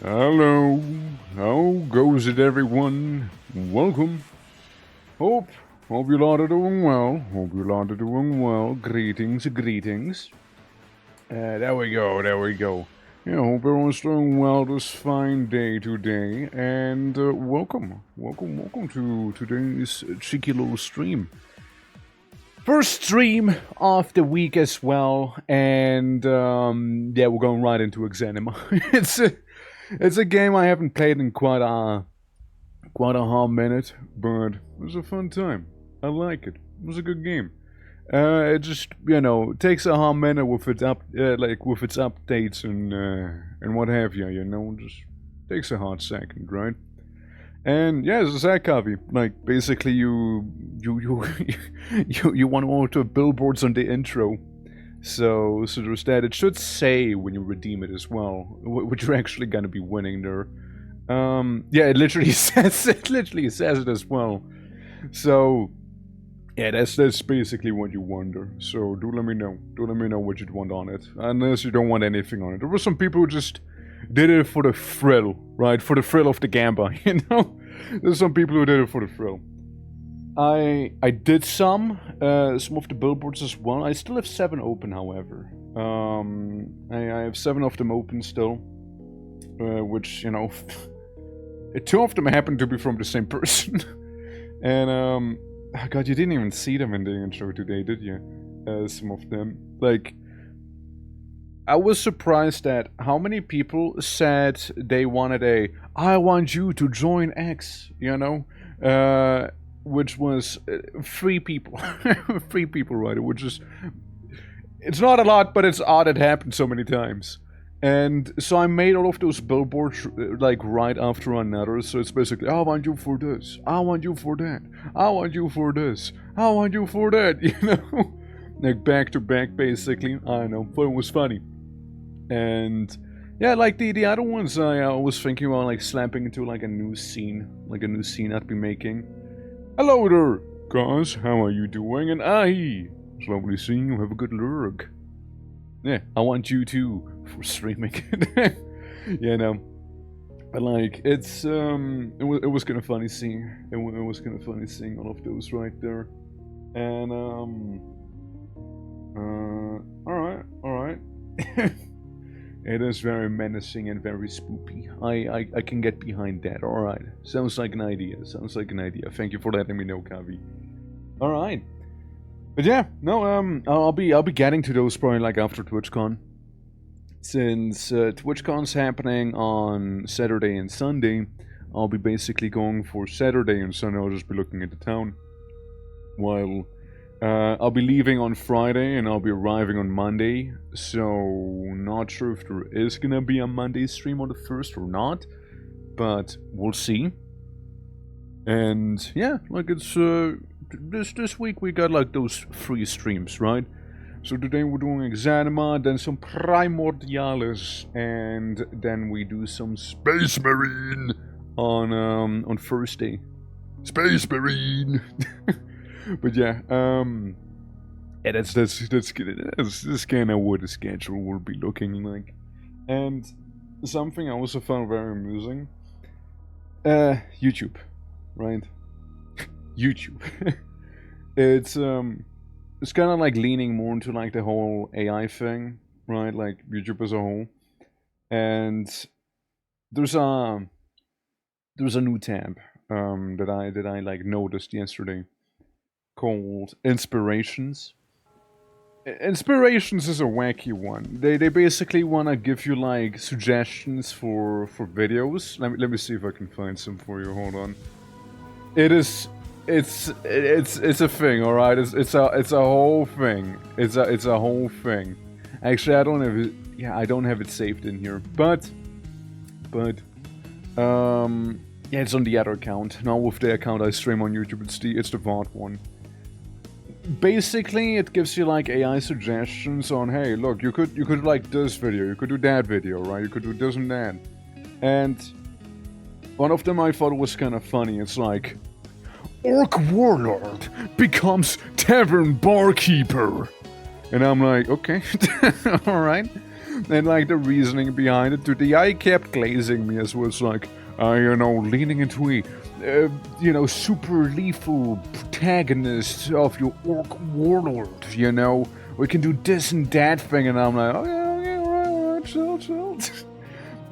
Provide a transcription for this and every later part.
Hello, how goes it, everyone? Welcome. Hope you lot are doing well. Hope you lot are doing well. Greetings. There we go. Yeah, hope everyone's doing well this fine day today. And welcome to today's cheeky little stream. First stream of the week as well, and yeah, we're going right into EXANIMA. It's a game I haven't played in quite a hot minute, but it was a fun time. I like it. It was a good game. It just takes a hot minute with its updates and what have you. Just takes a hot second, right? And yeah, as I said, Kavi, like basically you want to alter billboards on the intro. So there's that. It should say when you redeem it as well, what you're actually gonna be winning there. Yeah, it literally says it as well. So yeah, that's basically what you wonder. So do let me know. Do let me know what you'd want on it. Unless you don't want anything on it. There were some people who just did it for the thrill, right? For the thrill of the gamba, There's some people who did it for the thrill. I did some of the billboards as well. I still have 7 open, however. I have 7 of them open still. Which, 2 of them happen to be from the same person. And, oh God, you didn't even see them in the intro today, did you? Some of them. Like, I was surprised at how many people said they wanted I want you to join X, which was 3 people. 3 people, right? Which is, it's not a lot, but it's odd it happened so many times. And so I made all of those billboards like right after another. So it's basically, I want you for this, I want you for that, I want you for this, I want you for that, like back to back basically. I know, but it was funny. And yeah, like the other ones, I was thinking about like slapping into like a new scene I'd be making. Hello there, guys, how are you doing? And it's lovely seeing you. Have a good lurk. Yeah, I want you too for streaming. But like it's it was kind of funny seeing all of those right there. And all right. It is very menacing and very spoopy. I can get behind that. Alright. Sounds like an idea. Thank you for letting me know, Kavi. Alright. But yeah, no, I'll be getting to those probably like after TwitchCon. Since TwitchCon's happening on Saturday and Sunday, I'll be basically going for Saturday and Sunday. I'll just be looking at the town. While I'll be leaving on Friday and I'll be arriving on Monday, so not sure if there is gonna be a Monday stream on the 1st or not, but we'll see. And yeah, like it's this week we got like those 3 streams, right? So today we're doing EXANIMA, then some Primordiales, and then we do some Space Marine on Thursday. Space Marine. But yeah, that's kind of what the schedule will be looking like. And something I also found very amusing, YouTube, right? YouTube. It's kind of like leaning more into like the whole AI thing, right? Like YouTube as a whole. And there's a new tab that I like noticed yesterday, called Inspirations. Inspirations is a wacky one. They basically want to give you like suggestions for videos. Let me see if I can find some for you. Hold on. It's a thing, all right. It's a whole thing. It's a whole thing. Actually, I don't have it. Yeah, I don't have it saved in here. But yeah, it's on the other account. Now with the account I stream on YouTube, it's the VOD one. Basically, it gives you like AI suggestions on, hey, look, you could like this video, you could do that video, right? You could do this and that. And one of them I thought was kind of funny. It's like, Orc Warlord becomes Tavern Barkeeper. And I'm like, okay, alright. And like the reasoning behind it, dude, the eye kept glazing me as was like, you know, leaning into a, you know, super lethal protagonist of your orc warlord, you know, we can do this and that thing, and I'm like, oh yeah, right, chill.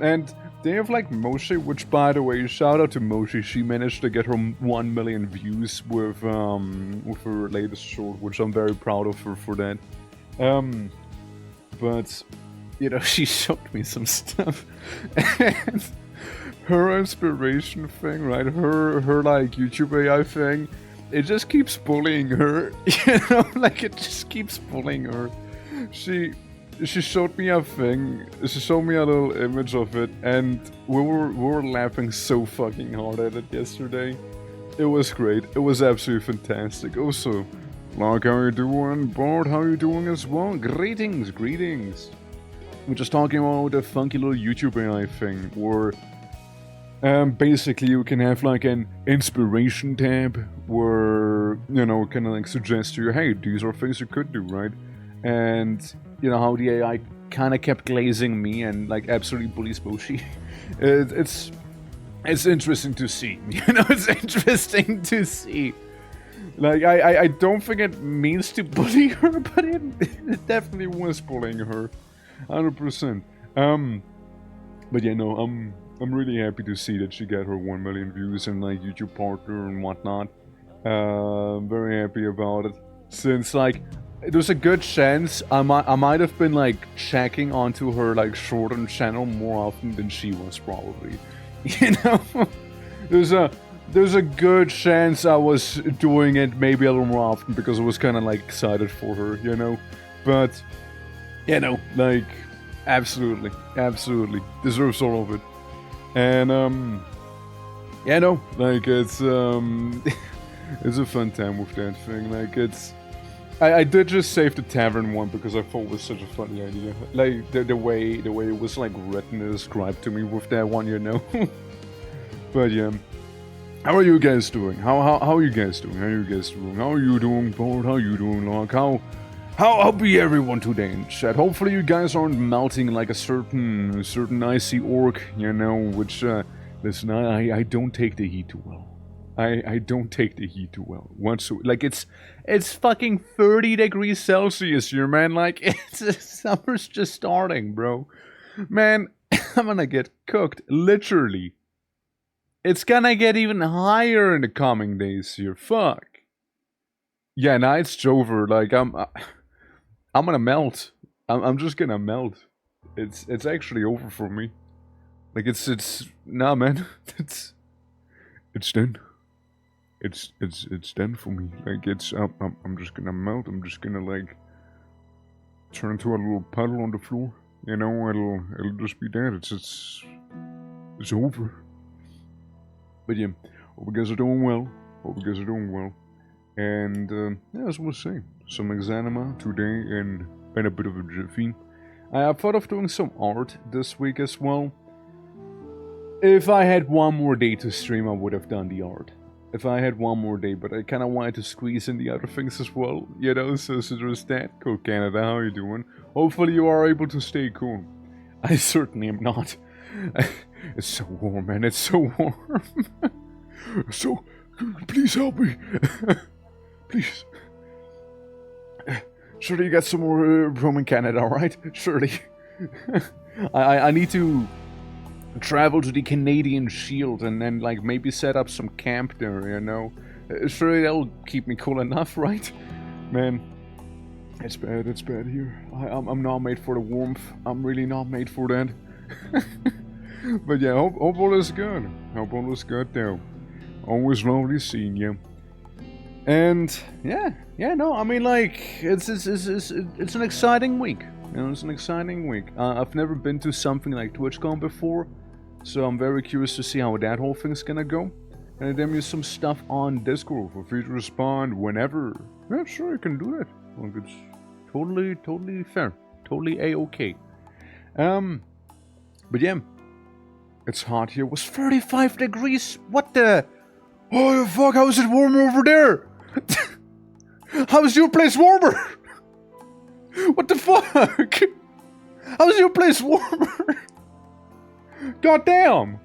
And they have like Moshi, which by the way, shout out to Moshi, she managed to get her 1 million views with her latest short, which I'm very proud of her for that. But, you know, she showed me some stuff, and her inspiration thing, right, her like YouTube AI thing, it just keeps bullying her, you know, like it just keeps bullying her. She showed me a thing, she showed me a little image of it, and we were laughing so fucking hard at it yesterday. It was great, it was absolutely fantastic. Also, like, how you doing, Bart, how you doing as well? Greetings. We're just talking about the funky little YouTube AI thing, where basically you can have like an inspiration tab where, you know, kind of like suggest to you, hey, these are things you could do, right? And you know how the AI kind of kept glazing me and like absolutely bullies Moshi. It's interesting to see, you know, it's interesting to see. Like, I don't think it means to bully her, but it definitely was bullying her. 100%. But yeah, no, I'm really happy to see that she got her 1 million views and like YouTube partner and whatnot. Very happy about it. Since like, there's a good chance I might have been like checking onto her like shortened channel more often than she was probably. You know? There's a good chance I was doing it maybe a little more often because I was kind of like excited for her, you know? But, you know, like, absolutely deserves all of it. And, yeah, no, like, it's it's a fun time with that thing, like, it's... I did just save the tavern one because I thought it was such a funny idea. Like, the way it was, like, written and described to me with that one, you know? But, yeah. How are you guys doing? How are you guys doing? How are you doing, Bolt? How are you doing, Locke? How be everyone today in chat? Hopefully you guys aren't melting like a certain icy orc, you know, which, listen, I don't take the heat too well. I don't take the heat too well. Like, it's fucking 30 degrees Celsius here, man. Like, summer's just starting, bro. Man, I'm gonna get cooked, literally. It's gonna get even higher in the coming days here. Fuck. Yeah, night's over. Like, I'm gonna melt. I'm just gonna melt. It's actually over for me. Like, nah, man. It's done. It's done for me. Like, I'm just gonna melt. I'm just gonna like turn into a little puddle on the floor. You know, it'll just be that. It's over. But yeah, hope you guys are doing well. And yeah, as I was saying, some EXANIMA today and a bit of a jiffy. I thought of doing some art this week as well. If I had one more day to stream, I would have done the art. If I had one more day, but I kind of wanted to squeeze in the other things as well, you know, so there's that. Cool, Canada, how are you doing? Hopefully you are able to stay cool. I certainly am not. It's so warm, man, it's so warm. So, please help me. Please. Surely you got some more room in Canada, right? Surely. I need to travel to the Canadian Shield and then, like, maybe set up some camp there, you know? Surely that'll keep me cool enough, right? Man, it's bad here. I'm not made for the warmth. I'm really not made for that. But yeah, hope all is good. Hope all is good, though. Always lovely seeing you. And yeah, no, I mean, like, it's an exciting week. You know, it's an exciting week. I've never been to something like TwitchCon before, so I'm very curious to see how that whole thing's gonna go. And then use some stuff on Discord for free to respond whenever. Yeah, sure, you can do that. Like, it's totally fair, totally a-okay. But yeah, it's hot here. It was 35 degrees. What the? Oh the fuck! How is it warmer over there? How is your place warmer? What the fuck? How's your place warmer? God damn!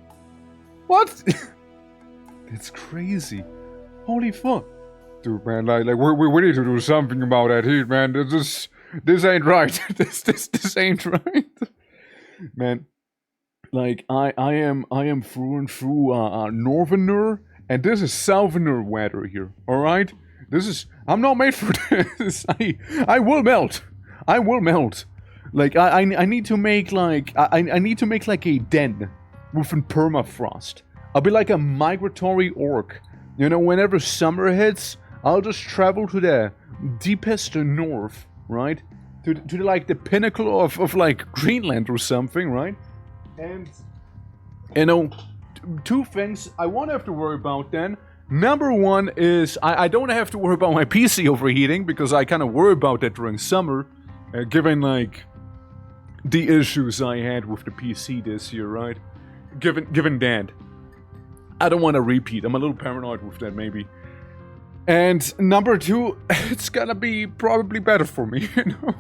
What? That's crazy. Holy fuck. Dude, man, like we need to do something about that heat, man. This ain't right. this ain't right. Man, like I am through and through northerner, and this is southerner weather here. All right, I'm not made for this. I will melt. I will melt. Like I need to make like I need to make like a den within permafrost. I'll be like a migratory orc. You know, whenever summer hits, I'll just travel to the deepest north, right? To like the pinnacle of like Greenland or something, right? And you know, two things I won't have to worry about then. Number one is I don't have to worry about my PC overheating, because I kind of worry about that during summer, given like the issues I had with the PC this year, right? Given that, I don't want to repeat. I'm a little paranoid with that, maybe. And number two, it's gonna be probably better for me, you know?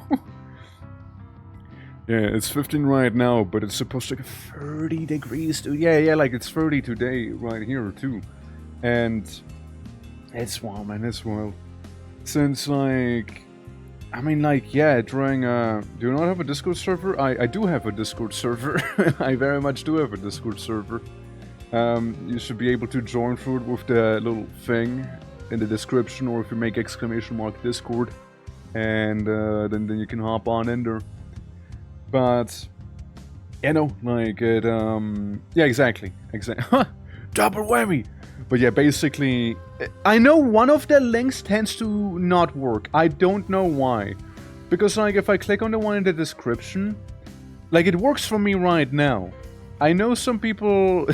Yeah, it's 15 right now, but it's supposed to get 30 degrees. Yeah, like it's 30 today right here, too. And it's wild, man, it's wild. Since, like, I mean, like, yeah, during, do you not have a Discord server? I do have a Discord server. I very much do have a Discord server. You should be able to join through it with the little thing in the description, or if you make !Discord, and then you can hop on in there. But you know, like it, yeah, exactly. Double whammy. But yeah, basically, I know one of the links tends to not work. I don't know why, because like if I click on the one in the description, like it works for me right now. I know some people.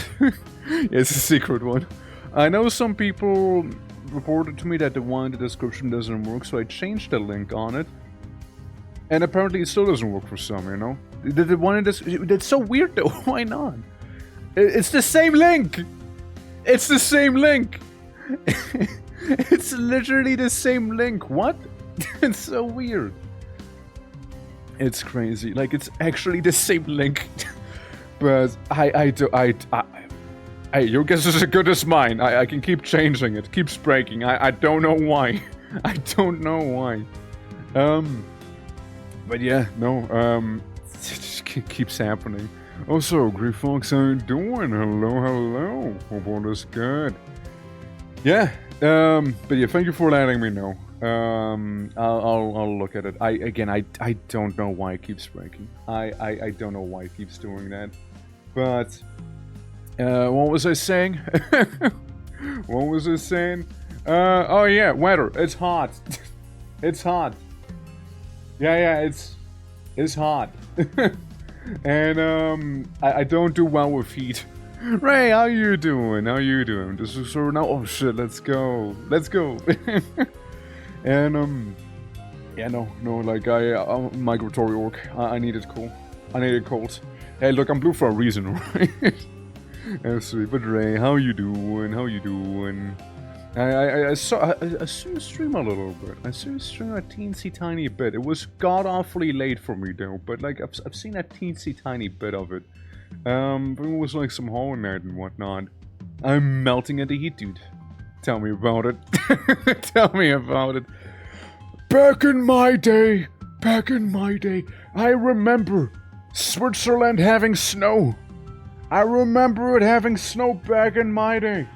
It's a secret one. I know some people reported to me that the one in the description doesn't work, so I changed the link on it. And apparently it still doesn't work for some, you know? The one in this... That's so weird though, why not? It's the same link! It's the same link! It's literally the same link, what? It's so weird. It's crazy, like it's actually the same link. But hey, your guess is as good as mine. I can keep changing it. Keeps breaking. I don't know why. I don't know why. But yeah, no, it just keeps happening. Also, Grief Fox, how you doing? Hello. Hope all is good. Yeah, but yeah, thank you for letting me know. I'll look at it. I don't know why it keeps breaking. I don't know why it keeps doing that. But what was I saying? What was I saying? Oh yeah, weather. It's hot. It's hot. Yeah, it's hot. And I don't do well with heat. Ray, how you doing? This is sort of now. Oh shit, let's go. And yeah, no, like I'm a migratory orc. I need it cool. I need it cold. Hey, look, I'm blue for a reason, right? Absolutely. But Ray, how you doing? I saw you stream a little bit. I saw you stream a teensy tiny bit. It was god awfully late for me though, but like I've seen a teensy tiny bit of it. It was like some Hollow Knight and whatnot. I'm melting at the heat, dude. Tell me about it. Tell me about it. Back in my day, I remember Switzerland having snow. I remember it having snow back in my day.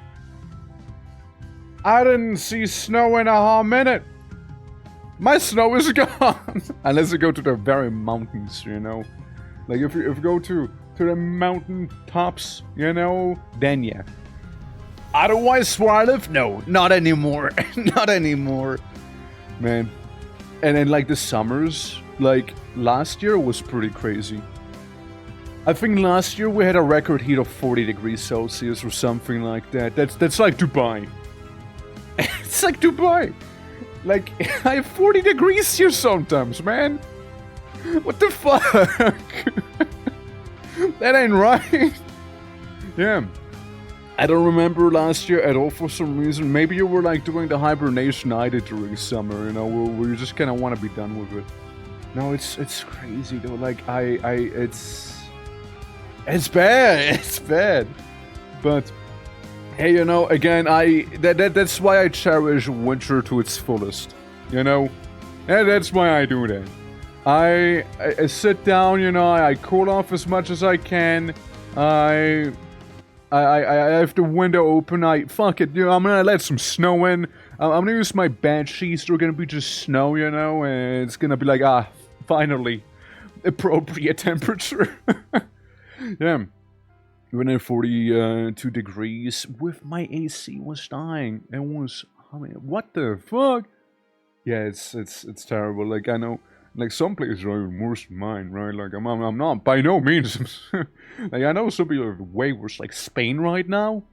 I didn't see snow in a hot minute. My snow is gone. Unless you go to the very mountains, you know. Like if you go to the mountain tops, you know, then yeah. Otherwise, where I live, no, not anymore. Not anymore. Man. And then like the summers, like last year was pretty crazy. I think last year we had a record heat of 40 degrees Celsius or something like that. That's like Dubai. It's like Dubai. Like, I have 40 degrees here sometimes, man. What the fuck? That ain't right. Yeah. I don't remember last year at all for some reason. Maybe you were like doing the hibernation I did during summer, you know, where you just kind of want to be done with it. No, it's crazy though. Like it's bad. It's bad. But hey, you know, again, that's why I cherish winter to its fullest. You know, and that's why I do that. I sit down, you know, I cool off as much as I can. I have the window open. Fuck it, you know, I'm gonna let some snow in. I'm gonna use my bed sheets. They're gonna be just snow, you know, and it's gonna be like, finally, appropriate temperature. Yeah, even at 42 degrees, with my AC was dying. It was, I mean, what the fuck? Yeah, it's terrible. Like I know. Like, some places are even worse than mine, right? Like, I'm not, by no means. Like, I know some people are way worse. Like, Spain right now.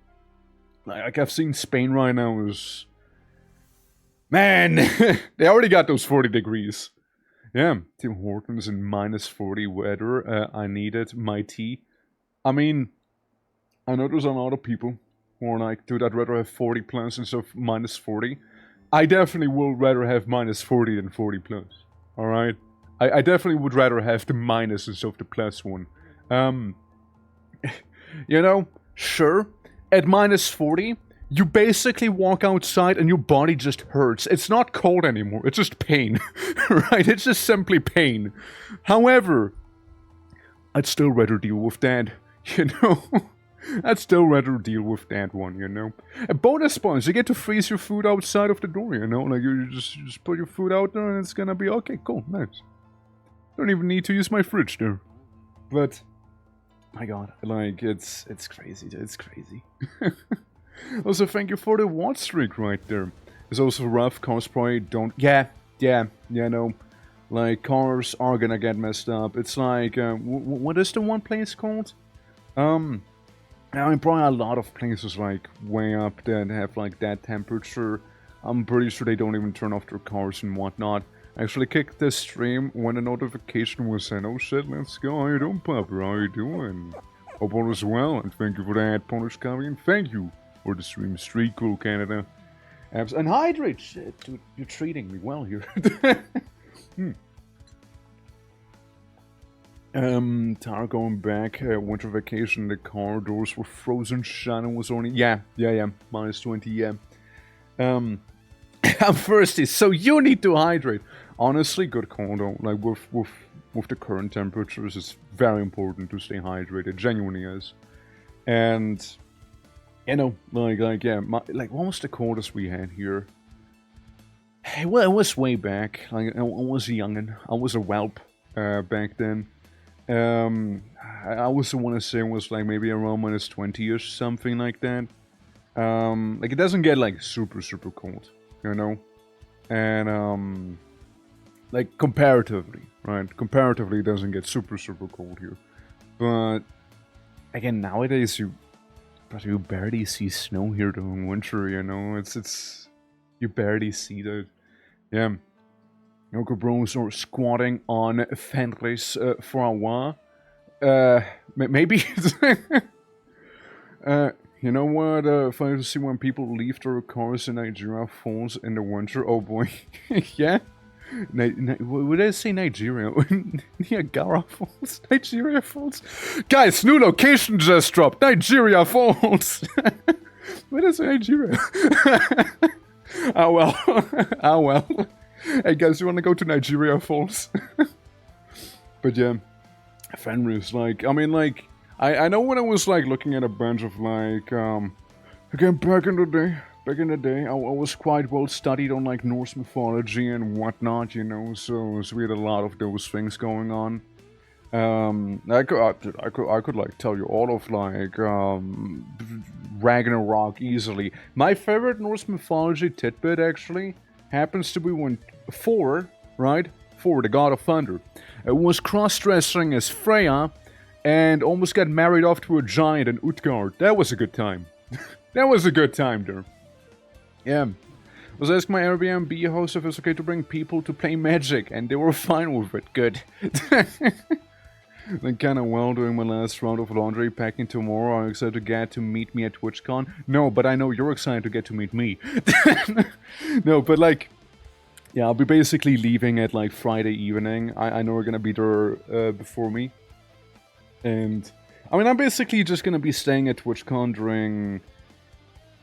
Like I've seen Spain right now is... Man! They already got those 40 degrees. Yeah, Tim Hortons in minus 40 weather. I needed my tea. I mean, I know there's a lot of people who are like, dude, I'd rather have 40 plus instead of minus 40. I definitely will rather have minus 40 than 40 plus. Alright? I definitely would rather have the minus instead of the plus one. You know, sure, at minus 40, you basically walk outside and your body just hurts. It's not cold anymore, it's just pain. Right? It's just simply pain. However, I'd still rather deal with that, you know? I'd still rather deal with that one, you know? A bonus points, you get to freeze your food outside of the door, you know? Like, you just put your food out there and it's gonna be okay, cool, nice. Don't even need to use my fridge there. But, my god, like, it's crazy, it's crazy. Also, thank you for the watch streak right there. It's also rough, cars probably don't... Yeah, no. Like, cars are gonna get messed up. It's like, what is the one place called? I mean, probably a lot of places, like, way up that have, like, that temperature. I'm pretty sure they don't even turn off their cars and whatnot. I actually kicked this stream when a notification was sent. Oh shit, let's go. How you doing, Papa? How you doing? Hope all is well, and thank you for that, Polish Copy, and thank you for the stream. Street cool, Canada. And hydrate! Shit, dude, you're treating me well here. Tara going back, winter vacation, the car doors were frozen, Shannon was only, yeah, minus 20, yeah. I'm thirsty, so you need to hydrate. Honestly, good call though, like, with the current temperatures, it's very important to stay hydrated, genuinely is. And, you know, like, yeah, like, what was the coldest we had here? Well, it was way back, like, I was a youngin', I was a whelp, back then. I also want to say it was like maybe around minus 20-ish, something like that. Like it doesn't get like super cold, you know? And like comparatively, right? Comparatively it doesn't get super cold here. But again, nowadays you barely see snow here during winter, you know? It's you barely see that. Yeah. Yoko Bros are squatting on Fenris for a while. Maybe. You know what? Funny to see when people leave their cars in Nigeria Falls in the winter. Oh boy. Yeah? Would I say Nigeria? Niagara Falls? Nigeria Falls? Guys, new location just dropped. Nigeria Falls. What is Nigeria? Oh well. Oh well. Hey guys, you wanna go to Nigeria Falls? But yeah, Fenris, like, I mean, like, I know when I was, like, looking at a bunch of, like, again, back in the day, I was quite well studied on, like, Norse mythology and whatnot, you know, so we had a lot of those things going on. I could, like, tell you all of, like, Ragnarok easily. My favorite Norse mythology tidbit, actually, happens to be when Thor, right? Thor, the god of thunder, was cross-dressing as Freya and almost got married off to a giant in Utgard. That was a good time. That was a good time there. Yeah. I was asking my Airbnb host if it's okay to bring people to play Magic, and they were fine with it. Good. Then kinda well doing my last round of laundry packing tomorrow. I'm excited to get to meet me at TwitchCon. No, but I know you're excited to get to meet me. No, but like... Yeah, I'll be basically leaving at like Friday evening. I know we're gonna be there before me. And I mean, I'm basically just gonna be staying at TwitchCon during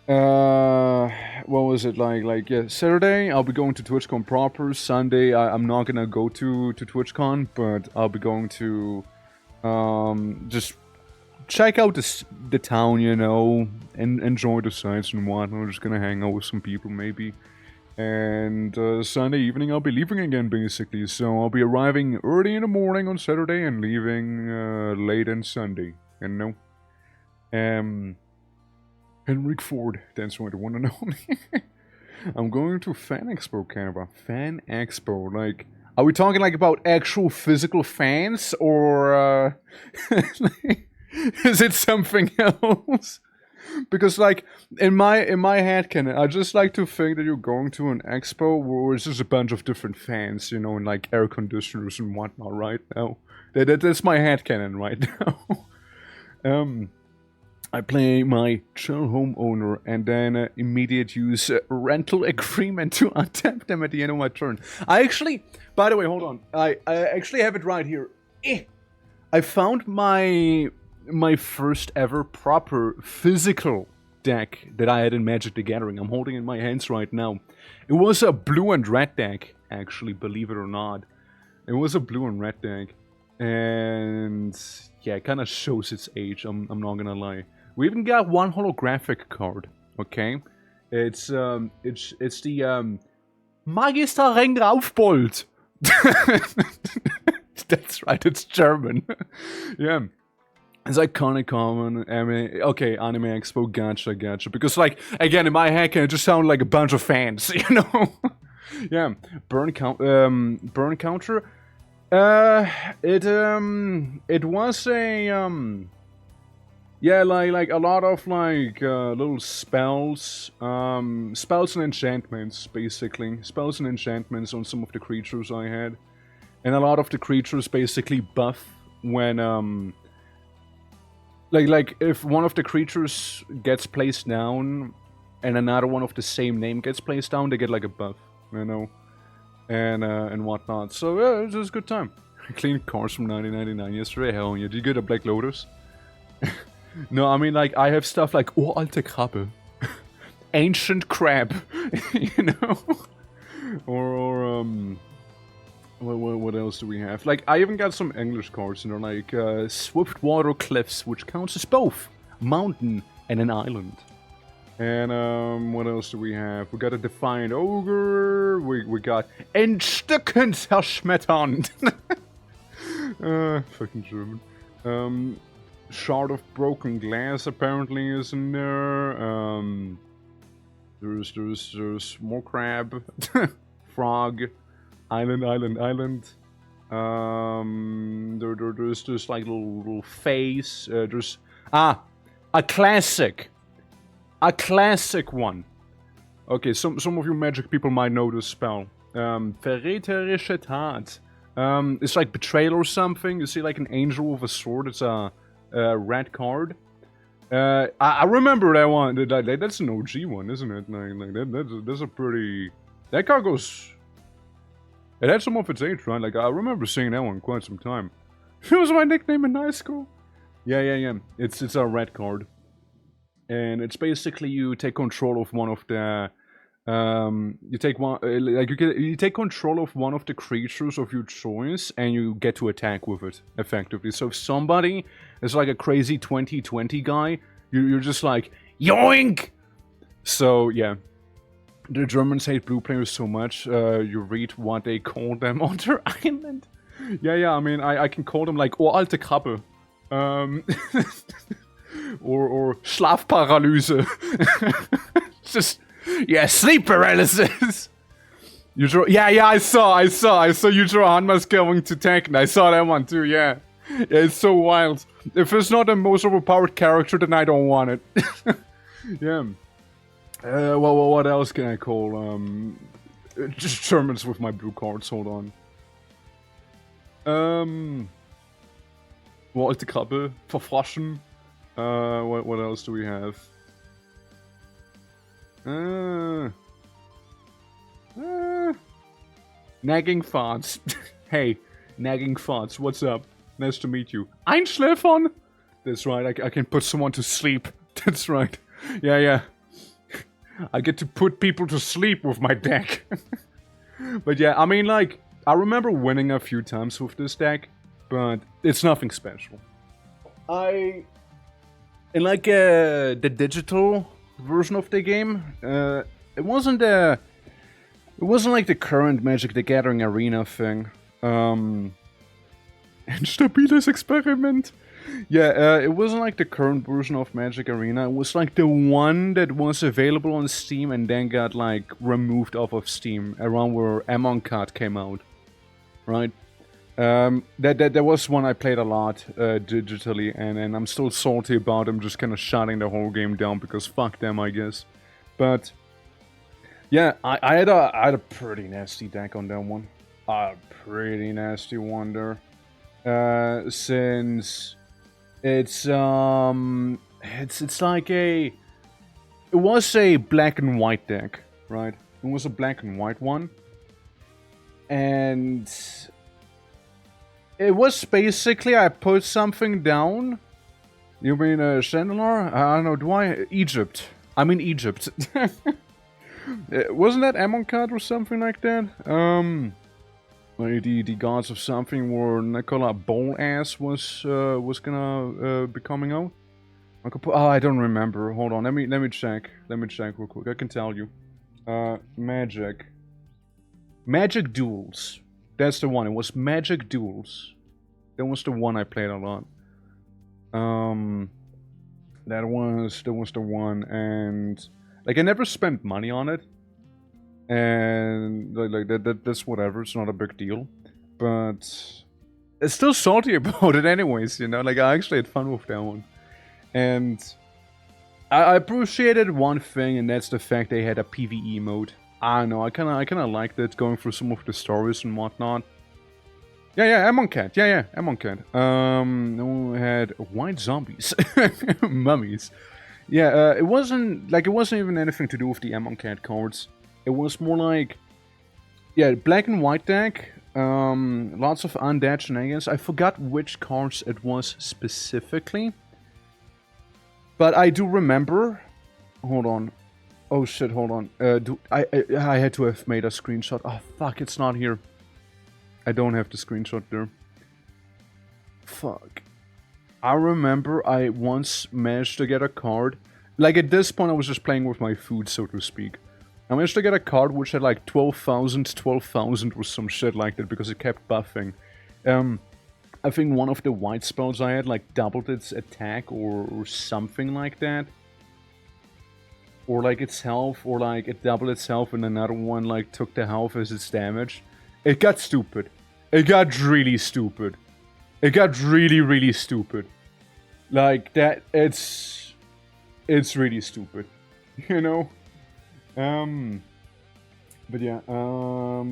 what was it like yeah, Saturday I'll be going to TwitchCon proper. Sunday I'm not gonna go to TwitchCon, but I'll be going to just check out the town, you know, and enjoy the sights and whatnot. I'm just gonna hang out with some people maybe. And Sunday evening I'll be leaving again basically, so I'll be arriving early in the morning on Saturday and leaving late on Sunday, you know. Henrik Ford, that's what I want to know. I'm going to Fan Expo, Canada. Fan Expo, like, are we talking like about actual physical fans, or is it something else? Because like in my head canon, I just like to think that you're going to an expo where it's just a bunch of different fans, you know, and like air conditioners and whatnot. Right now, that's my head canon right now. I play my chill homeowner and then immediate use rental agreement to untap them at the end of my turn. I actually, by the way, hold on. I actually have it right here. I found my first ever proper physical deck that I had in Magic the Gathering. I'm holding in my hands right now. It was a blue and red deck, actually, believe it or not. It was a blue and red deck. And yeah, it kind of shows its age, I'm not gonna lie. We even got one holographic card, okay? It's the Magister Rengraufbold. That's right, it's German. Yeah. It's iconic common, okay, Anime Expo, gotcha. Because, like, again, in my head, can it just sound like a bunch of fans, you know? Yeah, burn counter. It was a, yeah, like a lot of, like, little spells, spells and enchantments, basically. Spells and enchantments on some of the creatures I had. And a lot of the creatures basically buff when, Like, if one of the creatures gets placed down, and another one of the same name gets placed down, they get, like, a buff, you know? And whatnot. So, yeah, it was just a good time. I cleaned cars from 1999 yesterday, hell yeah. Did you get a Black Lotus? No, I mean, like, I have stuff like Uralte Krabbe. Ancient Crab, you know? Or what else do we have? Like, I even got some English cards, and they're like, Swiftwater Cliffs, which counts as both mountain and an island. And, what else do we have? We got a Defiant Ogre, we got Entstückend Zerschmetternd. Fucking German. Shard of Broken Glass apparently is in there. There's more crab. Frog. Island. There's just like little face. There's a classic one. Okay, some of you magic people might know this spell. Verräterische Tat. It's like betrayal or something. You see like an angel with a sword. It's a red card. I remember that one. That's an OG one, isn't it? Like that's a pretty. That card goes. It had some of its age, right? Like, I remember seeing that one quite some time. It was my nickname in high school. Yeah. It's a red card. And it's basically you take control of one of the... you take control of one of the creatures of your choice, and you get to attack with it, effectively. So if somebody is like a crazy 2020 guy, you're just like, yoink! So, yeah. The Germans hate blue players so much, you read what they call them on their island. Yeah, I mean, I can call them like, Alte Krabbe. Or Schlafparalyse. Just, yeah, sleep paralysis. You draw, yeah, I saw you draw Hanma's going to tank, and I saw that one too, yeah. It's so wild. If it's not the most overpowered character, then I don't want it. Yeah. Well, what else can I call? Just Germans with my blue cards, hold on. Alte Krabbe, Verflaschen. What else do we have? Nagging farts. Hey, nagging farts, what's up? Nice to meet you. Einschläfern? That's right, I can put someone to sleep. That's right. Yeah. I get to put people to sleep with my deck. But yeah, I mean, like, I remember winning a few times with this deck, but it's nothing special. In like the digital version of the game, it wasn't like the current Magic the Gathering Arena thing. Instabiles Experiment. Yeah, it wasn't like the current version of Magic Arena. It was like the one that was available on Steam and then got like removed off of Steam around where Amon Card came out, right? That was one I played a lot digitally, and I'm still salty about them just kind of shutting the whole game down because fuck them, I guess. But yeah, I had a pretty nasty deck on that one. A pretty nasty one there. Since it's like it was a black and white deck, right? It was a black and white one, and it was basically I put something down. You mean Chandler? I don't know. Do I Egypt? I mean Egypt. Wasn't that Amon card or something like that? Like the gods of something where Nicola Bowl-ass was gonna be coming out. I don't remember. Hold on. Let me check. Let me check real quick. I can tell you. Magic Duels. That's the one. It was Magic Duels. That was the one I played a lot. That was the one, and like I never spent money on it. And like that's whatever, it's not a big deal. But it's still salty about it anyways, you know, like I actually had fun with that one. And I appreciated one thing, and that's the fact they had a PvE mode. I don't know, I kinda liked it, going through some of the stories and whatnot. Yeah, Amon Cat, Amon Cat. We had white zombies. Mummies. Yeah, it wasn't even anything to do with the Amon Cat cards. It was more like, yeah, black and white deck, lots of undead shenanigans. I forgot which cards it was specifically, but I do remember. Hold on, oh shit, hold on. I had to have made a screenshot. Oh fuck, it's not here. I don't have the screenshot there. Fuck. I remember I once managed to get a card. Like at this point, I was just playing with my food, so to speak. I managed to get a card which had like 12,000 or some shit like that because it kept buffing. I think one of the white spells I had like doubled its attack or something like that. Or like its health, or like it doubled its health and another one like took the health as its damage. It got stupid. It got really stupid. It got really stupid. Like that, it's really stupid. You know? But yeah, no,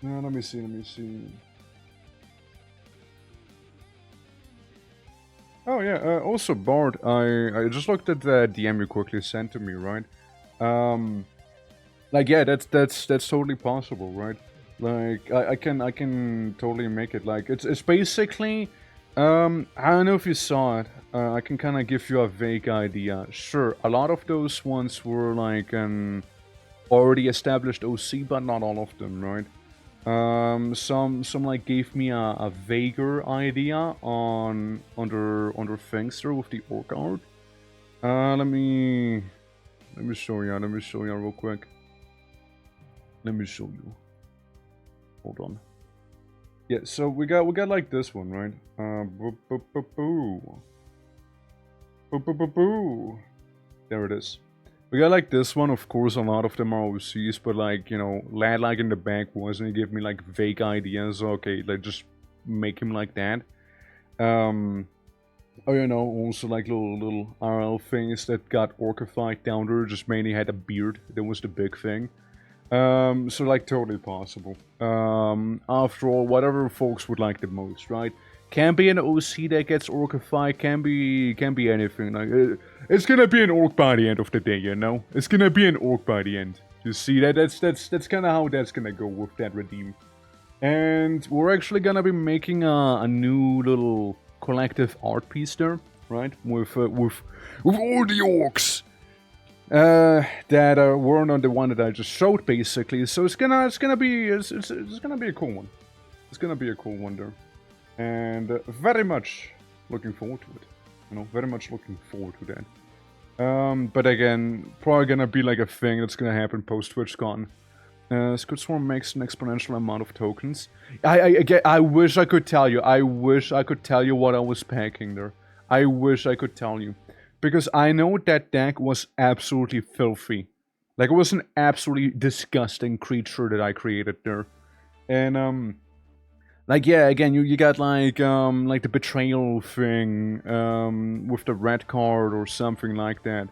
let me see. Oh yeah, also Bard, I just looked at the DM you quickly sent to me, right? Like yeah, that's totally possible, right? Like I can totally make it. Like it's basically, I don't know if you saw it. I can kind of give you a vague idea. Sure, a lot of those ones were like an already established OC, but not all of them, right? Some like gave me a vaguer idea on under things there with the orc art. Let me show you. Let me show you real quick. Let me show you. Hold on. Yeah, so we got like this one, right? There it is. We got like this one, of course, a lot of them are OCs, but like, you know, lad like in the back wasn't, he gave me like vague ideas, okay, like just make him like that. Oh, you know, also like little RL things that got orcified down there, just mainly had a beard, that was the big thing. So like totally possible. After all, whatever folks would like the most, right? Can be an OC that gets orcified, can be anything. Like it's gonna be an orc by the end of the day, you know? It's gonna be an orc by the end. You see that? That's kind of how that's gonna go with that redeem. And we're actually gonna be making a new little collective art piece there, right? With all the orcs that weren't on the one that I just showed, basically. So it's gonna be a cool one. It's gonna be a cool one there, and very much looking forward to it. You know, very much looking forward to that. But again, probably gonna be like a thing that's gonna happen post TwitchCon. Squid Swarm makes an exponential amount of tokens. I wish I could tell you. I wish I could tell you what I was packing there. I wish I could tell you. Because I know that deck was absolutely filthy. Like, it was an absolutely disgusting creature that I created there. And, like, yeah, again, you got, like the betrayal thing, with the red card or something like that.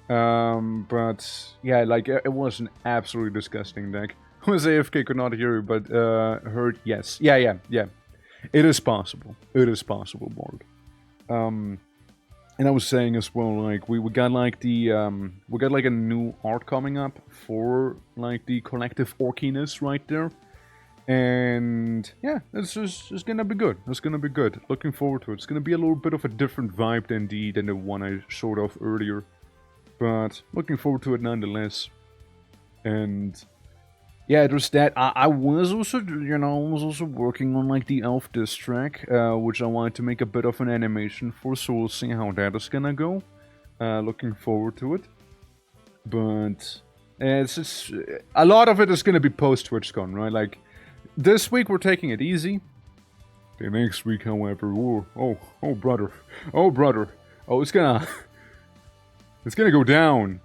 But, yeah, like, it was an absolutely disgusting deck. Was AFK could not hear you, but, heard yes. Yeah. It is possible. It is possible, Borg. And I was saying as well, like, we got, like, we got, like, a new art coming up for, like, the collective orkiness right there. And, yeah, it's gonna be good. It's gonna be good. Looking forward to it. It's gonna be a little bit of a different vibe than the one I showed off earlier. But, looking forward to it nonetheless. And, yeah, there's that. I was also, you know, working on, like, the Elf Distrack, which I wanted to make a bit of an animation for, so we'll see how that is gonna go. Looking forward to it. But, it's a lot of it is gonna be post-TwitchCon, right? Like, this week we're taking it easy. The next week, however, oh, brother. Oh, it's gonna go down.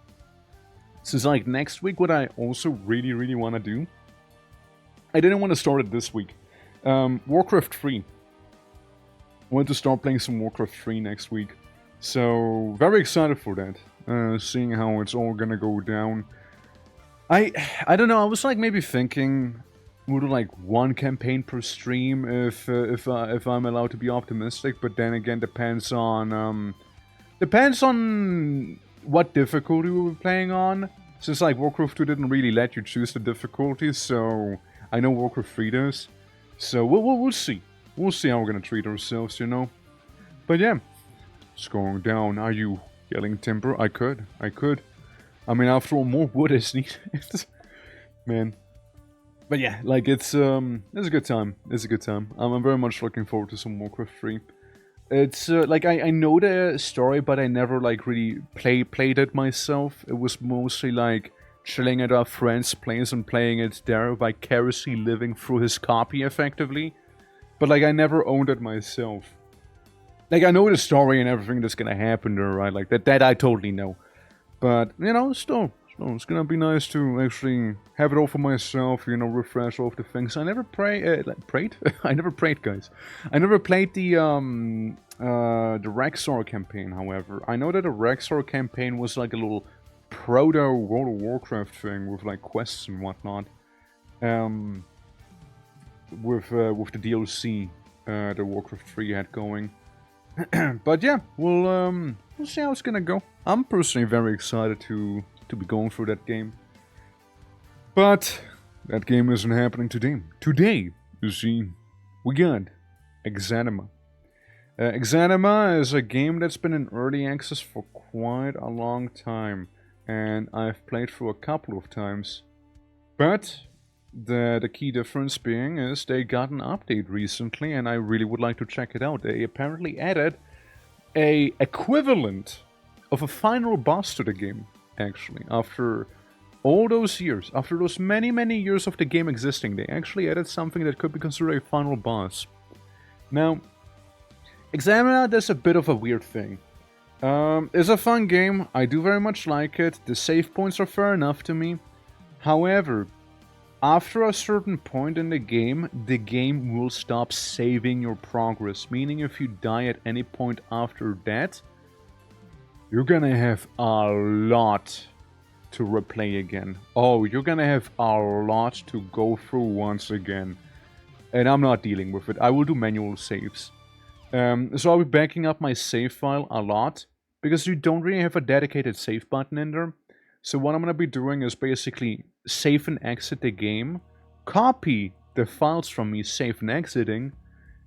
So it's like next week, what I also really want to do, I didn't want to start it this week. Warcraft 3. I want to start playing some Warcraft 3 next week. So, very excited for that. Seeing how it's all gonna go down. I don't know, I was like maybe thinking, we'll do like one campaign per stream if I'm allowed to be optimistic, but then again depends on what difficulty we were playing on. Since like Warcraft 2 didn't really let you choose the difficulty, so I know Warcraft 3 does. So we'll see. We'll see how we're gonna treat ourselves, you know. But yeah, it's going down. Are you yelling timber? I could. I mean, after all, more wood is needed. Man. But yeah, like it's a good time. It's a good time. I'm very much looking forward to some Warcraft 3. It's, like, I know the story, but I never, like, really played it myself. It was mostly, like, chilling at our friend's place and playing it there, vicariously living through his copy, effectively. But, like, I never owned it myself. Like, I know the story and everything that's gonna happen there, right? Like, that I totally know. But, you know, still, it's gonna be nice to actually have it all for myself, you know, refresh all of the things. I never prayed? I never prayed, guys. I never played the Rexxar campaign, however. I know that the Rexxar campaign was like a little proto-World of Warcraft thing with like quests and whatnot. With the DLC that Warcraft 3 had going. But yeah, we'll see how it's gonna go. I'm personally very excited to be going through that game. But that game isn't happening today. Today, you see, we got EXANIMA. EXANIMA is a game that's been in early access for quite a long time, and I've played through a couple of times. But the key difference being is they got an update recently, and I really would like to check it out. They apparently added a equivalent of a final boss to the game, actually. After all those years, after those many years of the game existing, they actually added something that could be considered a final boss. Now, EXANIMA does a bit of a weird thing. It's a fun game, I do very much like it, the save points are fair enough to me. However, after a certain point in the game will stop saving your progress, meaning if you die at any point after that, you're gonna have a lot to replay again. Oh, you're gonna have a lot to go through once again. And I'm not dealing with it. I will do manual saves. So I'll be backing up my save file a lot, because you don't really have a dedicated save button in there. So what I'm going to be doing is basically save and exit the game, copy the files from me save and exiting,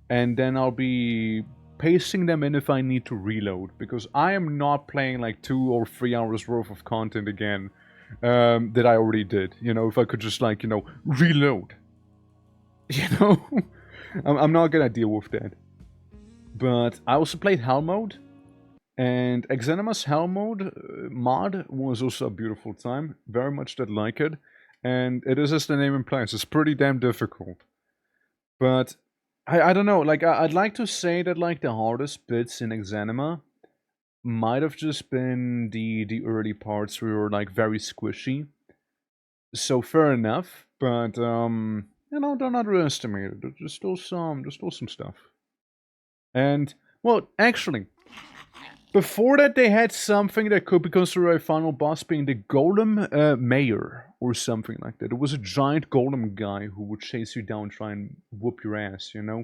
and then I'll be pasting them in if I need to reload, because I am not playing like 2 or 3 hours worth of content again that I already did. You know, if I could just like, you know, reload. You know, I'm not gonna deal with that. But I also played Hell mode, and EXANIMA's Hell mode mod was also a beautiful time. Very much did like it, and it is as the name implies, it's pretty damn difficult. But I don't know, like I'd like to say that like the hardest bits in EXANIMA might have just been the early parts where were like very squishy. So fair enough, but you know, don't underestimate it. There's still some stuff. And well, actually, before that they had something that could be considered a final boss, being the Golem Mayor or something like that. It was a giant golem guy who would chase you down, try and whoop your ass, you know.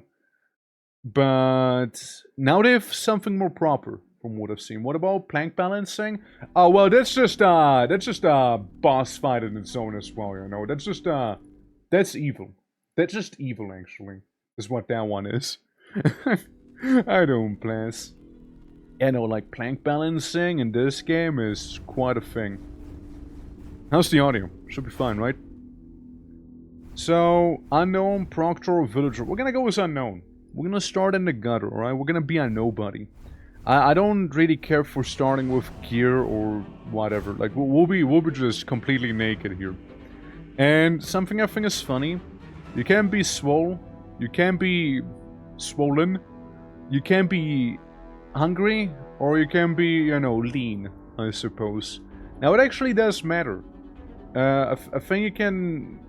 But now they have something more proper from what I've seen. What about plank balancing? Oh well, that's just a boss fight in its own as well, you know. That's evil. That's just evil, actually, is what that one is. I don't bless. You know, like plank balancing in this game is quite a thing. How's the audio? Should be fine, right? So, unknown, proctor, or villager. We're gonna go with unknown. We're gonna start in the gutter, alright? We're gonna be a nobody. I don't really care for starting with gear or whatever. Like, we'll be just completely naked here. And something I think is funny, you can be swole, you can be swollen, you can be hungry, or you can be, you know, lean, I suppose. Now, it actually does matter. I think you can,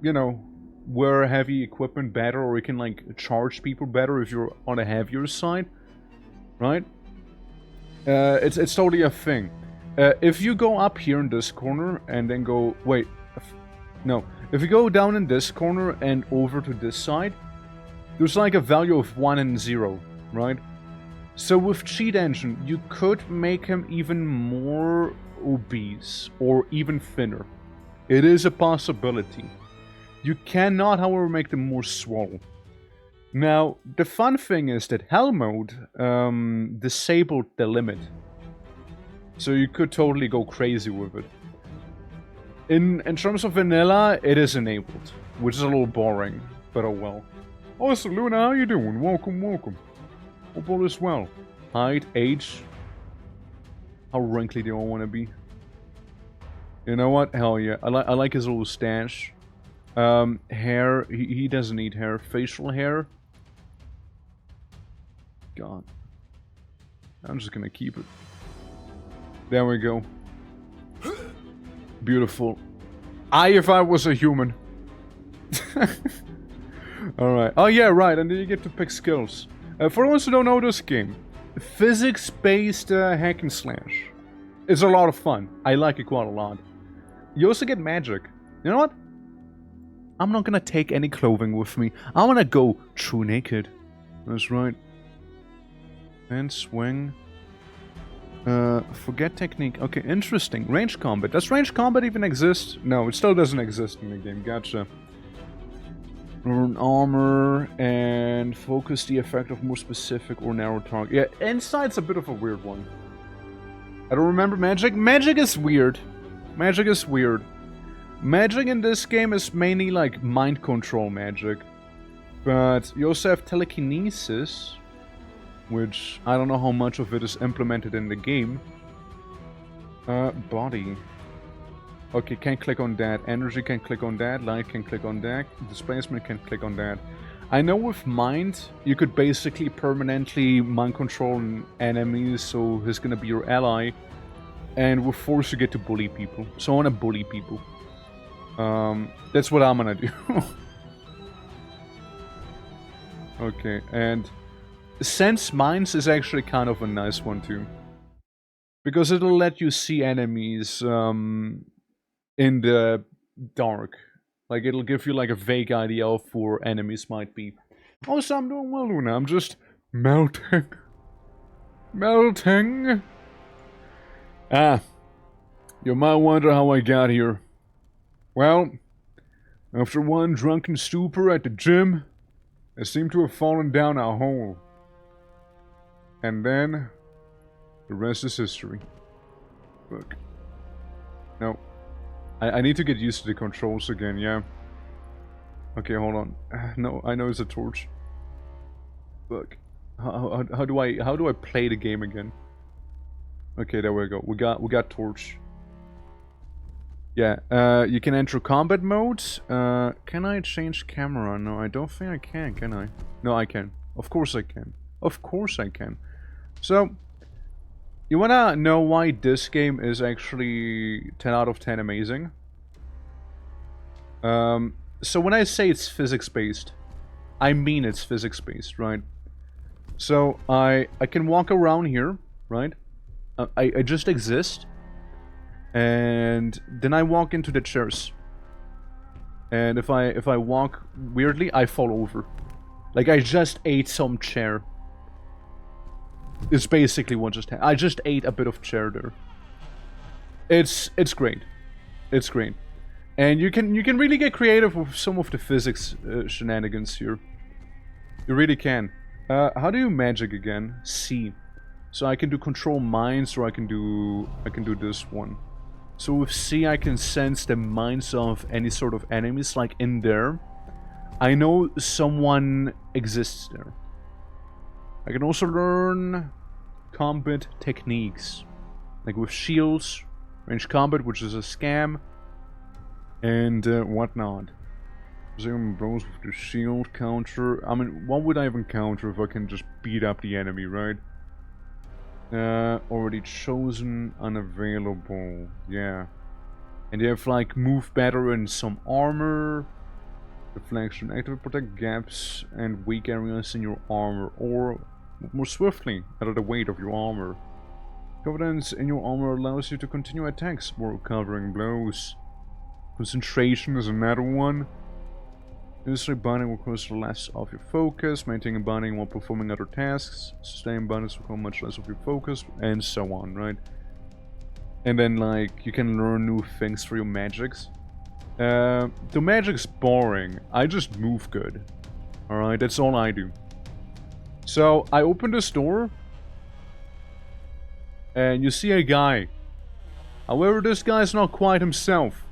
you know, wear heavy equipment better, or you can, like, charge people better if you're on a heavier side, right? It's totally a thing. If you go up here in this corner and then go... Wait. No. If you go down in this corner and over to this side, there's like a value of 1 and 0, right? So with Cheat Engine, you could make him even more obese or even thinner. It is a possibility. You cannot, however, make them more swole. Now, the fun thing is that Hell mode disabled the limit. So you could totally go crazy with it. In terms of vanilla, it is enabled, which is a little boring, but oh well. Oh, so Luna, how you doing? Welcome, welcome. Hope all is well. Height, age. How wrinkly do I want to be? You know what? Hell yeah. I like his little stash. Hair. He doesn't need hair. Facial hair. God. I'm just gonna keep it. There we go. Beautiful. If I was a human. Alright. Oh yeah, right. And then you get to pick skills. For those who don't know this game, physics-based hack and slash. It's a lot of fun. I like it quite a lot. You also get magic. You know what? I'm not gonna take any clothing with me. I wanna go true naked. That's right. And swing. Forget technique. Okay, interesting. Range combat. Does range combat even exist? No, it still doesn't exist in the game. Gotcha. Armor and focus the effect of more specific or narrow target. Yeah, insight's a bit of a weird one. I don't remember magic. Magic is weird. Magic is weird. Magic in this game is mainly like mind control magic. But you also have telekinesis, which I don't know how much of it is implemented in the game. Body. Okay, can't click on that. Energy can click on that. Light can click on that. Displacement can click on that. I know with mind, you could basically permanently mind control enemies, so he's gonna be your ally. And with force, you get to bully people. So I wanna bully people. That's what I'm gonna do. Okay, and Sense Minds is actually kind of a nice one too. Because it'll let you see enemies in the dark. Like, it'll give you like a vague idea of where enemies might be. Also, I'm doing well, Luna. I'm just melting. Melting. You might wonder how I got here. Well, after one drunken stupor at the gym, I seem to have fallen down a hole. And then, the rest is history. Look. No. I need to get used to the controls again, yeah. Okay, hold on. No, I know it's a torch. Look. How do I play the game again? Okay, there we go. We got torch. Yeah, you can enter combat mode. Can I change camera? No, I don't think I can I? No, I can. Of course I can. Of course I can. So, you wanna know why this game is actually 10 out of 10 amazing? So when I say it's physics-based, I mean it's physics-based, right? So, I can walk around here, right? I just exist. And then I walk into the chairs. And if I walk weirdly, I fall over. Like I just ate some chair. It's basically what just happened. I just ate a bit of chair there. It's great. It's great. And you can really get creative with some of the physics shenanigans here. You really can. How do you magic again? C. So I can do control minds, or I can do this one. So with C I can sense the minds of any sort of enemies, like in there. I know someone exists there. I can also learn combat techniques. Like with shields, range combat, which is a scam, and whatnot. Zoom blows with the shield counter. I mean, what would I even counter if I can just beat up the enemy, right? Already chosen, unavailable, yeah. And you have like move better and some armor. Reflection, activate protect gaps and weak areas in your armor, or more swiftly, under the weight of your armor. Confidence in your armor allows you to continue attacks while recovering blows. Concentration is another one. Usually binding will cause less of your focus, maintaining binding while performing other tasks, sustaining bindings will become much less of your focus, and so on, right? And then, like, you can learn new things for your magics. The magic's boring, I just move good. Alright, that's all I do. So, I open this door, and you see a guy. However, this guy's not quite himself.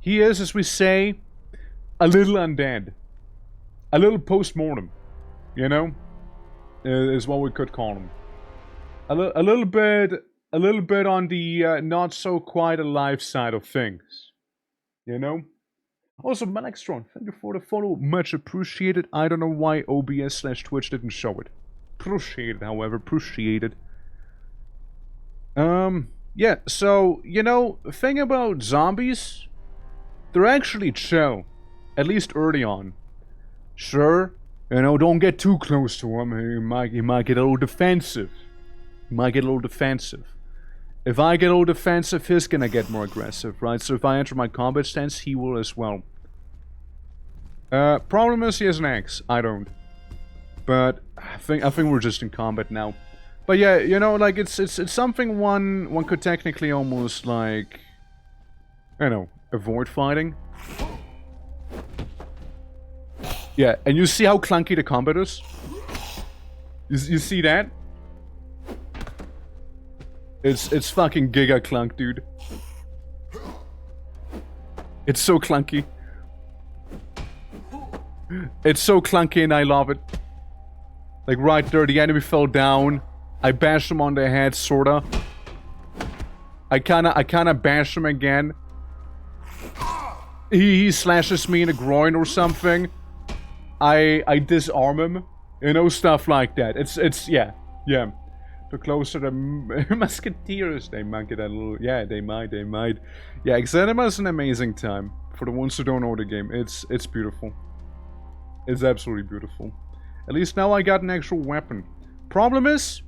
He is, as we say, a little undead. A little post-mortem. You know? Is what we could call him. A little bit on the not so quite alive side of things. You know? Also, Malextron, thank you for the follow. Much appreciated. I don't know why OBS/Twitch didn't show it. Appreciated, however. Appreciated. Yeah, so, you know, thing about zombies, they're actually chill. At least early on. Sure, you know, don't get too close to him. He might get a little defensive. He might get a little defensive. If I get a little defensive, he's gonna get more aggressive, right? So if I enter my combat stance, he will as well. Problem is he has an axe. I don't. But I think we're just in combat now. But yeah, you know, like it's something one could technically almost like, you know, avoid fighting. Yeah, and you see how clunky the combat is? You see that? It's fucking giga clunk, dude. It's so clunky. It's so clunky and I love it. Like right there, the enemy fell down. I bashed him on the head, sorta. I kinda bash him again. He slashes me in the groin or something. I disarm him, you know, stuff like that. It's yeah. The closer the musketeers, they might get a little, yeah, they might. Yeah, EXANIMA is an amazing time. For the ones who don't know the game, it's beautiful. It's absolutely beautiful. At least now I got an actual weapon. Problem is,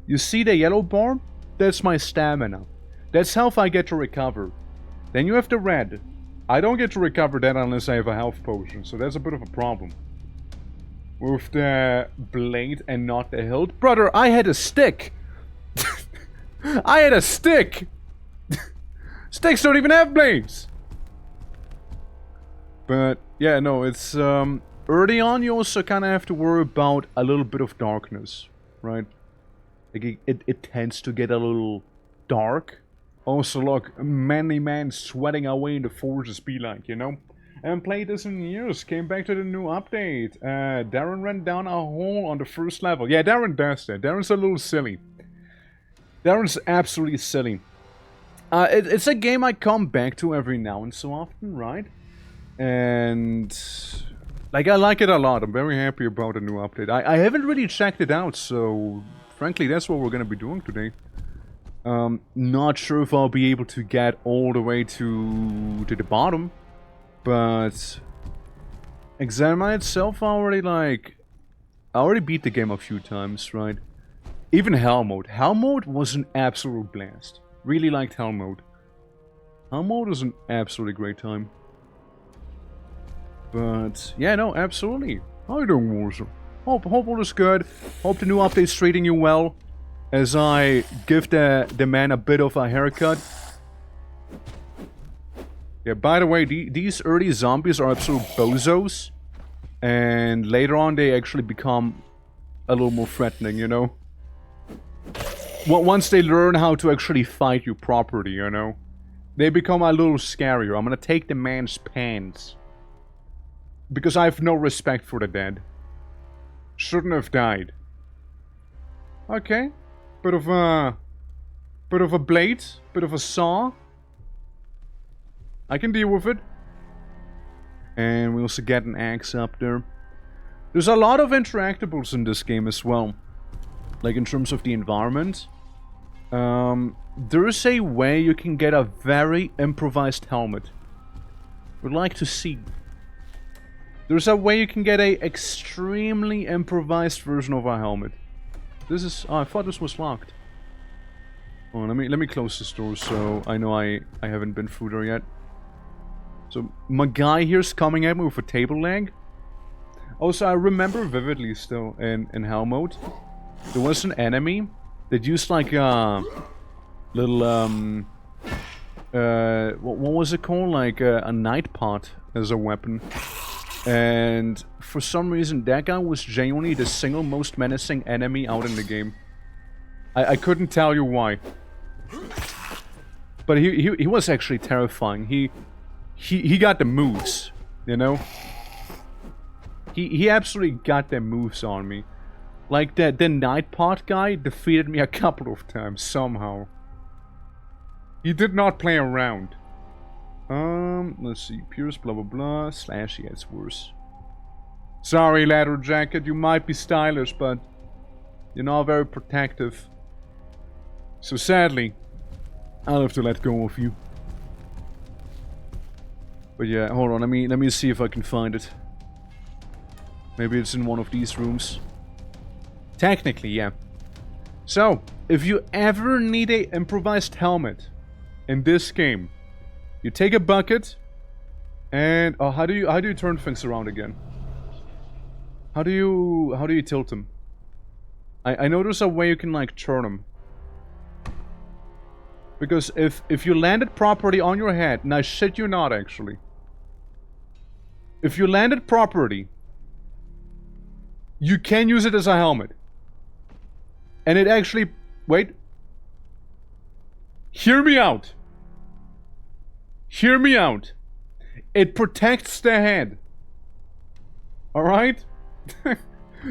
you see the yellow bar? That's my stamina. That's health I get to recover. Then you have the red. I don't get to recover that unless I have a health potion, so that's a bit of a problem. With the blade and not the hilt. Brother, I had a stick! I had a stick! Sticks don't even have blades! But, yeah, no, it's, early on you also kind of have to worry about a little bit of darkness, right? Like, it tends to get a little dark. Also, look, many men sweating away in the forest be like, you know? Haven't played this in years, came back to the new update. Darren ran down a hole on the first level. Yeah, Darren does that. Darren's a little silly. Darren's absolutely silly. It's a game I come back to every now and so often, right? And... like, I like it a lot. I'm very happy about the new update. I haven't really checked it out, so... frankly, that's what we're gonna be doing today. Not sure if I'll be able to get all the way to the bottom. But... EXANIMA itself, I already beat the game a few times, right? Even Hell Mode. Hell Mode was an absolute blast. Really liked Hell Mode. Hell Mode was an absolutely great time. But, yeah, no, absolutely. How are you doing, Warsaw? Hope all is good. Hope the new update's treating you well. As I give the man a bit of a haircut. Yeah, by the way, these early zombies are absolute bozos. And later on they actually become a little more threatening, you know? Once they learn how to actually fight you properly, you know? They become a little scarier. I'm gonna take the man's pants. Because I have no respect for the dead. Shouldn't have died. Okay. Bit of a blade. Bit of a saw. I can deal with it. And we also get an axe up there. There's a lot of interactables in this game as well. Like in terms of the environment. There is a way you can get a very improvised helmet. Would like to see. There's a way you can get a extremely improvised version of a helmet. This is... oh, I thought this was locked. Oh, let me close this door so I know I haven't been through there yet. So, my guy here's coming at me with a table leg. Also, I remember vividly still in Hell Mode. There was an enemy that used like a little, what was it called? Like a night pot as a weapon. And for some reason, that guy was genuinely the single most menacing enemy out in the game. I couldn't tell you why. But he was actually terrifying. He got the moves, you know? He absolutely got the moves on me. Like the night pot guy defeated me a couple of times, somehow. He did not play around. Let's see. Pierce, blah blah blah. Slash, yeah, it's worse. Sorry, leather jacket. You might be stylish, but you're not very protective. So sadly, I'll have to let go of you. But yeah, hold on. Let me see if I can find it. Maybe it's in one of these rooms. Technically, yeah. So, if you ever need a improvised helmet in this game, you take a bucket and how do you turn things around again? How do you tilt them? I know there's a way you can like turn them. Because if you land it properly on your head, and I shit you not actually. If you land it properly, you can use it as a helmet. And it actually... wait. Hear me out. Hear me out. It protects the head. Alright?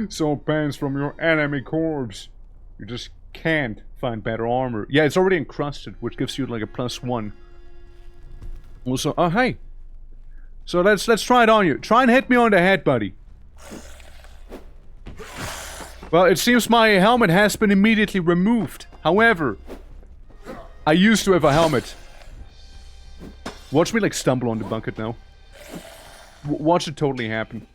So pants from your enemy corpse. You just can't find better armor. Yeah, it's already encrusted, which gives you like a +1. Also, oh hey. So let's try it on you. Try and hit me on the head, buddy. Well, it seems my helmet has been immediately removed. However, I used to have a helmet. Watch me like stumble on the bucket now. Watch it totally happen.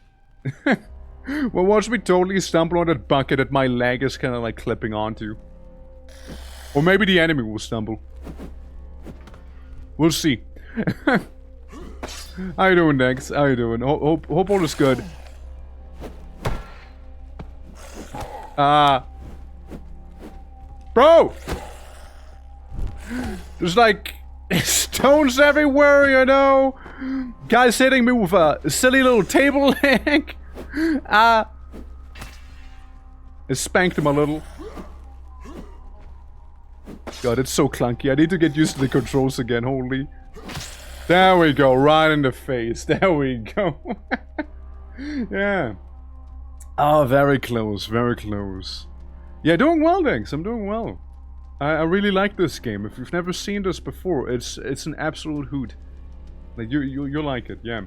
Well, watch me totally stumble on that bucket that my leg is kind of like clipping onto. Or maybe the enemy will stumble. We'll see. How you doing, Dex? How you doing? Hope all is good. Bro! There's like Stones everywhere, you know. Guys hitting me with a silly little table leg. I spanked him a little. God, it's so clunky. I need to get used to the controls again, holy. There we go, right in the face. There we go. Yeah. Oh, very close, very close. Yeah, doing well, thanks. I'm doing well. I really like this game. If you've never seen this before, it's an absolute hoot. Like, you like it, yeah.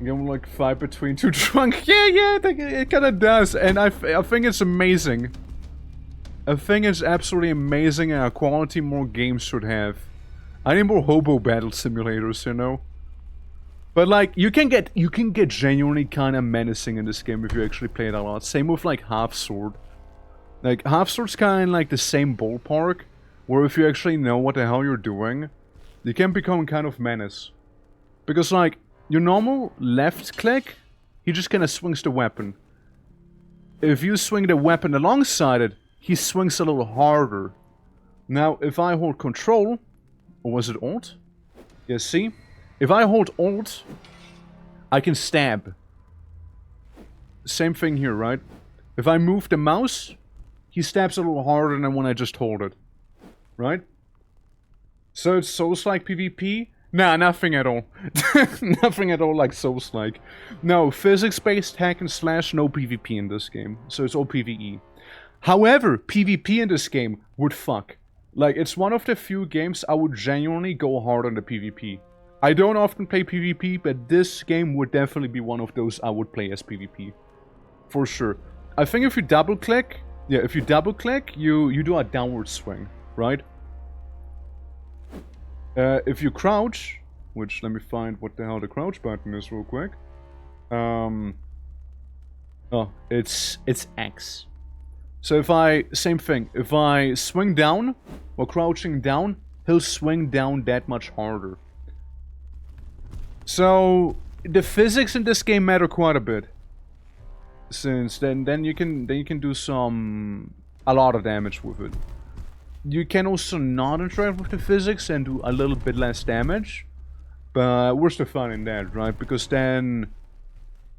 You know, like, fight between two drunk. Yeah, it kind of does. And I think it's amazing. I think it's absolutely amazing and a quality more games should have. I need more hobo battle simulators, you know? But like, you can get genuinely kind of menacing in this game if you actually play it a lot. Same with like Half Sword. Like, Half Sword's kind of like the same ballpark, where if you actually know what the hell you're doing, you can become kind of menace. Because like, your normal left click, he just kind of swings the weapon. If you swing the weapon alongside it, he swings a little harder. Now, if I hold control, or was it Alt? Yeah, see? If I hold Alt, I can stab. Same thing here, right? If I move the mouse, he stabs a little harder than when I just hold it. Right? So it's Souls-like PvP? Nah, nothing at all. Nothing at all like Souls-like. No, physics-based hack and slash, no PvP in this game. So it's all PvE. However, PvP in this game would fuck. Like, it's one of the few games I would genuinely go hard on the PvP. I don't often play PvP, but this game would definitely be one of those I would play as PvP. For sure. I think if you double-click... Yeah, if you double-click, you do a downward swing, right? If you crouch... Which, let me find what the hell the crouch button is real quick. Oh, it's X. So if I... Same thing. If I swing down, or crouching down, he'll swing down that much harder. So, the physics in this game matter quite a bit. Since then you can do a lot of damage with it. You can also not interact with the physics and do a little bit less damage. But where's the fun in that, right? Because then,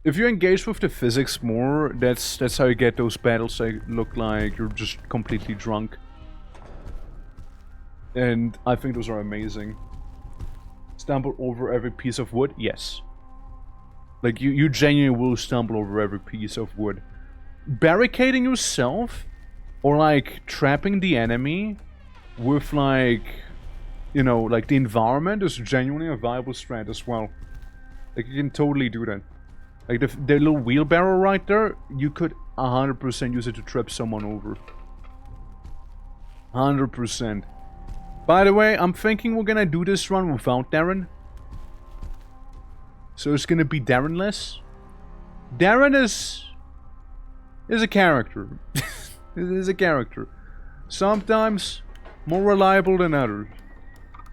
if you engage with the physics more, that's how you get those battles that look like you're just completely drunk. And I think those are amazing. Stumble over every piece of wood? Yes. Like, you genuinely will stumble over every piece of wood. Barricading yourself, or like, trapping the enemy with like, you know, like the environment is genuinely a viable strat as well. Like, you can totally do that. Like, the little wheelbarrow right there, you could 100% use it to trap someone over. 100%. By the way, I'm thinking we're gonna do this run without Darren. So it's gonna be Darrenless. Darren is a character. Is a character. Sometimes more reliable than others.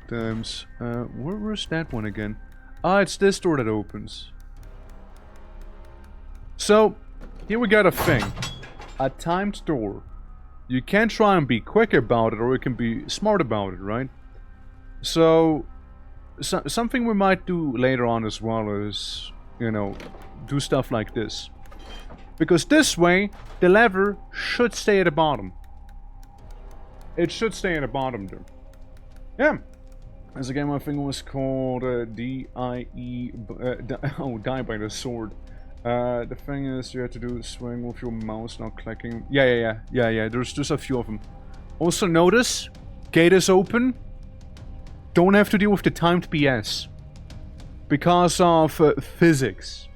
Times. Where's that one again? Ah, it's this door that opens. So, here we got a thing. A timed door. You can try and be quick about it, or you can be smart about it, right? So, something we might do later on as well is, you know, do stuff like this. Because this way, the lever should stay at the bottom. It should stay at the bottom there. Yeah. As a game I think it was called D-I-E... Die by the Sword. The thing is, you have to do swing with your mouse, not clicking. Yeah. There's just a few of them. Also notice, gate is open. Don't have to deal with the timed BS. Because of physics.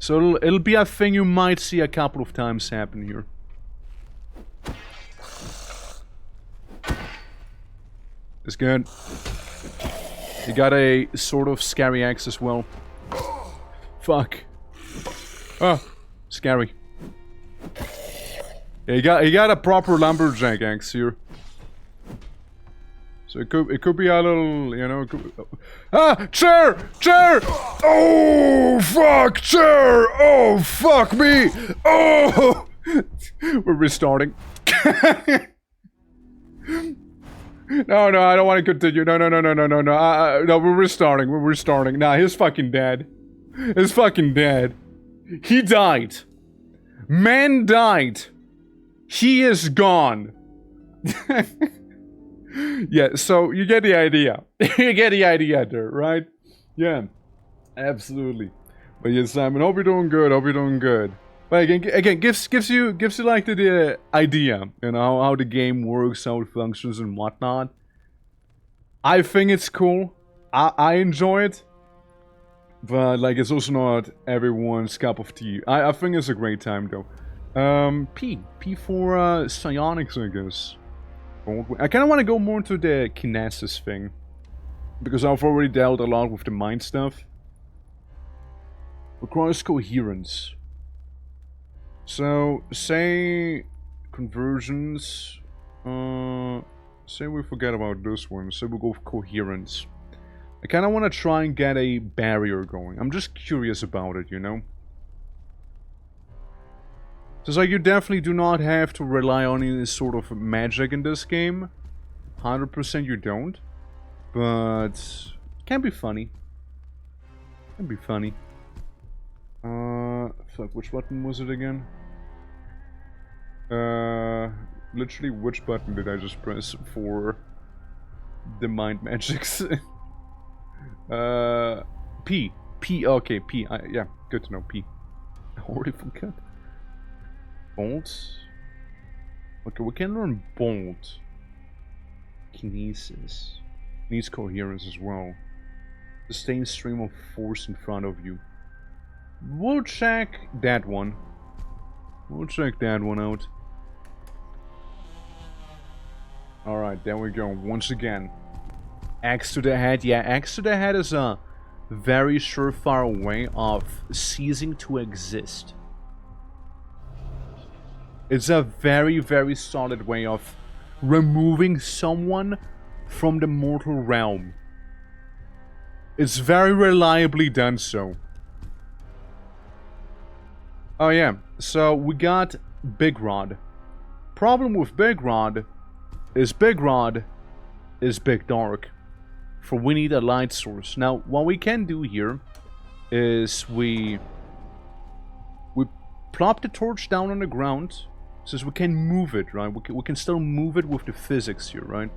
So it'll be a thing you might see a couple of times happen here. It's good. You got a sort of scary axe as well. Fuck. Oh, scary. Yeah, you got a proper lumberjack axe here. So it could be a little, you know, ah, chair! Oh, fuck, chair! Oh, fuck me! Oh! We're restarting. No, no, I don't want to continue. No, no, no, no, no, no, no. No, we're restarting. We're restarting. Nah, he's fucking dead. He's fucking dead. He died. Man died. He is gone. Yeah, so you get the idea. You get the idea there, right? Yeah, absolutely. But yeah, Simon, hope you're doing good. Hope you're doing good. But again, gives you like the idea, you know, how the game works, how it functions, and whatnot. I think it's cool. I enjoy it, but like it's also not everyone's cup of tea. I think it's a great time though. P for psionics, I guess. I kind of want to go more into the kinesis thing, because I've already dealt a lot with the mind stuff. Requires coherence. So, say conversions, say we forget about this one, say we go with coherence. I kind of want to try and get a barrier going. I'm just curious about it, you know? So it's like you definitely do not have to rely on any sort of magic in this game. 100% you don't. But it can be funny. Can be funny. Fuck, which button was it again? Literally, which button did I just press for the mind magics? P. P, okay, P. Yeah, good to know, P. I already forgot. Bolt. Okay, we can learn bolt. Kinesis. Needs coherence as well. Sustained stream of force in front of you. We'll check that one. We'll check that one out. Alright, there we go. Once again. Axe to the head. Yeah, axe to the head is a very surefire way of ceasing to exist. It's a very, very solid way of removing someone from the mortal realm. It's very reliably done so. Oh yeah, so we got Big Rod. Problem with Big Rod is Big Dark. For we need a light source. Now, what we can do here is we plop the torch down on the ground. Since we can move it, right? We can still move it with the physics here, right?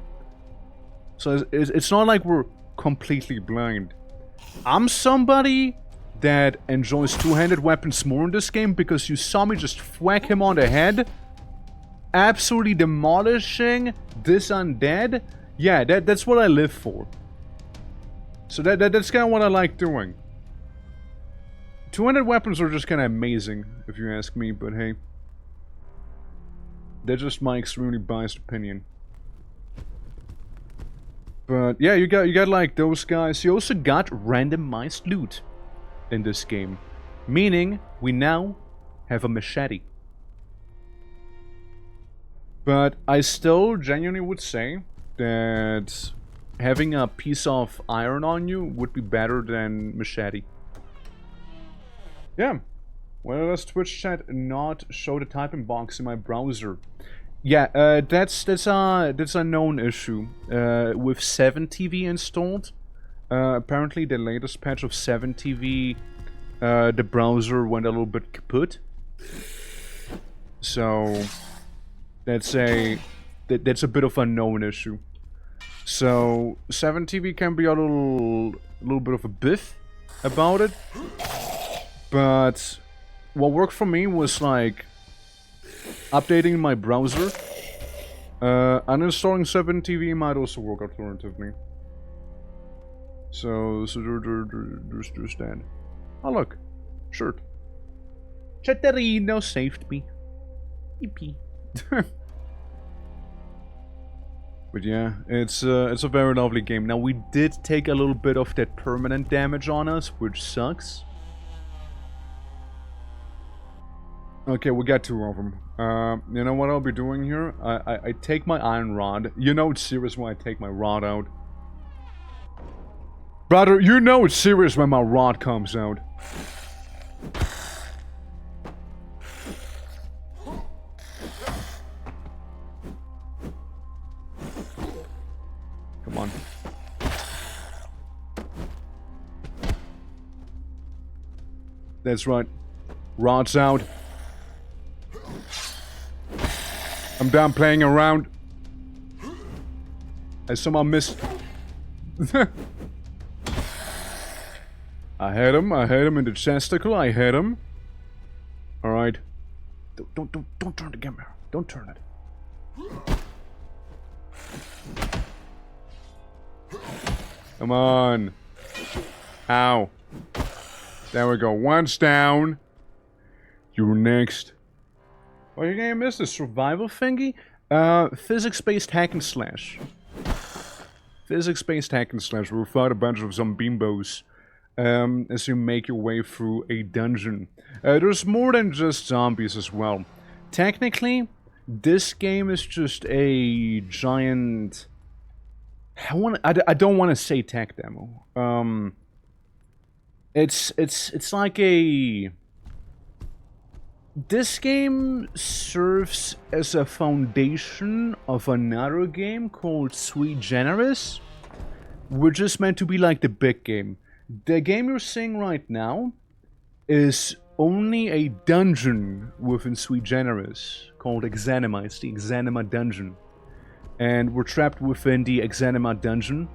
So it's not like we're completely blind. I'm somebody that enjoys two-handed weapons more in this game because you saw me just whack him on the head. Absolutely demolishing this undead. Yeah, that's what I live for. So that's kind of what I like doing. Two-handed weapons are just kind of amazing, if you ask me, but hey. That's just my extremely biased opinion. But yeah, you got like those guys. You also got randomized loot in this game. Meaning, we now have a machete. But I still genuinely would say that having a piece of iron on you would be better than machete. Yeah. Why does Twitch chat not show the typing box in my browser? Yeah, that's a known issue. With 7TV installed, apparently the latest patch of 7TV, the browser went a little bit kaput. So that's a bit of a known issue. So 7TV can be a little bit of a biff about it, but what worked for me was like updating my browser. Uninstalling 7TV might also work alternatively. So there's that. Oh look, shirt. Chatterino saved me. Yippee. But yeah, it's a very lovely game. Now we did take a little bit of that permanent damage on us, which sucks. Okay, we got two of them. You know what I'll be doing here? I take my iron rod. You know it's serious when I take my rod out. Brother, you know it's serious when my rod comes out. That's right. Rods out. I'm done playing around. I somehow missed. I hit him in the chesticle, I hit him. Alright. Don't turn the camera. Don't turn it. Come on. Ow. There we go. One's down. You're next. Oh, you're gonna miss the survival thingy? Physics-based hack and slash. Physics-based hack and slash. We'll fight a bunch of zombimbos as you make your way through a dungeon. There's more than just zombies as well. Technically, this game is just a giant... I don't want to say tech demo. It's like a... This game serves as a foundation of another game called Sui Generis, which is meant to be like the big game. The game you're seeing right now is only a dungeon within Sui Generis called EXANIMA. It's the EXANIMA dungeon. And we're trapped within the EXANIMA dungeon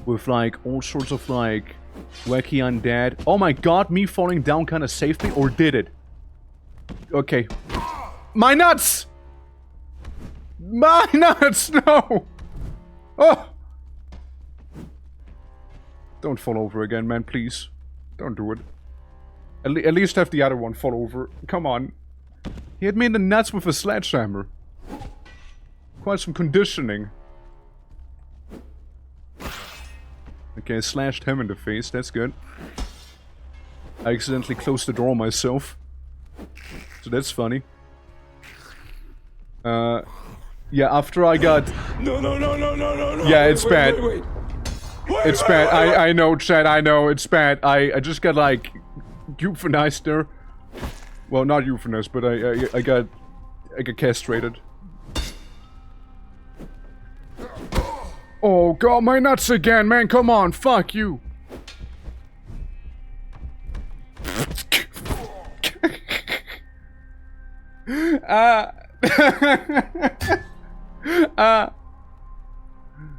with like all sorts of like wacky undead. Oh my god, me falling down kind of saved me, or did it? Okay. My nuts! My nuts! No! Oh! Don't fall over again, man, please. Don't do it. At least have the other one fall over. Come on. He hit me in the nuts with a sledgehammer. Quite some conditioning. Okay, I slashed him in the face, that's good. I accidentally closed the door myself. So that's funny. Yeah, after I got... No. Yeah, it's bad. Wait. It's bad. I know, Chad, I know, it's bad. I just got, like, euthanized there. Well, not euthanized, but I got castrated. Oh, god, my nuts again, man, come on, fuck you.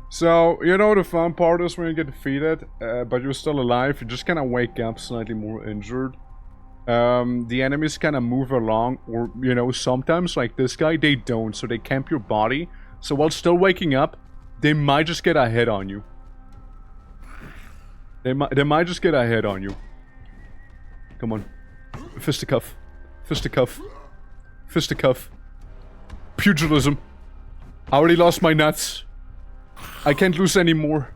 So, you know, the fun part is when you get defeated, but you're still alive, you just kind of wake up slightly more injured. The enemies kind of move along, or, you know, sometimes, like this guy, they don't, so they camp your body. So while still waking up, they might just get a hit on you. They might just get a hit on you. Come on. Fisticuff. Fisticuff. Fisticuff. Pugilism. I already lost my nuts. I can't lose any more.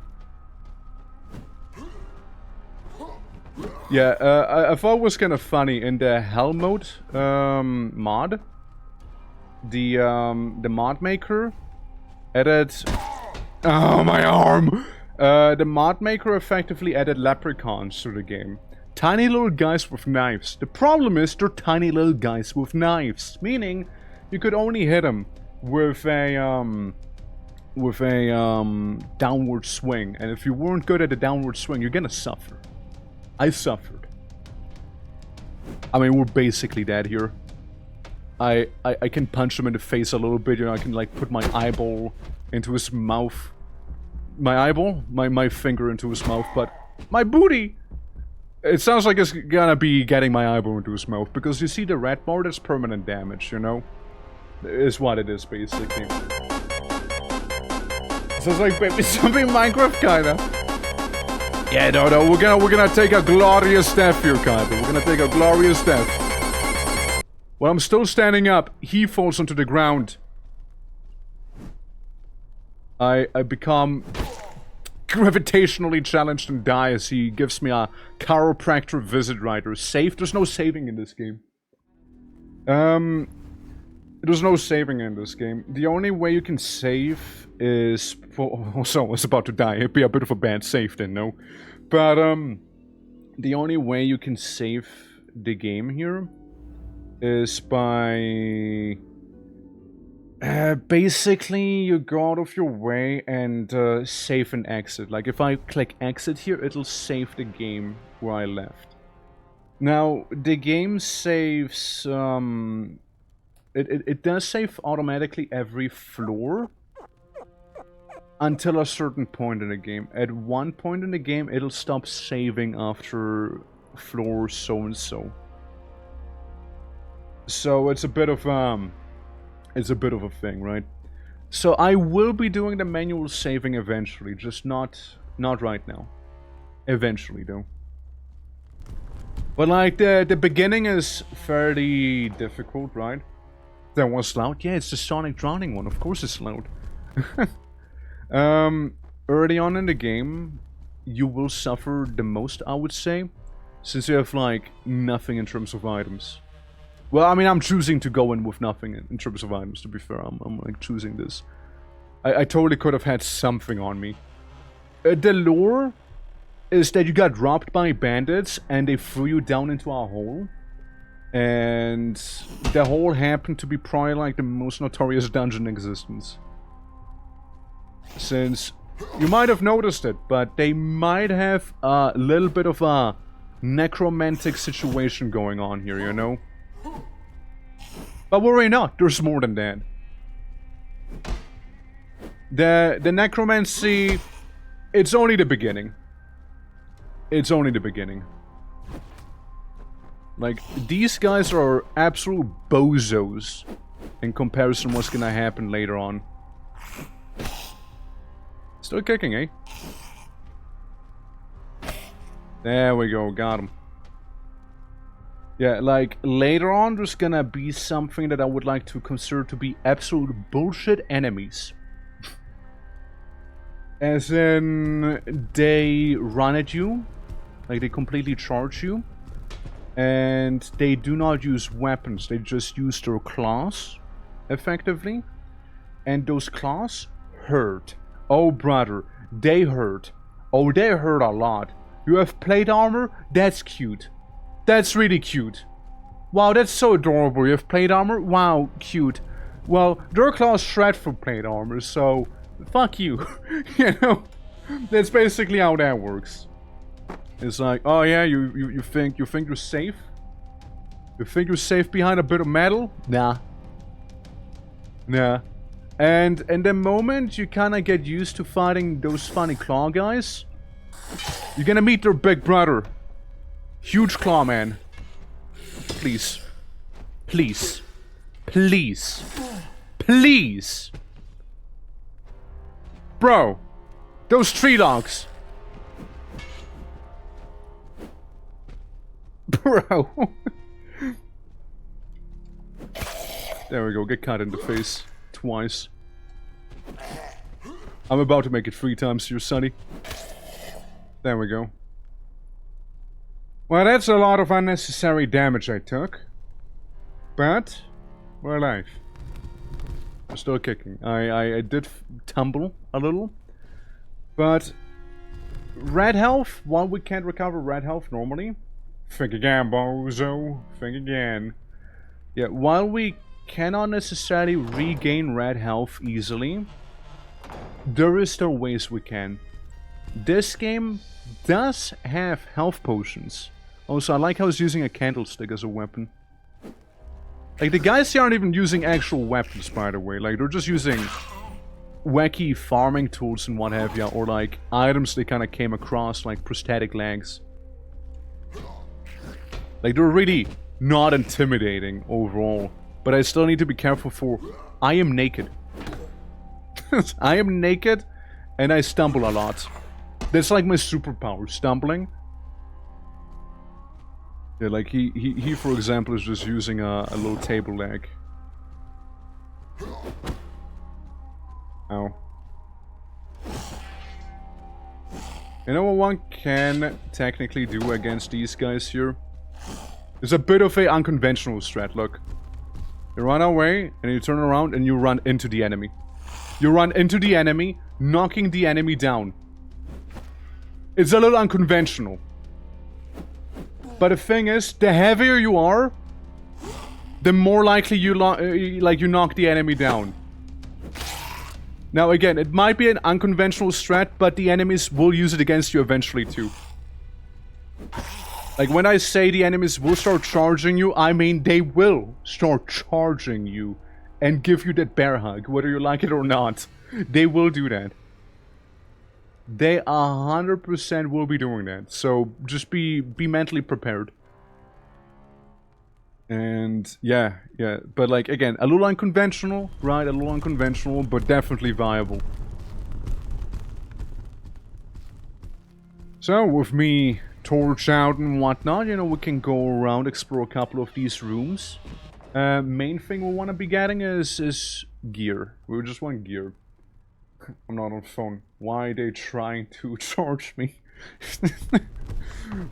Yeah, I thought it was kind of funny in the Hell mode mod. The mod maker added... Oh, my arm! The mod maker effectively added leprechauns to the game. Tiny little guys with knives. The problem is they're tiny little guys with knives, meaning you could only hit them with a downward swing, and if you weren't good at the downward swing, you're gonna suffer. I suffered. I mean, we're basically dead here. I can punch him in the face a little bit, you know, I can like put my eyeball into his mouth. My eyeball? My finger into his mouth, but my booty! It sounds like it's gonna be getting my eyeball into his mouth, because you see the red bar, that's permanent damage, you know? Is what it is, basically. Sounds like Baby Zombie Minecraft, kinda. Yeah, no, we're gonna take a glorious death here, kinda. We're gonna take a glorious death. While I'm still standing up, he falls onto the ground. I become gravitationally challenged and die as he gives me a chiropractor visit right. Save? There's no saving in this game. There's no saving in this game. The only way you can save is... Also, I was about to die. It'd be a bit of a bad save then, no? But, the only way you can save the game here is by... basically, you go out of your way and save and exit. Like, if I click exit here, it'll save the game where I left. Now, the game saves, it does save automatically every floor until a certain point in the game. At one point in the game, it'll stop saving after floor so-and-so. So it's a bit of, it's a bit of a thing, right? So I will be doing the manual saving eventually, just not right now. Eventually, though. But like, the beginning is fairly difficult, right? That was loud? Yeah, it's the Sonic drowning one. Of course it's loud. Early on in the game, you will suffer the most, I would say. Since you have, like, nothing in terms of items. Well, I mean, I'm choosing to go in with nothing in terms of items, to be fair. I'm like, choosing this. I totally could have had something on me. The lore is that you got dropped by bandits and they threw you down into a hole. And the hole happened to be probably like the most notorious dungeon in existence. Since you might have noticed it, but they might have a little bit of a necromantic situation going on here, you know? But worry not, there's more than that. The necromancy, it's only the beginning. It's only the beginning. Like, these guys are absolute bozos in comparison to what's gonna happen later on. Still kicking, eh? There we go, got him. Yeah, like, later on there's gonna be something that I would like to consider to be absolute bullshit enemies. As in, they run at you, like they completely charge you, and they do not use weapons, they just use their claws, effectively. And those claws hurt. Oh brother, they hurt. Oh, they hurt a lot. You have plate armor? That's cute. That's really cute. Wow, that's so adorable. You have plate armor? Wow, cute. Well, their claws shred for plate armor, so fuck you. You know? That's basically how that works. It's like, oh yeah, you think you're safe? You think you're safe behind a bit of metal? Nah. Nah. And the moment you kinda get used to fighting those funny claw guys, you're gonna meet their big brother. Huge claw man. Please. Please. Please. Please. Bro. Those tree logs. Bro. There we go. Get cut in the face. Twice. I'm about to make it 3 times here, Sonny. There we go. Well, that's a lot of unnecessary damage I took. But we're alive. I'm still kicking. I did tumble a little. But red health, while we can't recover red health normally. Think again, bozo. Think again. Yeah, while we cannot necessarily regain red health easily, there is still ways we can. This game does have health potions. Also, I like how it's using a candlestick as a weapon. Like, the guys here aren't even using actual weapons, by the way. Like, they're just using wacky farming tools and what have you, or like items they kind of came across, like prosthetic legs. Like, they're really not intimidating overall. But I still need to be careful for... I am naked. I am naked, and I stumble a lot. That's like my superpower, stumbling. Yeah, like he for example, is just using a low table leg. Ow. You know what one can technically do against these guys here? It's a bit of a unconventional strat, look. You run away, and you turn around, and you run into the enemy. You run into the enemy, knocking the enemy down. It's a little unconventional. But the thing is, the heavier you are, the more likely you knock the enemy down. Now again, it might be an unconventional strat, but the enemies will use it against you eventually too. Like, when I say the enemies will start charging you, I mean they will start charging you and give you that bear hug, whether you like it or not. They will do that. They 100% will be doing that. So, just be mentally prepared. And, yeah. But, like, again, a little unconventional, right? A little unconventional, but definitely viable. So, with me torch out and whatnot, you know, we can go around, explore a couple of these rooms. Main thing we want to be getting is gear. We just want gear. I'm not on phone. Why are they trying to charge me?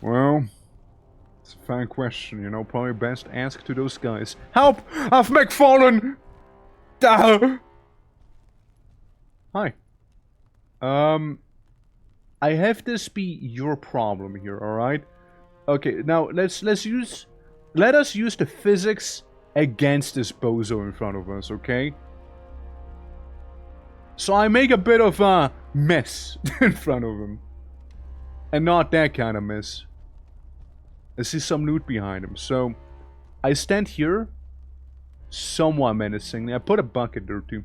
Well, it's a fine question, you know. Probably best ask to those guys. Help! I've McFallen! Hi. I have this be your problem here, alright? Okay, now let us use the physics against this bozo in front of us, okay? So I make a bit of a mess in front of him. And not that kind of mess. I see some loot behind him, so I stand here, somewhat menacingly. I put a bucket there too.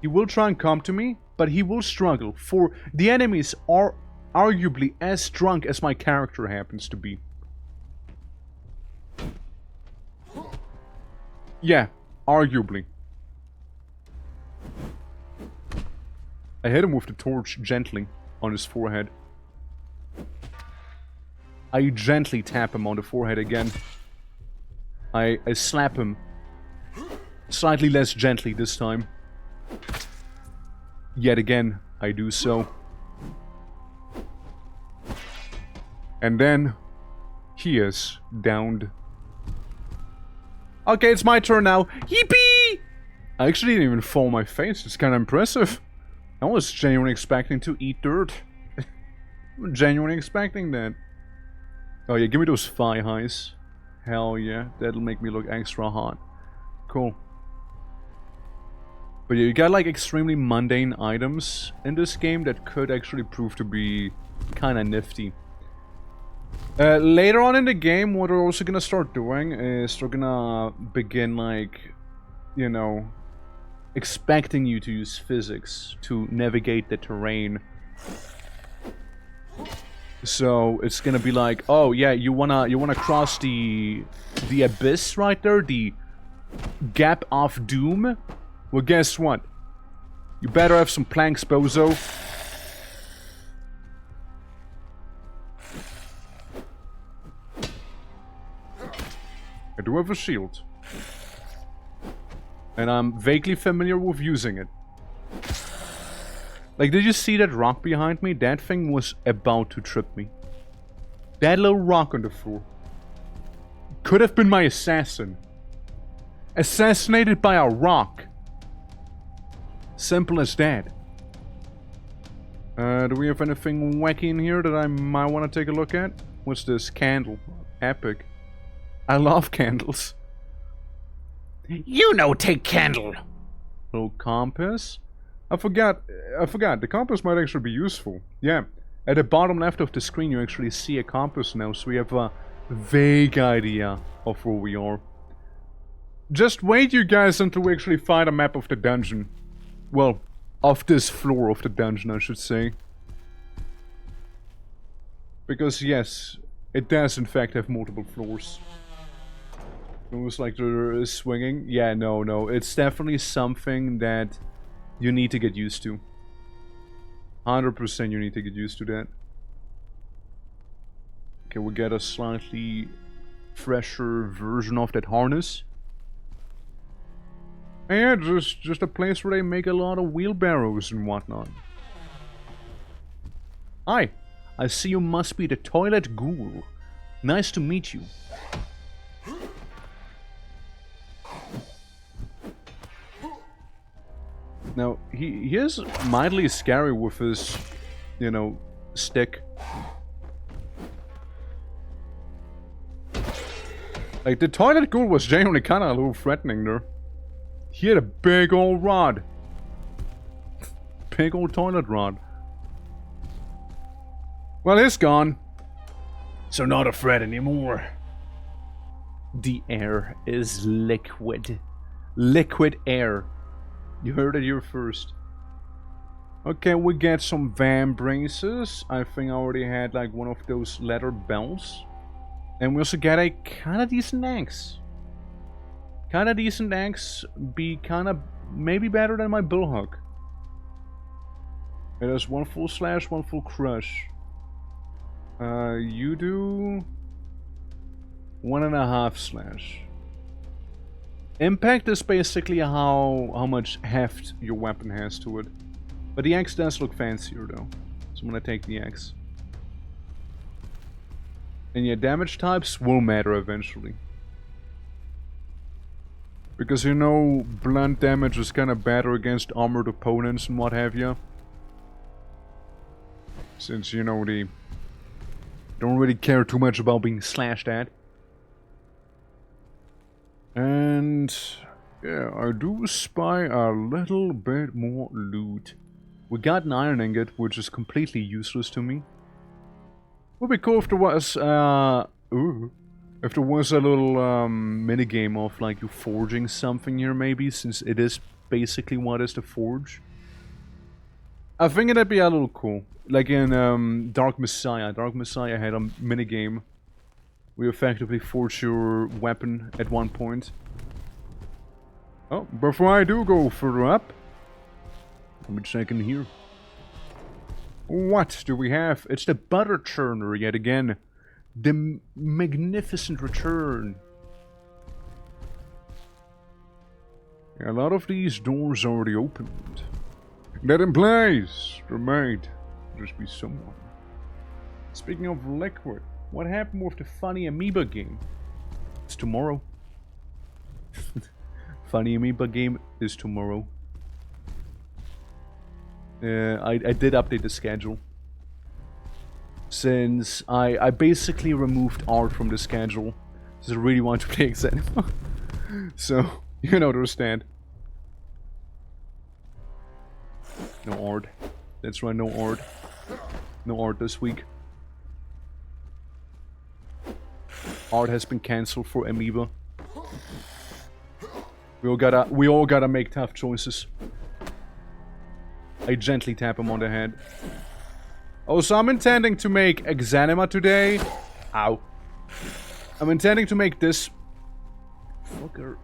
He will try and come to me, but he will struggle, for the enemies are arguably as drunk as my character happens to be. Yeah, arguably. I hit him with the torch gently on his forehead. I gently tap him on the forehead again. I slap him. Slightly less gently this time. Yet again, I do so. And then, he is downed. Okay, it's my turn now. Yippee! I actually didn't even fall on my face. It's kind of impressive. I was genuinely expecting to eat dirt. Genuinely expecting that. Oh yeah, give me those thigh highs. Hell yeah, that'll make me look extra hot. Cool. But yeah, you got like extremely mundane items in this game that could actually prove to be kind of nifty. Later on in the game, what we're also gonna start doing is we're gonna begin like, you know, expecting you to use physics to navigate the terrain. So it's gonna be like, oh yeah, you wanna cross the abyss right there, the gap of doom. Well, guess what? You better have some planks, bozo. I do have a shield. And I'm vaguely familiar with using it. Like, did you see that rock behind me? That thing was about to trip me. That little rock on the floor could have been my assassin. Assassinated by a rock. Simple as that. Do we have anything wacky in here that I might want to take a look at? What's this? Candle. Epic. I love candles. You know, take candle. Little compass. I forgot. The compass might actually be useful. Yeah. At the bottom left of the screen, you actually see a compass now, so we have a vague idea of where we are. Just wait, you guys, until we actually find a map of the dungeon. Well, of this floor of the dungeon, I should say. Because, yes, it does in fact have multiple floors. It was like they're swinging. Yeah, no. It's definitely something that you need to get used to. 100% you need to get used to that. Okay, we get a slightly fresher version of that harness. And just a place where they make a lot of wheelbarrows and whatnot. Hi, I see you must be the toilet ghoul. Nice to meet you. Now, he is mildly scary with his, you know, stick. Like, the toilet ghoul was genuinely kind of a little threatening there. He had a big old rod. Big old toilet rod. Well, it's gone. So not a threat anymore. The air is liquid. Liquid air. You heard it here first. Okay, we get some van braces. I think I already had like one of those leather belts. And we also get a kinda decent axe. Kinda decent axe. Be kinda maybe better than my bullhawk. It has one full slash, one full crush. You do 1.5 slash. Impact is basically how much heft your weapon has to it. But the axe does look fancier though. So I'm gonna take the axe. And yeah, damage types will matter eventually. Because you know, blunt damage is kinda better against armored opponents and what have you. Since, you know, they don't really care too much about being slashed at. And yeah, I do spy a little bit more loot. We got an iron ingot, which is completely useless to me. Would be cool if there was if there was a little minigame of like you forging something here maybe, since it is basically what is the forge. I think it'd be a little cool. Like in Dark Messiah. Dark Messiah had a minigame. We effectively forge your weapon at one point. Oh, before I do go further up, let me check in here. What do we have? It's the butter churner yet again. The magnificent return. Yeah, a lot of these doors already opened. That implies there might just be someone. Speaking of liquid, what happened with the funny amoeba game? It's tomorrow. Funny amoeba game is tomorrow. I did update the schedule. Since I basically removed art from the schedule. Because I really want to play EXANIMA. So, you know, understand. No art. That's right, no art. No art this week. Art has been cancelled for amoeba. We all gotta make tough choices. I gently tap him on the head. Oh, so I'm intending to make EXANIMA today. Ow. I'm intending to make this... Fucker.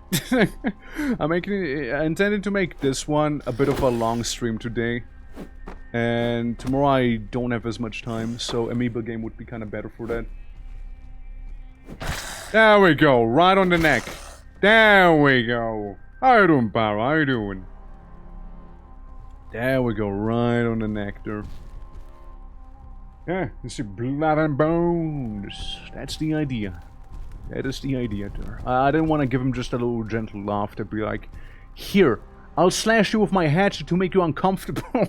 I'm intending to make this one a bit of a long stream today. And tomorrow I don't have as much time, so amoeba game would be kind of better for that. There we go, right on the neck. There we go. How you doing, pal? How you doing? There we go, right on the neck there. Yeah, you see blood and bones. That's the idea. That is the idea there. I didn't want to give him just a little gentle laugh to be like, here, I'll slash you with my hatchet to make you uncomfortable.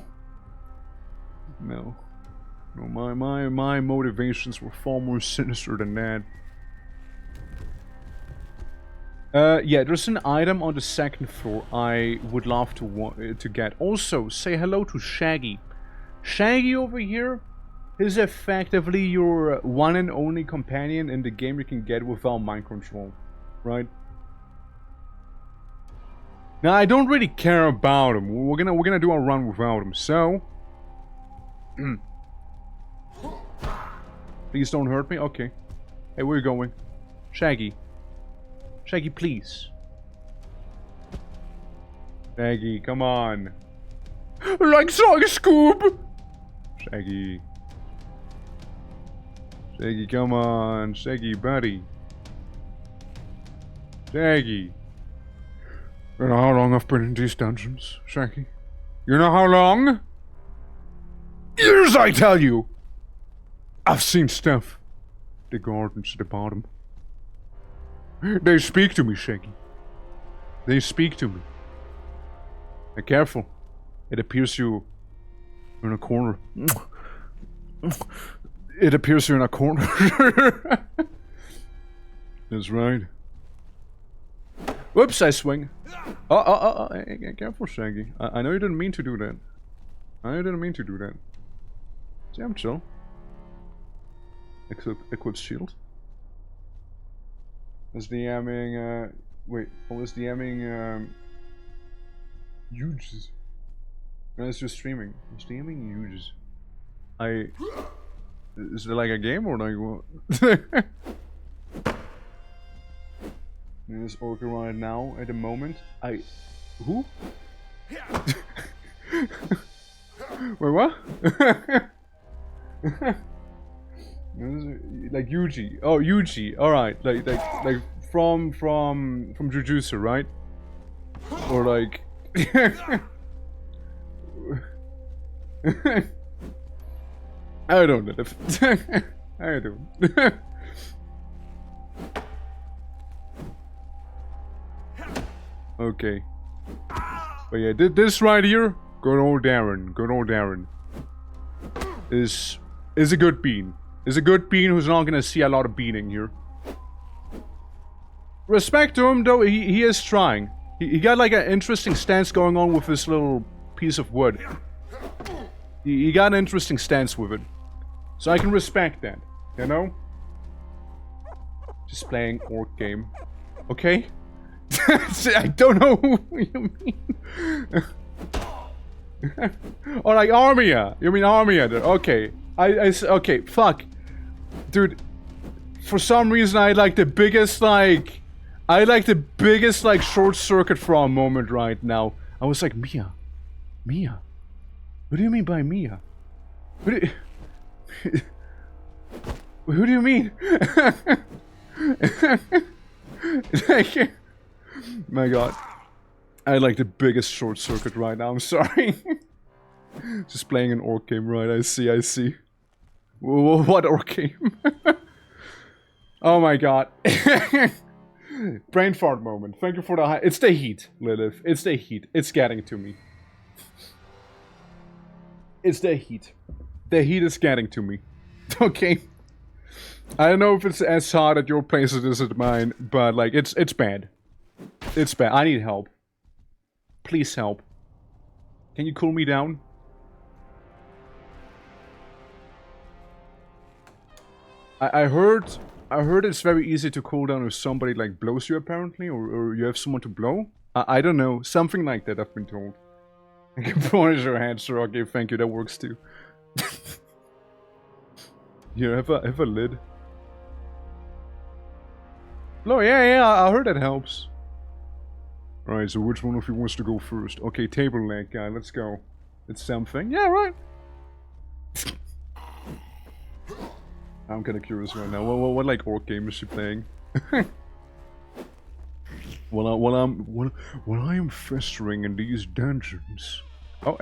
No. No, my motivations were far more sinister than that. Yeah, there's an item on the second floor I would love to get. Also, say hello to Shaggy. Shaggy over here is effectively your one and only companion in the game you can get without mind control, right? Now, I don't really care about him. We're gonna do a run without him, so... Please don't hurt me? Okay. Hey, where are you going? Shaggy. Shaggy, please. Shaggy, come on. Like Song Scoob! Shaggy. Shaggy, come on. Shaggy, buddy. Shaggy. You know how long I've been in these dungeons, Shaggy? You know how long? Years, I tell you! I've seen stuff. The gardens at the bottom. They speak to me, Shaggy. They speak to me. Be careful. It appears you're in a corner. It appears you're in a corner. That's right. Whoops, I swing. Hey, careful, Shaggy. I know you didn't mean to do that. I didn't mean to do that. See, I'm chill. Equip shield. Is DMing, wait, what was DMing, huge? No, it's just streaming. It's DMing huge. Is it like a game or like what? This orca right now, at the moment. Who? Wait, what? Like Yuji. Oh, Yuji. Alright. Like from Jujutsu, right? Or like... I don't know. I don't. Okay. But yeah, this right here, good old Darren, is a good bean. Is a good bean who's not gonna see a lot of beating here. Respect to him though, he is trying. He got like an interesting stance going on with this little piece of wood. He got an interesting stance with it. So I can respect that, you know? Just playing orc game. Okay? I don't know what you mean. Or like Armia. You mean Armia? Okay. Okay, fuck. Dude, for some reason I like the biggest, like... I like the biggest, like, short circuit for a moment right now. I was like, Mia? Mia? What do you mean by Mia? What do you... Who do you mean? Like... My god. I like the biggest short circuit right now, I'm sorry. Just playing an orc game, right? I see. What orc game? Oh my god. Brain fart moment. Thank you for the high. It's the heat, Lilith. It's the heat. It's getting to me. It's the heat. The heat is getting to me. Okay. I don't know if it's as hot at your place as it is at mine, but like it's bad. It's bad. I need help. Please help. Can you cool me down? I heard it's very easy to cool down if somebody like blows you apparently, or you have someone to blow. I don't know, something like that I've been told. I can punish your hand, sir. Okay, thank you. That works too. You have a lid. Blow, yeah. I heard that helps. Alright, so which one of you wants to go first? Okay, table leg guy, let's go. It's something. Yeah, right. I'm kinda curious right now. What like orc game is she playing? While I am festering in these dungeons. Oh,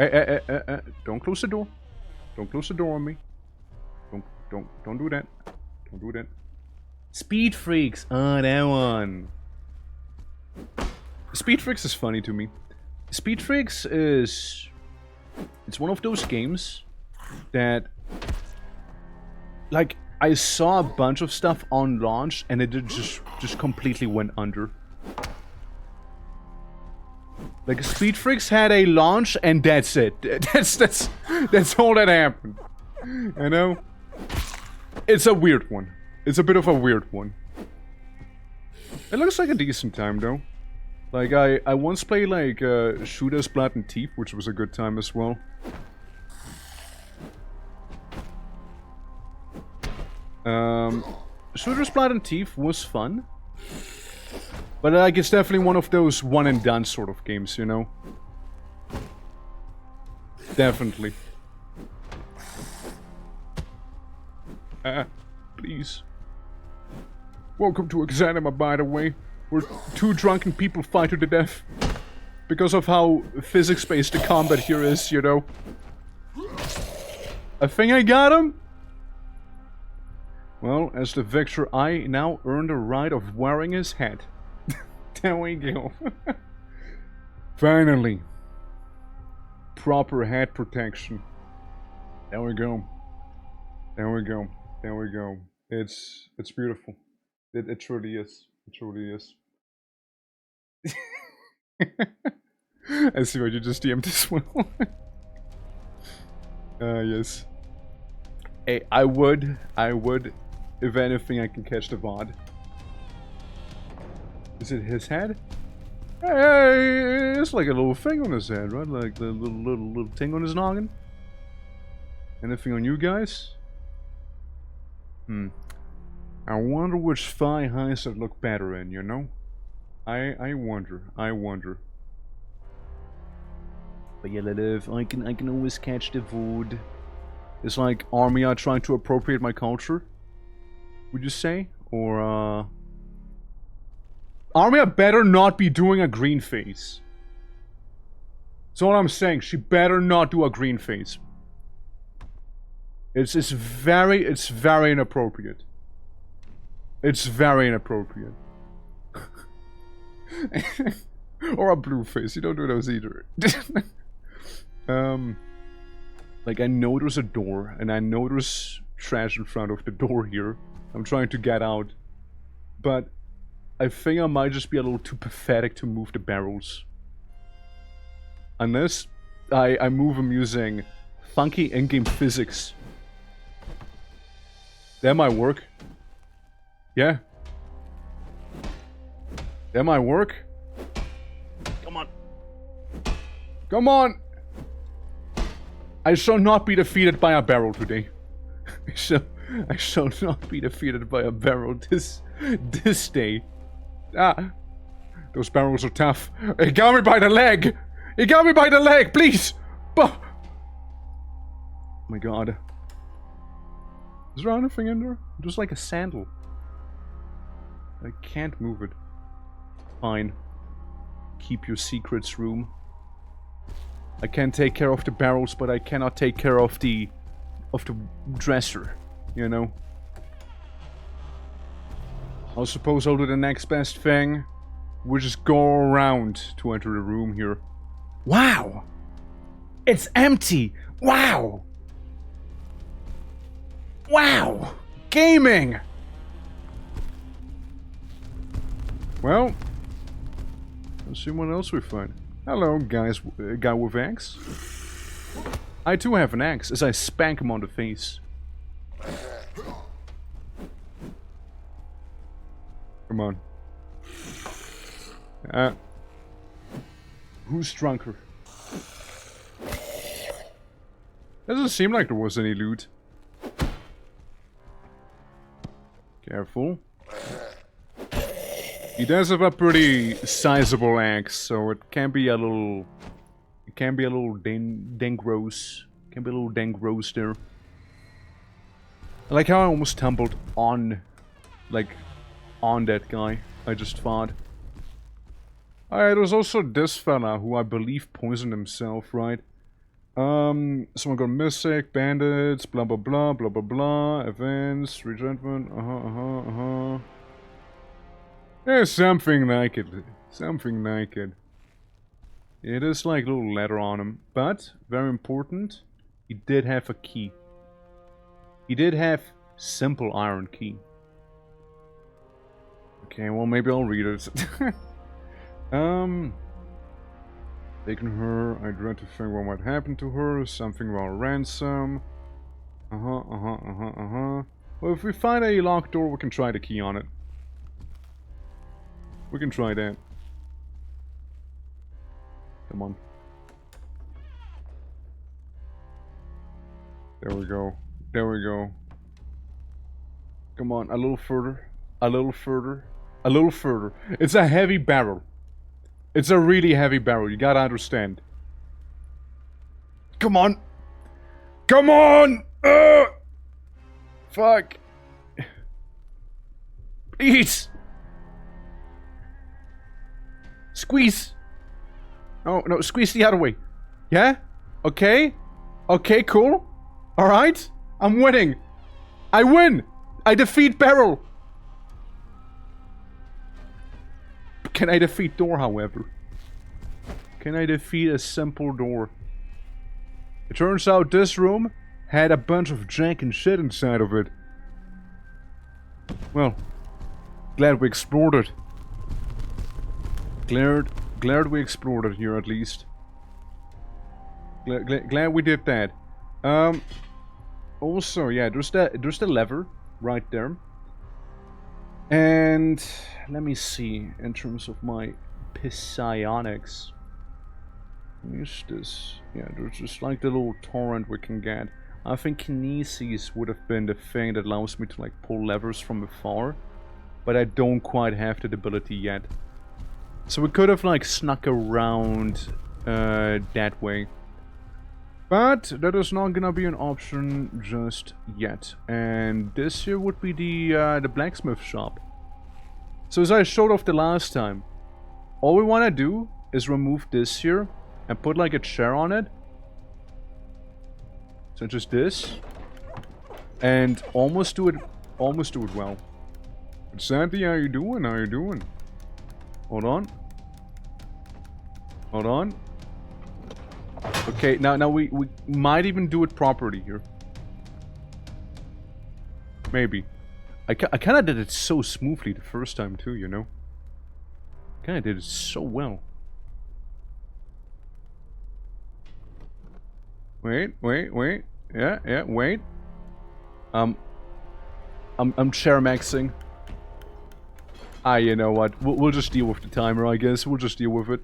don't close the door. Don't close the door on me. Don't do that. Don't do that. Speed Freaks. Oh, that one. Speed Freaks is funny to me. Speed Freaks is... It's one of those games that... Like, I saw a bunch of stuff on launch and it just completely went under. Like, Speed Freaks had a launch and that's it. That's all that happened. You know? It's a weird one. It's a bit of a weird one. It looks like a decent time though. Like, I once played, like, Shooter's Blood and Teeth, which was a good time as well. Shooter's Blood and Teeth was fun. But, like, it's definitely one of those one-and-done sort of games, you know? Definitely. Please. Welcome to EXANIMA, by the way. Where two drunken people fight to the death. Because of how physics-based the combat here is, you know. I think I got him? Well, as the victor, I now earn the right of wearing his hat. There we go. Finally. Proper head protection. There we go. There we go. There we go. It's beautiful. It truly is. It truly is. I see what you just DM'd as well. Yes. Hey, I would If anything, I can catch the VOD. Is it his head? Hey, it's like a little thing on his head, right? Like the little thing on his noggin. Anything on you guys? I wonder which thigh highs I'd look better in, you know? I wonder. But yeah, I can always catch the VOD. It's like Armia trying to appropriate my culture, would you say? Or Armia better not be doing a green face. That's all I'm saying. She better not do a green face. It's very inappropriate. It's very inappropriate. Or a blue face. You don't do those either. Like, I know there's a door, and I know there's trash in front of the door here. I'm trying to get out. But I think I might just be a little too pathetic to move the barrels. Unless I move them using funky in-game physics. That might work. Yeah. That might work. Come on. Come on! I shall not be defeated by a barrel today. I shall not be defeated by a barrel this day. Ah. Those barrels are tough. He got me by the leg! He got me by the leg, please! Oh my god. Is there anything in there? Just like a sandal. I can't move it. Fine. Keep your secrets, room. I can take care of the barrels, but I cannot take care of the dresser, you know. I suppose I'll do the next best thing. We'll just go around to enter the room here. Wow! It's empty! Wow! Wow! Gaming! Well, let's see what else we find. Hello, guys, guy with axe. I too have an axe, as I spank him on the face. Come on. Who's drunker? Doesn't seem like there was any loot. Careful. He does have a pretty sizable axe, so it can be a little... It can be a little dang gross. Can be a little dang gross there. I like how I almost tumbled on... Like, on that guy. I just thought. Alright, there's also this fella who I believe poisoned himself, right? Someone got Mystic, Bandits, blah blah blah, blah blah blah, Events, Resentment, There's something like it. Something like it. It is like a little letter on him. But, very important, he did have a key. He did have simple iron key. Okay, well maybe I'll read it. Taking her, I dread to think what might happen to her. Something about ransom. Well, if we find a locked door, we can try the key on it. We can try that. Come on. There we go. There we go. Come on, a little further. A little further. A little further. It's a heavy barrel. It's a really heavy barrel, you gotta understand. Come on! Come on! Fuck! Please! Squeeze! Oh, no, squeeze the other way. Yeah? Okay? Okay, cool. Alright? I'm winning! I win! I defeat barrel! Can I defeat door, however? Can I defeat a simple door? It turns out this room had a bunch of jank and shit inside of it. Well, glad we explored it. Glad we explored it here at least. Glad we did that. Also, yeah, there's the lever right there. And let me see, in terms of my psionics. Where's this? Yeah, there's just like the little torrent we can get. I think kinesis would have been the thing that allows me to like pull levers from afar. But I don't quite have that ability yet. So we could have like snuck around that way. But that is not gonna be an option just yet. And this here would be the blacksmith shop. So as I showed off the last time, all we wanna do is remove this here and put like a chair on it. Such as this. And almost do it well. Sandy, how you doing? How you doing? Hold on. Hold on. Okay, now we might even do it properly here. Maybe. I kind of did it so smoothly the first time too, you know? Kind of did it so well. Wait. Yeah, wait. I'm chair maxing. You know what? We'll just deal with the timer, I guess. We'll just deal with it.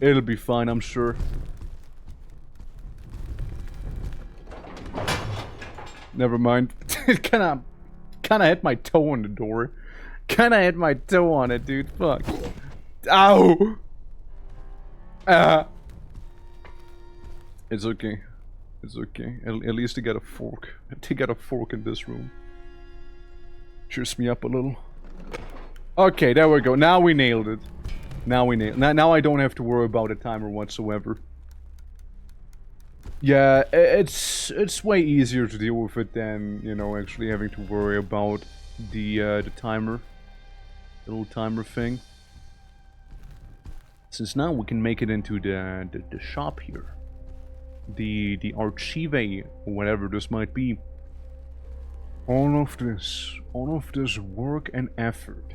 It'll be fine, I'm sure. Never mind. It kinda hit my toe on the door. Kinda hit my toe on it, dude. Fuck. Ow! It's okay. It's okay. At least I got a fork. I got a fork in this room. Cheers me up a little. Okay, there we go. Now we nailed it. Now I don't have to worry about a timer whatsoever. Yeah, it's way easier to deal with it than, you know, actually having to worry about the timer. The little timer thing. Since now we can make it into the shop here. The archive, or whatever this might be. All of this work and effort.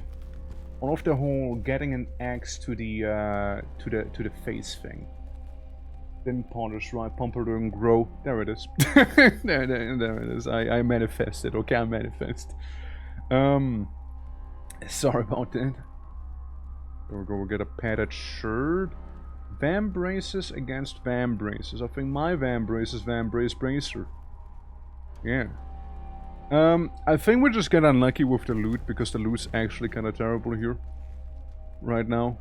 All of the whole getting an axe to the face thing. Didn't polish right, pumper didn't grow. There it is. there it is. I manifested. Okay, I manifest. Sorry about that. There we go. We'll get a padded shirt. Vam braces against Vam braces. I think my Vam brace is Vam brace bracer. Yeah. I think we just get unlucky with the loot because the loot's actually kind of terrible here. Right now.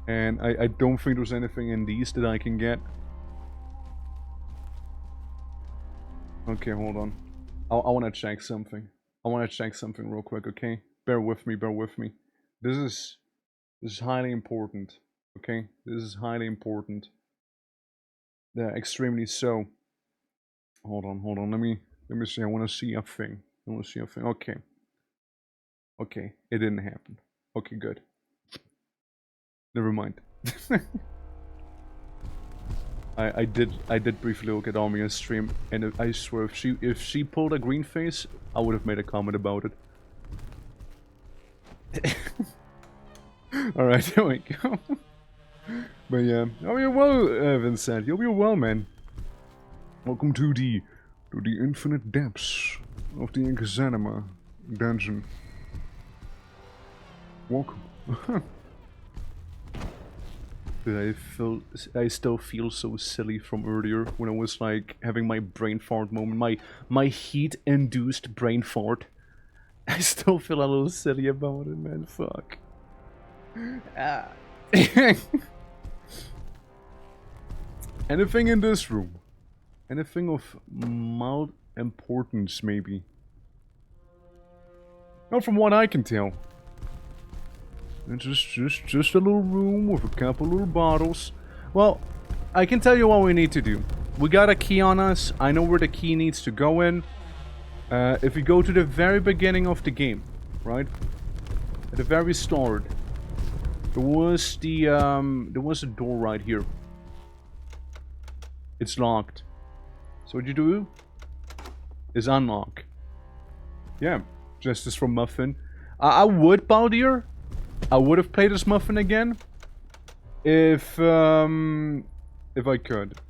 And I don't think there's anything in these that I can get. Okay, hold on. I want to check something. I want to check something real quick, okay? Bear with me, bear with me. This is highly important, okay? This is highly important. Yeah, extremely so. Hold on. Let me see. I want to see a thing. Okay. Okay, it didn't happen. Okay, good. Never mind. I did briefly look at Armia's stream, and I swear if she pulled a green face, I would have made a comment about it. Alright, there we go. But yeah. Oh, you're well, Vincent. You're well, man. Welcome to the infinite depths of the EXANIMA dungeon. Welcome. I still feel so silly from earlier when I was like having my brain fart moment, my heat-induced brain fart. I still feel a little silly about it, man. Fuck. Anything in this room? Anything of mild importance, maybe? Not from what I can tell. It's just a little room with a couple little bottles. Well, I can tell you what we need to do. We got a key on us. I know where the key needs to go in. If we go to the very beginning of the game, right? At the very start, there was a door right here. It's locked. So what you do is unlock. Yeah, justice from Muffin. I would, Baldir. I would have played as Muffin again if I could.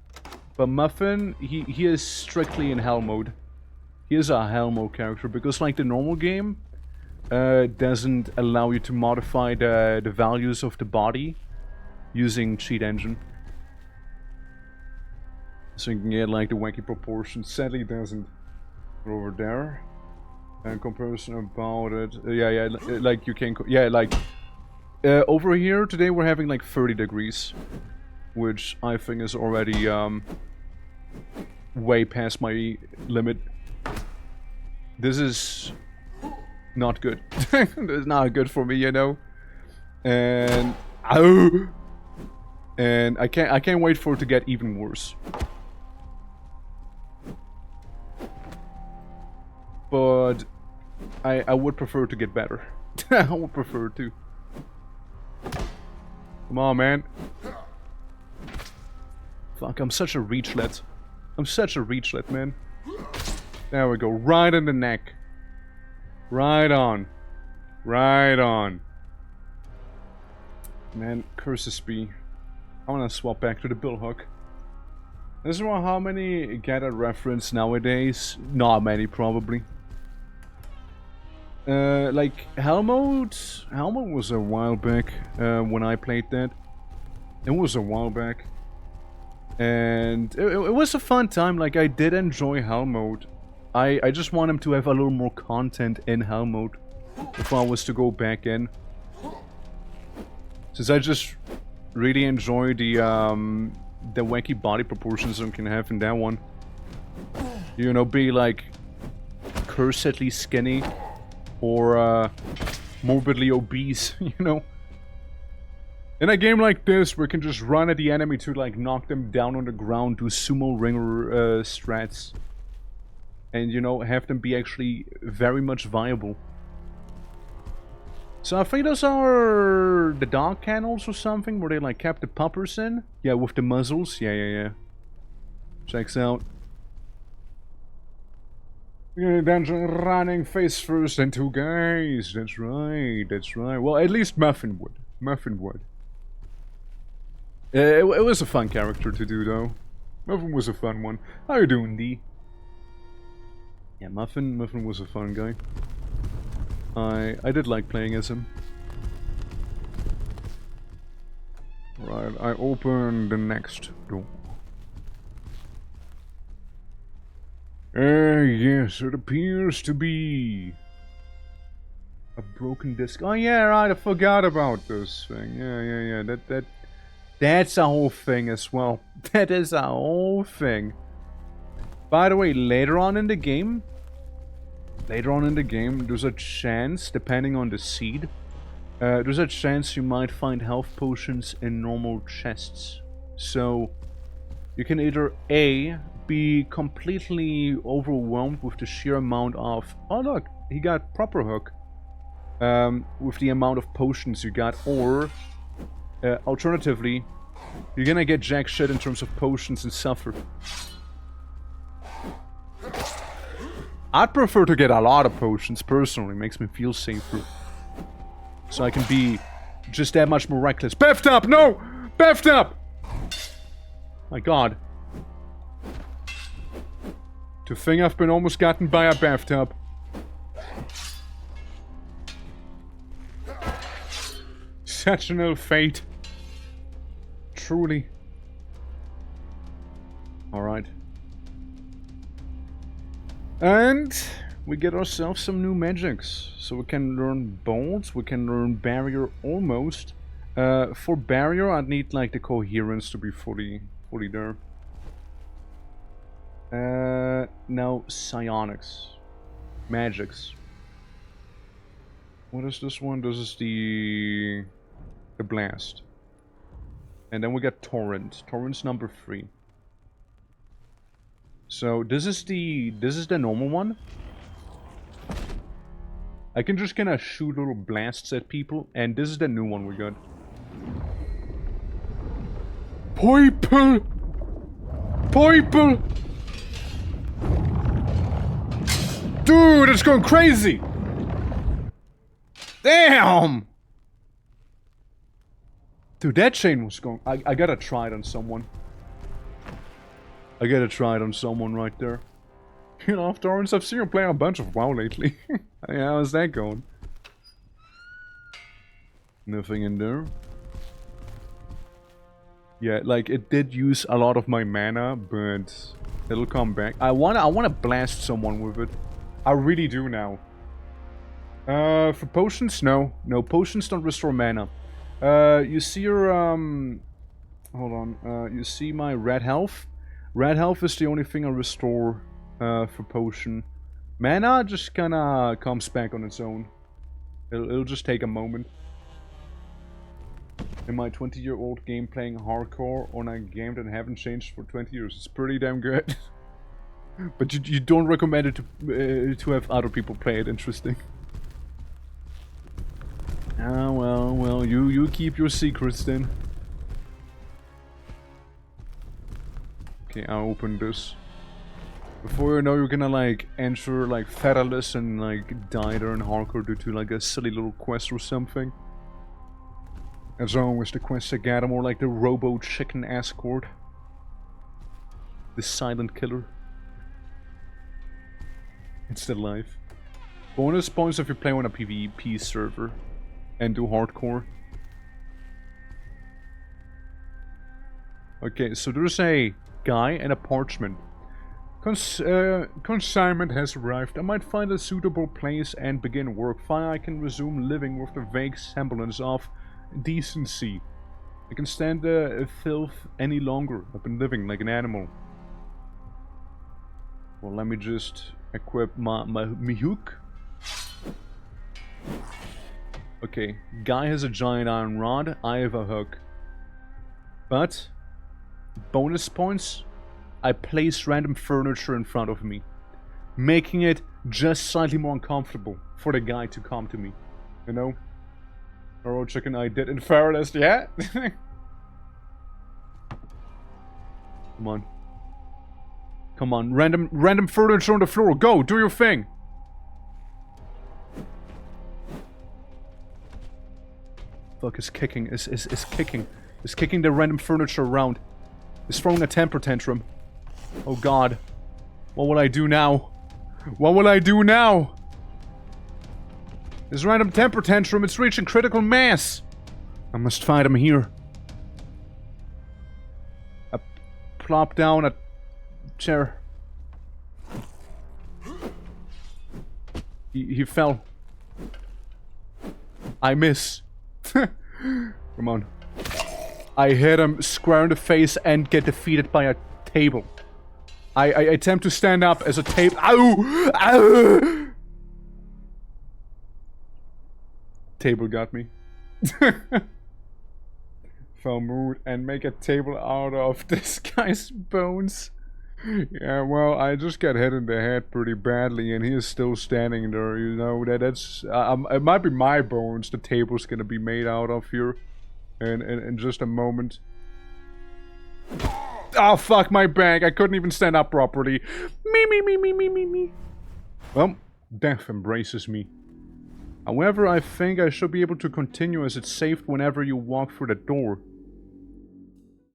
But Muffin, he is strictly in hell mode. He is a hell mode character because like the normal game, doesn't allow you to modify the values of the body using cheat engine. So you can get like the wacky proportions. Sadly it doesn't. Over there. And comparison about it. Yeah, like you can... Yeah, like... over here today we're having like 30 degrees. Which I think is already way past my limit. This is not good. It's not good for me, you know. And ow! And I can't wait for it to get even worse. But I would prefer to get better. I would prefer to. Come on, man. Fuck, I'm such a reachlet. I'm such a reachlet, man. There we go. Right in the neck. Right on. Right on. Man, curses be. I wanna swap back to the billhook. This is how many get a reference nowadays? Not many, probably. Like, Helmut was a while back, when I played that. It was a while back. And it was a fun time, like, I did enjoy Helmut. I just want him to have a little more content in Helmut, if I was to go back in. Since I just really enjoy the wacky body proportions one can have in that one. You know, be like, cursedly skinny, or morbidly obese, you know? In a game like this, we can just run at the enemy to like knock them down on the ground, do sumo ringer strats. And you know, have them be actually very much viable. So I think those are the dog kennels or something, where they like kept the puppers in. Yeah, with the muzzles. Yeah. Checks out. Dungeon running face first and two guys. That's right, that's right. Well, at least Muffin would. Muffin would. It was a fun character to do, though. Muffin was a fun one. How you doing, D? Yeah, Muffin was a fun guy. I did like playing as him. Right, I open the next door. Yes, it appears to be a broken disc. Oh yeah, right, I forgot about this thing. Yeah. That's a whole thing as well. That is a whole thing. By the way, later on in the game, there's a chance, depending on the seed, there's a chance you might find health potions in normal chests. So, you can either A, be completely overwhelmed with the sheer amount of... Oh look, he got proper hook. With the amount of potions you got, or... alternatively, you're gonna get jack shit in terms of potions and suffer. I'd prefer to get a lot of potions, personally. It makes me feel safer. So I can be just that much more reckless. Beefed up! No! Beefed up! My god. To think I've been almost gotten by a bathtub. Such an ill fate. Truly. Alright. And we get ourselves some new magics. So we can learn bolts, we can learn barrier almost. For barrier I'd need like the coherence to be fully there. Now psionics. Magics. What is this one? This is the blast. And then we got torrent. Torrent's number 3. So this is the normal one. I can just kinda shoot little blasts at people, and this is the new one we got. People! People! Dude, it's going crazy! Damn! Dude, that chain was going... I gotta try it on someone. I gotta try it on someone right there. You know, after I've seen you play a bunch of WoW lately. How's that going? Nothing in there. Yeah, like it did use a lot of my mana, but it'll come back. I wanna blast someone with it. I really do now. For potions, no. No, potions don't restore mana. You see your, hold on. You see my red health? Red health is the only thing I restore, for potion. Mana just kinda comes back on its own. It'll just take a moment. In my 20-year-old game playing hardcore on a game that haven't changed for 20 years. It's pretty damn good. But you don't recommend it to have other people play it. Interesting. Ah, well, you keep your secrets then. Okay, I'll open this. Before you know, you're gonna like enter like featherless and like die there in hardcore due to like a silly little quest or something. As always, the quests I get are more like the Robo Chicken Escort. The silent killer. It's the life. Bonus points if you play on a PvP server and do hardcore. Okay, so there's a guy and a parchment. Consignment has arrived. I might find a suitable place and begin work. Finally, I can resume living with the vague semblance of decency. I can stand the filth any longer. I've been living like an animal. Well, let me just equip my hook. Okay, guy has a giant iron rod. I have a hook. But bonus points. I place random furniture in front of me, making it just slightly more uncomfortable for the guy to come to me. You know? Robo Chicken I did in fairness, yeah? Come on. Come on, random furniture on the floor. Go, do your thing. Fuck, is kicking, is kicking. Is kicking the random furniture around. Is throwing a temper tantrum. Oh god. What will I do now? What will I do now? This random temper tantrum, it's reaching critical mass. I must fight him here. I plop down a chair. He fell. I miss. Come on. I hit him square in the face and get defeated by a table. I attempt to stand up as a table. Ow! Ow! Table got me. Foul mood and make a table out of this guy's bones. Yeah, well, I just got hit in the head pretty badly, and he is still standing there. You know that's it might be my bones the table's gonna be made out of here, in just a moment. Oh fuck my back! I couldn't even stand up properly. Me. Well, death embraces me. However, I think I should be able to continue as it's saved whenever you walk through the door.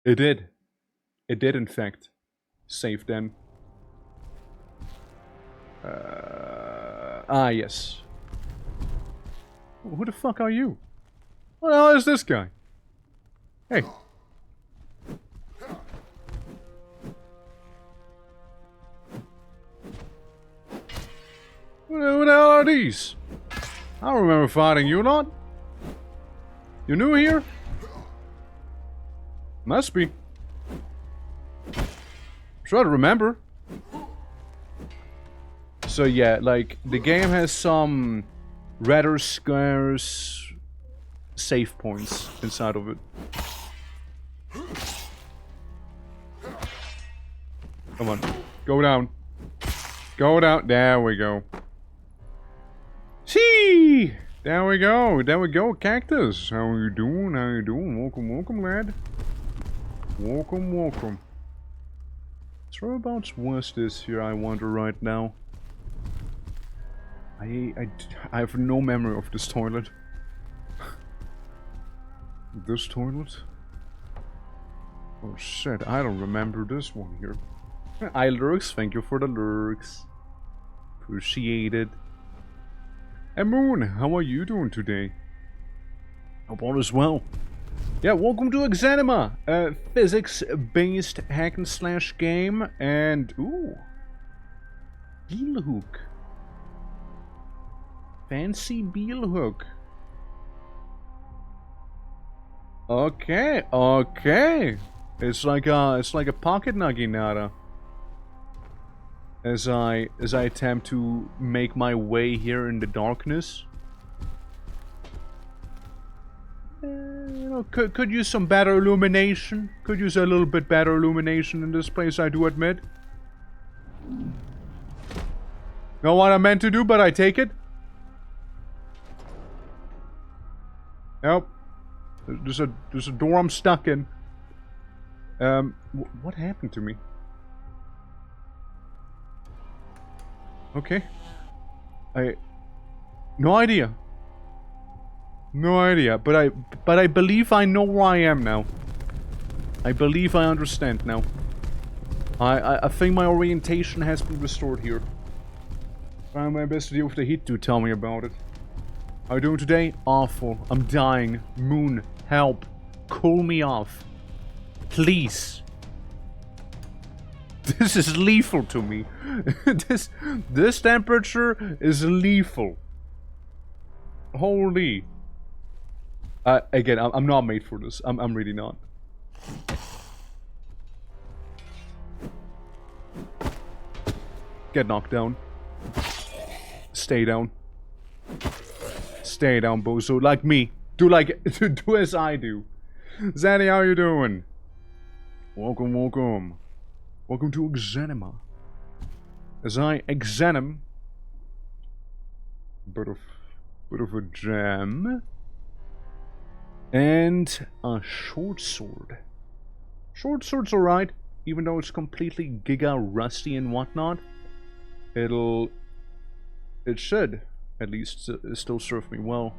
It did. It did, in fact. Save then. Yes. Who the fuck are you? What the hell is this guy? Hey. Who the hell are these? I don't remember fighting you lot. You new here? Must be. Try to remember. So yeah, like the game has some rather scarce save points inside of it. Come on, go down. Go down. There we go. See, there we go, Cactus. How you doing? How you doing? Welcome, lad. Welcome. Whereabouts was this here, I wonder right now. I have no memory of this toilet. This toilet? Oh shit, I don't remember this one here. Hi lurks, thank you for the lurks. Appreciate it. Hey Moon, how are you doing today? Hope all is well. Yeah, welcome to EXANIMA, a physics-based hack and slash game, and ooh, beal hook. Fancy beal hook. Okay, okay. It's like a pocket naginata. As I attempt to make my way here in the darkness. You know, could use some better illumination. Could use a little bit better illumination in this place, I do admit. Not what I meant to do, but I take it. Nope. There's a door I'm stuck in. What happened to me? Okay. No idea. No idea, but I believe I know where I am now. I believe I understand now. I think my orientation has been restored here. Trying my best to deal with the heat, do tell me about it. How are you doing today? Awful. I'm dying. Moon, help. Cool me off. Please. This is lethal to me. this temperature is lethal. Holy. Again, I'm not made for this. I'm really not. Get knocked down. Stay down. Stay down, bozo. Like me. Do as I do. Zanny, how you doing? Welcome, welcome. Welcome to EXANIMA. As I examine bit of a jam. And a short sword. Short sword's alright, even though it's completely giga rusty and whatnot. It should at least still serve me well.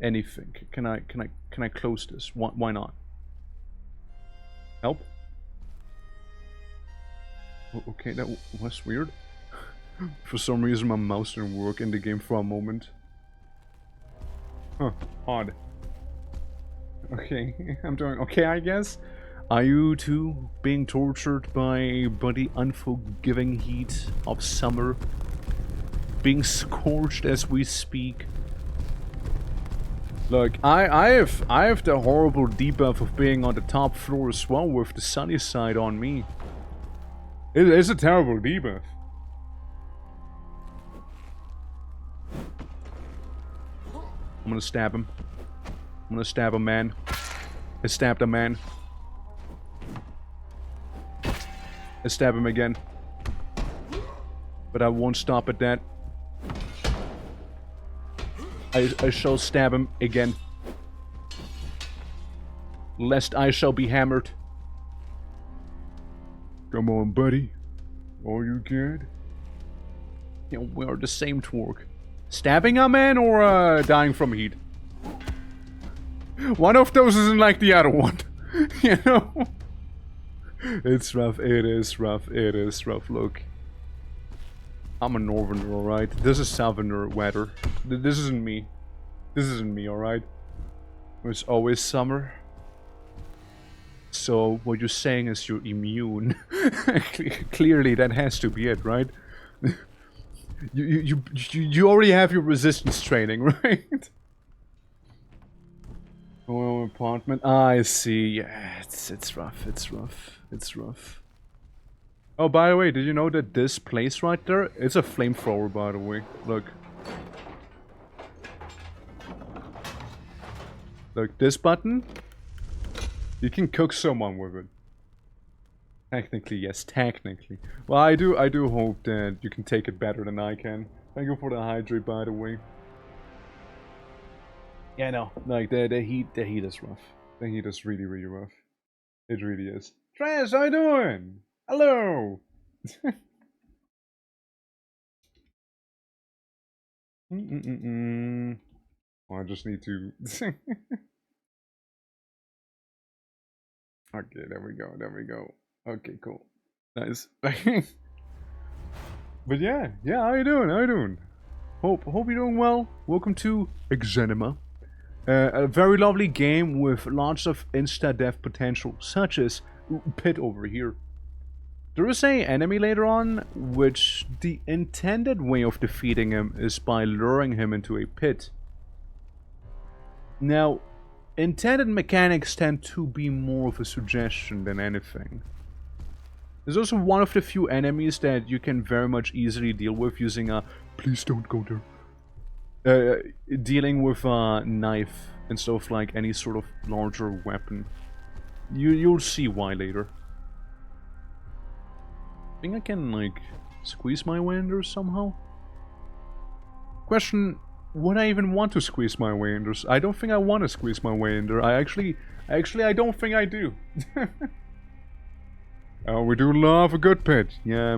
Anything. Can I close this? Why not? Help? Okay, that was weird. For some reason my mouse didn't work in the game for a moment. Huh, odd. Okay, I'm doing okay, I guess. Are you two being tortured by the unforgiving heat of summer? Being scorched as we speak? Look, I have the horrible debuff of being on the top floor as well, with the sunny side on me. It's a terrible debuff. I'm gonna stab him. I'm gonna stab a man. I stabbed a man. I stab him again. But I won't stop at that. I shall stab him again. Lest I shall be hammered. Come on, buddy. Are you good? You know, we are the same twerk. Stabbing a man or dying from heat? One of those isn't like the other one. You know? It's rough. It is rough. It is rough. Look. I'm a northerner, alright? This is southerner weather. This isn't me. This isn't me, alright? It's always summer. So, what you're saying is you're immune. Clearly, that has to be it, right? You already have your resistance training, right? Oh, apartment. Ah, I see. Yeah, it's rough. It's rough. It's rough. Oh, by the way, did you know that this place right there? It's a flamethrower, by the way. Look. Look, this button. You can cook someone with it. Technically, yes, technically. Well, I do hope that you can take it better than I can. Thank you for the hydrate, by the way. Yeah, no, like the heat is rough. The heat is really, really rough. It really is. Trash, how you doing? Hello. Oh, I just need to. Okay, there we go. There we go. Okay, cool. Nice. But yeah, how you doing? How you doing? Hope you're doing well. Welcome to EXANIMA, A very lovely game with lots of insta-death potential, such as Pit over here. There is a enemy later on, which the intended way of defeating him is by luring him into a pit. Now, intended mechanics tend to be more of a suggestion than anything. There's also one of the few enemies that you can very much easily deal with using a... Please don't go there. Dealing with a knife instead of like any sort of larger weapon. You'll see why later. I think I can like squeeze my way in there somehow. Question, would I even want to squeeze my way in there? I don't think I want to squeeze my way in there. Actually I don't think I do. Oh, we do love a good pit. Yeah.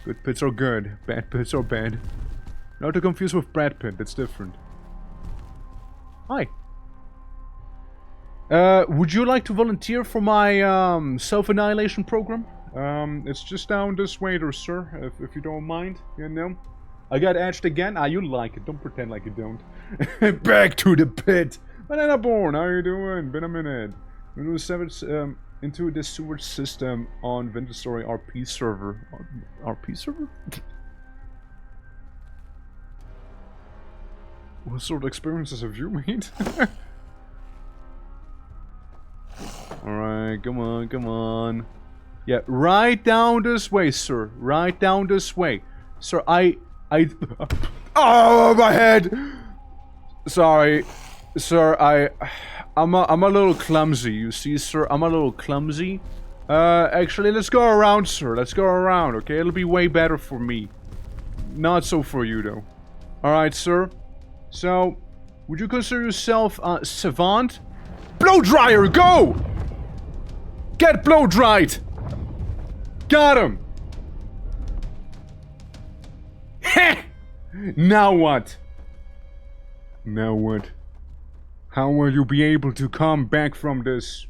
Good pits are good. Bad pits are bad. Not to confuse with Brad Pitt, that's different. Hi. Would you like to volunteer for my self-annihilation program? It's just down this way there, sir, if you don't mind, you know? I got edged again? Ah, you like it, don't pretend like you don't. Back to the pit! Banana Born, how you doing? Been a minute. Into the sewage system on Winter Story RP server. RP server? What sort of experiences have you made? Alright, come on, come on. Yeah, right down this way, sir. Right down this way. Sir, oh, my head! Sorry. Sir, I'm a little clumsy, you see, sir? I'm a little clumsy. Actually, let's go around, sir. Let's go around, okay? It'll be way better for me. Not so for you, though. Alright, sir. So, would you consider yourself a savant? Blow dryer, go! Get blow dried! Got him! Heh! Now what? Now what? How will you be able to come back from this?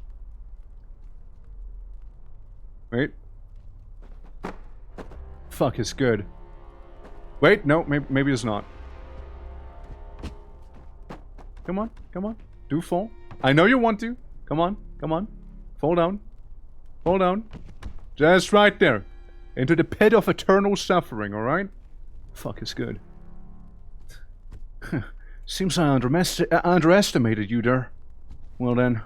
Wait. Fuck, it's good. Wait, no, maybe it's not. Come on, come on. Do fall. I know you want to. Come on, come on. Fall down. Fall down. Just right there. Into the pit of eternal suffering, alright? Fuck, it's good. Seems I underestimated you there. Well then.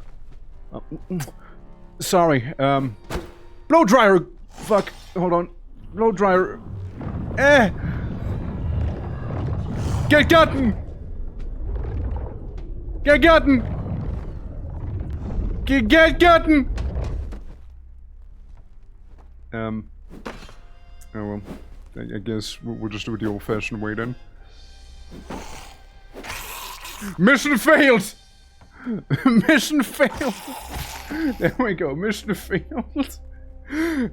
Sorry, blow dryer! Fuck, hold on. Blow dryer. Get gotten! Get gotten! Get gotten! Oh well. I guess we'll just do it the old-fashioned way then. Mission failed! Mission failed! There we go, mission failed.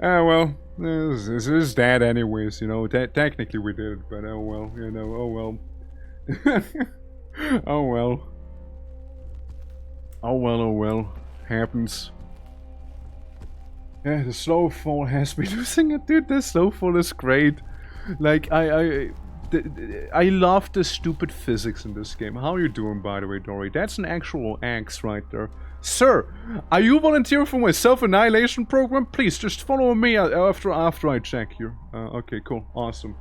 Ah well, this is that anyways, you know, technically we did, but oh well, you know, oh well. Oh well. Oh well, oh well. Happens. Yeah, the slow fall has been losing it, dude. The slow fall is great. Like, I love the stupid physics in this game. How are you doing, by the way, Dory? That's an actual axe right there. Sir, are you volunteering for my self-annihilation program? Please, just follow me after I check here. Okay, cool. Awesome.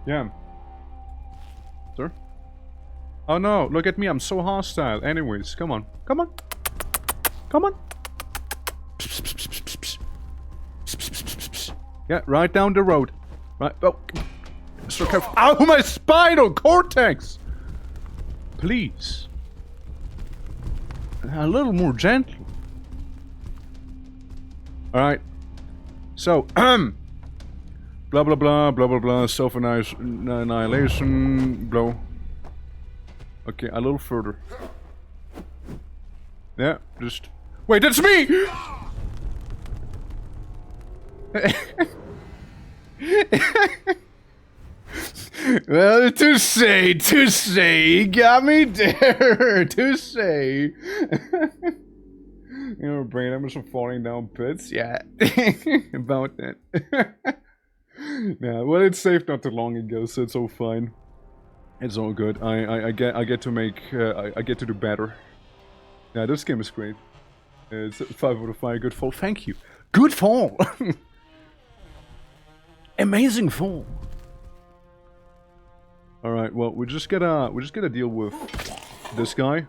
Yeah. Sir? Oh no, look at me. I'm so hostile. Anyways, come on. Come on. Come on. Yeah, right down the road. Right. Oh. So careful. Ow, my spinal cortex! Please. A little more gentle. Alright. So, blah blah blah, blah blah blah, self-annihilation, blow. Okay, a little further. Yeah, just... Wait, that's me! Well, to say, he got me there, to say. You know, brain damage from falling down pits, yeah, about that. Yeah, well, it's saved not too long ago, so it's all fine. It's all good. I get to make I get to do better. Yeah, this game is great. It's 5 out of 5. Good fall. Thank you. Good fall. Amazing fall. All right. Well, we just gotta deal with this guy,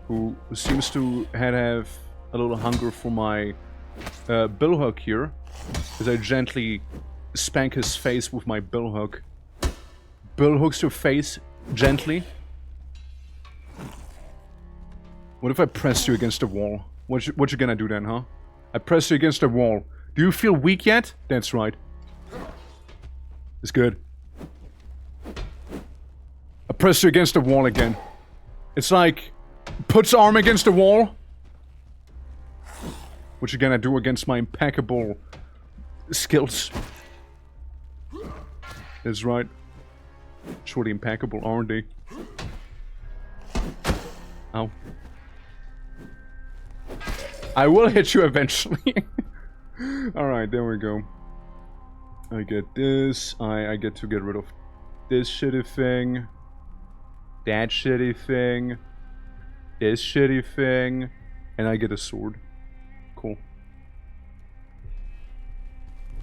who seems to have a little hunger for my billhook here, as I gently spank his face with my billhook. Billhooks your face gently. What if I press you against the wall? What you gonna do then, huh? I press you against the wall. Do you feel weak yet? That's right. It's good. I press you against the wall again. It's like, puts arm against the wall. What you gonna do against my impeccable skills? That's right. Surely impeccable, aren't they? Ow. I will hit you eventually. Alright, there we go. I get this. I get to get rid of this shitty thing. That shitty thing. This shitty thing. And I get a sword. Cool.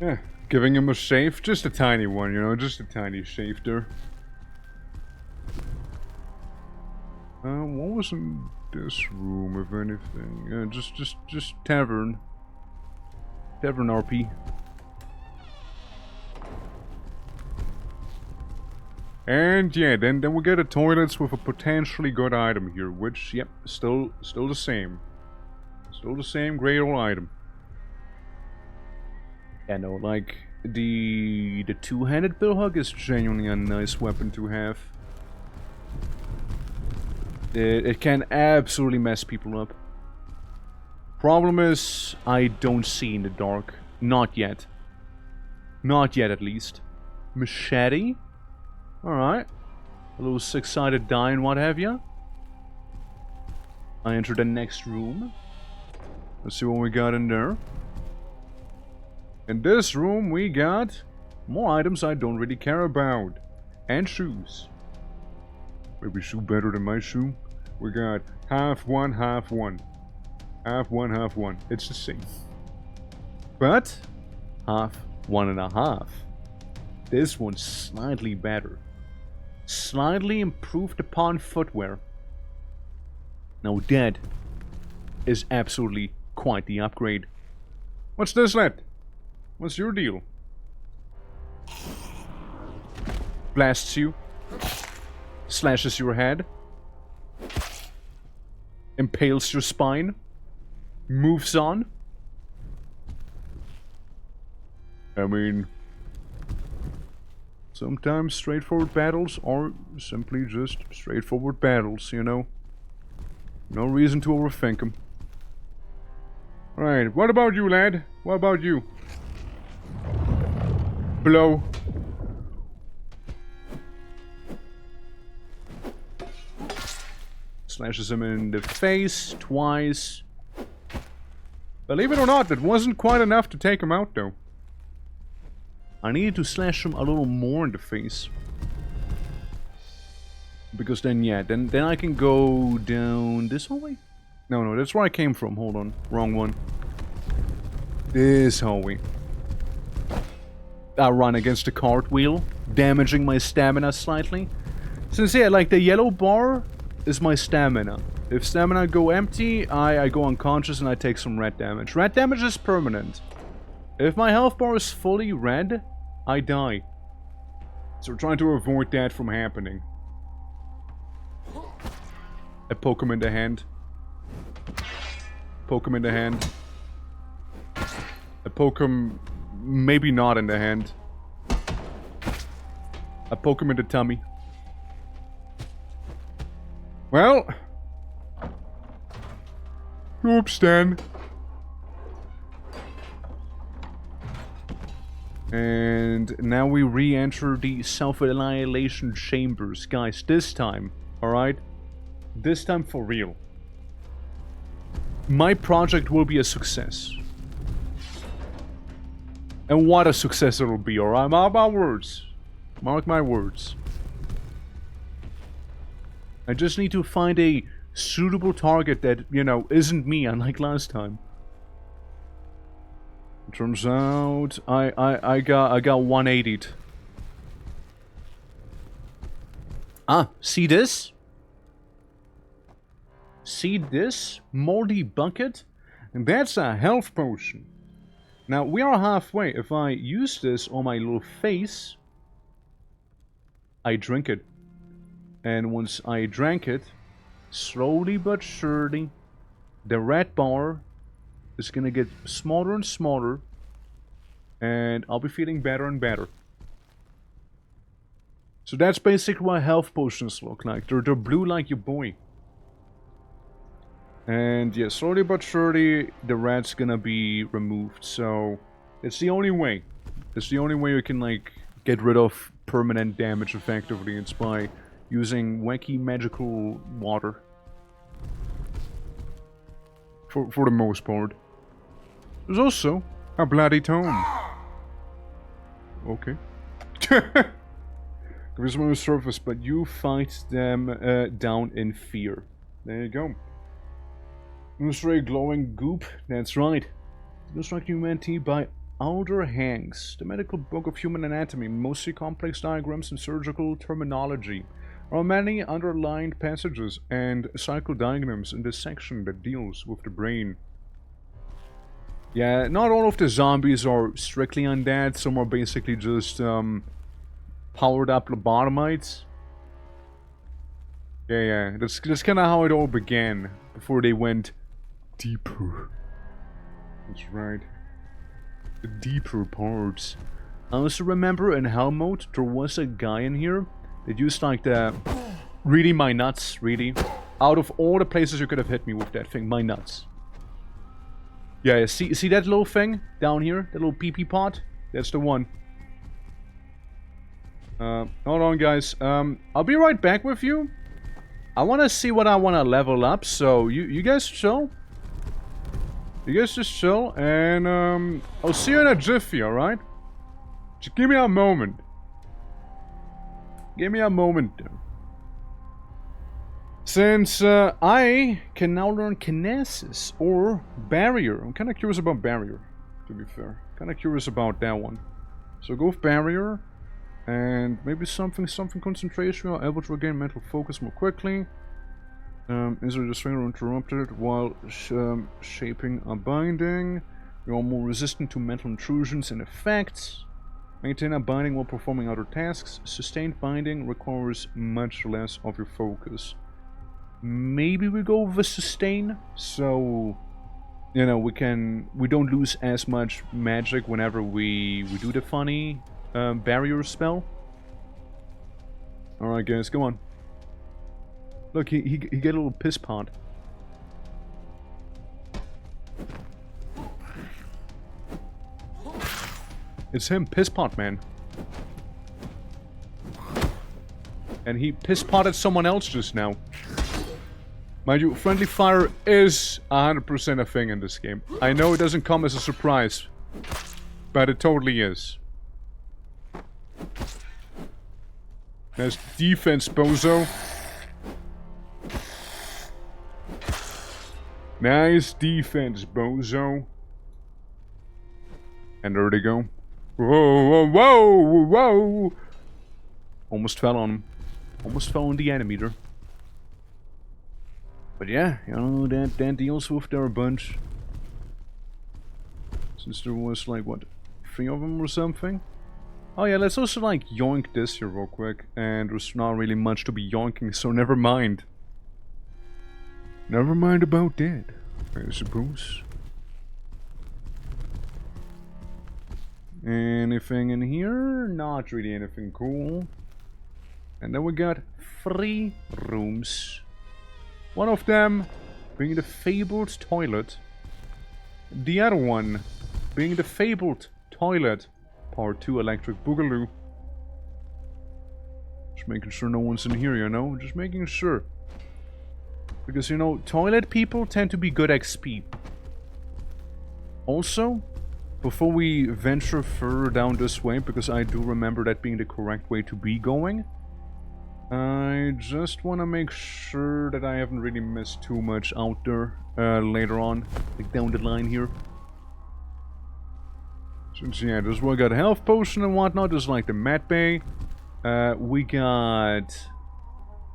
Yeah, giving him a shave. Just a tiny one, you know, just a tiny shave there. What was in this room, if anything? Just tavern. Tavern RP. And yeah, then we get a toilets with a potentially good item here, which, yep, still the same. Still the same great old item. Yeah, no, like, the two-handed billhook is genuinely a nice weapon to have. It can absolutely mess people up. Problem is, I don't see in the dark. Not yet. Not yet, at least. Machete? Alright. A little six-sided die and what have you. I enter the next room. Let's see what we got in there. In this room we got more items I don't really care about. And shoes. Maybe shoe better than my shoe. We got half one, half one. Half one, half one. It's the same. But half one and a half. This one's slightly better. Slightly improved upon footwear. Now that is absolutely quite the upgrade. What's this, lad? What's your deal? Blasts you. Slashes your head. Impales your spine. Moves on. I mean, sometimes straightforward battles are simply just straightforward battles, you know? No reason to overthink them. Right, what about you, lad? What about you? Blow. Slashes him in the face twice. Believe it or not, that wasn't quite enough to take him out, though. I needed to slash him a little more in the face. Because then, yeah, then I can go down this hallway? No, that's where I came from. Hold on. Wrong one. This hallway. I run against the cartwheel, damaging my stamina slightly. Since, yeah, like the yellow bar is my stamina. If stamina go empty, I go unconscious and I take some red damage. Red damage is permanent. If my health bar is fully red, I die. So we're trying to avoid that from happening. I poke him in the hand. Poke him in the hand. I poke him maybe not in the hand. I poke him in the tummy. Well. Oops, then. And now we re-enter the self-annihilation chambers. Guys, this time, alright? This time for real. My project will be a success. And what a success it'll be, alright? Mark my words. Mark my words. I just need to find a suitable target that, you know, isn't me, unlike last time. Turns out I got 180'd. Ah, see this? See this? Moldy bucket? And that's a health potion. Now, we are halfway. If I use this on my little face, I drink it. And once I drank it, slowly but surely, the red bar is gonna get smaller and smaller. And I'll be feeling better and better. So that's basically what health potions look like. They're blue like your boy. And yeah, slowly but surely, the red's gonna be removed. So it's the only way. It's the only way you can, like, get rid of permanent damage effectively. It's by using wacky magical water. For the most part. There's also a bloody tome. Okay. There's on the surface, but you fight them down in fear. There you go. Illustrate glowing goop. That's right. Illustrate Humanity by Alder Hanks. The medical book of human anatomy, mostly complex diagrams and surgical terminology. There are many underlined passages and psychodiagrams in this section that deals with the brain. Yeah, not all of the zombies are strictly undead. Some are basically just powered up lobotomites. Yeah, that's kind of how it all began before they went deeper. That's right. The deeper parts. I also remember in Hell mode there was a guy in here that used like the really my nuts, really. Out of all the places you could have hit me with that thing, my nuts. Yeah, see that little thing down here? That little pee-pee pot? That's the one. Hold on, guys. I'll be right back with you. I want to see what I want to level up, so you guys chill. You guys just chill, and I'll see you in a jiffy, alright? Just give me a moment. Give me a moment there. Since I can now learn kinesis or barrier. I'm kind of curious about barrier, to be fair. Kind of curious about that one. So go with barrier. And maybe something concentration. You're able to regain mental focus more quickly. Injury the stringer interrupted while shaping a binding. You're more resistant to mental intrusions and effects. Maintain a binding while performing other tasks. Sustained binding requires much less of your focus. Maybe we go with sustain, so you know we don't lose as much magic whenever we do the funny barrier spell. All right, guys, come on. Look, he get a little piss pot. It's him, piss pot man. And he piss potted someone else just now. Mind you, friendly fire is 100% a thing in this game. I know it doesn't come as a surprise, but it totally is. There's defense, bozo. Nice defense, bozo. And there they go. Whoa, whoa, whoa, whoa! Almost fell on him. Almost fell on the enemy there. But yeah, you know, that deals with their bunch. Since there was like, what, 3 of them or something? Oh yeah, let's also like yoink this here real quick. And there's not really much to be yoinking, so never mind. Never mind about that, I suppose. Anything in here? Not really anything cool. And then we got 3 rooms. One of them being the fabled toilet. The other one being the fabled toilet. Part 2 electric boogaloo. Just making sure no one's in here, you know? Just making sure. Because, you know, toilet people tend to be good XP. Also, before we venture further down this way, because I do remember that being the correct way to be going, I just want to make sure that I haven't really missed too much out there later on, like down the line here. Since, yeah, this one got a health potion and whatnot, just like the Mat Bay. We got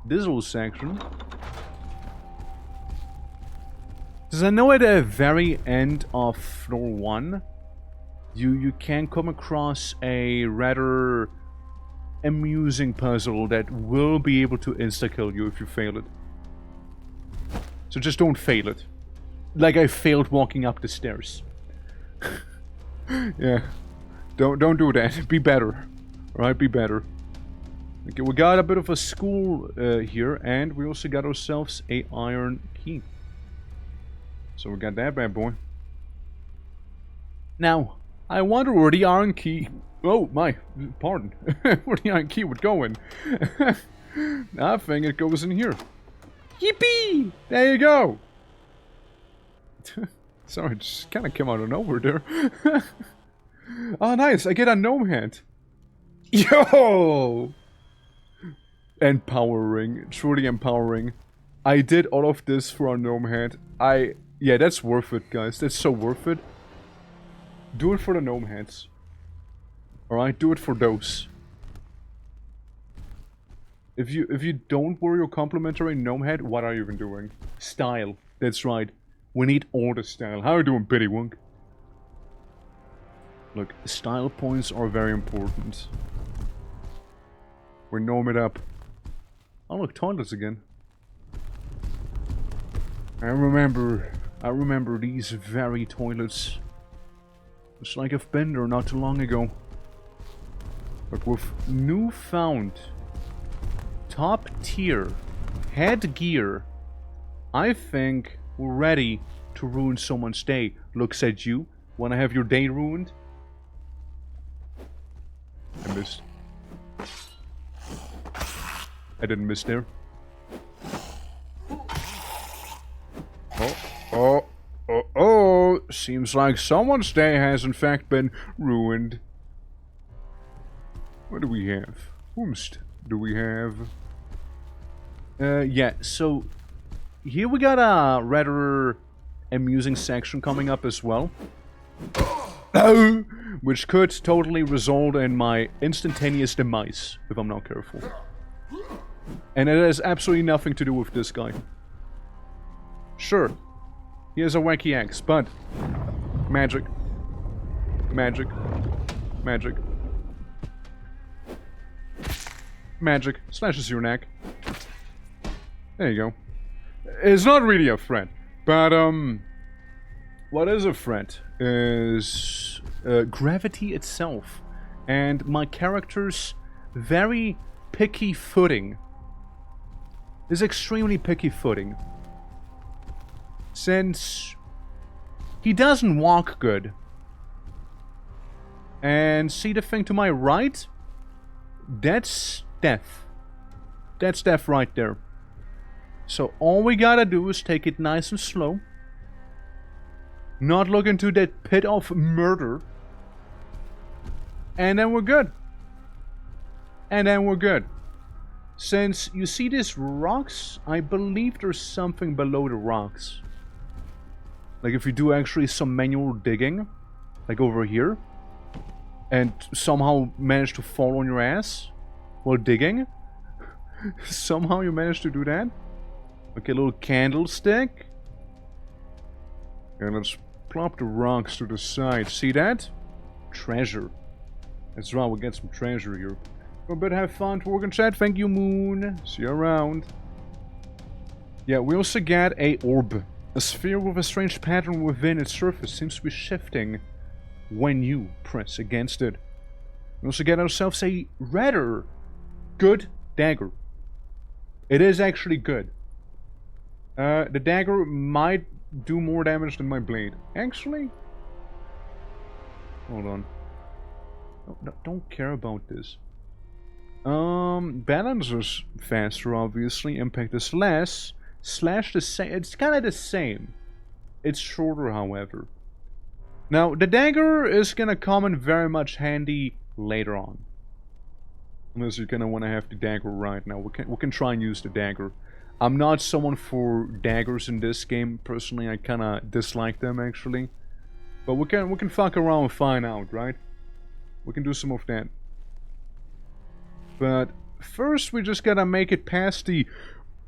this little section. Because I know at the very end of floor 1, you can come across a rather amusing puzzle that will be able to insta-kill you if you fail it. So just don't fail it. Like I failed walking up the stairs. Yeah. Don't do that. Be better. Alright, be better. Okay, we got a bit of a school here, and we also got ourselves a iron key. So we got that bad boy. Now, I wonder where the iron key... Oh, my. Pardon. Where the iron key would go in. I think it goes in here. Yippee! There you go! Sorry, it just kind of came out of nowhere there. Oh, nice. I get a gnome head. Yo! Empowering. Truly empowering. I did all of this for a gnome head. Yeah, that's worth it, guys. That's so worth it. Do it for the gnome heads. Alright, do it for those. If you don't wear your complimentary gnome head, what are you even doing? Style. That's right. We need all the style. How are you doing, Pittywunk? Look, style points are very important. We gnome it up. Oh look, toilets again. I remember these very toilets. It's like I've been there not too long ago. But with newfound top tier headgear, I think we're ready to ruin someone's day. Looks at you. Wanna have your day ruined? I missed. I didn't miss there. Oh. Seems like someone's day has in fact been ruined. What do we have? Whomst do we have? Yeah, so here we got a rather amusing section coming up as well. Which could totally result in my instantaneous demise, if I'm not careful. And it has absolutely nothing to do with this guy. Sure, he has a wacky axe, but... Magic. Magic. Magic. Magic. Slashes your neck. There you go. It's not really a threat, but, what is a threat is gravity itself, and my character's very picky footing. Is extremely picky footing. Since he doesn't walk good. And see the thing to my right? That's death. That's death right there. So all we gotta do is take it nice and slow. Not look into that pit of murder. And then we're good. And then we're good. Since you see these rocks, I believe there's something below the rocks. Like if you do actually some manual digging, like over here, and somehow manage to fall on your ass while digging. Somehow you manage to do that. Okay, a little candlestick. And let's plop the rocks to the side. See that? Treasure. That's right, we'll get some treasure here. We better have fun talking chat. Thank you, Moon. See you around. Yeah, we also get a orb. A sphere with a strange pattern within its surface seems to be shifting when you press against it. We also get ourselves a rather good dagger. It is actually good. The dagger might do more damage than my blade. Actually? Hold on. No, don't care about this. Balance is faster, obviously. Impact is less. Slash the same. It's kind of the same. It's shorter, however. Now, the dagger is gonna come in very much handy later on. Unless you kind of want to have the dagger right now. We can try and use the dagger. I'm not someone for daggers in this game. Personally, I kind of dislike them, actually. But we can fuck around and find out, right? We can do some of that. But first, we just gotta make it past the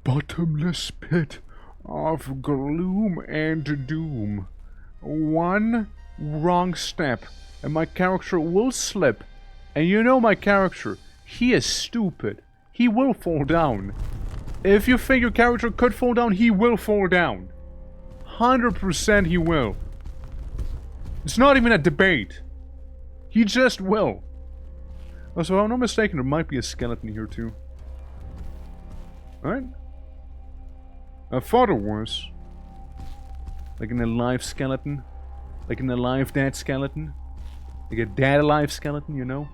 bottomless pit of gloom and doom. One wrong step, and my character will slip. And you know my character, he is stupid. He will fall down. If you think your character could fall down, he will fall down. 100% he will. It's not even a debate. He just will. Also, if I'm not mistaken, there might be a skeleton here too. Right? I thought it was. Like an alive skeleton. Like an alive dead skeleton. Like a dead alive skeleton, you know?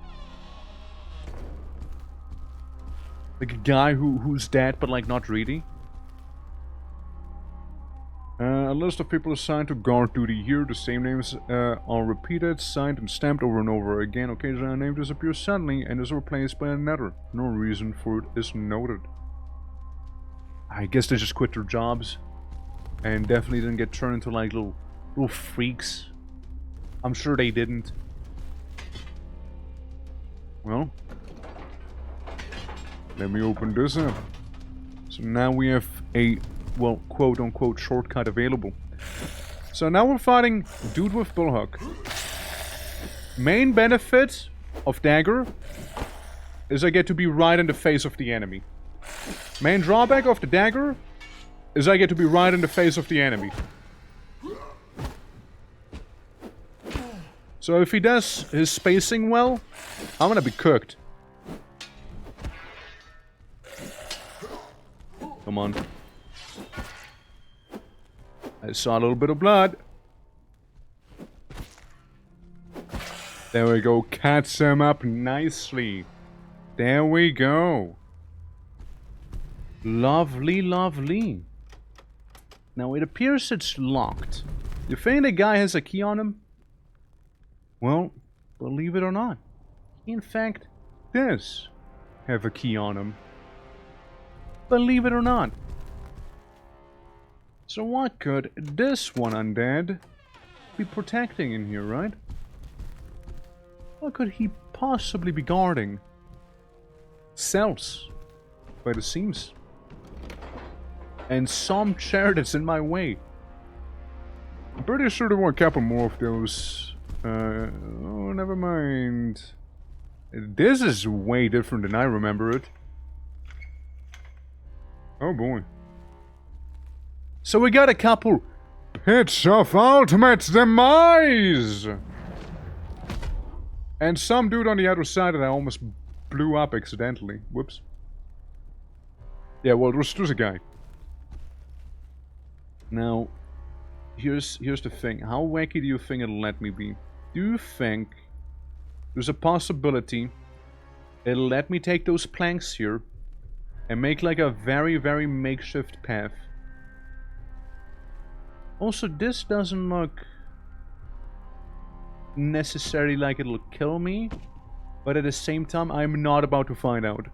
Like a guy who's dead but like not really. A list of people assigned to guard duty here. The same names are repeated, signed and stamped over and over again. Occasionally a name disappears suddenly and is replaced by another. No reason for it is noted. I guess they just quit their jobs. And definitely didn't get turned into like little freaks. I'm sure they didn't. Well. Let me open this up. So now we have a, well, quote-unquote shortcut available. So now we're fighting dude with bullhook. Main benefit of dagger is I get to be right in the face of the enemy. Main drawback of the dagger is I get to be right in the face of the enemy. So if he does his spacing well, I'm gonna be cooked. Come on. I saw a little bit of blood. There we go. Catch him up nicely. There we go. Lovely, lovely. Now it appears it's locked. You think the guy has a key on him? Well, believe it or not, he in fact does have a key on him. Believe it or not. So what could this one undead be protecting in here, right? What could he possibly be guarding? Cells, by the seams. And some chair that's in my way. I'm pretty sure there were a couple more of those. Oh, never mind. This is way different than I remember it. Oh boy. So we got a couple pits of ultimate demise! And some dude on the other side that I almost blew up accidentally. Whoops. Yeah, well, there's a guy. Now, here's the thing. How wacky do you think it'll let me be? Do you think there's a possibility it'll let me take those planks here and make like a very, very makeshift path? Also, this doesn't look necessarily like it'll kill me, but at the same time, I'm not about to find out.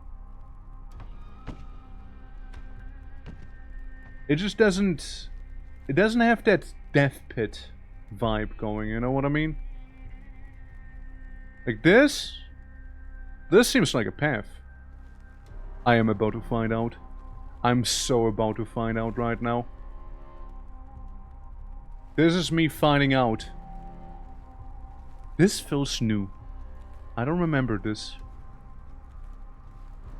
It just doesn't... It doesn't have that death pit vibe going, you know what I mean? Like this? This seems like a path. I am about to find out. I'm so about to find out right now. This is me finding out. This feels new. I don't remember this.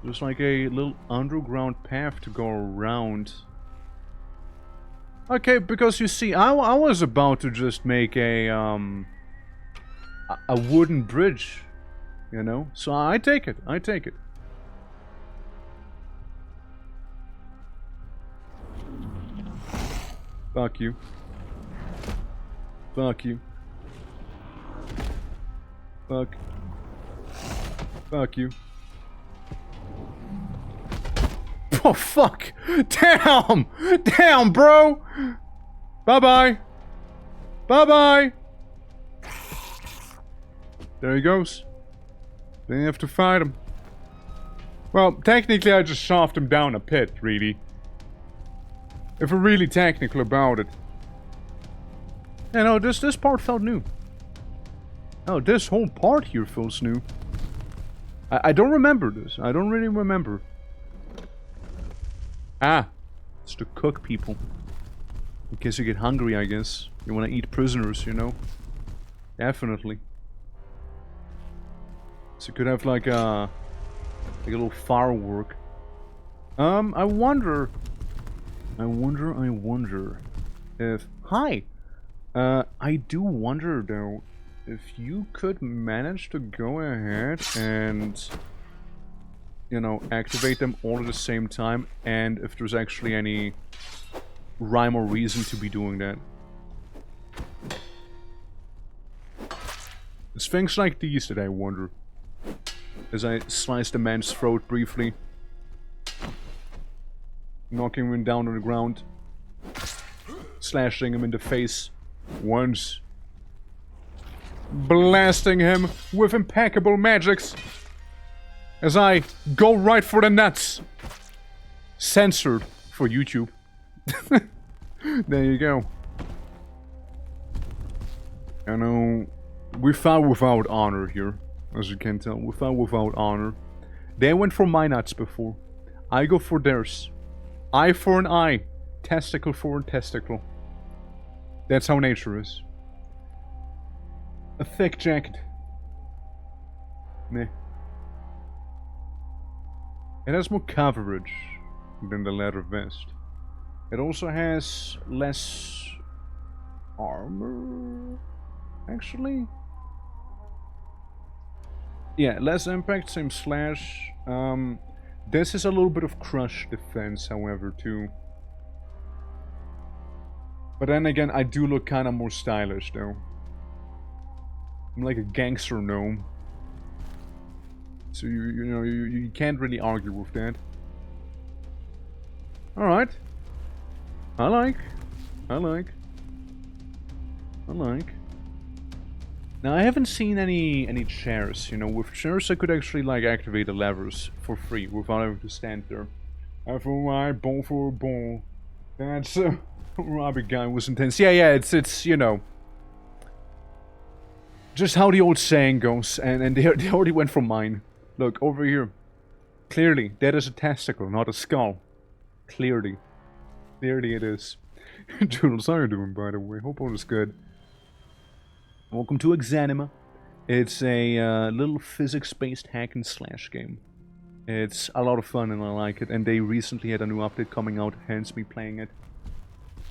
There's like a little underground path to go around. Okay, because you see, I was about to just make a wooden bridge, you know? So I take it, I take it. Fuck you. Fuck you. Fuck. Fuck you. Oh, fuck! Damn! Damn, bro! Bye-bye! Bye-bye! There he goes. Then you have to fight him. Well, technically I just shoved him down a pit, really. If we're really technical about it. You know, this part felt new. Oh, this whole part here feels new. I don't remember this. I don't really remember. Ah, it's to cook people. In case you get hungry, I guess. You want to eat prisoners, you know? Definitely. So you could have like a little firework. I wonder if... Hi! I do wonder, though, if you could manage to go ahead and, you know, activate them all at the same time, and if there's actually any rhyme or reason to be doing that. It's things like these that I wonder. As I slice the man's throat briefly. Knocking him down on the ground. Slashing him in the face. Once. Blasting him with impeccable magics. As I go right for the nuts. Censored for YouTube. There you go. I know we fought without honor here, as you can tell. We fought without honor. They went for my nuts before. I go for theirs. Eye for an eye. Testicle for a testicle. That's how nature is. A thick jacket. Meh. It has more coverage than the leather vest. It also has less armor, actually. Yeah, less impact, same slash. This is a little bit of crush defense, however, too. But then again, I do look kind of more stylish, though. I'm like a gangster gnome. So you can't really argue with that. Alright. I like. Now I haven't seen any chairs, you know. With chairs I could actually like activate the levers for free without having to stand there. I for my ball for a ball. That's Robbie guy was intense. Yeah, it's you know. Just how the old saying goes, and they already went for mine. Look, over here. Clearly, that is a testicle, not a skull. Clearly it is. Jules, how are you doing, by the way? Hope all is good. Welcome to EXANIMA. It's a little physics-based hack and slash game. It's a lot of fun and I like it, and they recently had a new update coming out, hence me playing it.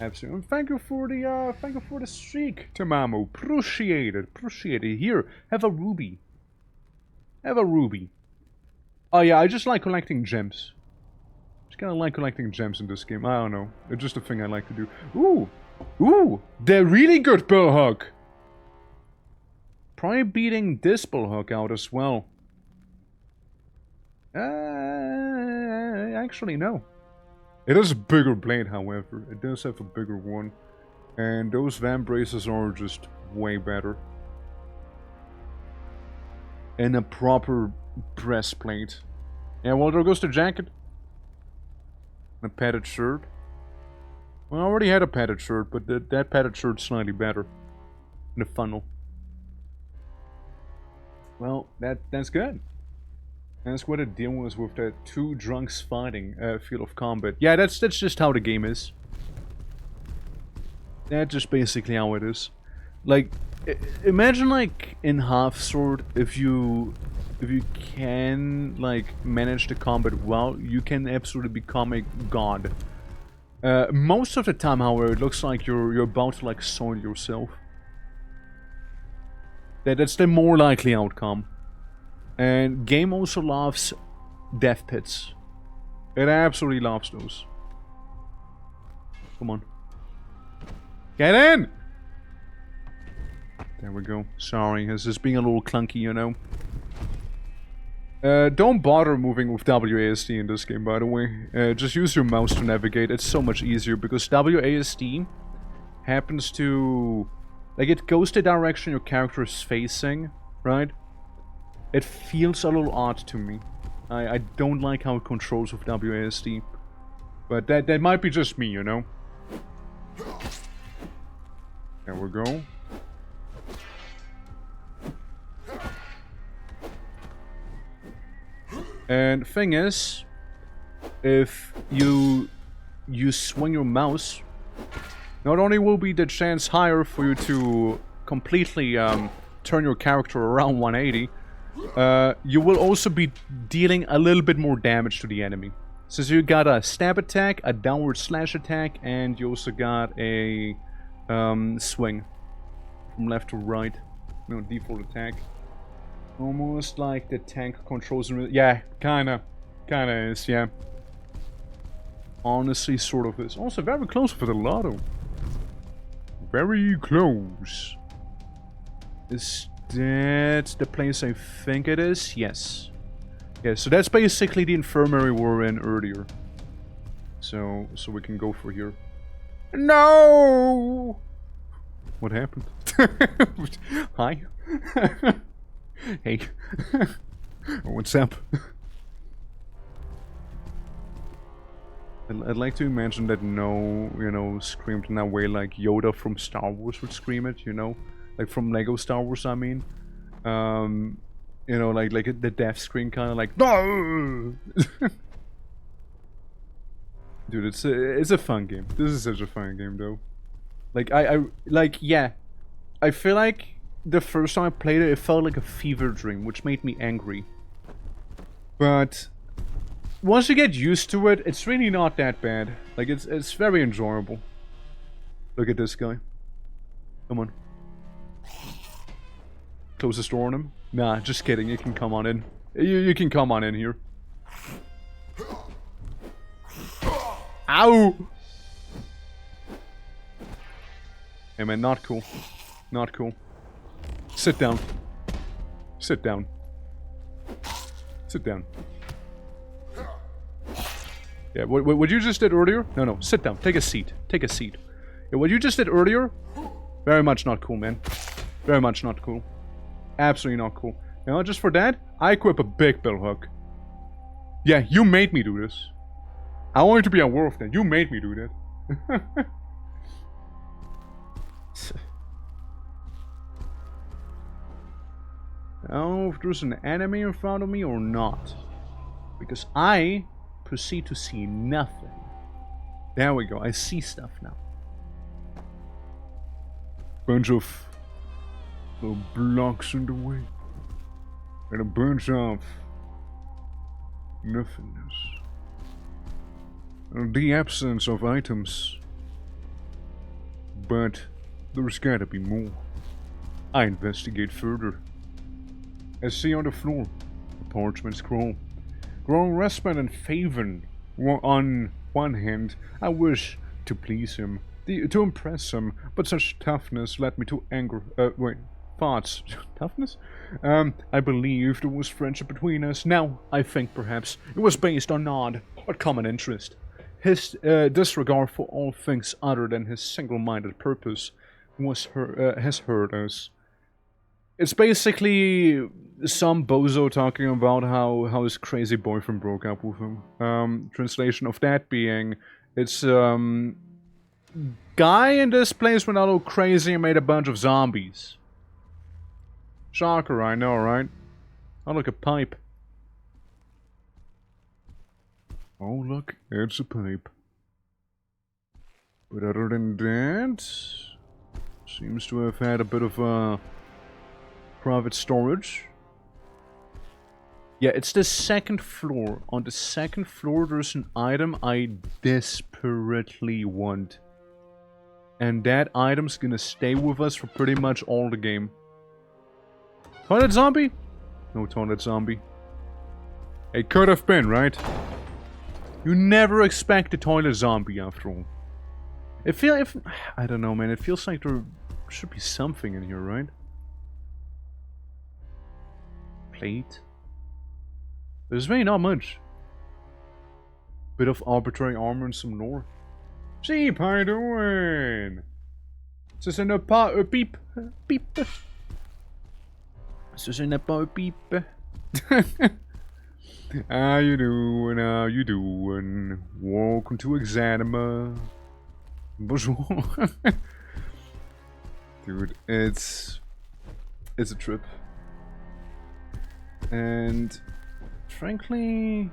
Absolutely. And thank you for the streak, Tamamo. Appreciate it. Here, have a ruby. Oh yeah, I just like collecting gems. Just kinda like collecting gems in this game. I don't know. It's just a thing I like to do. Ooh! They're really good, Billhook! Probably beating this Billhook out as well. Actually, no. It is a bigger blade, however. It does have a bigger one. And those vambraces are just way better. And a proper breastplate. Yeah, well, there goes the jacket. A padded shirt. Well, I already had a padded shirt, but that padded shirt's slightly better. And the funnel. Well, that's good. That's what the deal was with the two drunks fighting field of combat. Yeah, that's just how the game is. That's just basically how it is. Like, imagine like in Half Sword, if you can like manage the combat well, you can absolutely become a god. Most of the time, however, it looks like you're about to like soil yourself. That's the more likely outcome. And game also loves death pits. It absolutely loves those. Come on. Get in! There we go. Sorry, this is being a little clunky, you know. Don't bother moving with WASD in this game, by the way. Just use your mouse to navigate. It's so much easier, because WASD happens to... like, it goes the direction your character is facing, right? It feels a little odd to me. I don't like how it controls with WASD. But that might be just me, you know? There we go. And thing is, if you swing your mouse, not only will be the chance higher for you to completely turn your character around 180, you will also be dealing a little bit more damage to the enemy. So you got a stab attack, a downward slash attack, and you also got a swing from left to right. No, default attack. Almost like the tank controls... Yeah, kinda is, yeah. Honestly, sort of is. Also, very close for the lotto. Very close. Is that the place I think it is? Yes. Yeah, so that's basically the infirmary we were in earlier. So we can go for here. No! What happened? Hi. Hey. What's up? I'd like to imagine that No, you know, screamed in a way like Yoda from Star Wars would scream it, you know? Like from Lego Star Wars, I mean. You know, like the death scream, kind of like no. Dude, it's a fun game. This is such a fun game, though. Like yeah, I feel like the first time I played it, it felt like a fever dream, which made me angry. But once you get used to it, it's really not that bad. Like it's very enjoyable. Look at this guy. Come on. Close the door on him. Nah, just kidding. You can come on in. You can come on in here. Ow! Hey man, not cool. Not cool. Sit down. Sit down. Sit down. Yeah, what you just did earlier? No, sit down. Take a seat. Take a seat. Yeah, what you just did earlier? Very much not cool, man. Very much not cool. Absolutely not cool. You know, just for that, I equip a big bell hook. Yeah, you made me do this. I want you to be aware of that. You made me do that. I don't know if there's an enemy in front of me or not. Because I proceed to see nothing. There we go. I see stuff now. Bunch of little blocks in the way. And a bunch of nothingness. The absence of items. But there's gotta be more. I investigate further. I see on the floor a parchment scroll. Growing respite and favor. On one hand, I wish to please him, to impress him, but such toughness led me to anger. Thoughts. Toughness? I believed there was friendship between us. Now, I think perhaps it was based on odd but common interest. His disregard for all things other than his single-minded purpose has hurt us. It's basically some bozo talking about how his crazy boyfriend broke up with him. Translation of that being, it's guy in this place went a little crazy and made a bunch of zombies. Shocker, I know, right? Oh, look, a pipe. Oh, look, it's a pipe. But other than that, seems to have had a bit of private storage. Yeah, it's the second floor. On the second floor, there's an item I desperately want. And that item's gonna stay with us for pretty much all the game. Toilet zombie? No toilet zombie. It could have been, right? You never expect a toilet zombie after all. I don't know, man. It feels like there should be something in here, right? Plate. There's really not much. Bit of arbitrary armor and some lore. Sheep, how you doing? Ce n'est pas un pipe. Pipe. Ce n'est pas un pipe. How you doing? How you doing? Welcome to EXANIMA. Bonjour. Dude, it's a trip. And frankly,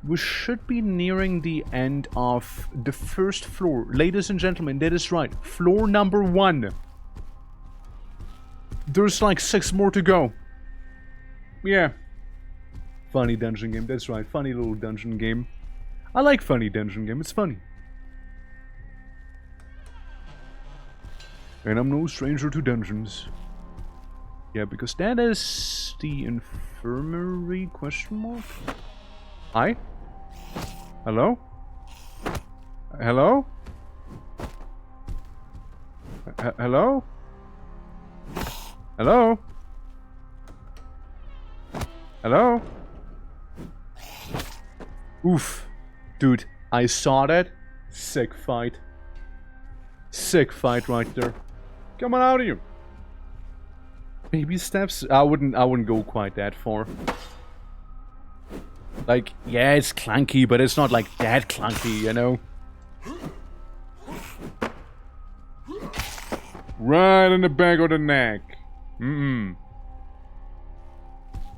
we should be nearing the end of the first floor. Ladies and gentlemen, that is right. Floor number 1. There's like 6 more to go. Yeah. Funny dungeon game, that's right. Funny little dungeon game. I like funny dungeon game, it's funny. And I'm no stranger to dungeons. Yeah, because that is the infirmary question mark? Hi? Hello? Hello? Hello? Hello? Hello? Oof. Dude, I saw that. Sick fight. Sick fight right there. Come on out of here. Baby steps? I wouldn't go quite that far. Like, yeah, it's clunky, but it's not like that clunky, you know? Right in the back of the neck.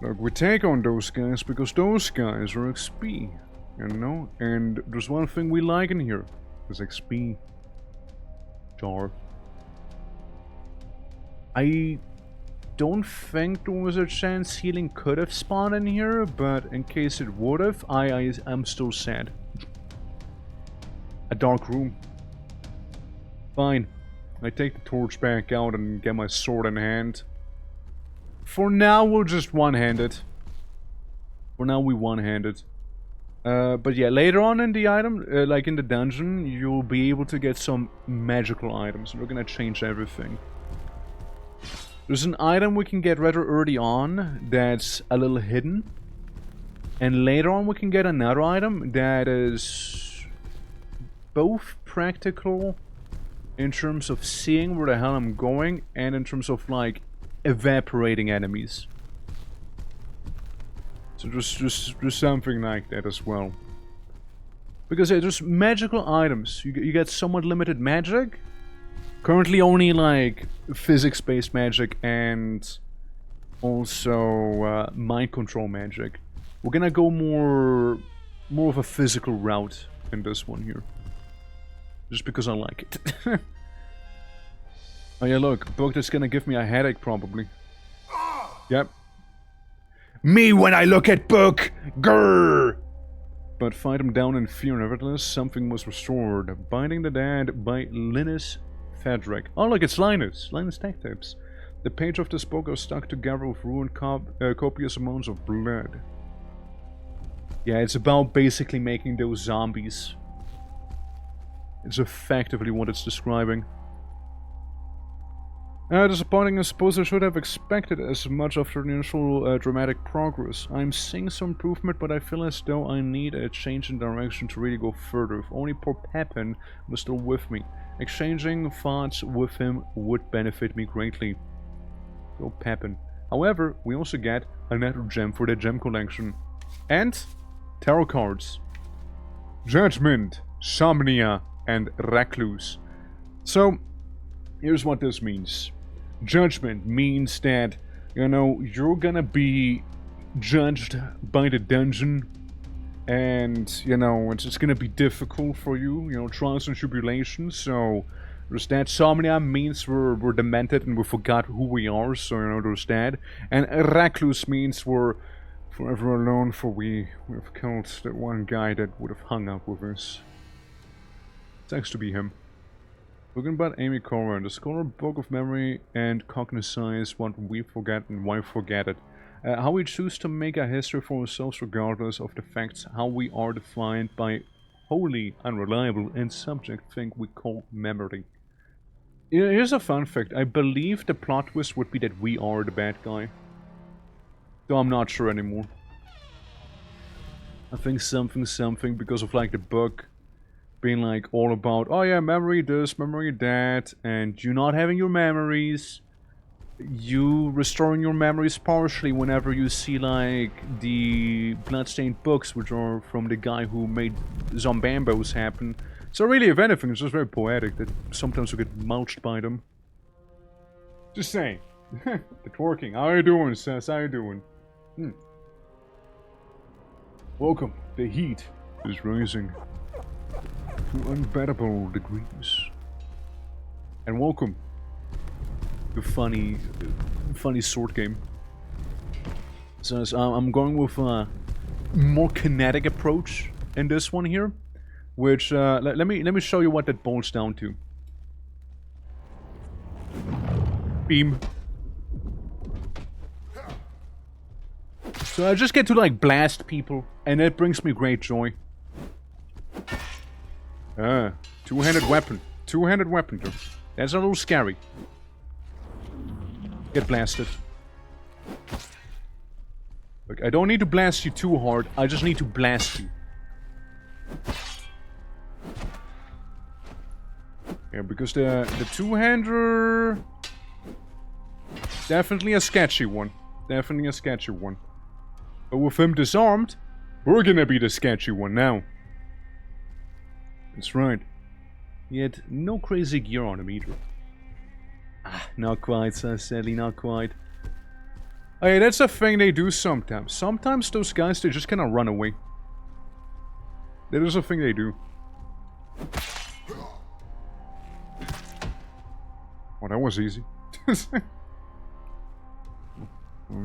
Look, we take on those guys because those guys are XP, you know? And there's one thing we like in here. Is XP. Jar. I don't think there was a chance healing could have spawned in here, but in case it would have, I'm still sad. A dark room. Fine. I take the torch back out and get my sword in hand. For now, we'll just one-hand it. For now, we one-hand it. But yeah, later on in the item, like in the dungeon, you'll be able to get some magical items. We're gonna change everything. There's an item we can get rather early on that's a little hidden. And later on we can get another item that is both practical in terms of seeing where the hell I'm going and in terms of like evaporating enemies. So there's something like that as well. Because there's magical items. You get somewhat limited magic. Currently only like physics-based magic and also mind control magic. We're gonna go more of a physical route in this one here. Just because I like it. Oh yeah, look, book that's gonna give me a headache probably. Yep. Me when I look at book! Grrr! But fight him down in fear, nevertheless, something was restored. Binding the Dead by Linus Fedric. Oh look, it's Linus. Linus Tech Tips. The page of this book are stuck together with ruined copious amounts of blood. Yeah, it's about basically making those zombies. It's effectively what it's describing. Disappointing, I suppose I should have expected as much after the initial dramatic progress. I'm seeing some improvement, but I feel as though I need a change in direction to really go further. If only poor Pepin was still with me. Exchanging thoughts with him would benefit me greatly. Go Pepin. However, we also get another gem for the gem collection. And tarot cards. Judgment, Somnia, and Recluse. So, here's what this means. Judgment means that, you know, you're gonna be judged by the dungeon. And, you know, it's gonna be difficult for you, you know, trials and tribulations. So, there's that. Somnia means we're demented and we forgot who we are. So, you know, there's that. And Recluse means we're forever alone, for we've killed that one guy that would have hung out with us. Thanks to be him. Looking about Amy Corrin, the scholar book of memory and cognizance what we forget and why forget it. How we choose to make a history for ourselves regardless of the facts, how we are defined by wholly unreliable and subject thing we call memory. Here's a fun fact, I believe the plot twist would be that we are the bad guy. Though I'm not sure anymore. I think something because of like the book being like all about, oh yeah, memory this, memory that, and you not having your memories you restoring your memories partially whenever you see like the bloodstained books, which are from the guy who made Zombambos happen. So really, if anything, it's just very poetic that sometimes we get mulched by them. Just saying. The twerking. How you doing, sis? How you doing? Welcome. The heat is rising to unbearable degrees. And welcome. The funny sword game. So I'm going with a more kinetic approach in this one here, which let me show you what that boils down to. Beam. So I just get to like blast people, and it brings me great joy. Two-handed weapon. Two-handed weapon, though. That's a little scary. Get blasted. Look, I don't need to blast you too hard, I just need to blast you. Yeah, because the two-hander... Definitely a sketchy one. Definitely a sketchy one. But with him disarmed, we're gonna be the sketchy one now. That's right. Yet, no crazy gear on him either. Ah, not quite, so sadly, not quite. Hey, that's a thing they do sometimes. Sometimes those guys, they just kinda run away. That is a thing they do. Oh, that was easy.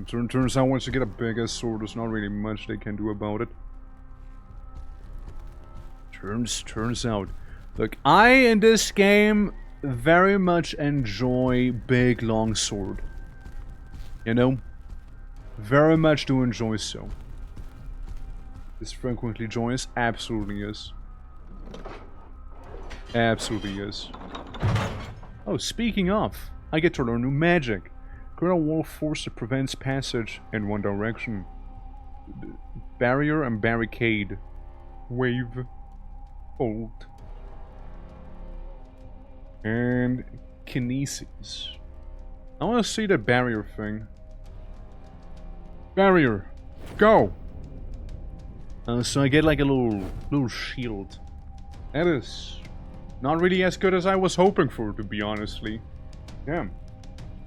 Turns out once you get a bigger sword, there's not really much they can do about it. Turns out. Look, I, in this game, very much enjoy big, long sword. You know? Very much do enjoy so. Is frequently joyous? Absolutely is. Absolutely is. Oh, speaking of, I get to learn new magic. Create a wall force that prevents passage in one direction. Barrier and barricade. Wave. Hold. And kinesis. I want to see the barrier thing. Barrier. Go! So I get like a little shield. That is not really as good as I was hoping for, to be honestly. Yeah.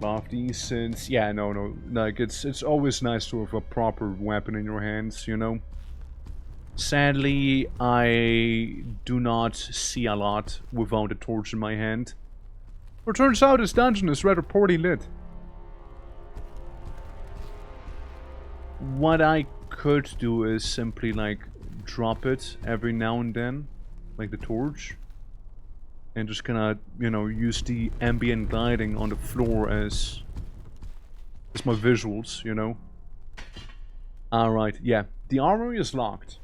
Lofty, since yeah, no, like it's always nice to have a proper weapon in your hands, you know. Sadly, I do not see a lot without a torch in my hand. But turns out this dungeon is rather poorly lit. What I could do is simply like drop it every now and then, like the torch. And just kinda, you know, use the ambient lighting on the floor as my visuals, you know. Alright, yeah. The armory is locked.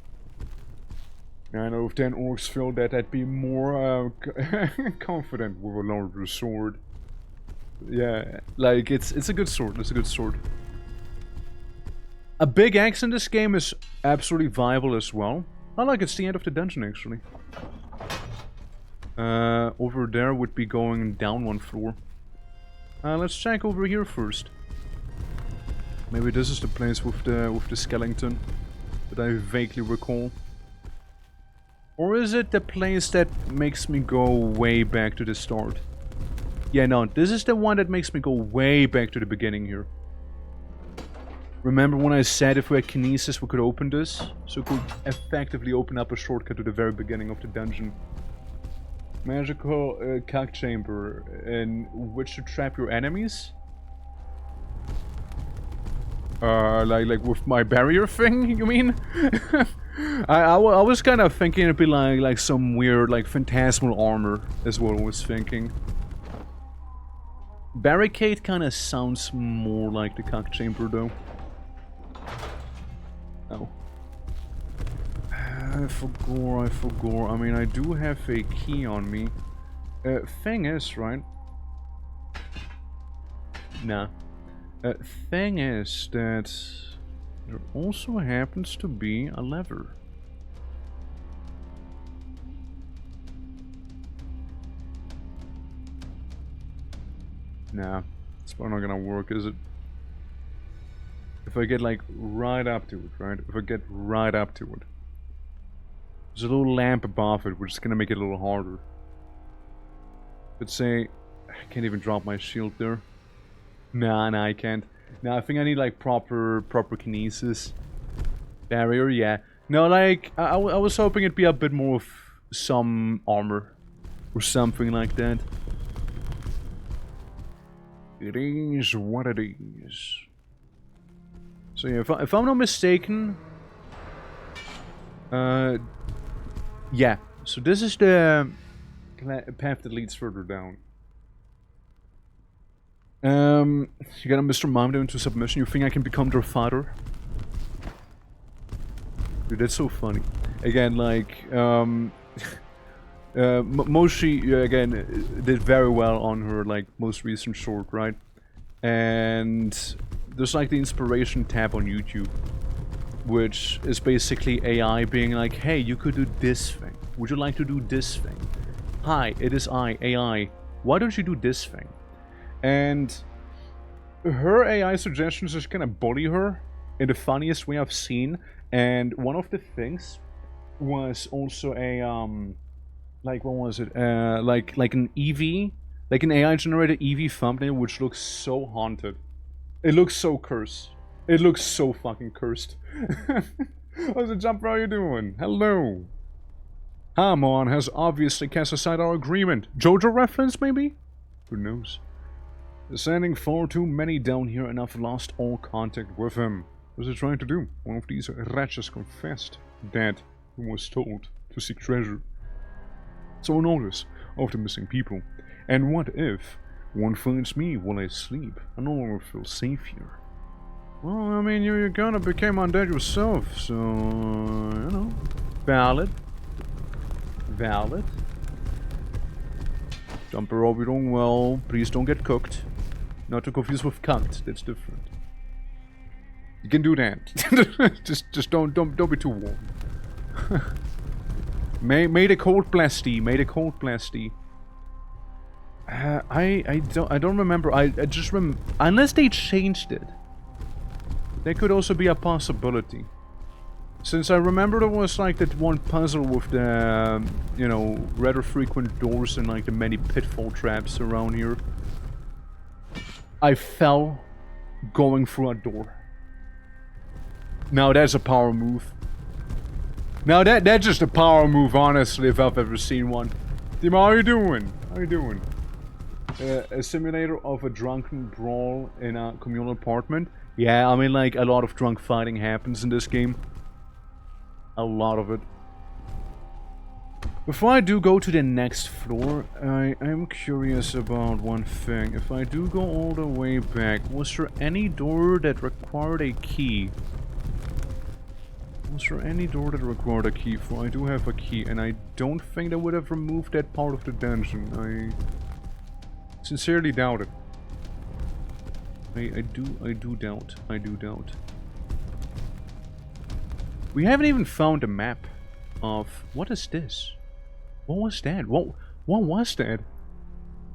I know if 10 orcs feel that I'd be more confident with a larger sword. Yeah, like it's a good sword, it's a good sword. A big axe in this game is absolutely viable as well. I like it's the end of the dungeon actually. Over there would be going down one floor. Let's check over here first. Maybe this is the place with the skeleton that I vaguely recall. Or is it the place that makes me go way back to the start? Yeah, no, this is the one that makes me go way back to the beginning here. Remember when I said if we had kinesis we could open this? So we could effectively open up a shortcut to the very beginning of the dungeon. Magical cock chamber in which to trap your enemies? Like with my barrier thing, you mean? I was kind of thinking it'd be like some weird, like, phantasmal armor, is what I was thinking. Barricade kind of sounds more like the cock chamber, though. Oh. I forgot. I mean, I do have a key on me. Thing is, right? Nah. Thing is that there also happens to be a lever. Nah. It's probably not gonna work, is it? If I get like right up to it, right? If I get right up to it. There's a little lamp above it, which is gonna make it a little harder. Let's say... I can't even drop my shield there. Nah, I can't. Nah, I think I need like proper kinesis. Barrier, yeah. No, like, I was hoping it'd be a bit more of some armor. Or something like that. It is what it is. So yeah, if I'm not mistaken... yeah. So this is the path that leads further down. You got a Mr. Mime into submission. You think I can become their father? Dude, that's so funny. Again, like, Moshi, again, did very well on her, like, most recent short, right? And there's, like, the inspiration tab on YouTube, which is basically AI being like, hey, you could do this thing. Would you like to do this thing? Hi, it is I, AI. Why don't you do this thing? And her AI suggestions just kind of bully her in the funniest way I've seen. And one of the things was also a, like, what was it? Like an EV, like an AI-generated EV thumbnail, which looks so haunted. It looks so cursed. It looks so fucking cursed. What's the jump? How are you doing? Hello. Hamon has obviously cast aside our agreement. JoJo reference, maybe? Who knows? Sending far too many down here and I've lost all contact with him. What was he trying to do? One of these wretches confessed that he was told to seek treasure. So notice of the missing people. And what if one finds me while I sleep? I no longer feel safe here. Well, I mean, you kinda became undead yourself, so, you know. Valid. Valid. Jumper, are we doing well? Please don't get cooked. Not to confuse with cunt, that's different. You can do that. just don't be too warm. May the cold bless thee. May the cold bless thee. I don't remember. I just unless they changed it. That could also be a possibility. Since I remember there was like that one puzzle with the, you know, rather frequent doors and like the many pitfall traps around here. I fell going through a door. Now that's a power move. Now that's just a power move, honestly, if I've ever seen one. Dima, how you doing? How you doing? A simulator of a drunken brawl in a communal apartment. Yeah, I mean, like, a lot of drunk fighting happens in this game. A lot of it. Before I do go to the next floor, I am curious about one thing. If I do go all the way back, was there any door that required a key? Was there any door that required a key? For I do have a key, and I don't think that would have removed that part of the dungeon. I sincerely doubt it. I do doubt. I do doubt. We haven't even found a map of... What is this? What was that? What was that?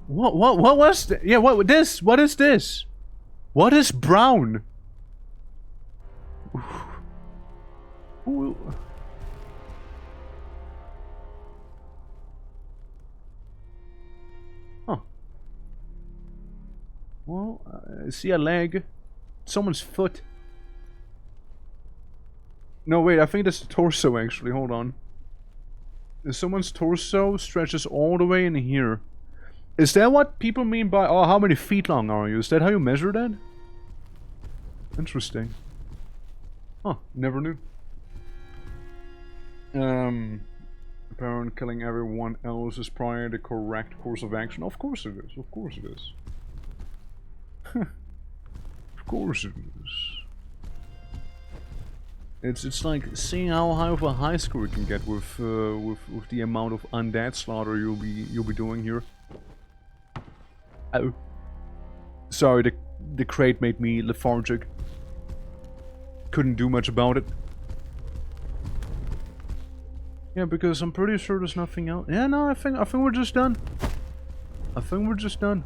What was that? Yeah, what this? What is this? What is brown? Ooh. Huh. Well, I see a leg. Someone's foot. No, wait, I think that's the torso, actually. Hold on. Someone's torso stretches all the way in here. Is that what people mean by, oh, how many feet long are you? Is that how you measure that? Interesting. Huh, never knew. Apparently killing everyone else is probably the correct course of action. Of course it is, of course it is. Of course it is. It's like seeing how high of a high score you can get with the amount of undead slaughter you'll be doing here. Oh, sorry, the crate made me lethargic. Couldn't do much about it. Yeah, because I'm pretty sure there's nothing else. Yeah, no, I think we're just done. I think we're just done.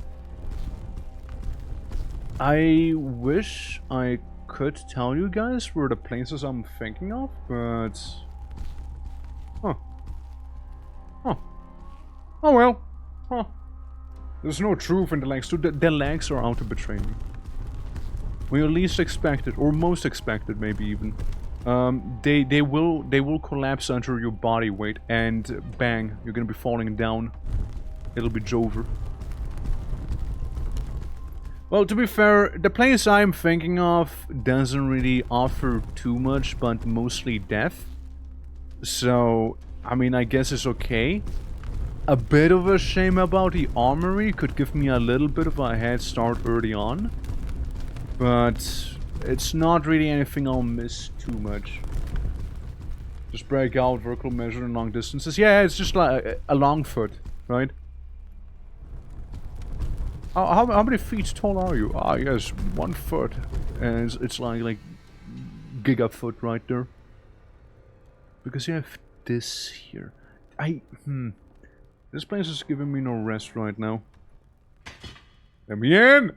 I wish I could tell you guys where the places I'm thinking of, but... Huh. Huh. Oh well. Huh. There's no truth in the legs. The legs are out to betray me. When you least expect it, or most expected, maybe even. They will collapse under your body weight, and bang, you're gonna be falling down. It'll be Jover. Well, to be fair, the place I'm thinking of doesn't really offer too much, but mostly death. So, I mean, I guess it's okay. A bit of a shame about the armory, could give me a little bit of a head start early on. But it's not really anything I'll miss too much. Just break out, vertical measure in long distances. Yeah, it's just like a long foot, right? How many feet tall are you? Ah, yes, 1 foot. And it's like gigafoot right there. Because you have this here. This place is giving me no rest right now. Let me in!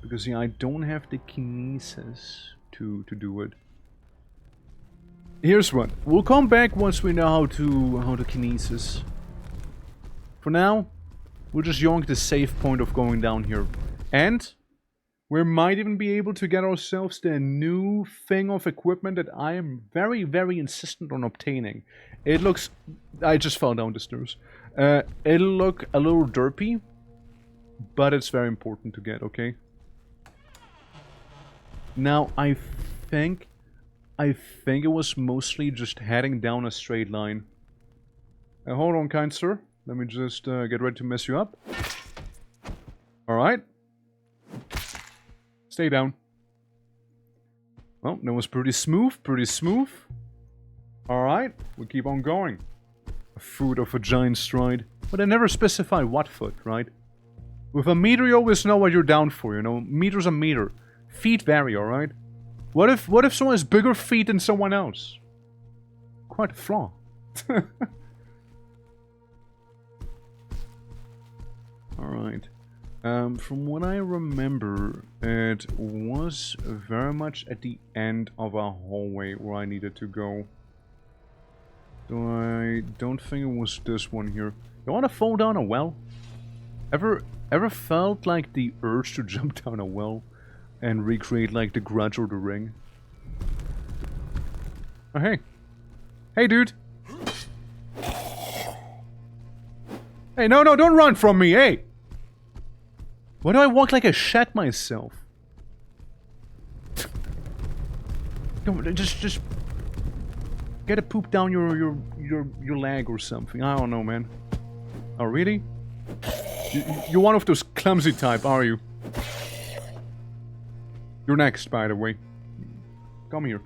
Because yeah, I don't have the kinesis to do it. Here's one. We'll come back once we know how to kinesis. For now, we'll just yoink the safe point of going down here. And we might even be able to get ourselves the new thing of equipment that I am very, very insistent on obtaining. It looks... I just fell down the stairs. It'll look a little derpy, but it's very important to get, okay? Now, I think it was mostly just heading down a straight line. Hold on, kind sir. Let me just get ready to mess you up. Alright. Stay down. Well, that was pretty smooth, Alright, we keep on going. A foot of a giant stride. But I never specify what foot, right? With a meter, you always know what you're down for, you know? Meter's a meter. Feet vary, alright? What if someone has bigger feet than someone else? Quite a flaw. Alright. From what I remember, it was very much at the end of a hallway where I needed to go. So I don't think it was this one here. You wanna fall down a well? Ever felt like the urge to jump down a well and recreate like the Grudge or the Ring? Oh hey. Hey dude! Hey, no, don't run from me, hey! Why do I walk like I shat myself? Come on, just get a poop down your leg or something. I don't know, man. Oh, really? You're one of those clumsy type, are you? You're next, by the way. Come here.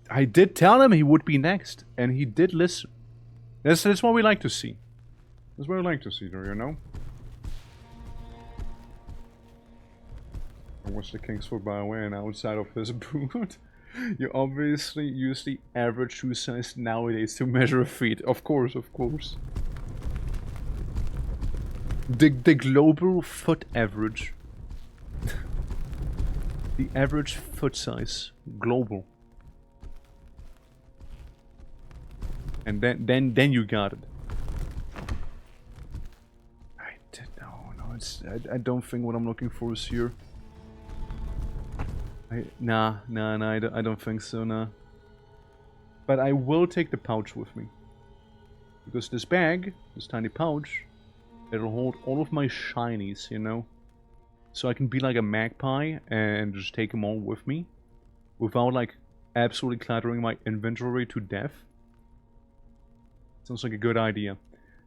I did tell him he would be next, and he did listen. That's what we like to see. That's what we like to see, do you know? What's the king's foot by the way, and outside of his boot? You obviously use the average shoe size nowadays to measure a feet. Of course, of course. The global foot average. The average foot size. Global. And then you got it. I don't think what I'm looking for is here. Nah, I don't think so, nah. But I will take the pouch with me. Because this bag, this tiny pouch, it'll hold all of my shinies, you know? So I can be like a magpie and just take them all with me. Without like absolutely cluttering my inventory to death. Sounds like a good idea.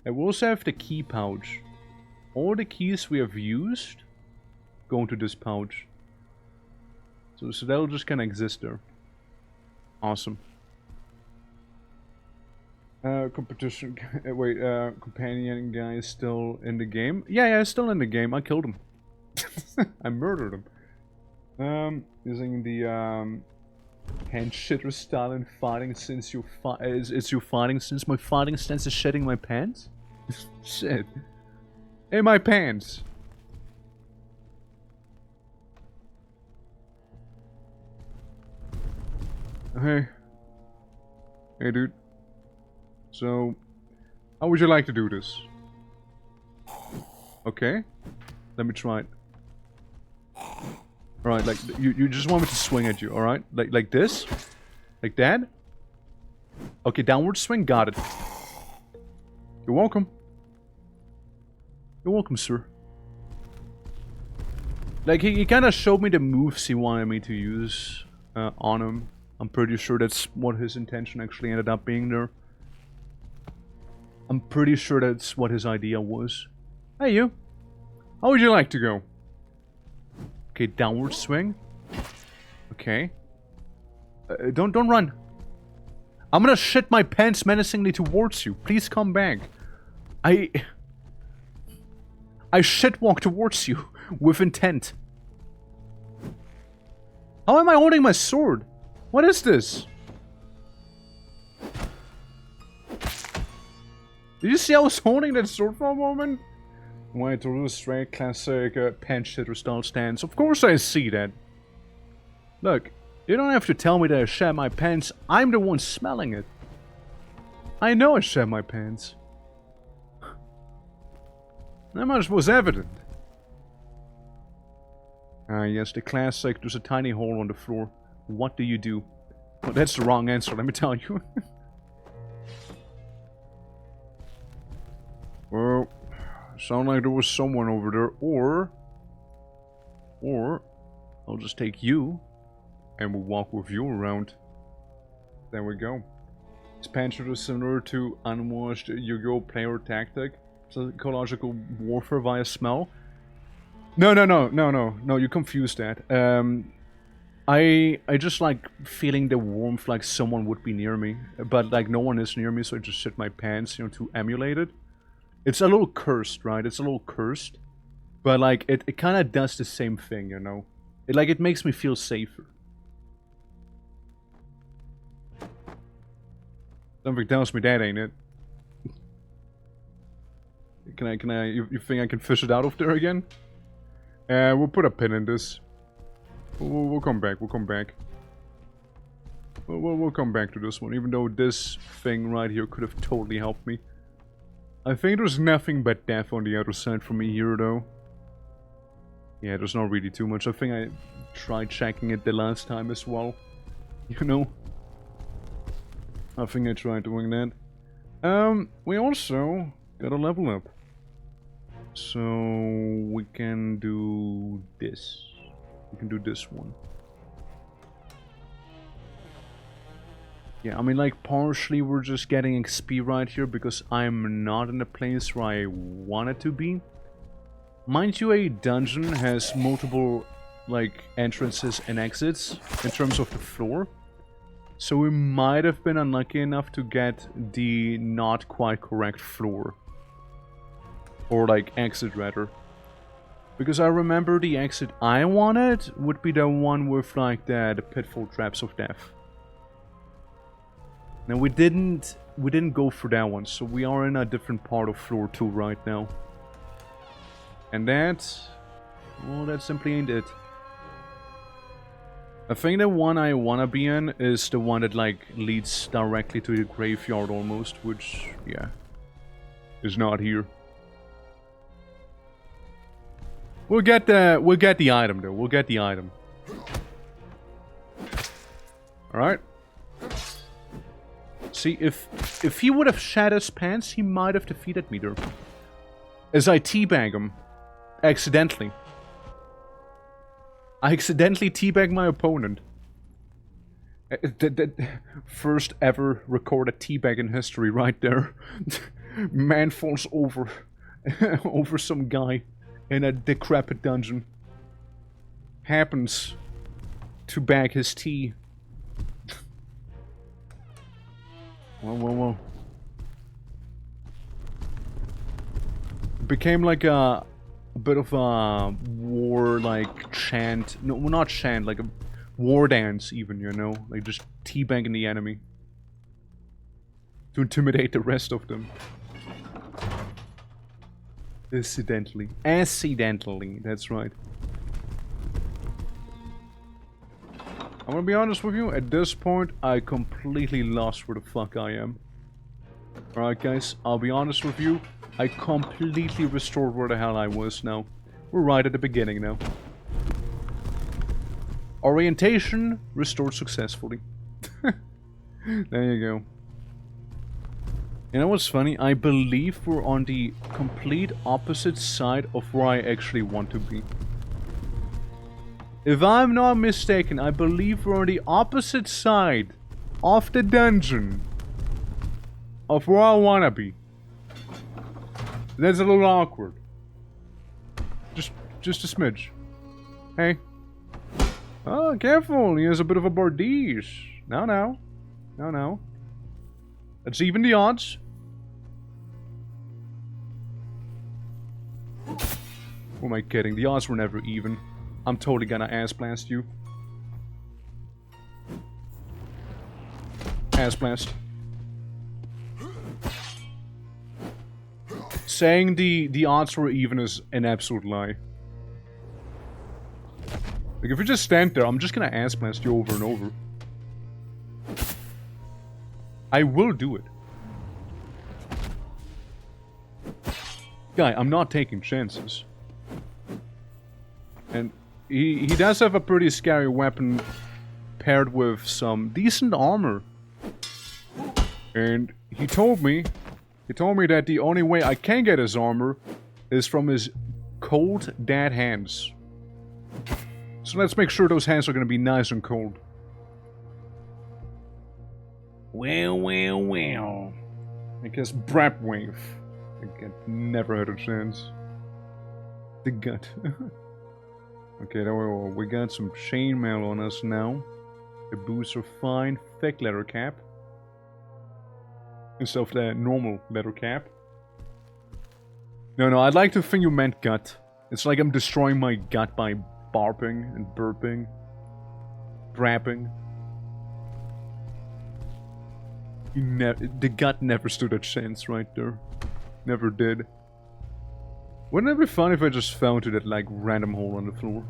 I will also have the key pouch. All the keys we have used go into this pouch. So that'll just kind of exist there. Awesome. Competition... wait, companion guy is still in the game? Yeah, still in the game. I killed him. I murdered him. Using the, Hand shitter style and fighting since you it's you fighting since my fighting stance is shedding my pants? Shit. Hey, my pants! Hey. Hey, dude. So, how would you like to do this? Okay. Let me try it. Alright, like, you just want me to swing at you, alright? Like this? Like that? Okay, downward swing, got it. You're welcome. You're welcome, sir. Like, he kind of showed me the moves he wanted me to use on him. I'm pretty sure that's what his intention actually ended up being there. I'm pretty sure that's what his idea was. Hey, you. How would you like to go? Okay, downward swing. Okay. Don't run. I'm gonna shit my pants menacingly towards you. Please come back. I shit walk towards you with intent. How am I holding my sword? What is this? Did you see I was holding that sword for a moment? Wait, to a straight classic pants shitter style stance. Of course I see that. Look, you don't have to tell me that I shat my pants. I'm the one smelling it. I know I shat my pants. That much was evident. Ah, yes, the classic. There's a tiny hole on the floor. What do you do? Well, that's the wrong answer, let me tell you. Well, sound like there was someone over there, or I'll just take you and we'll walk with you around. There we go. This panther is similar to unwashed Yu-Gi-Oh player tactic, psychological warfare via smell. No, you confused that. I just like feeling the warmth like someone would be near me, but like no one is near me, so I just shit my pants, you know, to emulate it. It's a little cursed, right? It's a little cursed, but like it kind of does the same thing, you know. It makes me feel safer. Something tells me that ain't it. You think I can fish it out of there again? We'll put a pin in this. We'll come back, we'll come back. We'll come back to this one, even though this thing right here could have totally helped me. I think there's nothing but death on the other side for me here, though. Yeah, there's not really too much. I think I tried checking it the last time as well. You know? I think I tried doing that. We also got a level up. So we can do this. We can do this one. Yeah, I mean, like, partially we're just getting XP right here because I'm not in the place where I wanted to be. Mind you, a dungeon has multiple, like, entrances and exits in terms of the floor. So we might have been unlucky enough to get the not quite correct floor. Or, like, exit, rather. Because I remember the exit I wanted would be the one with, like, the pitfall traps of death. Now we didn't go for that one, so we are in a different part of floor 2 right now. And that, well, that simply ain't it. I think the one I wanna be in is the one that like leads directly to the graveyard almost, which, yeah, is not here. We'll get the item though. We'll get the item. All right. See, if he would have shat his pants, he might have defeated me there. As I teabag him. Accidentally. I accidentally teabag my opponent. The first ever recorded teabag in history right there. Man falls over over some guy in a decrepit dungeon. Happens to bag his tea. Whoa. Became like a bit of a war, like, chant. No, not chant, like a war dance even, you know? Like just teabagging the enemy. To intimidate the rest of them. Accidentally. Accidentally, that's right. I'm gonna be honest with you, at this point, I completely lost where the fuck I am. Alright guys, I'll be honest with you, I completely restored where the hell I was now. We're right at the beginning now. Orientation restored successfully. There you go. You know what's funny? I believe we're on the complete opposite side of where I actually want to be. If I'm not mistaken, I believe we're on the opposite side of the dungeon of where I want to be. That's a little awkward. Just a smidge. Hey. Oh, careful. He has a bit of a bardiche. No. Let's even the odds. Who am I kidding? The odds were never even. I'm totally gonna ass blast you. Ass blast. Saying the odds were even is an absolute lie. Like, if you just stand there, I'm just gonna ass blast you over and over. I will do it. Guy, I'm not taking chances. And he does have a pretty scary weapon paired with some decent armor. And he told me that the only way I can get his armor is from his cold, dead hands. So let's make sure those hands are gonna be nice and cold. Well. I guess Brap Wave. I never had a chance. The gut. Okay, we got some chainmail on us now. The boots are fine. Thick leather cap. Instead of the normal leather cap. No, I'd like to think you meant gut. It's like I'm destroying my gut by barping and burping. Brapping. The gut never stood a chance right there. Never did. Wouldn't it be fun if I just fell into that, like, random hole on the floor?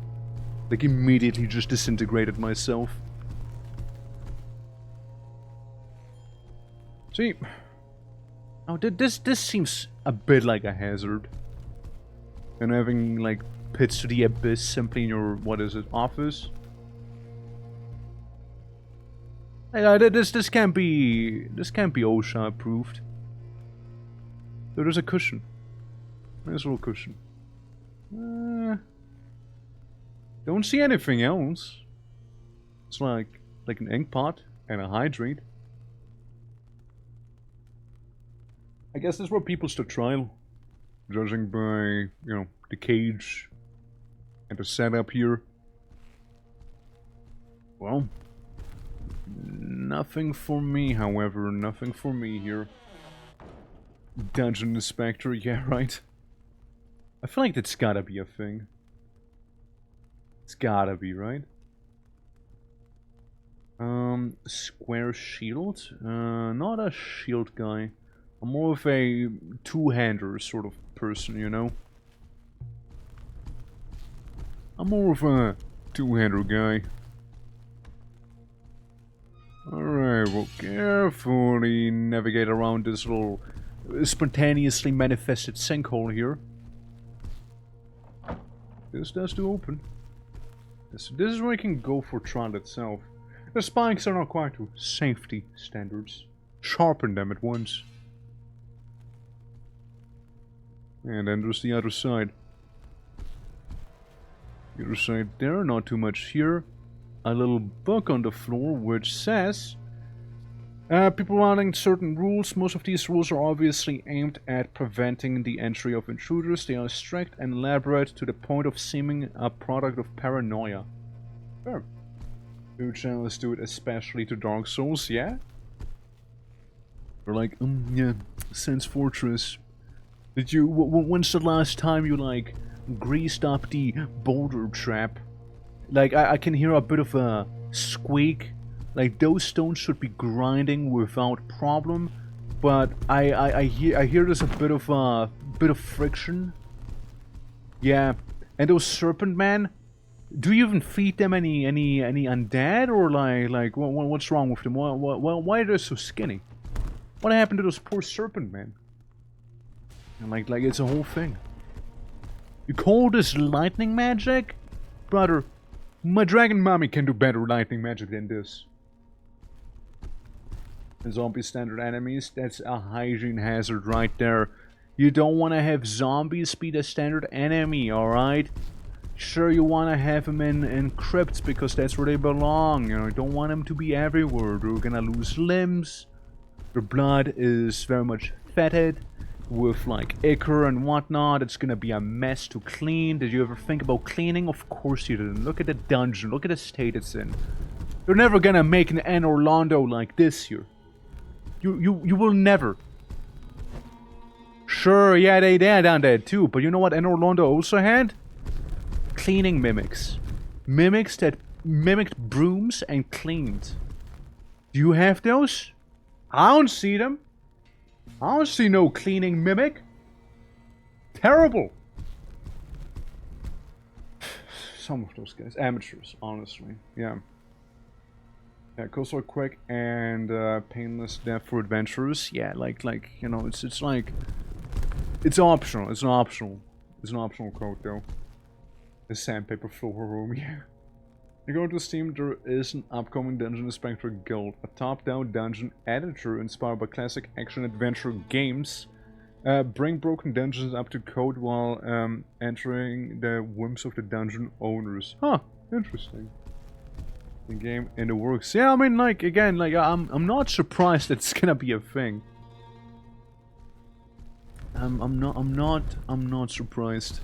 Like, immediately just disintegrated myself. See... Oh, this seems a bit like a hazard. And having, like, pits to the abyss simply in your, what is it, office? This can't be OSHA approved. So there's a cushion. Nice little cushion. Don't see anything else. It's like an ink pot and a hydrate. I guess that's where people stood trial. Judging by, you know, the cage and the setup here. Well, nothing for me, however. Nothing for me here. Dungeon Inspector, yeah, right. I feel like that's gotta be a thing. It's gotta be, right? Square shield? Not a shield guy. I'm more of a two-hander sort of person, you know? I'm more of a two-hander guy. Alright, we'll carefully navigate around this little spontaneously manifested sinkhole here. This does do open. This is where you can go for trial itself. The spikes are not quite to safety standards. Sharpen them at once. And then there's the other side. The other side there, not too much here. A little book on the floor which says... people wanting certain rules. Most of these rules are obviously aimed at preventing the entry of intruders. They are strict and elaborate to the point of seeming a product of paranoia. Sure. New channels do it especially to Dark Souls, yeah? Or like, yeah, Sense Fortress. Did you, when's the last time you, like, greased up the boulder trap? Like, I can hear a bit of a squeak. Like those stones should be grinding without problem, but I hear there's a bit of friction. Yeah, and those serpent men. Do you even feed them any undead, or like what's wrong with them? Why are they so skinny? What happened to those poor serpent men? And like it's a whole thing. You call this lightning magic? Brother, my dragon mommy can do better lightning magic than this. And zombie standard enemies, that's a hygiene hazard right there. You don't want to have zombies be the standard enemy, alright? Sure, you want to have them in crypts because that's where they belong. You know, you don't want them to be everywhere. They're gonna lose limbs. Their blood is very much fetid with like ichor and whatnot. It's gonna be a mess to clean. Did you ever think about cleaning? Of course you didn't. Look at the dungeon. Look at the state it's in. You're never gonna make an Orlando like this here. You will never. Sure, yeah, they down there too. But you know what Orlando also had? Cleaning mimics. Mimics that mimicked brooms and cleaned. Do you have those? I don't see them. I don't see no cleaning mimic. Terrible. Some of those guys. Amateurs, honestly. Yeah. Yeah, coastal quick and painless death for adventurers. Yeah, like you know, it's like it's optional. It's an optional. It's an optional code though. The sandpaper floor room, yeah. You go to Steam, there is an upcoming Dungeon Inspector Guild, a top-down dungeon editor inspired by classic action-adventure games. Bring broken dungeons up to code while entering the whims of the dungeon owners. Huh, interesting. The game in the works. Yeah, I mean, like, again, like, I'm not surprised that it's gonna be a thing. I'm not surprised.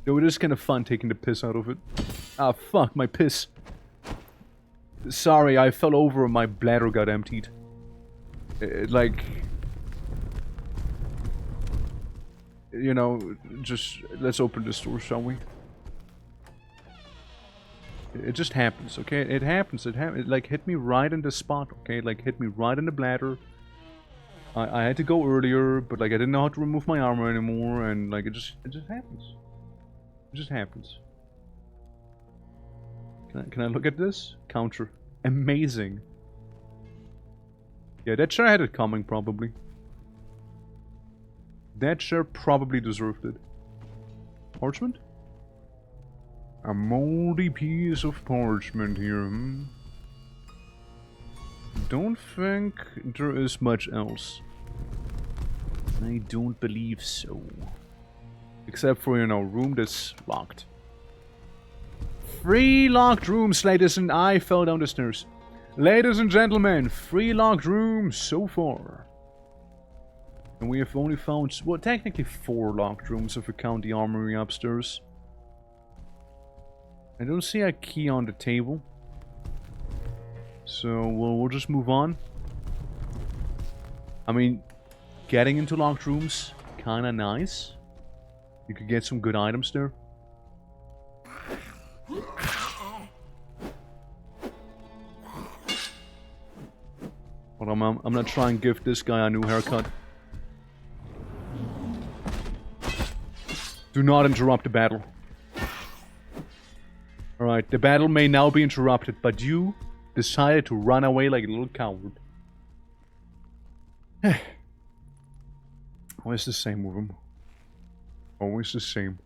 Though it is kind of fun taking the piss out of it. Ah, fuck, my piss. Sorry, I fell over and my bladder got emptied. Like... You know, just... Let's open this door, shall we? It just happens, okay? It happens, it like hit me right in the spot, okay? Like hit me right in the bladder. I had to go earlier, but like I didn't know how to remove my armor anymore, and like it just happens. It just happens. Can I look at this? Counter. Amazing. Yeah, that chair had it coming, probably. That chair probably deserved it. Parchment? A moldy piece of parchment here, hmm? Don't think there is much else. I don't believe so. Except for, you know, room that's locked. 3 locked rooms, ladies and... I fell down the stairs. Ladies and gentlemen, 3 locked rooms so far. And we have only found... Well, technically 4 locked rooms if we count the armory upstairs. I don't see a key on the table. So, we'll just move on. I mean, getting into locked rooms, kinda nice. You could get some good items there. Hold on, I'm gonna try and give this guy a new haircut. Do not interrupt the battle. Alright, the battle may now be interrupted, but you decided to run away like a little coward. Always the same with him. Always the same.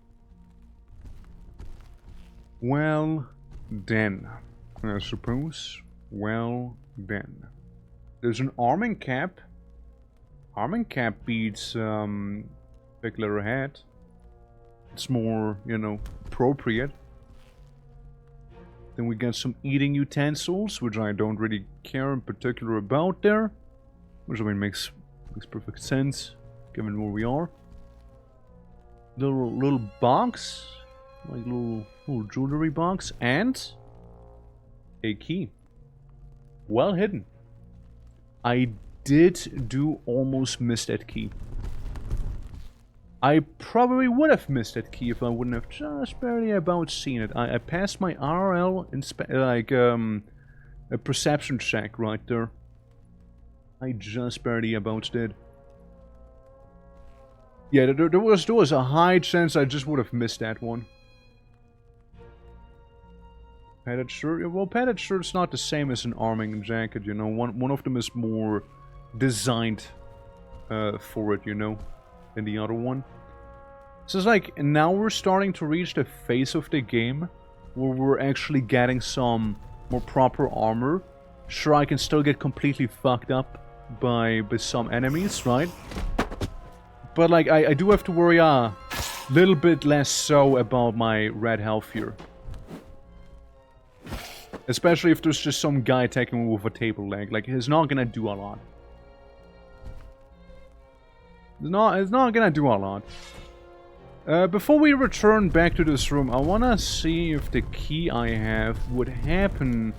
Well, then. I suppose. Well, then. There's an arming cap. Arming cap beats, particular hat. It's more, you know, appropriate. Then we got some eating utensils, which I don't really care in particular about there. Which, I mean, makes perfect sense, given where we are. Little box, like little jewelry box, and a key. Well hidden. I did almost miss that key. I probably would have missed that key if I wouldn't have just barely about seen it. I passed my RL a perception check right there. I just barely about did. Yeah, there was a high chance I just would have missed that one. Padded shirt? Well, padded shirt's not the same as an arming jacket, you know. One of them is more designed for it, you know, than the other one. So it's like, now we're starting to reach the phase of the game where we're actually getting some more proper armor. Sure, I can still get completely fucked up by some enemies, right? But like, I do have to worry a little bit less so about my red health here. Especially if there's just some guy attacking me with a table leg. Like, he's not gonna do a lot. It's not gonna do a lot. Before we return back to this room, I wanna see if the key I have would happen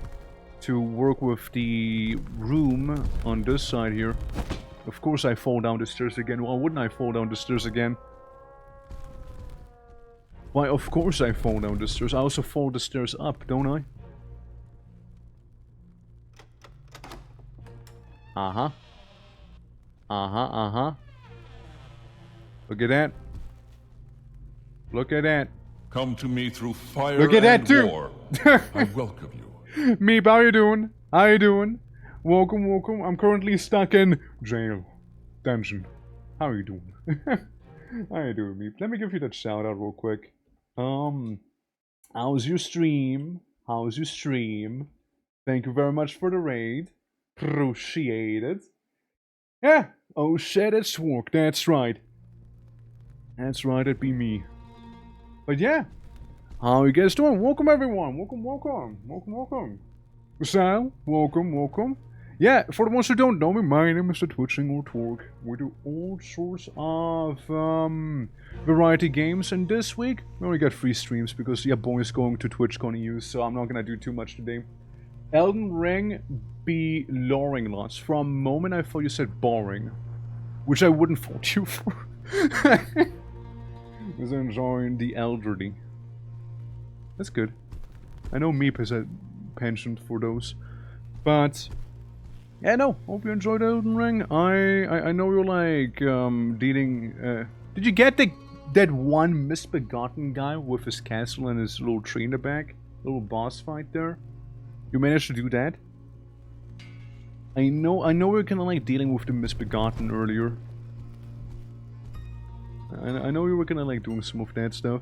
to work with the room on this side here. Of course I fall down the stairs again. Why wouldn't I fall down the stairs again? Why, of course I fall down the stairs. I also fall the stairs up, don't I? Uh-huh. Uh-huh. Look at that. Look at that. Come to me through fire Look at and that too. war. I welcome you. Meep, how you doing? How you doing? Welcome, welcome. I'm currently stuck in jail. Dungeon. How are you doing? How you doing, Meep? Let me give you that shout out real quick. How's your stream? How's your stream? Thank you very much for the raid. Appreciate it. Yeah. Oh shit, it's work. That's right. That's right, it'd be me. But yeah. How you guys doing? Welcome everyone. Welcome. Sal, welcome. Yeah, for the ones who don't know me, my name is the Twitching or Twerk. We do all sorts of variety games, and this week we only got 3 streams because your boy is going to TwitchCon EU, so I'm not gonna do too much today. Elden Ring be luring lots. For a moment I thought you said boring, which I wouldn't fault you for. Is enjoying the elderly. That's good. I know Meep has a penchant for those. But yeah, no, hope you enjoyed Elden Ring. I know you're like dealing did you get that one misbegotten guy with his castle and his little tree in the back? Little boss fight there? You managed to do that? I know we're kinda like dealing with the misbegotten earlier. I know you were kinda like doing some of that stuff.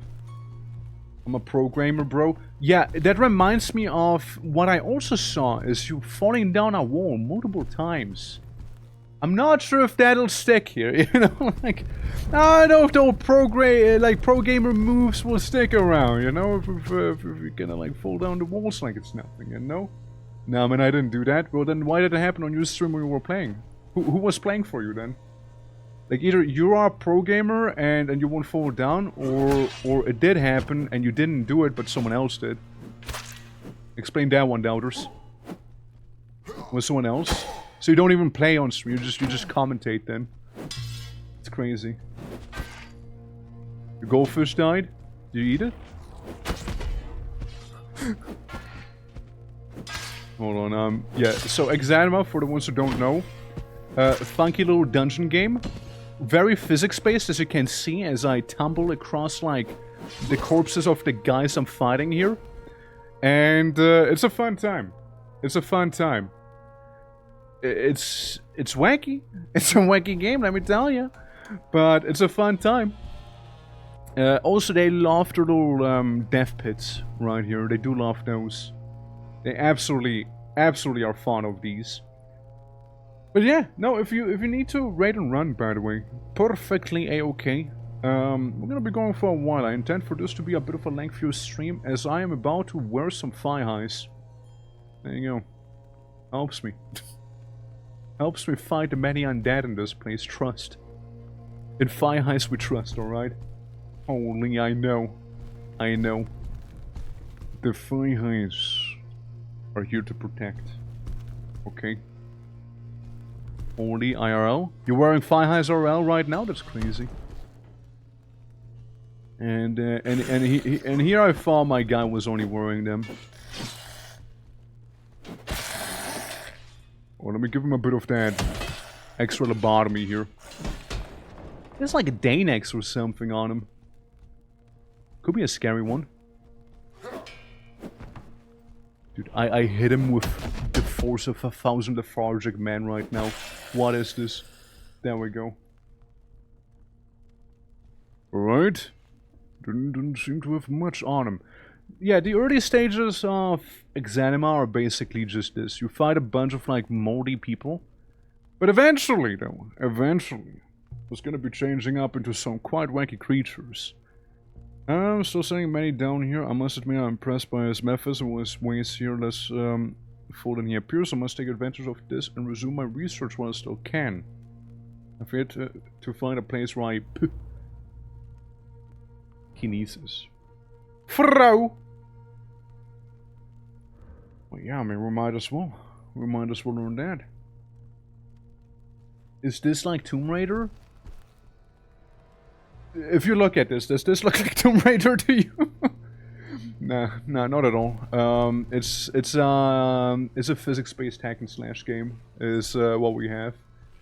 I'm a programmer, bro. Yeah, that reminds me of what I also saw is you falling down a wall multiple times. I'm not sure if that'll stick here, you know, like, I don't know if the old pro gamer moves will stick around, you know, if you're gonna like fall down the walls like it's nothing, you know? No, man, I didn't do that. Well, then why did it happen on your stream when you were playing? Who was playing for you then? Like, either you are a pro gamer and you won't fall down, or it did happen and you didn't do it, but someone else did. Explain that one, doubters. Was someone else? So you don't even play on stream, you just commentate then. It's crazy. Your goldfish died? Did you eat it? Hold on, yeah, so EXANIMA, for the ones who don't know, funky little dungeon game. Very physics-based, as you can see, as I tumble across, like, the corpses of the guys I'm fighting here. And, it's a fun time. It's a fun time. It's wacky. It's a wacky game, let me tell you. But it's a fun time. Also, they love their little, death pits right here. They do love those. They absolutely are fond of these. But yeah, no, if you need to raid and run, by the way, perfectly a-okay. We're gonna be going for a while. I intend for this to be a bit of a lengthier stream, as I am about to wear some thigh highs. There you go. Helps me. Helps me fight the many undead in this place, trust. In thigh highs we trust, alright? Only I know. I know. The thigh highs are here to protect. Okay? Only IRL? You're wearing thigh highs IRL right now? That's crazy. And here I thought my guy was only wearing them. Well, let me give him a bit of that extra lobotomy here. There's like a Danex or something on him. Could be a scary one. Dude, I hit him with the force of 1,000 lethargic men right now. What is this? There we go. Alright. Didn't seem to have much on him. Yeah, the early stages of EXANIMA are basically just this. You fight a bunch of, like, moldy people. But eventually, though, it's gonna be changing up into some quite wacky creatures. I'm still sending many down here. I must admit I'm impressed by his methods and his ways here less full than he appears. I must take advantage of this and resume my research while I still can. I've yet to find a place where I... Kinesis. Vrouw! Well, yeah, I mean, we might as well. We might as well learn that. Is this like Tomb Raider? If you look at this, does this look like Tomb Raider to you? Nah, not at all. It's a physics-based hack and slash game. Is what we have.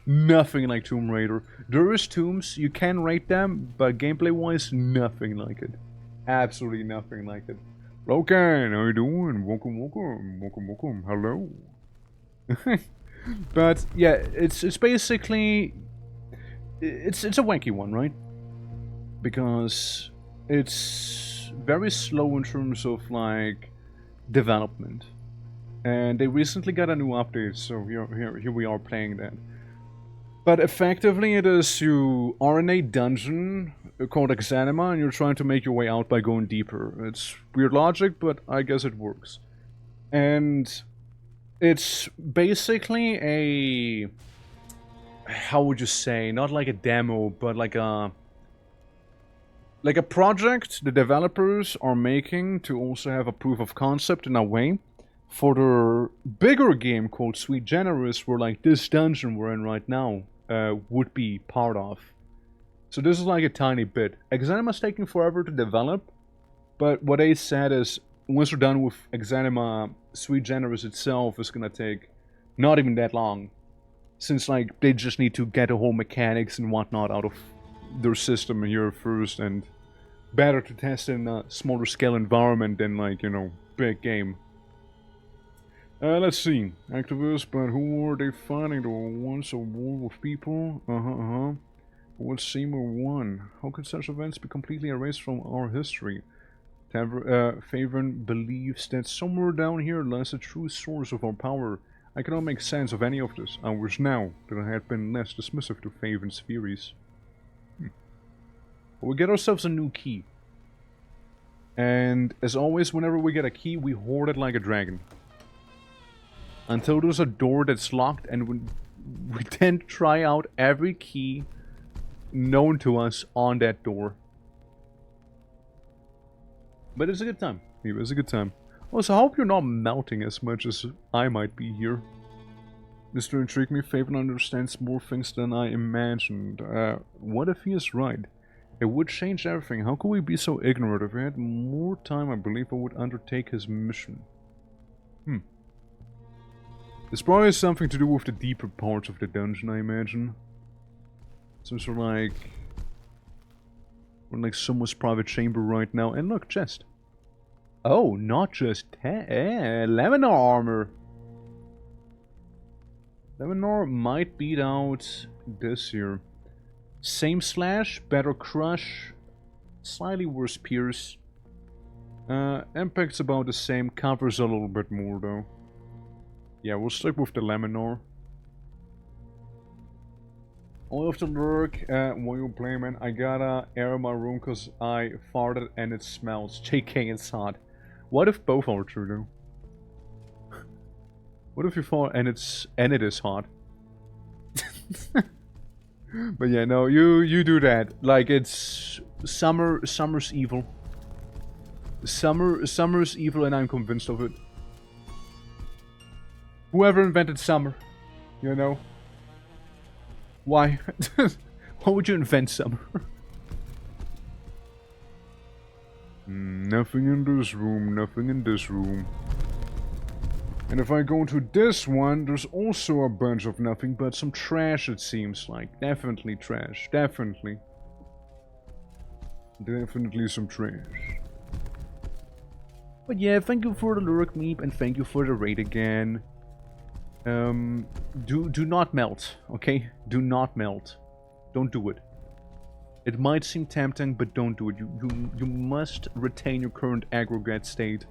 Nothing like Tomb Raider. There is tombs, you can rate them, but gameplay-wise, nothing like it. Absolutely nothing like it. Logan, how you doing? Welcome. Hello. But yeah, it's basically it's a wacky one, right? Because it's very slow in terms of like development, and they recently got a new update, so here we are playing that. But effectively, it is you are in a dungeon called EXANIMA, and you're trying to make your way out by going deeper. It's weird logic, but I guess it works. And it's basically a... how would you say? Not like a demo, but like a project the developers are making to also have a proof of concept in a way for their bigger game called Sweet Generous, where like this dungeon we're in right now would be part of. So this is like a tiny bit. EXANIMA's taking forever to develop, but what they said is once we're done with EXANIMA, Sweet Generous itself is gonna take not even that long, since like they just need to get the whole mechanics and whatnot out of their system here first, and better to test in a smaller scale environment than like, you know, big game. Let's see. Activists, but who are they fighting? There were once a war with people? What Seymour won? How could such events be completely erased from our history? Favren believes that somewhere down here lies the true source of our power. I cannot make sense of any of this. I wish now that I had been less dismissive to Favren's theories. We get ourselves a new key. And as always, whenever we get a key, we hoard it like a dragon. Until there's a door that's locked, and we then try out every key known to us on that door. But it's a good time. It's a good time. Also, I hope you're not melting as much as I might be here. Mr. Intrigue me, Favren understands more things than I imagined. What if he is right? It would change everything. How could we be so ignorant? If we had more time, I believe I would undertake his mission. It's probably something to do with the deeper parts of the dungeon, I imagine. Some sort of like... we're in like someone's private chamber right now. And look, chest. Oh, not just... Laminar armor. Laminar might beat out this here. Same slash, better crush, slightly worse pierce. Impact's about the same, covers a little bit more though. Yeah, we'll stick with the Laminar. All of the lurk, while you play, man, I gotta air my room cause I farted and it smells. JK, it's hot. What if both are true though? What if you fart and it is hot? But yeah, no, you do that. Like it's summer's evil. Summer's evil, and I'm convinced of it. Whoever invented summer, you know? Why? Why would you invent summer? Nothing in this room, nothing in this room. And if I go into this one, there's also a bunch of nothing but some trash, it seems like. Definitely trash, definitely. Definitely some trash. But yeah, thank you for the lurk meep and thank you for the raid again. Do not melt, okay? Do not melt. Don't do it. It might seem tempting, but don't do it. You must retain your current aggregate state.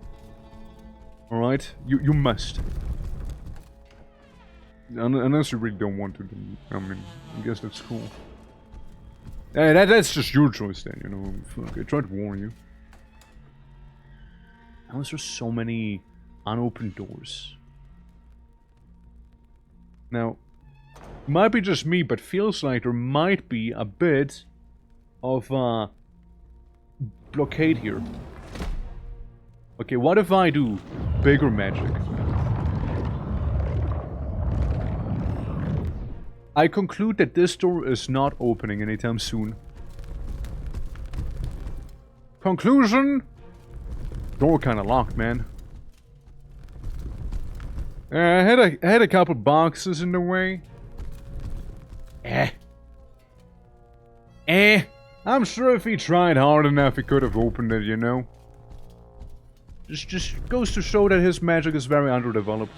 Alright? You must. Unless you really don't want to, then, I mean, I guess that's cool. That's just your choice then, you know. Okay, I tried to warn you. How is there so many unopened doors? Now, might be just me, but feels like there might be a bit of a blockade here. Okay, what if I do bigger magic? I conclude that this door is not opening anytime soon. Conclusion? Door kinda locked, man. I had a couple boxes in the way. I'm sure if he tried hard enough, he could have opened it, you know. Just goes to show that his magic is very underdeveloped.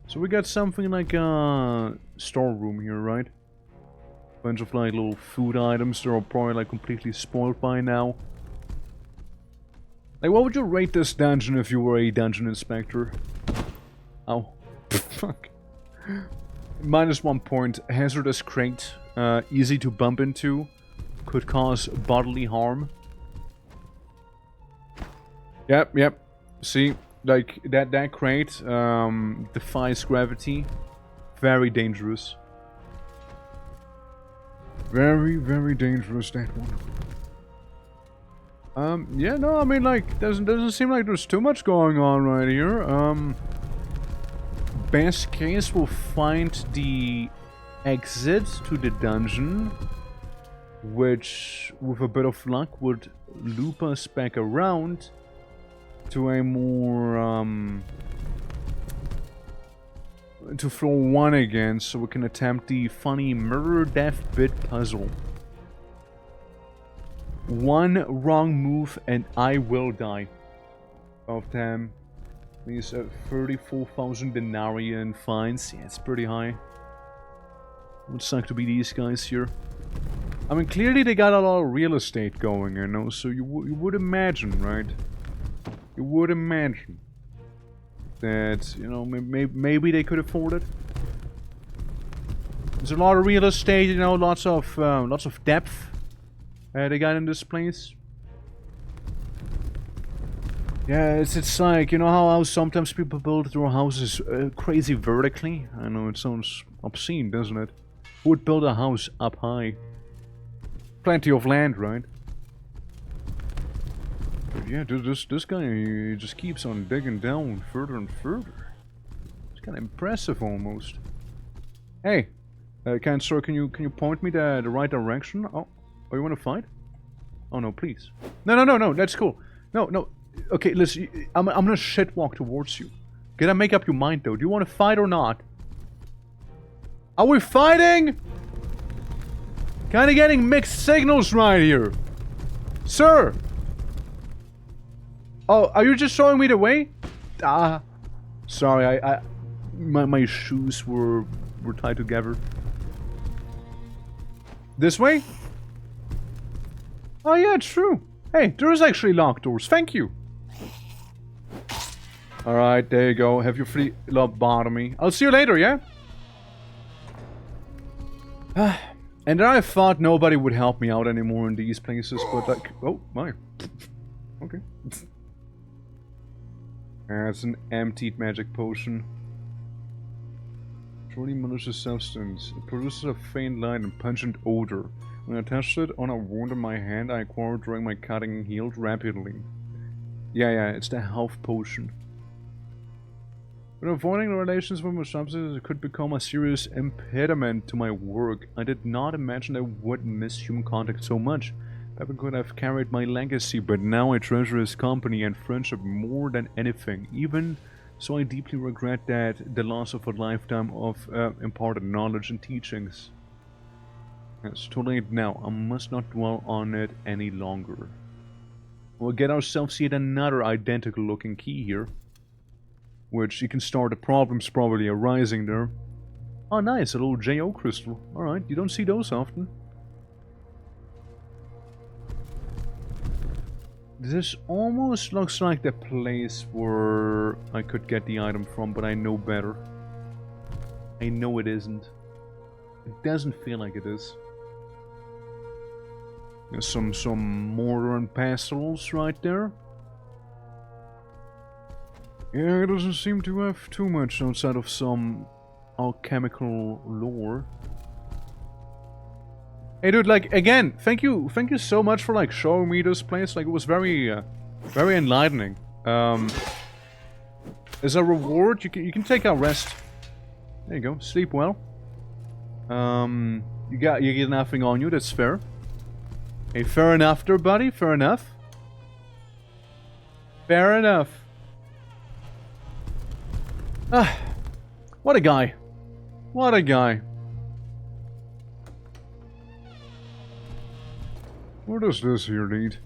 So we got something like a storeroom here, right? Bunch of like little food items. They're all probably like completely spoiled by now. Like, what would you rate this dungeon if you were a dungeon inspector? Oh, fuck. -1 point. Hazardous crate. Easy to bump into. Could cause bodily harm. Yep. See, like that crate defies gravity. Very dangerous. Very dangerous, that one. Yeah, no, I mean, like, doesn't seem like there's too much going on right here. Best case, we'll find the exit to the dungeon, which, with a bit of luck, would loop us back around to a more, to floor 1 again, so we can attempt the funny murder death bit puzzle. One wrong move and I will die. Oh damn. These 34,000 denarii in fines. Yeah, it's pretty high. Would suck to be these guys here. I mean, clearly they got a lot of real estate going, you know, so you would imagine, right? You would imagine that, you know, maybe they could afford it. There's a lot of real estate, you know, lots of depth. They got in this place. Yeah, it's like, you know how sometimes people build their houses crazy vertically? I know it sounds obscene, doesn't it? Who would build a house up high? Plenty of land, right? But yeah, this guy, he just keeps on digging down further and further. It's kind of impressive almost. Hey, kind sir, can you point me the right direction? Oh, you want to fight? Oh no, please. No, that's cool. No. Okay, listen, I'm gonna shit walk towards you. Gotta make up your mind though. Do you want to fight or not? Are we fighting? Kinda getting mixed signals right here. Sir! Oh, are you just showing me the way? Sorry, my shoes were tied together. This way? Oh yeah, true. Hey, there is actually locked doors. Thank you. Alright, there you go. Have your free lobotomy. I'll see you later, yeah? And then I thought nobody would help me out anymore in these places, but like... Oh, my. Okay. It's an emptied magic potion. Truly malicious substance. It produces a faint light and pungent odor. When I touched it on a wound in my hand, I acquired during my cutting and healed rapidly. Yeah, it's the health potion. When avoiding the relations with my substances, it could become a serious impediment to my work. I did not imagine I would miss human contact so much. Pepper could have carried my legacy, but now I treasure his company and friendship more than anything. Even so, I deeply regret that the loss of a lifetime of imparted knowledge and teachings. It's too late now. I must not dwell on it any longer. We'll get ourselves yet another identical looking key here. Which you can start the problems probably arising there. Oh nice, a little JO crystal. Alright, you don't see those often. This almost looks like the place where I could get the item from, but I know better. I know it isn't. It doesn't feel like it is. There's some mortar and pestles right there. Yeah, it doesn't seem to have too much outside of some alchemical lore. Hey dude, like, again, thank you so much for, like, showing me this place. Like, it was very enlightening. As a reward, you can take a rest. There you go, sleep well. You get nothing on you, that's fair. Hey, fair enough there, buddy, fair enough. Fair enough. Ah, what a guy. What a guy. Where does this here lead?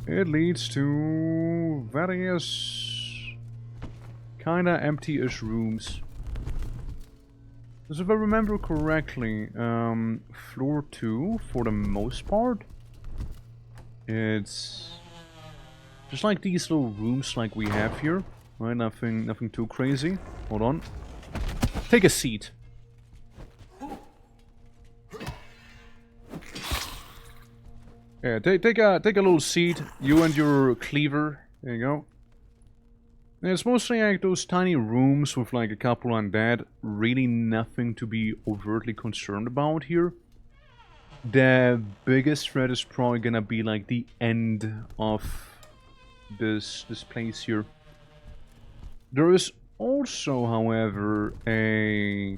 It leads to various kinda empty-ish rooms. As if I remember correctly, floor 2, for the most part, it's just like these little rooms like we have here. Right, nothing too crazy. Hold on. Take a seat. Yeah, take a little seat. You and your cleaver. There you go. And it's mostly like those tiny rooms with like a couple undead. Really nothing to be overtly concerned about here. The biggest threat is probably gonna be like the end of this place here. There is also, however, a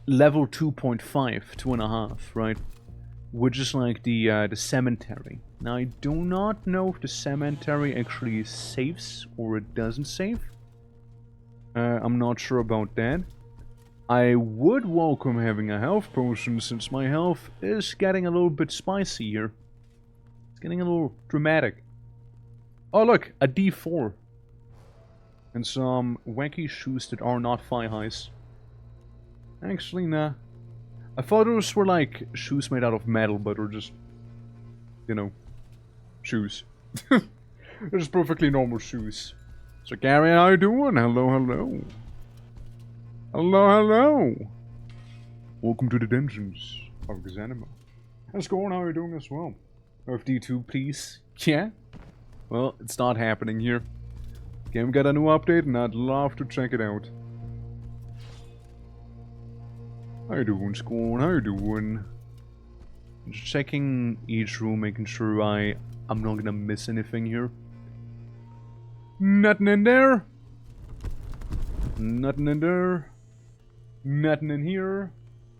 level 2.5, 2.5, right? Which is like the cemetery. Now I do not know if the cemetery actually saves or it doesn't save. I'm not sure about that. I would welcome having a health potion since my health is getting a little bit spicy here. It's getting a little dramatic. Oh look, a D4. And some wacky shoes that are not thigh highs. Actually, nah. I thought those were like shoes made out of metal, but they're just, you know, shoes. They're just perfectly normal shoes. So Gary, how you doing? Hello, hello. Hello, hello. Welcome to the dungeons of EXANIMA. How's it going? How are you doing as well? FD2, please. Yeah? Well, it's not happening here. Game got a new update and I'd love to check it out. How you doing, Scorn? How you doing? Just checking each room, making sure I'm not gonna miss anything here. Nothing in there. Nothing in there. Nothing in here.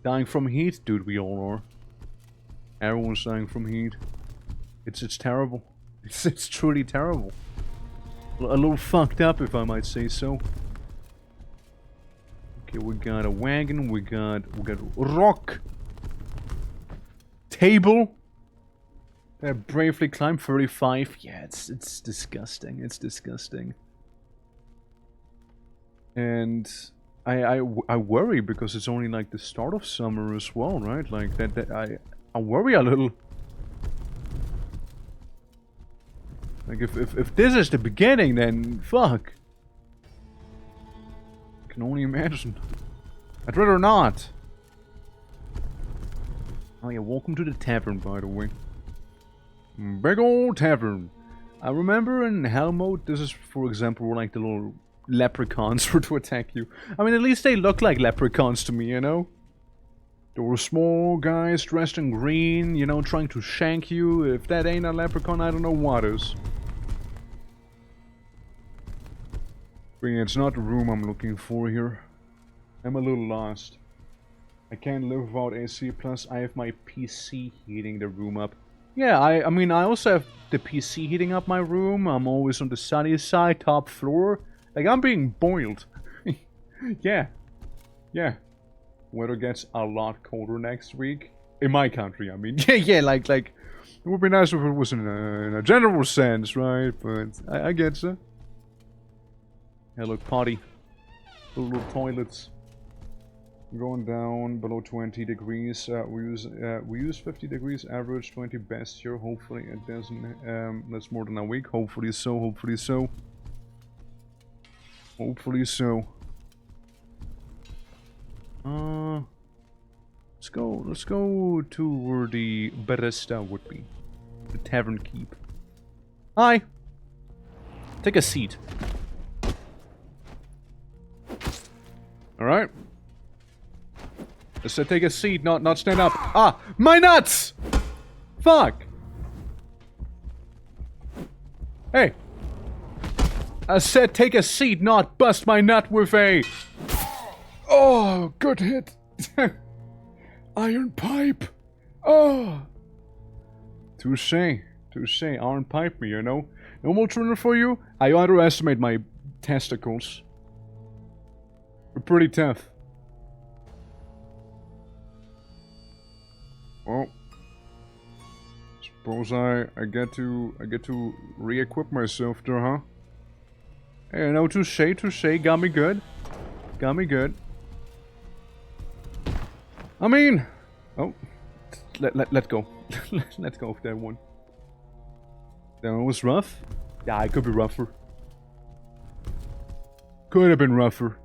Dying from heat? Dude, we all are. Everyone's dying from heat. It's terrible. It's truly terrible. A little fucked up, if I might say so. Okay, we got a wagon, we got rock. Table. Bravely climb 35. Yeah, it's disgusting. It's disgusting. And I worry because it's only like the start of summer as well, right? Like I worry a little. Like if this is the beginning, then fuck. I can only imagine. I'd rather not. Oh yeah, welcome to the tavern, by the way. Big old tavern. I remember in Hell mode, this is, for example, where like the little leprechauns were to attack you. I mean, at least they look like leprechauns to me, you know? They were small guys dressed in green, you know, trying to shank you. If that ain't a leprechaun, I don't know what is. But yeah, it's not the room I'm looking for here. I'm a little lost. I can't live without AC, plus I have my PC heating the room up. Yeah, I mean, I also have the PC heating up my room. I'm always on the sunny side, top floor. Like, I'm being boiled. Yeah. Yeah. Weather gets a lot colder next week. In my country, I mean. Yeah, like, it would be nice if it was in a general sense, right? But I get you. Yeah, look, potty. Little toilets. Going down below 20 degrees. We use 50 degrees average, 20 best here. Hopefully it doesn't. That's more than a week. Hopefully so. Hopefully so. Hopefully so. Let's go to where the barista would be. The tavern keep. Hi. Take a seat. All right. I said take a seat, not stand up. Ah, my nuts! Fuck! Hey! I said take a seat, not bust my nut with a... Oh, good hit. Iron pipe. Oh. Touche. Touche. Iron pipe me, you know. No more trainer for you? I underestimate my testicles. They're pretty tough. Well, suppose I get to re-equip myself there, huh? Hey, no, touche, got me good. Got me good. I mean, oh, let go. Let's go with that one. That one was rough. Yeah, it could be rougher. Could have been rougher.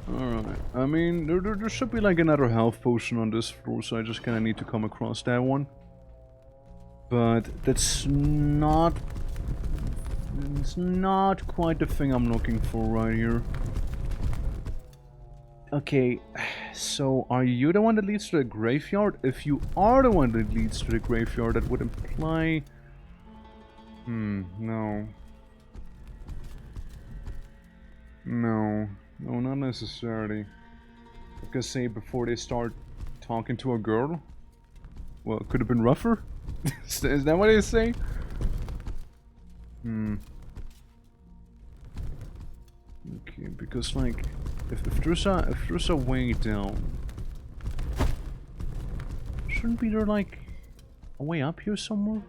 Alright, I mean, there should be like another health potion on this floor, so I just kinda need to come across that one. But that's not... It's not quite the thing I'm looking for right here. Okay, so are you the one that leads to the graveyard? If you are the one that leads to the graveyard, that would imply... no. No. No, not necessarily. I could say before they start talking to a girl. Well, it could have been rougher? Is that what they say? Okay, because like, if there's a way down, shouldn't be there like a way up here somewhere?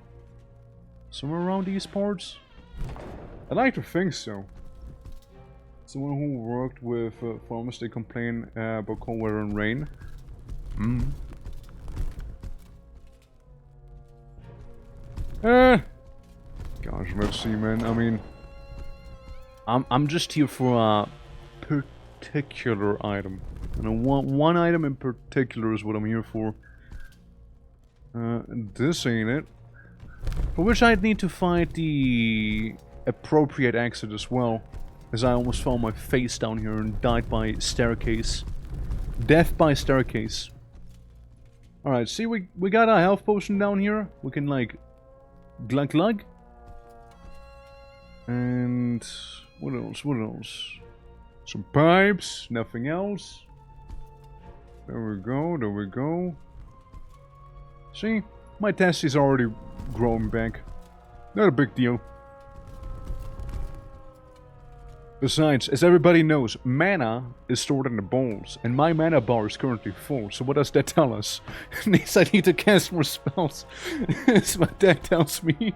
Somewhere around these parts? I'd like to think so. Someone who worked with farmers, they complain about cold weather and rain. Gosh, let's see, man. I mean, I'm just here for a particular item. And one item in particular is what I'm here for. This ain't it. For which I'd need to find the appropriate exit as well. As I almost found my face down here and died by staircase. Death by staircase. Alright, see, we got a health potion down here. We can, like, glug glug. And what else? What else? Some pipes, nothing else. There we go, there we go. See, my testes are already growing back. Not a big deal. Besides, as everybody knows, mana is stored in the bowls, and my mana bar is currently full, so what does that tell us? It means I need to cast more spells. That's what that tells me.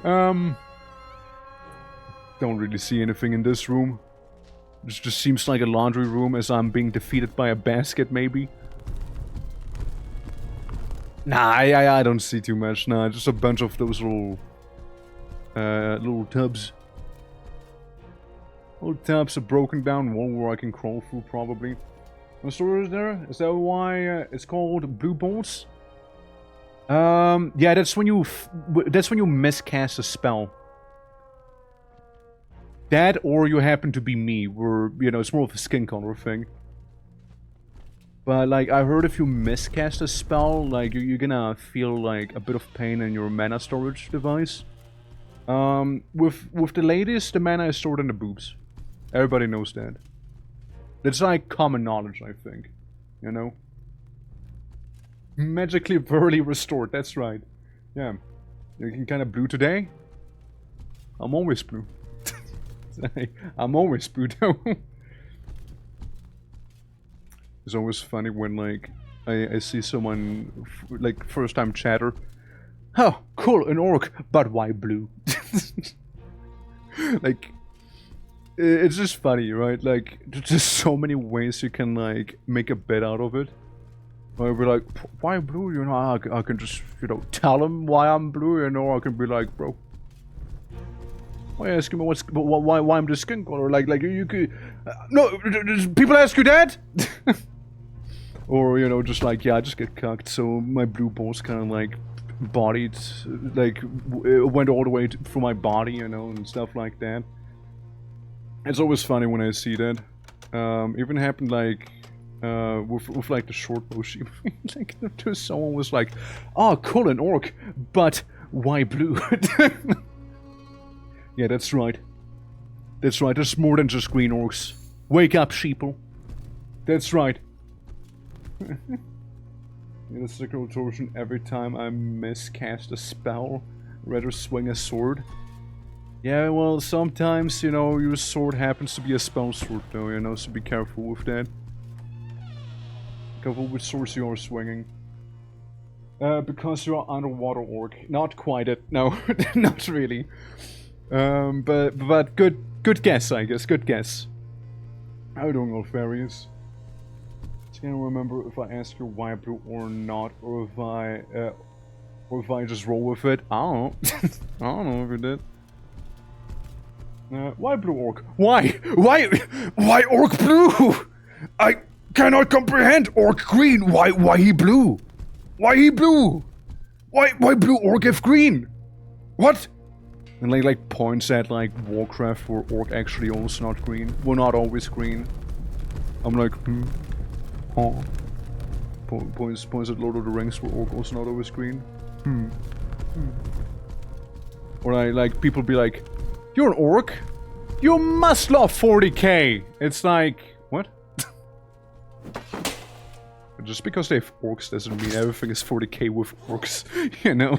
Don't really see anything in this room. This just seems like a laundry room as I'm being defeated by a basket, maybe. Nah, I don't see too much. Nah, just a bunch of those little tubs. Little tubs, a broken down wall where I can crawl through, probably. What story is there? Is that why it's called blue balls? Yeah, that's when you miscast a spell. That, or you happen to be me, where, you know, it's more of a skin color thing. But, like, I heard if you miscast a spell, like, you're gonna feel, like, a bit of pain in your mana storage device. With the latest, the mana is stored in the boobs. Everybody knows that. That's like common knowledge, I think. You know? Magically burly restored, that's right. Yeah. You can kind of blue today? I'm always blue. I'm always blue though. It's always funny when like I see someone like first time chatter. Oh, cool, an orc, but why blue? Like it's just funny, right? Like there's just so many ways you can like make a bet out of it. I'll be like, why blue? You know, I can just, you know, tell him why I'm blue, you know, I can be like, bro, why are you asking me why I'm the skin color? Like you could, no, people ask you that? Or, you know, just like, yeah, I just get cucked, so my blue balls kind of like bodied, like, went all the way through my body, you know, and stuff like that. It's always funny when I see that. Even happened like, with like the short bow sheep. Like, someone was like, oh, cool, an orc, but why blue? Yeah, that's right. That's right, there's more than just green orcs. Wake up, sheeple. That's right. Yeah, the circle torsion every time I miscast a spell, rather swing a sword. Yeah, well, sometimes, you know, your sword happens to be a spell sword, though, you know, so be careful with that. Careful which swords you are swinging. Because you are underwater orc. Not quite it, no, not really. But good guess, I guess, good guess. How are you doing, old fairies? I can't remember if I asked you why blue or not, or if I just roll with it. I don't know. I don't know if you did. Why blue orc? Why? Why orc blue? I cannot comprehend. Orc green. Why he blue? Why he blue? Why blue orc if green? What? And like points at like Warcraft where orc actually also not green. Well, not always green. I'm like, oh. Points at Lord of the Rings where orc also not always green. Or like people be like, you're an orc? You must love 40k! It's like, what? Just because they have orcs doesn't mean everything is 40k with orcs, you know?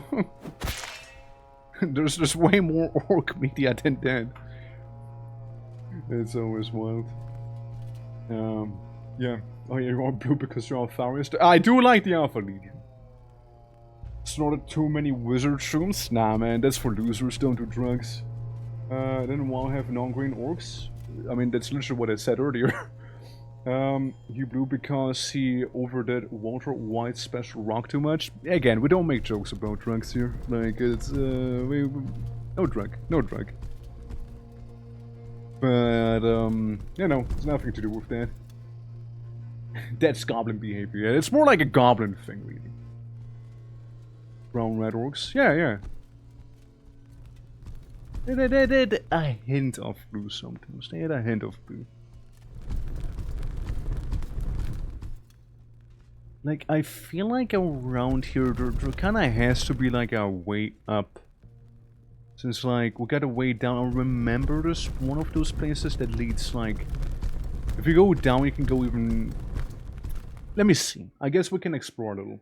There's way more orc media than that. It's always wild. Yeah. Oh yeah, you are blue because you're Altharius. I do like the Alpha Legion. Snorted too many wizard shrooms? Nah man, that's for losers, don't do drugs. Then WoW have non-green orcs? I mean, that's literally what I said earlier. He blue because he overdid Walter White's special rock too much. Again, we don't make jokes about drugs here. Like, it's, no drug. But, you know, it's nothing to do with that. That's goblin behavior. Yeah, it's more like a goblin thing, really. Brown red orcs? Yeah. They had a hint of blue sometimes. They had a hint of blue. Like, I feel like around here there kinda has to be like a way up. Since like, we got a way down. I remember there's one of those places that leads like... If you go down you can go even... Let me see. I guess we can explore a little.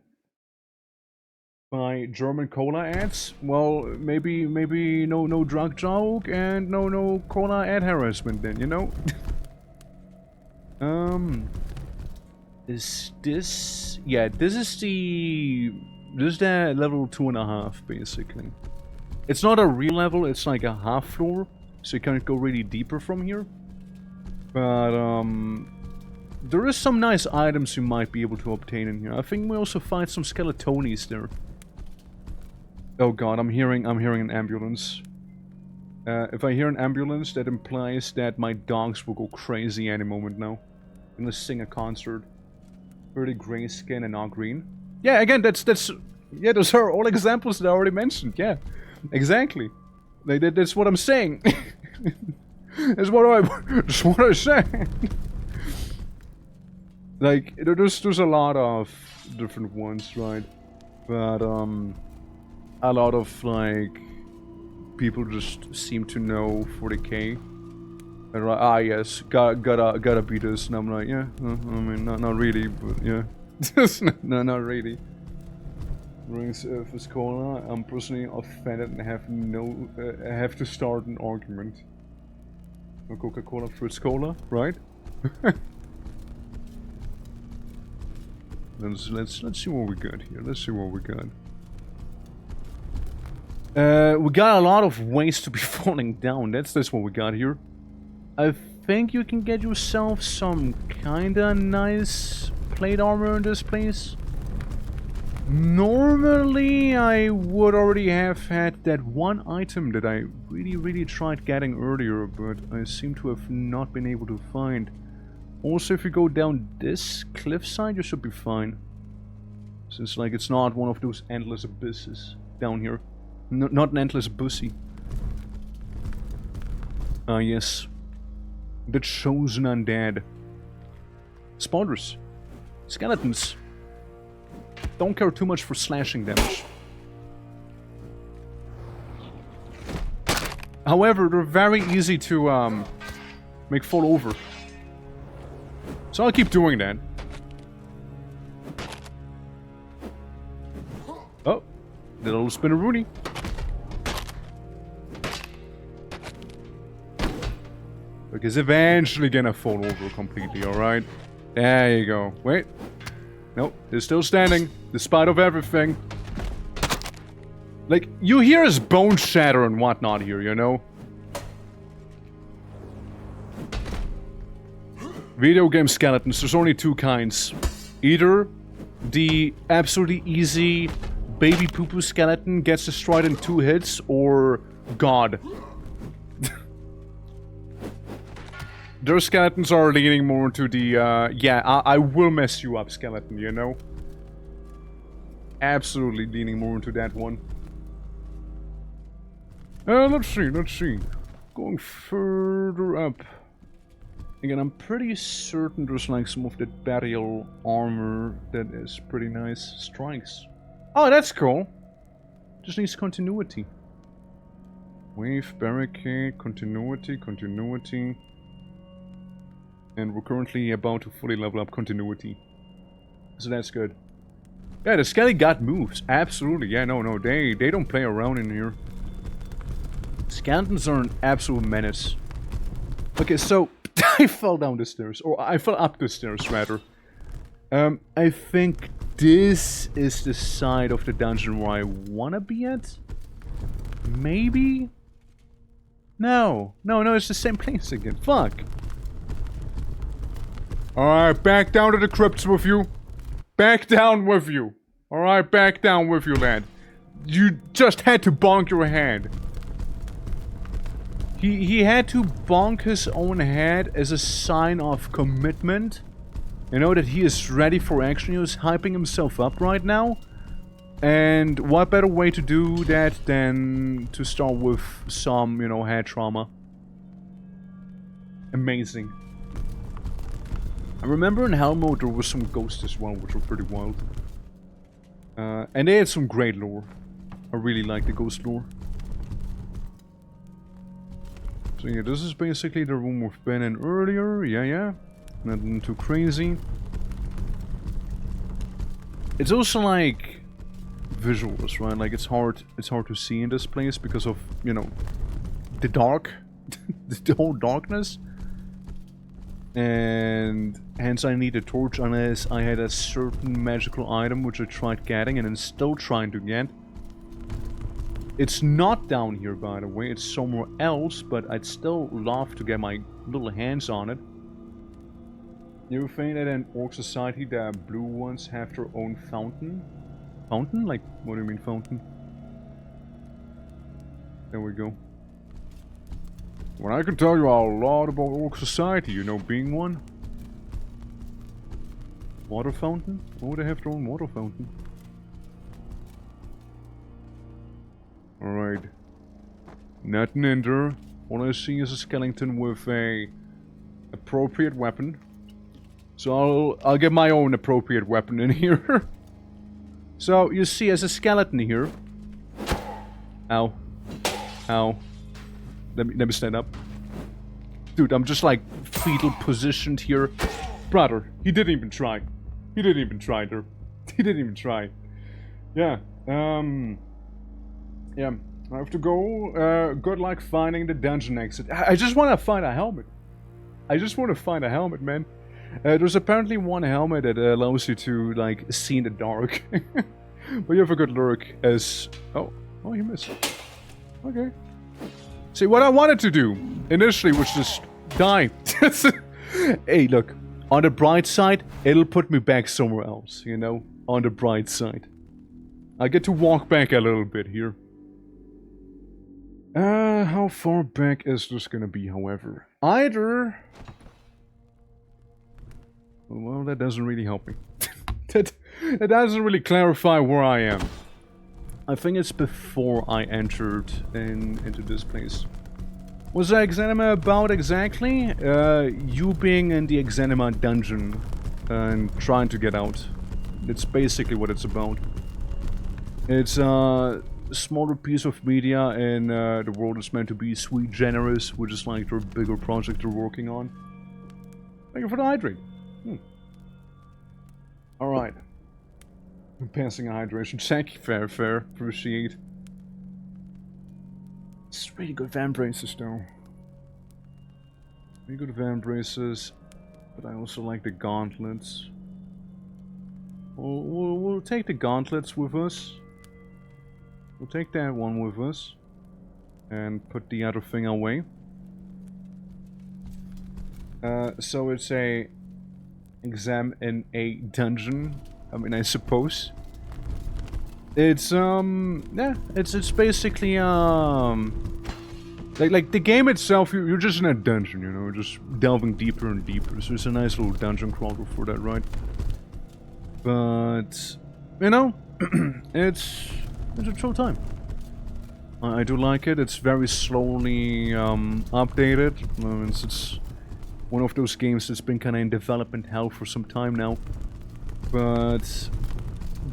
By German cola ads? Well, maybe no drug joke and no cola ad harassment then, you know? Is this... Yeah, this is the level 2.5, basically. It's not a real level, it's like a half floor, so you can't go really deeper from here. But, there is some nice items you might be able to obtain in here. I think we also find some skeletonies there. Oh god, I'm hearing an ambulance. If I hear an ambulance, that implies that my dogs will go crazy any moment now. I'm gonna sing a concert. Pretty gray skin and not green. Yeah, again, that's yeah, those are all examples that I already mentioned. Yeah, exactly. Like that's what I'm saying. That's what I say. Like there's a lot of different ones, right? But a lot of like people just seem to know 40k. Right, ah, yes, gotta beat this. And I'm like, yeah, I mean, not really, but yeah. No, not really. Rings for Scholar, I'm personally offended and have to start an argument. No Coca-Cola Fruit Cola, right? let's see what we got here. Let's see what we got. We got a lot of ways to be falling down. That's what we got here. I think you can get yourself some kinda nice plate armor in this place. Normally, I would already have had that one item that I really tried getting earlier, but I seem to have not been able to find. Also, if you go down this cliffside, you should be fine. Since, like, it's not one of those endless abysses down here. Not an endless bussy. Ah, yes. The chosen undead. Spiders. Skeletons. Don't care too much for slashing damage. However, they're very easy to make fall over. So I'll keep doing that. Oh, the little spinneroonie. Because eventually gonna fall over completely, alright? There you go. Wait. Nope, they're still standing, despite of everything. Like, you hear his bones shatter and whatnot here, you know? Video game skeletons, there's only two kinds. Either the absolutely easy baby poo-poo skeleton gets destroyed in 2 hits, or God. Their skeletons are leaning more into the, yeah, I will mess you up skeleton, you know? Absolutely leaning more into that one. Let's see. Going further up. Again, I'm pretty certain there's like some of that burial armor that is pretty nice. Strikes. Oh, that's cool. Just needs continuity. Wave, barricade, continuity. And we're currently about to fully level up continuity. So that's good. Yeah, the Skelly got moves. Absolutely. Yeah, no, they don't play around in here. Skeletons are an absolute menace. Okay, so I fell down the stairs. Or I fell up the stairs, rather. I think this is the side of the dungeon where I wanna be at? Maybe? No, it's the same place again. Fuck. Alright, back down to the crypts with you. Back down with you. Alright, back down with you, lad. You just had to bonk your head. He had to bonk his own head as a sign of commitment. You know, that he is ready for action. He was hyping himself up right now. And what better way to do that than to start with some, you know, head trauma. Amazing. I remember in Hell mode there was some ghosts as well, which were pretty wild. And they had some great lore. I really like the ghost lore. So yeah, this is basically the room we've been in earlier. Yeah. Nothing too crazy. It's also like visuals, right? Like it's hard to see in this place because of, you know, the dark, the whole darkness. And hence I need a torch unless I had a certain magical item which I tried getting and I'm still trying to get. It's not down here, by the way, it's somewhere else, but I'd still love to get my little hands on it. You ever think that in Orc Society the blue ones have their own fountain? Fountain? Like, what do you mean fountain? There we go. Well, I can tell you a lot about Orc Society, you know, being one. Water fountain? Oh, they have their own water fountain. Alright. Nothing in there. All I see is a skeleton with a appropriate weapon. So I'll get my own appropriate weapon in here. So, you see, as a skeleton here... Ow. Ow. Let me stand up. Dude, I'm just like fetal positioned here. Brother, he didn't even try. He didn't even try there. He didn't even try. Yeah, yeah, I have to go. Good luck finding the dungeon exit. I just want to find a helmet. I just want to find a helmet, man. There's apparently one helmet that allows you to, like, see in the dark. But you have a good look as... Oh, you missed. Okay. See, what I wanted to do initially was just die. Hey, look. On the bright side, it'll put me back somewhere else, you know? On the bright side. I get to walk back a little bit here. How far back is this gonna be, however? Either... Well, that doesn't really help me. that doesn't really clarify where I am. I think it's before I entered into this place. Was EXANIMA about exactly? You being in the EXANIMA dungeon and trying to get out. It's basically what it's about. It's a smaller piece of media and the world is meant to be sweet generous, which is like their bigger project they're working on. Thank you for the hydrate. Alright. I'm passing a hydration check. Fair. Appreciate. It's really good van braces though. Really good van braces. But I also like the gauntlets. We'll take the gauntlets with us. We'll take that one with us. And put the other thing away. So it's a... exam in a dungeon. I mean, I suppose. It's, yeah, it's basically, like the game itself, you're just in a dungeon, you know, just delving deeper and deeper. So it's a nice little dungeon crawler for that, right? But, you know, it's a chill time. I do like it. It's very slowly, updated. It's one of those games that's been kind of in development hell for some time now. But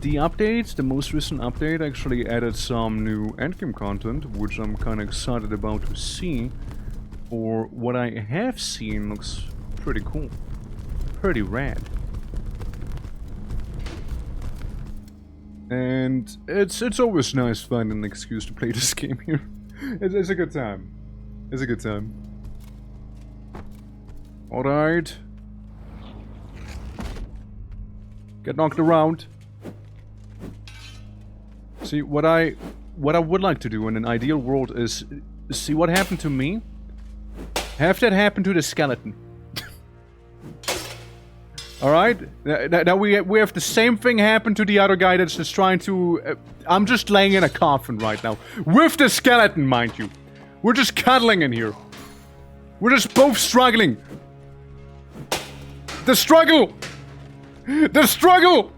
the update, the most recent update, actually added some new endgame content, which I'm kind of excited about to see. For what I have seen looks pretty cool. Pretty rad. And it's always nice finding an excuse to play this game here. It's a good time. It's a good time. Alright. Get knocked around. See, what I would like to do in an ideal world is see what happened to me. Have that happen to the skeleton. Alright? Now we have the same thing happen to the other guy that's just trying to... I'm just laying in a coffin right now. With the skeleton, mind you. We're just cuddling in here. We're just both struggling. The struggle! The struggle!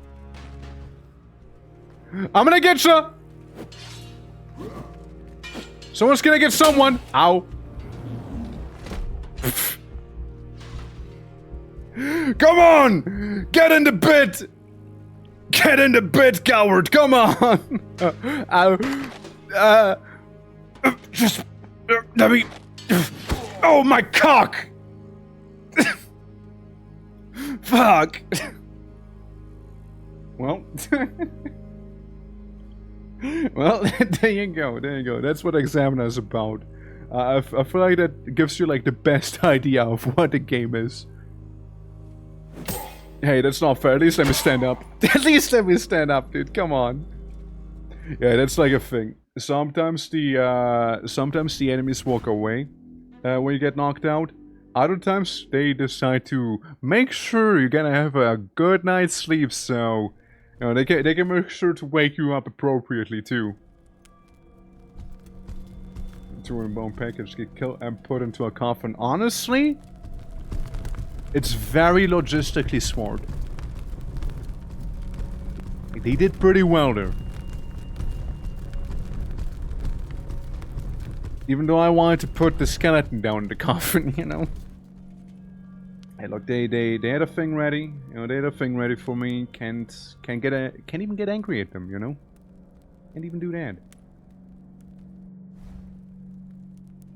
I'm gonna get ya! Someone's gonna get someone! Ow. Come on! Get in the bed! Get in the bed, coward! Come on! Just... let me... Oh, my cock! Fuck! Well... well, there you go, there you go. That's what Examiner is about. I feel like that gives you, like, the best idea of what the game is. Hey, that's not fair. At least let me stand up. At least let me stand up, dude. Come on. Yeah, that's like a thing. Sometimes the enemies walk away when you get knocked out. Other times, they decide to make sure you're gonna have a good night's sleep, so... You know, they can make sure to wake you up appropriately, too. 200 bone package, get killed and put into a coffin. Honestly... It's very logistically smart. They did pretty well there. Even though I wanted to put the skeleton down in the coffin, you know. Hey, look, they had a thing ready. You know, they had a thing ready for me. Can't even get angry at them, you know. Can't even do that.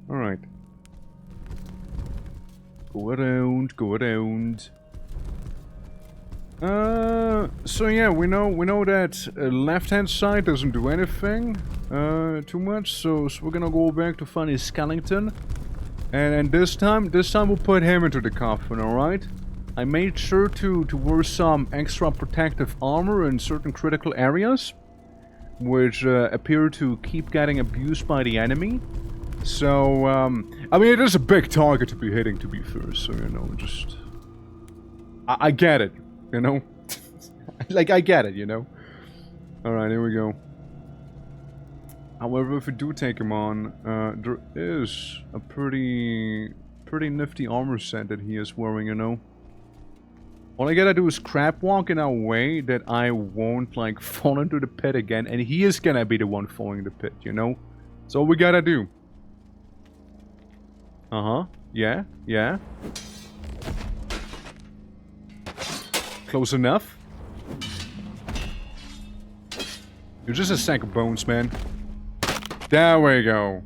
All right. Go around, go around. So yeah, we know that left-hand side doesn't do anything too much. So we're gonna go back to find his skeleton, and this time we'll put him into the coffin. All right. I made sure to wear some extra protective armor in certain critical areas, which appear to keep getting abused by the enemy. So I mean, it is a big target to be hitting, to be fair. So you know, just I get it. You know? Like, I get it, you know? Alright, here we go. However, if we do take him on, there is a pretty nifty armor set that he is wearing, you know? All I gotta do is crab walk in a way that I won't, like, fall into the pit again, and he is gonna be the one falling in the pit, you know? That's all we gotta do. Uh-huh. Yeah, yeah. Close enough. You're just a sack of bones, man. There we go.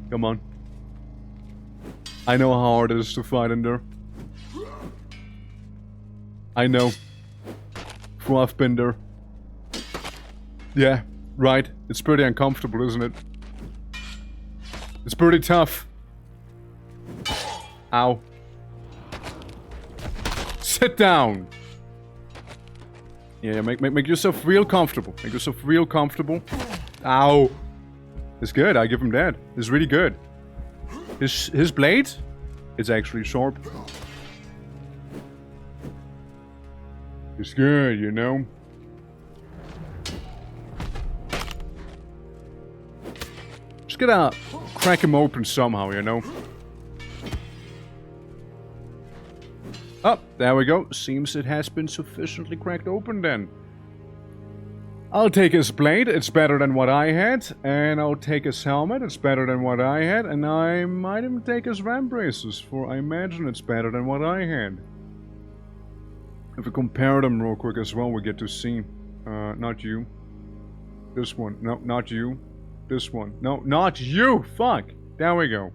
Come on. I know how hard it is to fight in there. I know. For I've been there. Yeah, right. It's pretty uncomfortable, isn't it? It's pretty tough. Ow. Sit down. Yeah, make yourself real comfortable. Make yourself real comfortable. Ow. It's good. I give him that. It's really good. His blade is actually sharp. It's good, you know. Just gotta crack him open somehow, you know. Oh, there we go. Seems it has been sufficiently cracked open then. I'll take his blade, it's better than what I had. And I'll take his helmet, it's better than what I had. And I might even take his ram braces, for I imagine it's better than what I had. If we compare them real quick as well, we get to see. Not you. This one. No, not you. This one. No, not you! Fuck! There we go.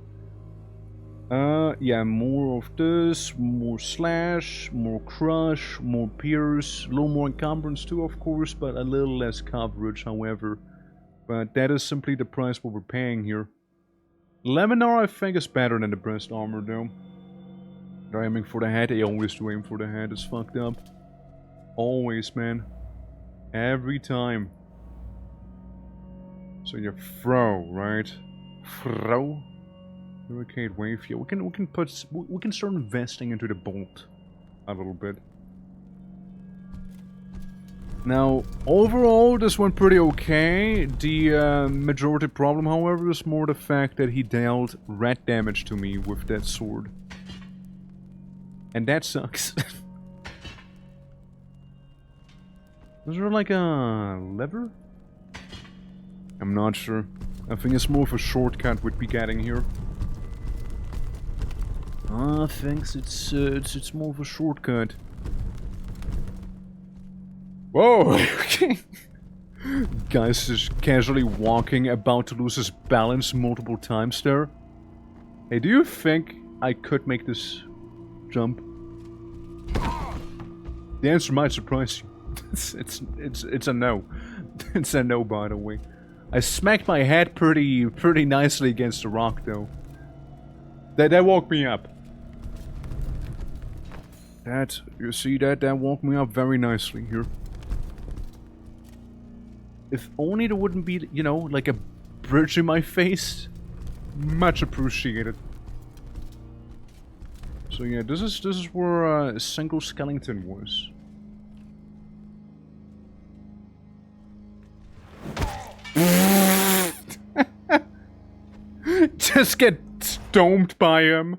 Yeah, more of this, more slash, more crush, more pierce, a little more encumbrance too, of course, but a little less coverage, however. But that is simply the price what we're paying here. Laminar, I think, is better than the breast armor, though. They're aiming for the head. They always do aim for the head. It's fucked up. Always, man. Every time. So you throw, right? Throw. Hurricane wave. Yeah, we can start investing into the bolt a little bit. Now, overall, this went pretty okay. The majority problem, however, is more the fact that he dealt red damage to me with that sword. And that sucks. Is there like a lever? I'm not sure. I think it's more of a shortcut we'd be getting here. I think it's more of a shortcut. Whoa! Okay. Guy's just casually walking, about to lose his balance multiple times there. Hey, do you think I could make this jump? The answer might surprise you. It's a no. It's a no, by the way. I smacked my head pretty nicely against the rock, though. That woke me up. You see that woke me up very nicely here. If only there wouldn't be, you know, like a bridge in my face. Much appreciated. So yeah, this is where a single skeleton was. Just get stomped by him.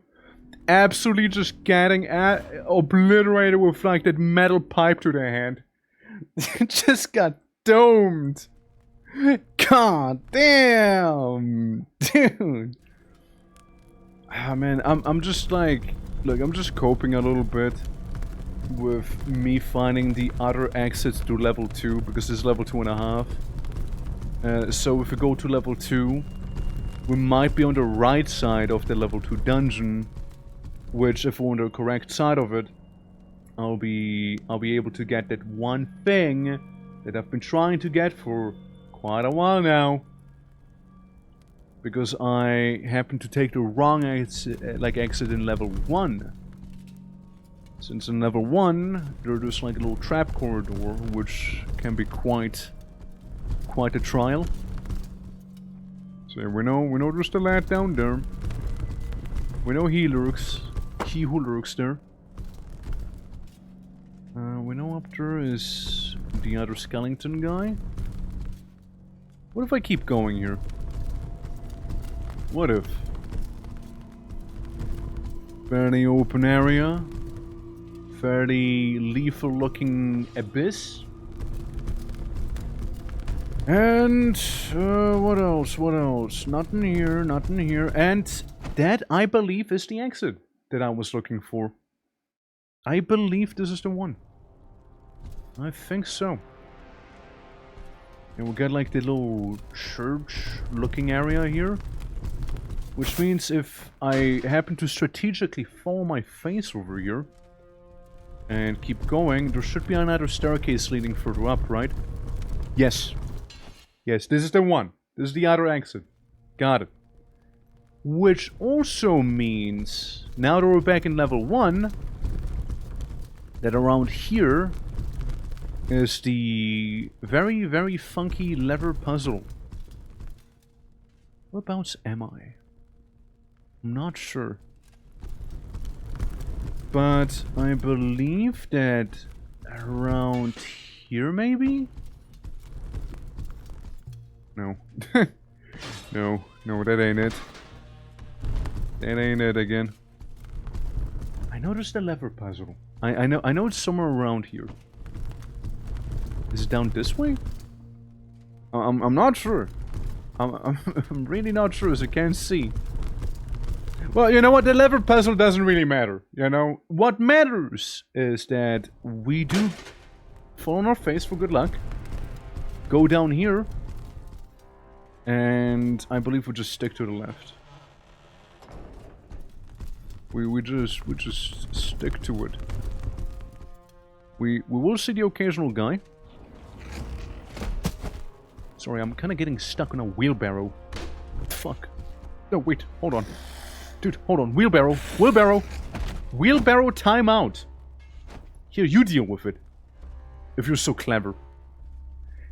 Absolutely just getting obliterated with like that metal pipe to the hand. Just got domed. God damn, dude. Ah man, I'm just like, look, I'm just coping a little bit with me finding the other exits to level 2 because it's level 2.5. So if we go to level 2, we might be on the right side of the level 2 dungeon, which if we're on the correct side of it, I'll be able to get that one thing that I've been trying to get for quite a while now. Because I happened to take the wrong exit in level 1. Since in level 1, there's like a little trap corridor, which can be quite a trial. So we know there's the lad down there. We know he who lurks there. We know up there is the other skeleton guy. What if I keep going here? What if? Fairly open area. Fairly lethal looking abyss. And what else? What else? Nothing here, nothing here. And that, I believe, is the exit that I was looking for. I believe this is the one. I think so. And we'll get like the little church looking area here. Which means if I happen to strategically fall my face over here and keep going, there should be another staircase leading further up, right? Yes. Yes, this is the one. This is the other exit. Got it. Which also means, now that we're back in level 1, that around here is the very, very funky lever puzzle. Whereabouts am I? I'm not sure. But I believe that around here, maybe? No. No, that ain't it. That ain't it again. I noticed the lever puzzle. I know it's somewhere around here. Is it down this way? I'm not sure. I'm really not sure, as I can't see. Well, you know what? The lever puzzle doesn't really matter. You know, what matters is that we do fall on our face for good luck. Go down here. And I believe we just stick to the left. We just stick to it. We will see the occasional guy. Sorry, I'm kind of getting stuck on a wheelbarrow. What the fuck? No, wait, hold on. Dude, hold on. Wheelbarrow. Wheelbarrow. Wheelbarrow timeout. Here, you deal with it. If you're so clever.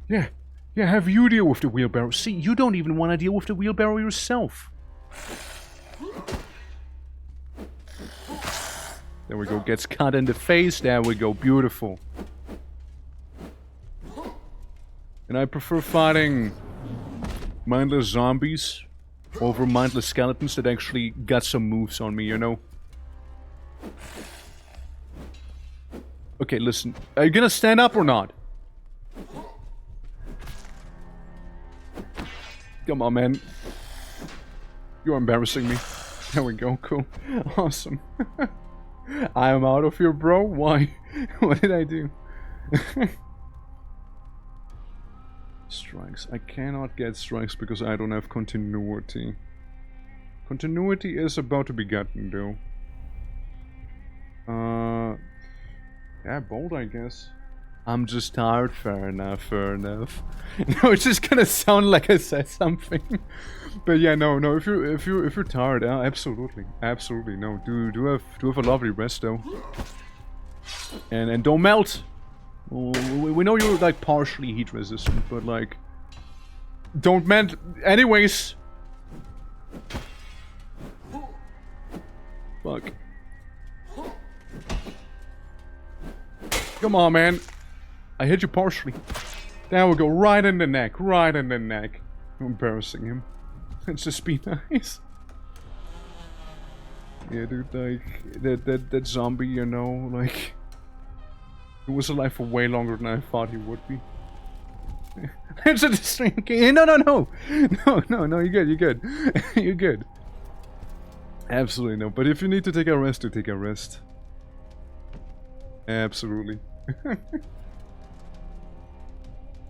Yeah, have you deal with the wheelbarrow. See, you don't even want to deal with the wheelbarrow yourself. There we go. Gets cut in the face. There we go. Beautiful. And I prefer fighting mindless zombies over mindless skeletons that actually got some moves on me, you know? Okay, listen. Are you gonna stand up or not? Come on, man. You're embarrassing me. There we go. Cool. Awesome. I am out of here, bro. Why? What did I do? Strikes. I cannot get strikes because I don't have continuity. Continuity is about to be gotten, though. Yeah, bold, I guess. I'm just tired. Fair enough, fair enough. No, it's just gonna sound like I said something. But yeah, no. If you're tired, absolutely, no. Do have a lovely rest though. And don't melt. We know you're like partially heat resistant, but like, don't melt. Anyways. Fuck. Come on, man. I hit you partially. There we go, right in the neck, right in the neck. I'm embarrassing him. Let's just be nice. Yeah, dude, like, that zombie, you know, like... He was alive for way longer than I thought he would be. It's a string. No, you're good. You're good. Absolutely no. But if you need to take a rest, take a rest. Absolutely.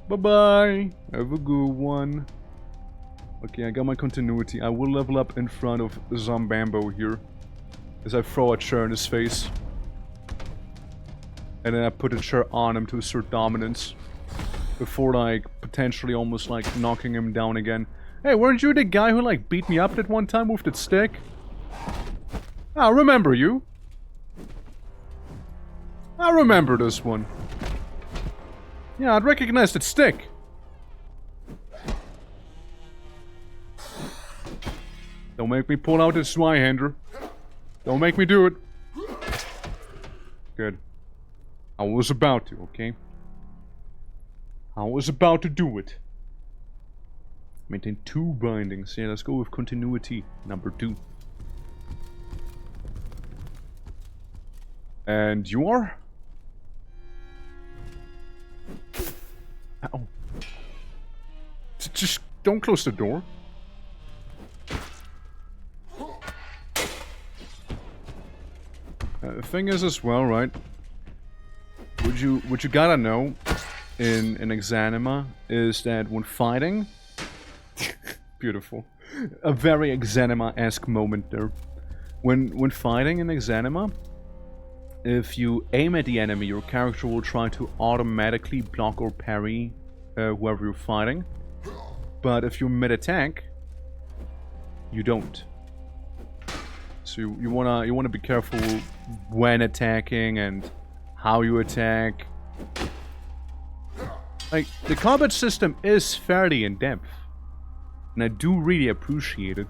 Bye-bye. Have a good one. Okay, I got my continuity. I will level up in front of Zombambo here. As I throw a chair in his face. And then I put a chair on him to assert dominance. Before, like, potentially almost, like, knocking him down again. Hey, weren't you the guy who, like, beat me up that one time with that stick? I remember you. I remember this one. Yeah, I'd recognize that stick. Don't make me pull out this Zweihander. Don't make me do it. Good. I was about to, okay? I was about to do it. Maintain 2 bindings. Yeah, let's go with continuity number 2. And you are? Ow. Just don't close the door. The thing is as well, right? What you gotta know in EXANIMA is that when fighting, beautiful, a very EXANIMA-esque moment there. When fighting in EXANIMA, if you aim at the enemy, your character will try to automatically block or parry whoever you're fighting. But if you're mid-attack, you don't. So you wanna be careful when attacking and how you attack. Like, the combat system is fairly in-depth. And I do really appreciate it.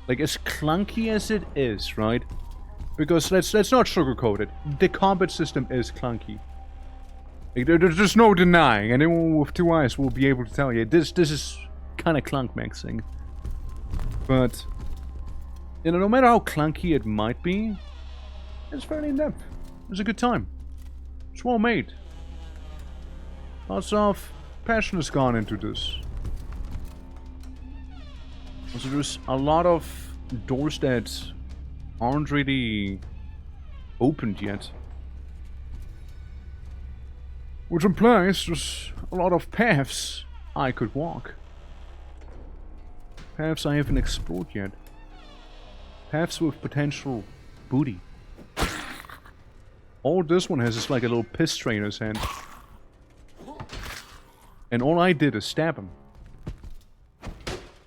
Like, as clunky as it is, right? Because let's not sugarcoat it. The combat system is clunky. Like, there's just no denying. Anyone with 2 eyes will be able to tell you this is kind of clunk maxing. But you know, no matter how clunky it might be, it's fairly in-depth. It's a good time. It's well made. Lots of passion has gone into this. Also, there's a lot of doors that aren't really opened yet. Which implies there's a lot of paths I could walk. Paths I haven't explored yet. Paths with potential booty. All this one has is like a little piss tray in his hand. And all I did is stab him.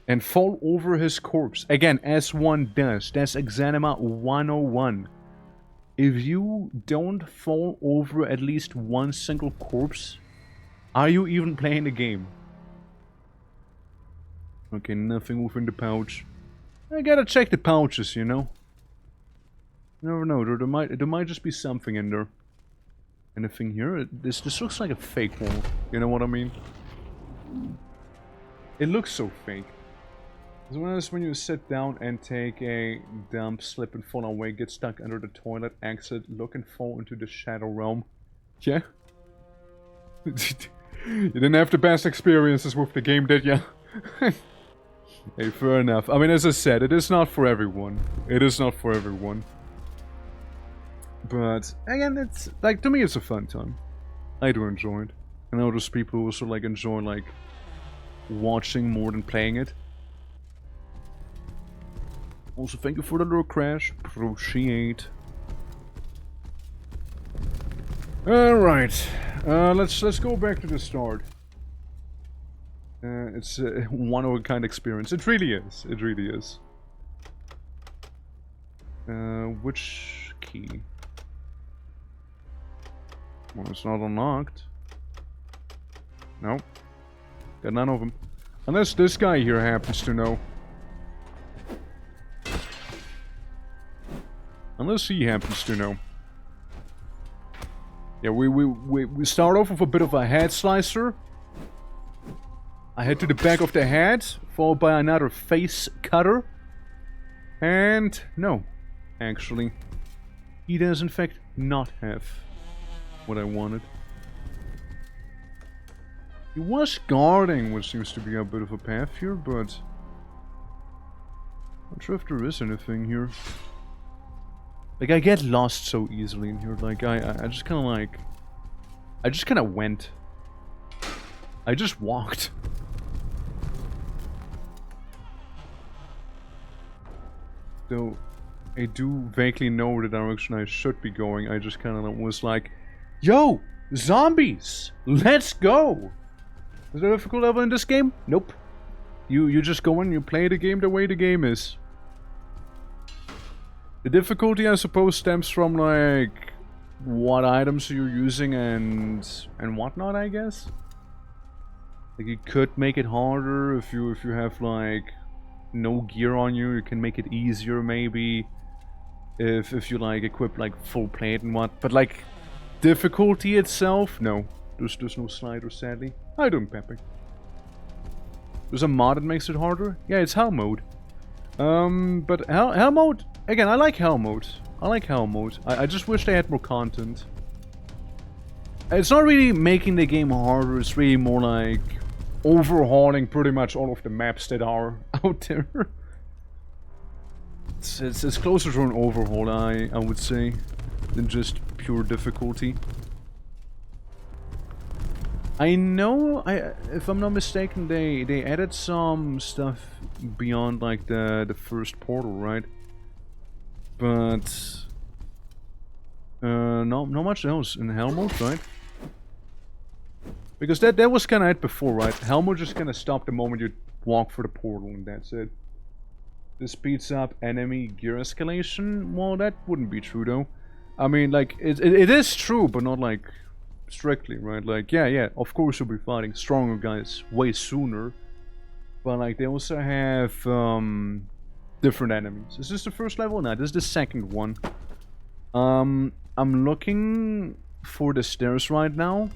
And fall over his corpse. Again, as one does. That's EXANIMA 101. If you don't fall over at least one single corpse, are you even playing the game? Okay, nothing within the pouch. I gotta check the pouches, you know. You never know, there might just be something in there. Anything here? This looks like a fake wall. You know what I mean? It looks so fake. As well as when you sit down and take a dump, slip and fall away, get stuck under the toilet, exit, look and fall into the shadow realm. Yeah? You didn't have the best experiences with the game, did ya? Hey, fair enough. I mean, as I said, it is not for everyone. It is not for everyone. But, again, it's, like, to me it's a fun time. I do enjoy it. I know there's people who also, like, enjoy, like, watching more than playing it. Also, thank you for the little crash. Appreciate. Alright. Let's go back to the start. It's a one-of-a-kind experience. It really is. It really is. Which key? Well, it's not unlocked. Nope. Got none of them. Unless this guy here happens to know. Unless he happens to know. Yeah, we start off with a bit of a head slicer. I head to the back of the head, followed by another face cutter. And no, actually, he does in fact not have what I wanted. He was guarding what seems to be a bit of a path here, but I'm not sure if there is anything here. Like, I get lost so easily in here. Like, I just kind of like... I just kind of went. I just walked. though I do vaguely know the direction I should be going. I just kind of was like, yo, zombies, let's go. Is there a difficult level in this game? Nope. You just go in, you play the game the way the game is. The difficulty, I suppose, stems from like what items you're using and whatnot, I guess. Like you could make it harder if you have like no gear on you. You can make it easier maybe if you like equip like full plate and what. But like difficulty itself, no. There's no slider, sadly. How you doing, Pepe? There's a mod that makes it harder. Yeah, it's hell mode. But hell mode. Again, I like hell mode. I just wish they had more content. It's not really making the game harder, it's really more like overhauling pretty much all of the maps that are out there. It's closer to an overhaul, I would say, than just pure difficulty. I know, if I'm not mistaken, they added some stuff beyond like the first portal, right? But not much else in hell mode, right? Because that was kind of it before, right? Hell mode just kind of stopped the moment you walk for the portal, and that's it. This speeds up enemy gear escalation. Well, that wouldn't be true though. I mean, like it is true, but not like strictly, right? Like yeah, of course you'll be fighting stronger guys way sooner, but like they also have different enemies. Is this the first level? No, this is the second one. I'm looking for the stairs right now,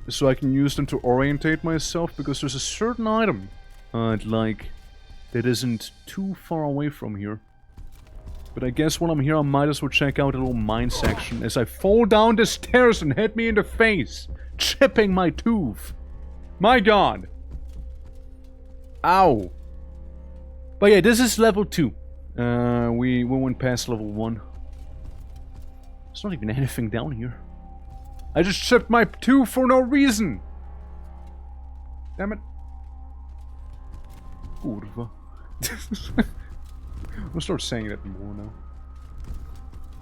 so I can use them to orientate myself, because there's a certain item, like, that isn't too far away from here. But I guess while I'm here, I might as well check out a little mine section as I fall down the stairs and hit me in the face, chipping my tooth. My god. Ow. But yeah, this is level 2. We went past level 1. There's not even anything down here. I just chipped my tooth for no reason. Damn it. Kurva. I'll start saying that more now.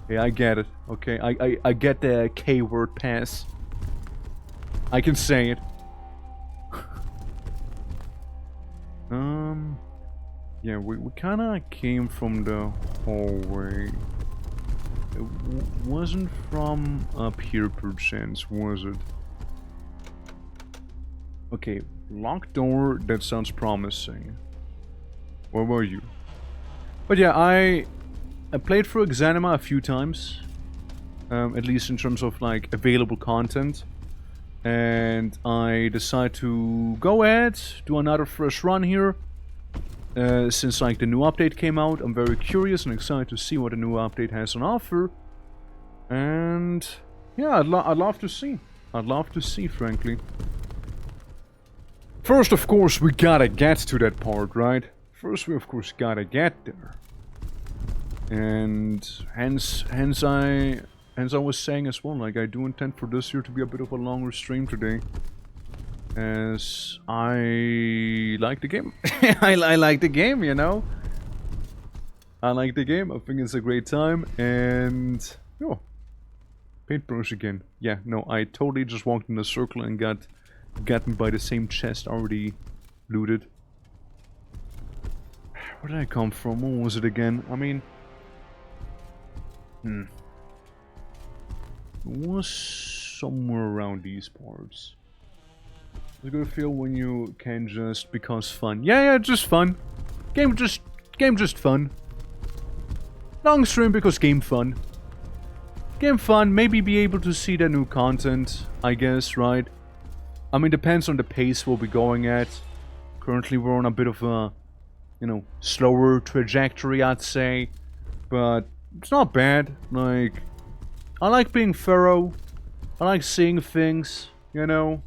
Yeah, I get it. Okay, I get the K-word pass. I can say it. Yeah, we kinda came from the hallway. It wasn't from up here, perchance, was it? Okay, locked door, that sounds promising. What about you? But yeah, I played through EXANIMA a few times. At least in terms of like available content. And I decided to go ahead, do another fresh run here. Since like the new update came out, I'm very curious and excited to see what the new update has on offer. And yeah, I'd love to see. I'd love to see, frankly. First, of course, we gotta get to that part, right? First, we of course gotta get there. And hence I was saying as well, like I do intend for this year to be a bit of a longer stream today. As I like the game. I like the game, you know? I like the game, I think it's a great time, and... oh, paintbrush again. Yeah, no, I totally just walked in a circle and got gotten by the same chest already looted. Where did I come from? What was it again? I mean... it was somewhere around these parts. It's a good feel when you can just, because fun. Yeah, just fun. Game just fun. Long stream because game fun. Game fun, maybe be able to see the new content, I guess, right? I mean, depends on the pace we'll be going at. Currently we're on a bit of a, you know, slower trajectory, I'd say. But it's not bad. Like, I like being thorough. I like seeing things, you know.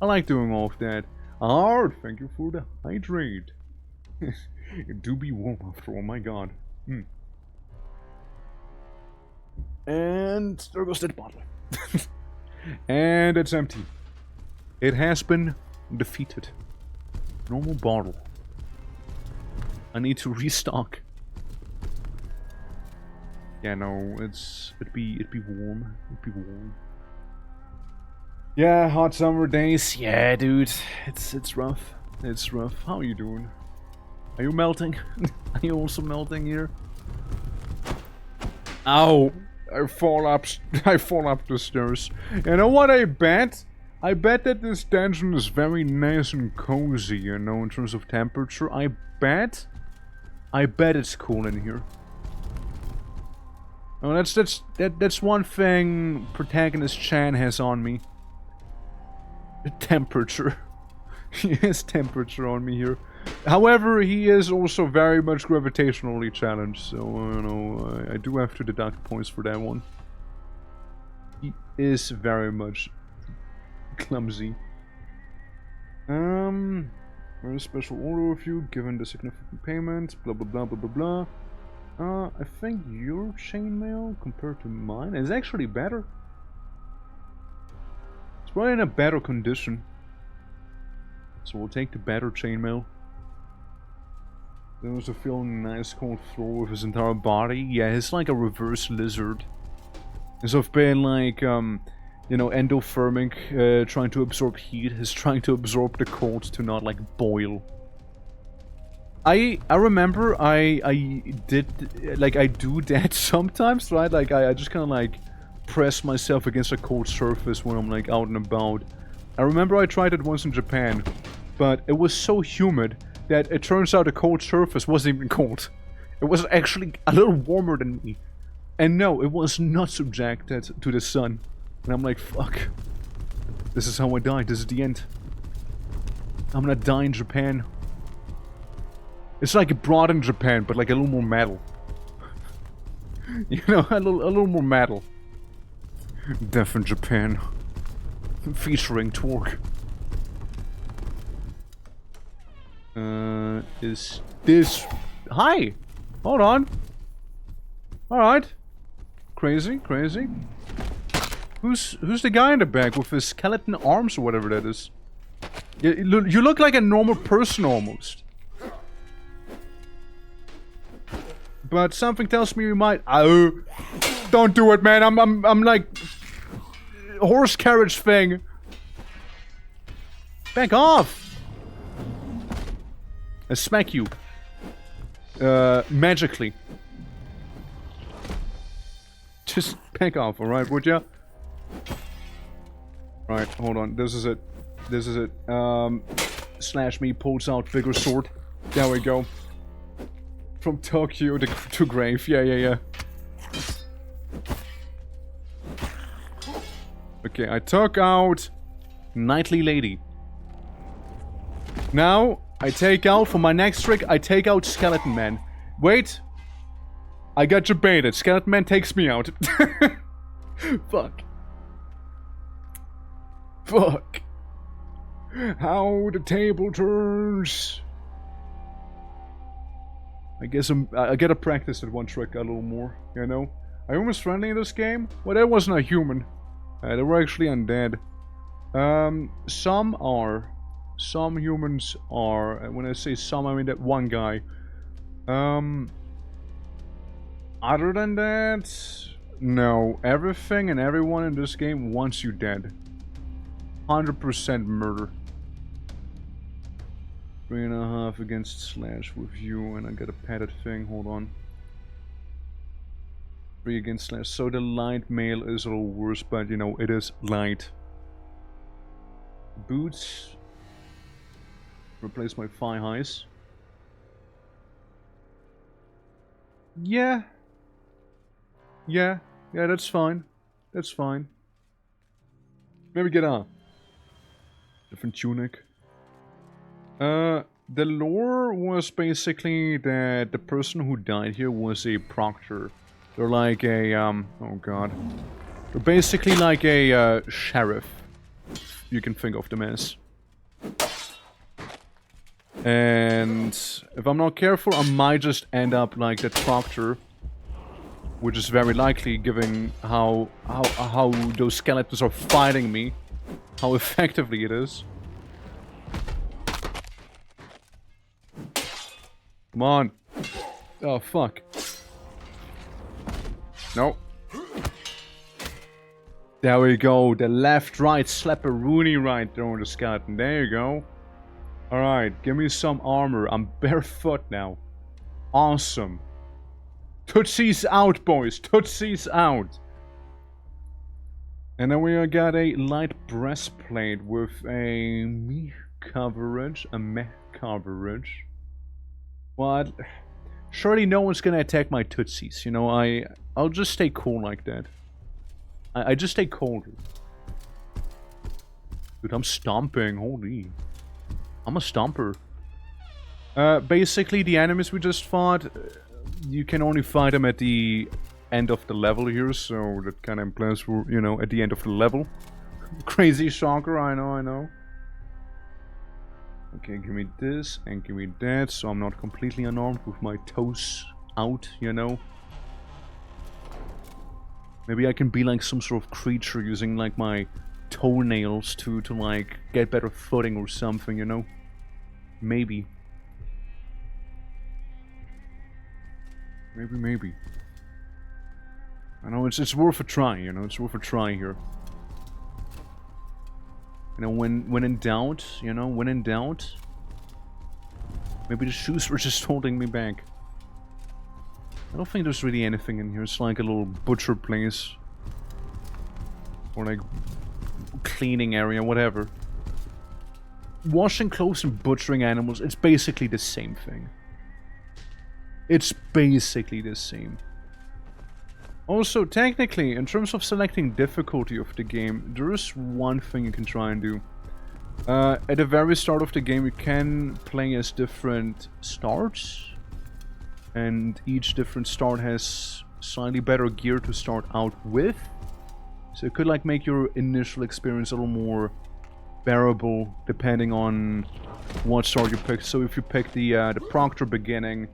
I like doing all of that. Ah, thank you for the hydrate. It do be warm after all, my god. And there goes that bottle. And it's empty. It has been defeated. Normal bottle. I need to restock. Yeah, no, it'd be warm. It'd be warm. Yeah, hot summer days. Yeah, dude, it's rough. It's rough. How are you doing? Are you melting? Are you also melting here? Ow! I fall up. I fall up the stairs. You know what I bet? I bet that this dungeon is very nice and cozy. You know, in terms of temperature. I bet it's cool in here. Oh, that's one thing protagonist Chan has on me. The temperature. He has temperature on me here. However, he is also very much gravitationally challenged, so you know, I do have to deduct points for that one. He is very much clumsy. Very special order of you, given the significant payment, blah blah blah blah blah blah. I think your chainmail compared to mine is actually better. It's probably in a better condition. So we'll take the better chainmail. There's a feeling nice cold floor with his entire body. Yeah, he's like a reverse lizard. Instead of being like, you know, endothermic, trying to absorb heat, he's trying to absorb the cold to not like boil. I remember I did, like, I do that sometimes, right? Like, I just kind of like press myself against a cold surface when I'm like out and about. I remember I tried it once in Japan, but it was so humid that it turns out the cold surface wasn't even cold. It was actually a little warmer than me. And no, it was not subjected to the sun. And I'm like, fuck. This is how I die. This is the end. I'm gonna die in Japan. It's like Broad in Japan, but like a little more metal. You know, a little more metal. Death in Japan. Featuring Torque. Is this... Hi! Hold on. Alright. Crazy, crazy. Who's the guy in the back with his skeleton arms or whatever that is? You look like a normal person almost. But something tells me we might... don't do it, man. I'm like... horse carriage thing. Back off! I smack you. Magically. Just back off, alright, would ya? Right, hold on. This is it. This is it. Slash me pulls out bigger sword. There we go. From Tokyo to grave. Yeah. Okay, I took out Knightly Lady. Now, I take out, for my next trick, I take out Skeleton Man. Wait. I got you baited. Skeleton Man takes me out. Fuck. Fuck. How the table turns. I guess I gotta practice that one trick a little more, you know? Are humans friendly in this game? Well, that wasn't a human. They were actually undead. Some are. Some humans are. And when I say some, I mean that one guy. Other than that, no. Everything and everyone in this game wants you dead. 100% murder. 3.5 against Slash with you, and I got a padded thing. Hold on. 3 against Slash. So the light mail is a little worse, but you know, it is light. Boots. Replace my thigh highs. Yeah, that's fine. That's fine. Maybe get a different tunic. The lore was basically that the person who died here was a proctor. They're like a, oh god. They're basically like a, sheriff. You can think of them as. And if I'm not careful, I might just end up like that proctor. Which is very likely, given how those skeletons are fighting me. How effectively it is. Come on. Oh, fuck. No. There we go. The left, right, slap a Rooney right there on the skeleton. There you go. Alright, give me some armor. I'm barefoot now. Awesome. Tootsie's out, boys. Tootsie's out. And then we got a light breastplate with a meh coverage. What? Surely no one's gonna attack my tootsies. You know, I'll just stay cool like that. I just stay colder. Dude, I'm stomping. Holy. I'm a stomper. Basically, the enemies we just fought, you can only fight them at the end of the level here, so that kind of implies we're, you know, at the end of the level. Crazy shocker, I know. Okay, give me this and give me that, so I'm not completely unarmed with my toes out, you know. Maybe I can be like some sort of creature using like my toenails to like get better footing or something, you know. Maybe. Maybe. I know it's worth a try, you know, it's worth a try here. You know, when in doubt, you know, when in doubt. Maybe the shoes were just holding me back. I don't think there's really anything in here. It's like a little butcher place. Or like cleaning area, whatever. Washing clothes and butchering animals, it's basically the same thing. It's basically the same. Also, technically, in terms of selecting difficulty of the game, there is one thing you can try and do. At the very start of the game, you can play as different starts. And each different start has slightly better gear to start out with. So it could like make your initial experience a little more bearable depending on what start you pick. So if you pick the Proctor beginning,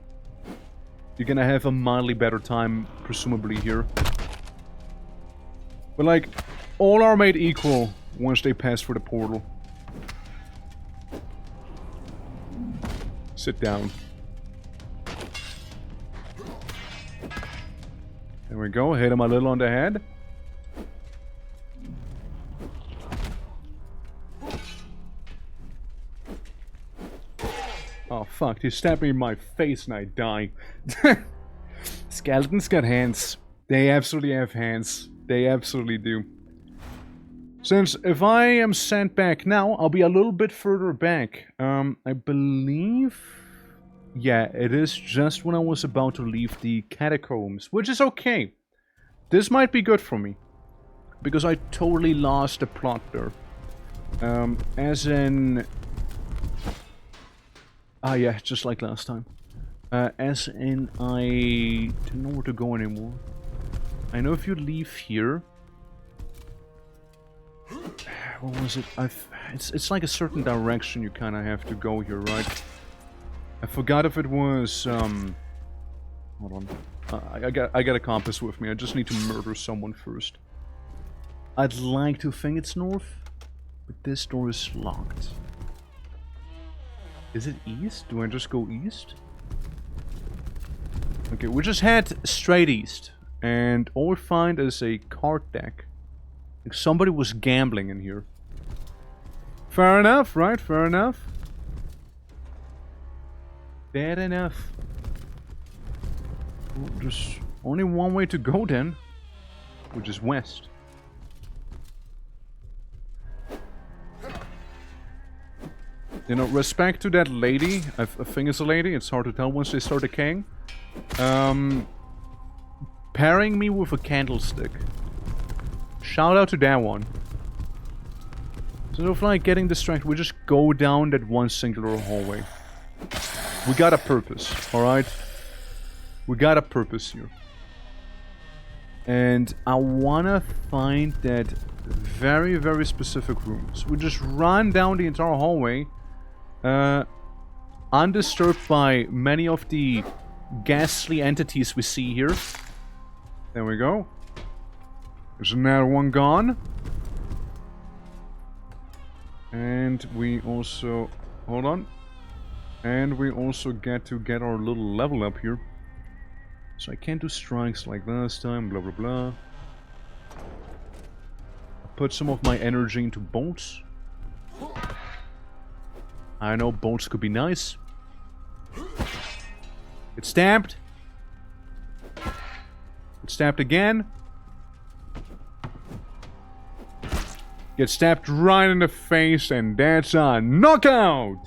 you're gonna have a mildly better time, presumably here. But like, all are made equal once they pass through the portal. Sit down. There we go, hit him a little on the head. Oh fuck, he stabbed me in my face and I die. Skeletons got hands. They absolutely have hands. They absolutely do. Since if I am sent back now, I'll be a little bit further back. I believe... Yeah, it is just when I was about to leave the catacombs, which is okay. This might be good for me. Because I totally lost the plot there. As in... Ah yeah, just like last time. As in, I don't know where to go anymore. I know if you leave here... What was it? It's like a certain direction you kind of have to go here, right? I forgot if it was... Hold on. I got a compass with me. I just need to murder someone first. I'd like to think it's north, but this door is locked. Is it east? Do I just go east? Okay, we just head straight east. And all we find is a card deck. Like somebody was gambling in here. Fair enough, right? Fair enough. Fair enough. Well, there's only one way to go then. Which is west. You know, respect to that lady. I think it's a lady. It's hard to tell once they start decaying. Pairing me with a candlestick. Shout out to that one. So if like getting distracted, we just go down that one singular hallway. We got a purpose, alright? We got a purpose here. And I wanna find that very, very specific room. So we just run down the entire hallway. Undisturbed by many of the ghastly entities we see here. There we go. There's another one gone. And we also... Hold on. And we also get to get our little level up here. So I can't do strikes like last time, blah blah blah. I put some of my energy into bolts. I know bolts could be nice. Get stabbed. Get stabbed again. Get stabbed right in the face, and that's a knockout!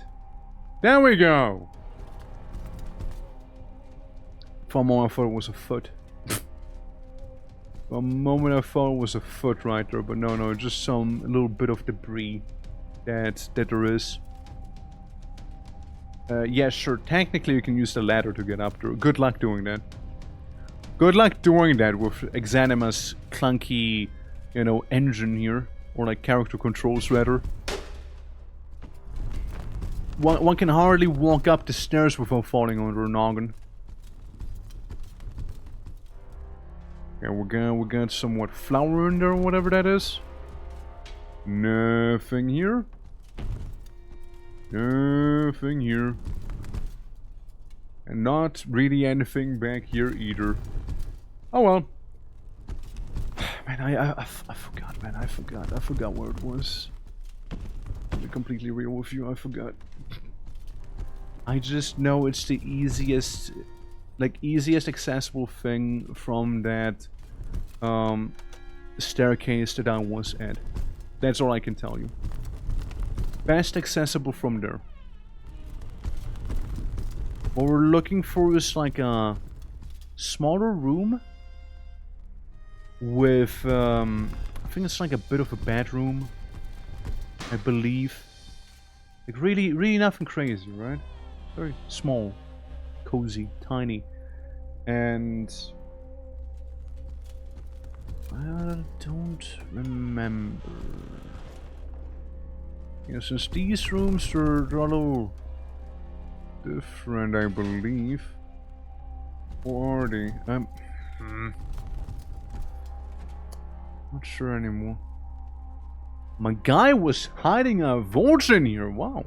There we go! For a moment I thought it was a foot. For a moment I thought it was a foot right there, but no, just some little bit of debris that there is. Yeah, sure, technically you can use the ladder to get up there. Good luck doing that. Good luck doing that with EXANIMA's clunky, you know, engine here. Or like character controls, rather. One can hardly walk up the stairs without falling under a noggin. Yeah, we got somewhat flour in there, or whatever that is. Nothing here. Nothing here. And not really anything back here either. Oh well. Man, I forgot, man. I forgot where it was. To be completely real with you, I forgot. I just know it's the easiest, like, easiest accessible thing from that staircase that I was at. That's all I can tell you. Best accessible from there. What we're looking for is like a smaller room with, I think it's like a bit of a bedroom, I believe. Like really nothing crazy, right? Very small, cozy, tiny, and I don't remember. Yeah, since these rooms are a little different, I believe. Or are they? Not sure anymore. My guy was hiding a vault in here. Wow.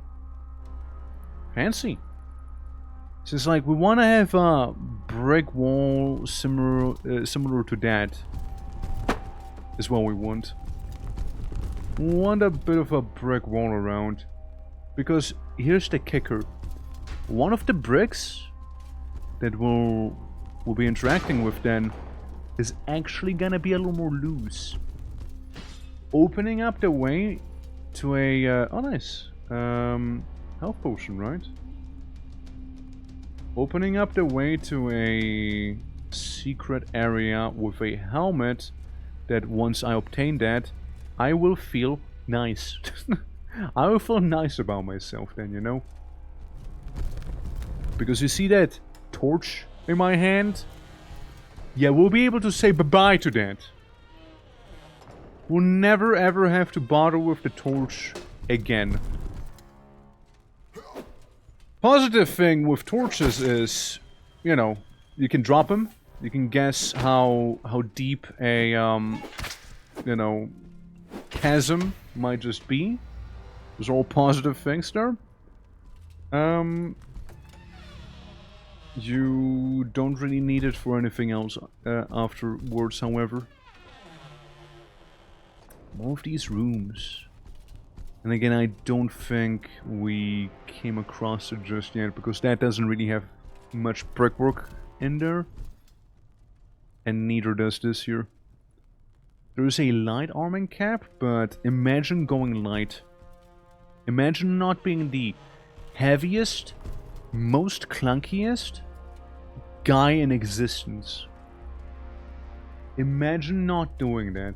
Fancy. So it's like we want to have a brick wall similar to that. Is what we want. We want a bit of a brick wall around. Because here's the kicker. One of the bricks that we'll be interacting with then is actually gonna be a little more loose. Opening up the way to a, oh nice, health potion, right? Opening up the way to a secret area with a helmet that once I obtain that, I will feel nice. I will feel nice about myself then, you know? Because you see that torch in my hand? Yeah, we'll be able to say bye-bye to that. We'll never ever have to bother with the torch again. Positive thing with torches is, you know, you can drop them. You can guess how deep a, you know, chasm might just be. Those are all positive things there. You don't really need it for anything else afterwards, however. More of these rooms. And again, I don't think we came across it just yet, because that doesn't really have much brickwork in there. And neither does this here. There is a light arming cap, but imagine going light. Imagine not being the heaviest, most clunkiest guy in existence. Imagine not doing that.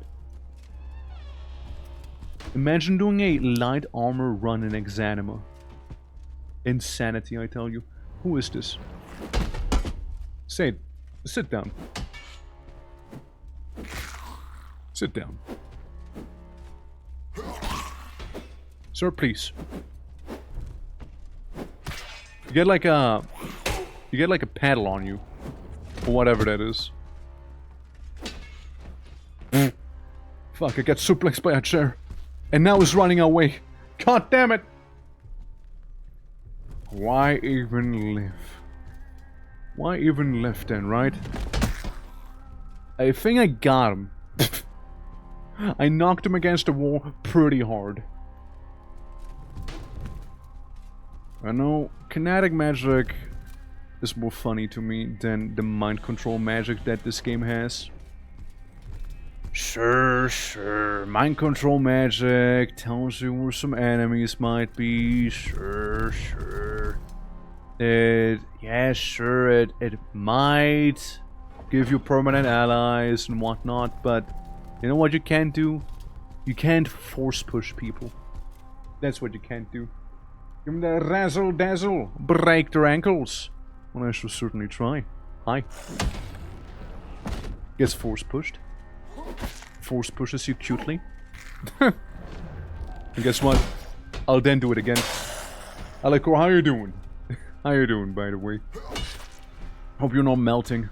Imagine doing a light armor run in EXANIMA. Insanity, I tell you. Who is this? Sit down. Sit down. Sir, please. You get like a paddle on you. Or whatever that is. Fuck, I got suplexed by a chair. And now he's running away. God damn it! Why even live? Why even lift then, right? I think I got him. I knocked him against the wall pretty hard. I know kinetic magic is more funny to me than the mind control magic that this game has. Sure. Mind control magic tells you where some enemies might be. Sure. It might give you permanent allies and whatnot, but you know what you can't do? You can't force push people. That's what you can't do. Give them the razzle dazzle, break their ankles. Well, I shall certainly try. Hi. Gets force pushed. Force pushes you cutely. And guess what? I'll then do it again. Aleko, how you doing? How you doing, by the way? Hope you're not melting.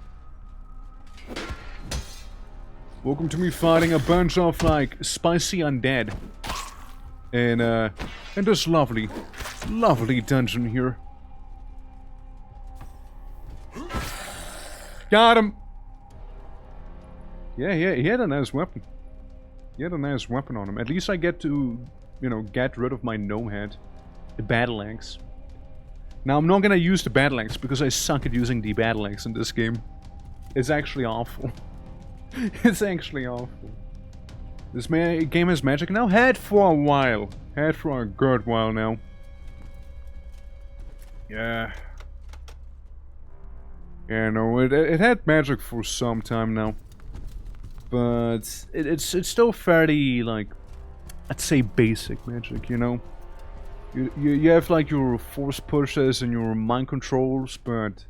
Welcome to me fighting a bunch of, like, spicy undead. In this lovely dungeon here. Got him! Yeah, he had a nice weapon. He had a nice weapon on him. At least I get to, you know, get rid of my gnome head. The battle axe. Now, I'm not gonna use the battle axe because I suck at using the battle axe in this game. It's actually awful. It's actually awful. This game has magic now? Had for a while. Had for a good while now. Yeah. Yeah, no, it had magic for some time now. But it's still fairly, like, I'd say basic magic, you know? You have, like, your force pushes and your mind controls, but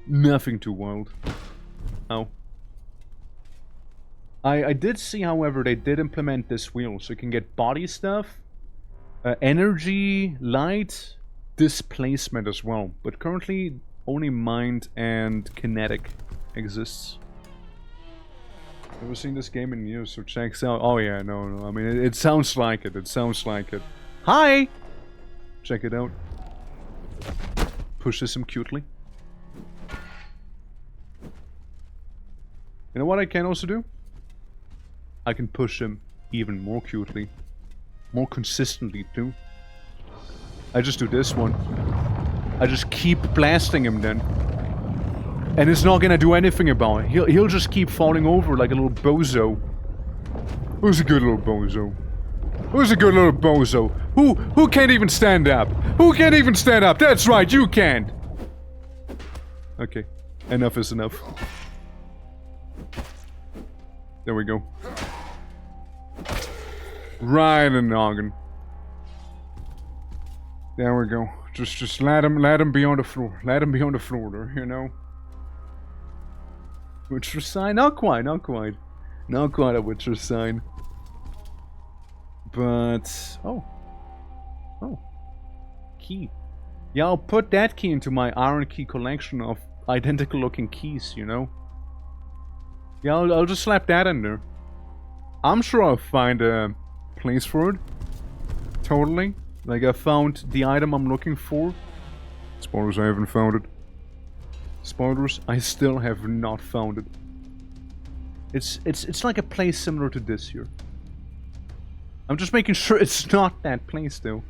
nothing too wild. Oh. I did see, however, they did implement this wheel, so you can get body stuff, energy, light, displacement as well. But currently, only mind and kinetic exists. Never seen this game in years, so checks out. Oh yeah, no. I mean, it sounds like it. It sounds like it. Hi! Check it out. Pushes him cutely. You know what I can also do? I can push him even more cutely. More consistently, too. I just do this one. I just keep blasting him then. And it's not gonna do anything about it. He'll just keep falling over like a little bozo. Who's a good little bozo? Who's a good little bozo? Who can't even stand up? Who can't even stand up? That's right, you can't! Okay. Enough is enough. There we go. Right in the noggin. There we go. Just let him be on the floor. Let him be on the floor there, you know? Witcher sign? Not quite. Not quite a Witcher sign. But... Oh. Key. Yeah, I'll put that key into my iron key collection of identical looking keys, you know? Yeah, I'll just slap that in there. I'm sure I'll find a place for it. Totally. Like, I found the item I'm looking for. Spoilers, I haven't found it. Spoilers, I still have not found it. It's like a place similar to this here. I'm just making sure it's not that place, though.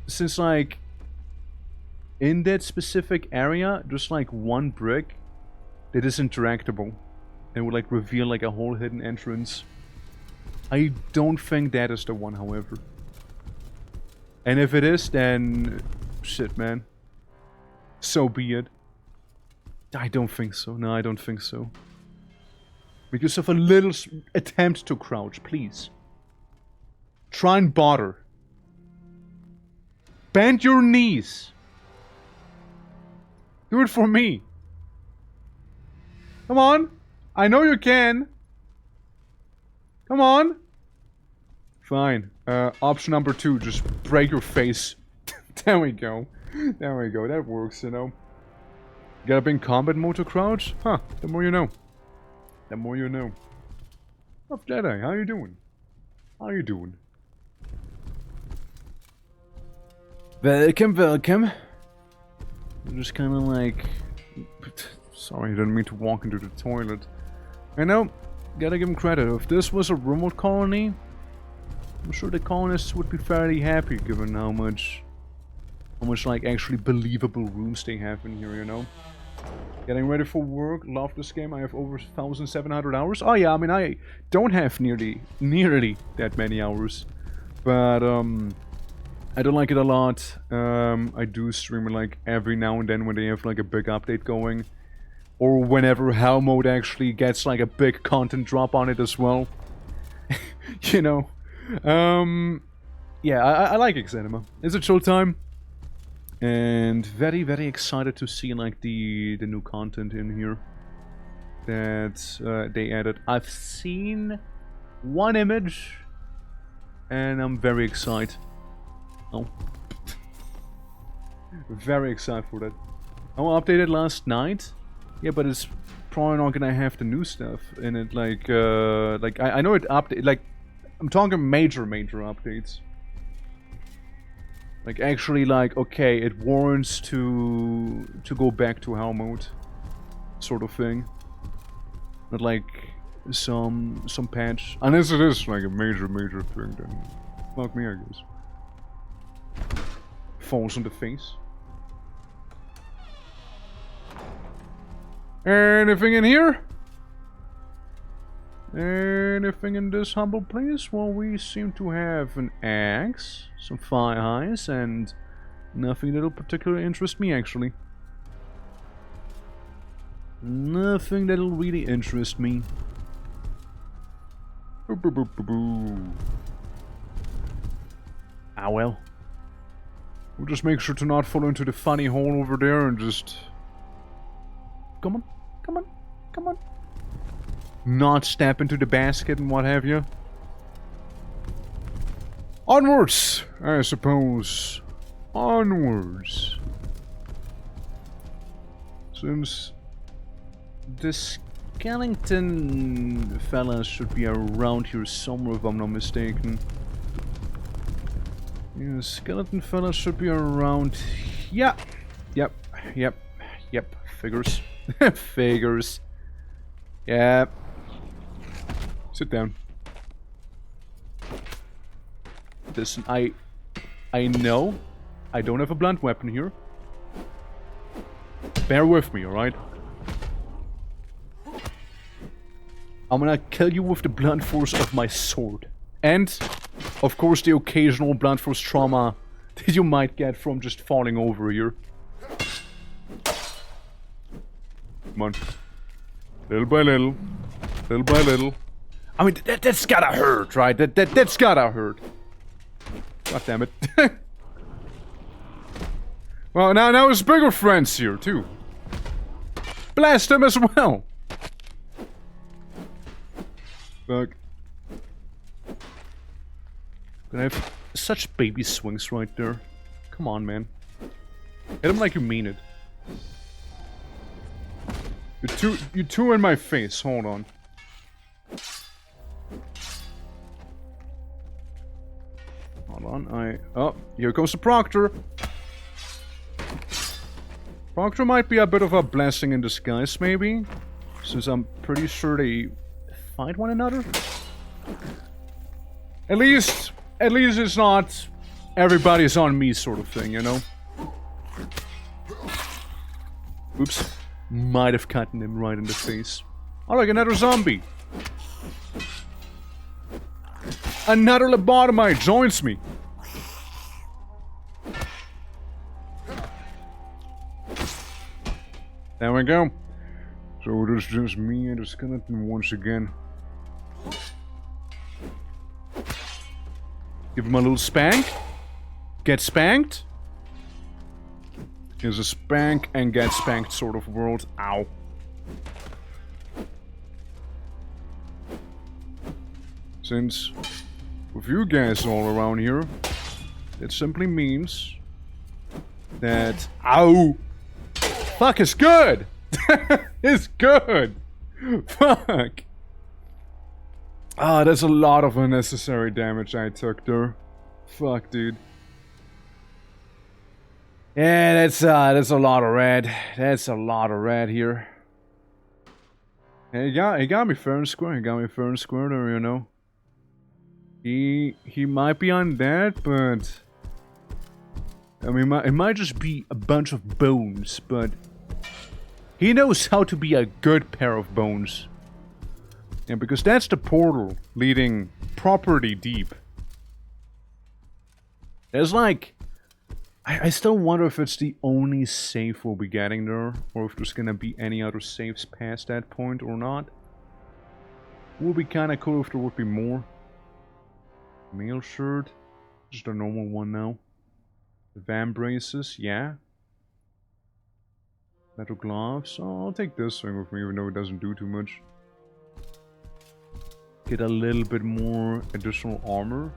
Since, like, in that specific area, there's, like, one brick that is interactable. And would, like, reveal, like, a whole hidden entrance. I don't think that is the one, however. And if it is, then... shit, man. So be it. I don't think so. No, I don't think so. Make yourself a little attempt to crouch, please. Try and bother. Bend your knees. Do it for me. Come on. I know you can. Come on. Fine. Option number 2, just break your face. There we go. There we go. That works, you know. You gotta be in combat mode to crouch? Huh. The more you know. The more you know. Oh, Jedi, how you doing? How you doing? Welcome, welcome. just kind of like... Sorry, I didn't mean to walk into the toilet. I know, gotta give him credit. If this was a remote colony, I'm sure the colonists would be fairly happy given how much like actually believable rooms they have in here, you know? Getting ready for work, love this game, I have over 1,700 hours. Oh yeah, I mean, I don't have nearly that many hours. But, I don't like it a lot. I do stream it like every now and then when they have like a big update going. Or whenever Hell Mode actually gets like a big content drop on it as well. You know? Yeah, I like EXANIMA. It's a chill time. And very, very excited to see like the new content in here. That they added. I've seen one image. And I'm very excited. Oh. Very excited for that. I updated last night. Yeah, but it's probably not gonna have the new stuff in it. Like I know it update. Like, I'm talking major updates. Like actually, like okay, it warrants to go back to Hell Mode, sort of thing. Not like some patch. Unless it is like a major thing, then fuck me, I guess. Falls on the face. Anything in here? Anything in this humble place? Well, we seem to have an axe, some fire eyes, and nothing that'll particularly interest me, actually. Nothing that'll really interest me. Ah, well. We'll just make sure to not fall into the funny hole over there and just... Come on, come on, come on. Not step into the basket and what have you. Onwards, I suppose. Onwards. Since the skeleton fellas should be around here somewhere if I'm not mistaken. Yeah, skeleton fellas should be around. Yeah. Yep. Figures. Figures. Yep. Sit down. Listen, I know I don't have a blunt weapon here. Bear with me, alright? I'm gonna kill you with the blunt force of my sword. And, of course, the occasional blunt force trauma that you might get from just falling over here. Come on. Little by little. Little by little. I mean, that's gotta hurt, right? That's gotta hurt. God damn it. Well, now his bigger friends here, too. Blast them as well. Fuck. Gonna have such baby swings right there. Come on, man. Hit him like you mean it. You're too in my face. Hold on. Hold on. Oh, here goes the Proctor. Proctor might be a bit of a blessing in disguise, maybe, since I'm pretty sure they fight one another. At least it's not everybody's on me sort of thing, you know? Oops. Might have cut him right in the face. Oh, look, another zombie. Another lobotomite joins me. There we go. So it is just me and the skeleton once again. Give him a little spank. Get spanked. Here's a spank and get spanked sort of world. Ow. Since with you guys all around here, it simply means that... Ow! Fuck, it's good! It's good! Fuck! Ah, that's a lot of unnecessary damage I took there. Fuck, dude. Yeah, that's a lot of red. That's a lot of red here. He got me fair and square. He got me fair and square there, you know. He might be undead, but I mean, it might just be a bunch of bones, but he knows how to be a good pair of bones. And because that's the portal leading properly deep. There's like, I still wonder if it's the only safe we'll be getting there, or if there's gonna be any other safes past that point or not. Would be kinda cool if there would be more. Mail shirt, just a normal one now. Van braces, yeah. Metal gloves, oh, I'll take this thing with me even though it doesn't do too much. Get a little bit more additional armor.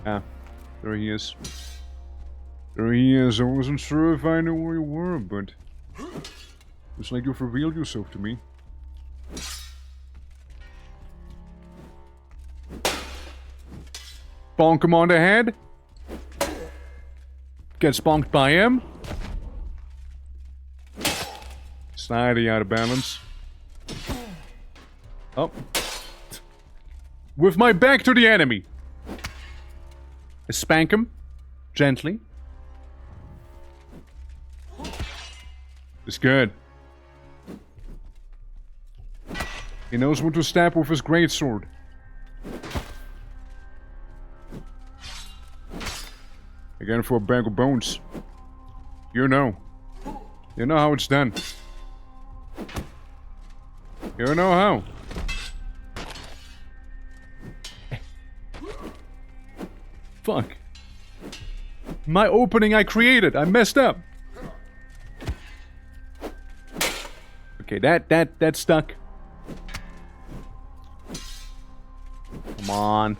Ah, there he is. There he is. I wasn't sure if I knew where you were, but it's like you've revealed yourself to me. Bonk him on the head. Get sponked by him. Slightly out of balance. Oh. With my back to the enemy. Spank him. Gently. It's good. He knows when to stab with his greatsword. Again for a bag of bones. You know. You know how it's done. You know how. Fuck. My opening I created. I messed up. Okay, that stuck. Come on.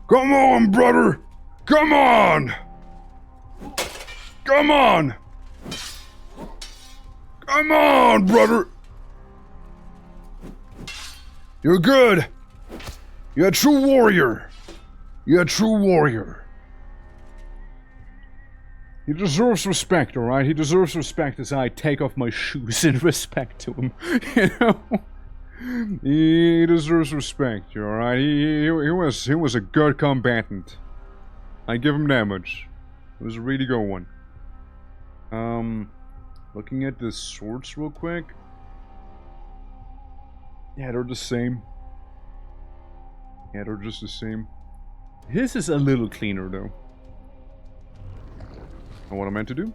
Come on, brother! Come on! Come on! Come on, brother! You're good! You're a true warrior! You're a true warrior. He deserves respect, alright? He deserves respect as I take off my shoes in respect to him. You know? He deserves respect, alright? He was a good combatant. I give him that much. It was a really good one. Looking at the swords real quick. Yeah, they're the same. Yeah, they're just the same. His is a little cleaner, though. Know what I meant to do?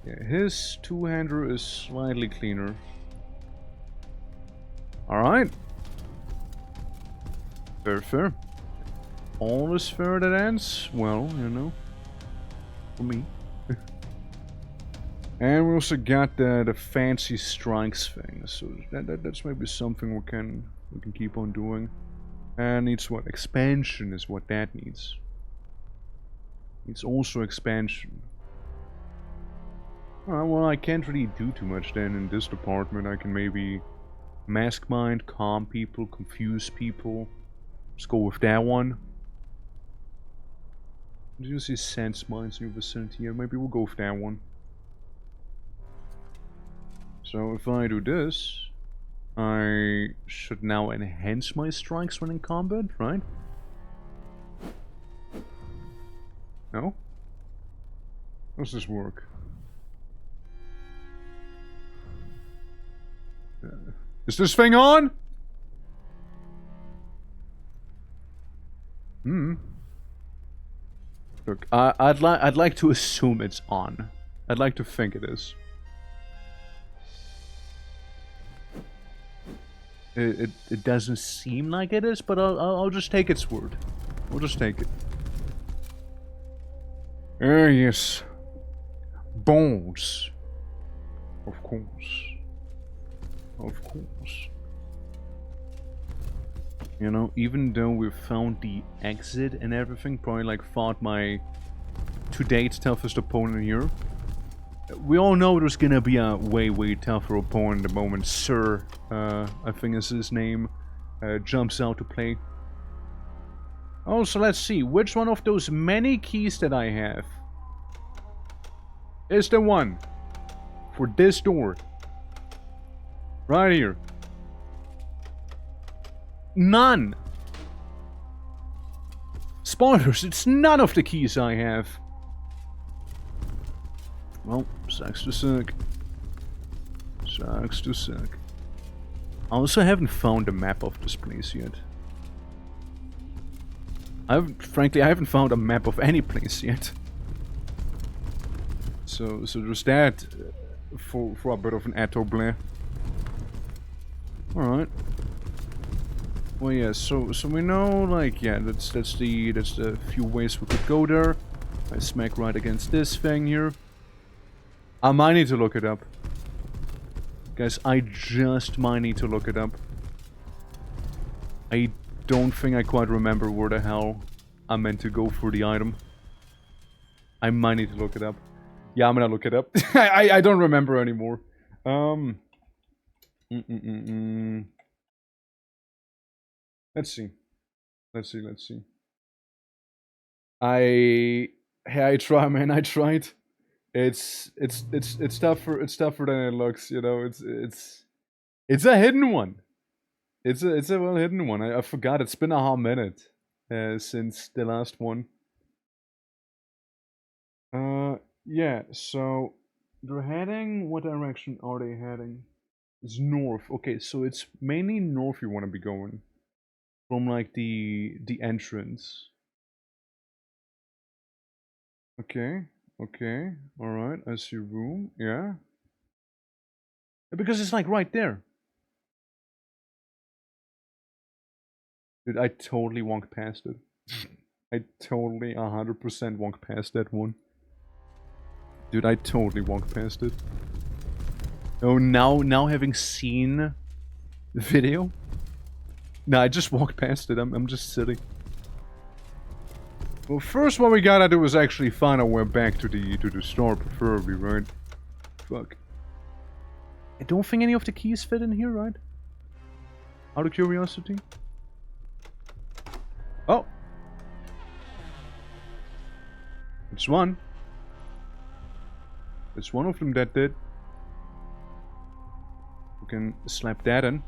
Yeah, his two-hander is slightly cleaner. Alright. Very fair. All is fair that ends. Well, you know. For me. And we also got the fancy strikes thing. So that's maybe something we can keep on doing. And needs what? Expansion is what that needs. Needs also expansion. Well, I can't really do too much then in this department. I can maybe mask mind, calm people, confuse people. Let's go with that one. Do you see sense minds in your vicinity? Yeah, maybe we'll go with that one. So if I do this, I should now enhance my strikes when in combat, right? No? How does this work? Is this thing on? Look, I'd like to assume it's on. I'd like to think it is. It doesn't seem like it is, but I'll just take its word. We'll just take it. Yes. Bones. Of course. Of course. You know, even though we've found the exit and everything, probably like fought my to date toughest opponent here. We all know there's gonna be a way tougher opponent the moment Sir, I think is his name, jumps out to play. Oh, so let's see. Which one of those many keys that I have is the one for this door? Right here. None. Spoilers, it's none of the keys I have. Well, sucks to suck. Sucks to suck. I also haven't found a map of this place yet. Frankly, I haven't found a map of any place yet. So there's that for a bit of an atto blare. Alright. Well, yeah, so we know, like, yeah, that's the few ways we could go there. I smack right against this thing here. I might need to look it up. Guys, I just might need to look it up. I don't think I quite remember where the hell I meant to go for the item. I might need to look it up. Yeah, I'm gonna look it up. I don't remember anymore. Let's see. Let's see. I try, man. I tried. It's tougher. It's tougher than it looks. You know. It's a hidden one. It's a well hidden one. I forgot. It's been a hot minute since the last one. Yeah. So they're heading. What direction are they heading? It's north. Okay, so it's mainly north you want to be going. From like the entrance. Okay, alright, I see room, yeah. Because it's like right there. Dude, I totally walked past it. I totally 100% walked past that one. Dude, I totally walked past it. Oh, now having seen the video? No, I just walked past it. I'm just silly. Well, first what we gotta do is actually find our way back to the store, preferably, right? Fuck. I don't think any of the keys fit in here, right? Out of curiosity. Oh! It's one. It's one of them that did. We can slap that in.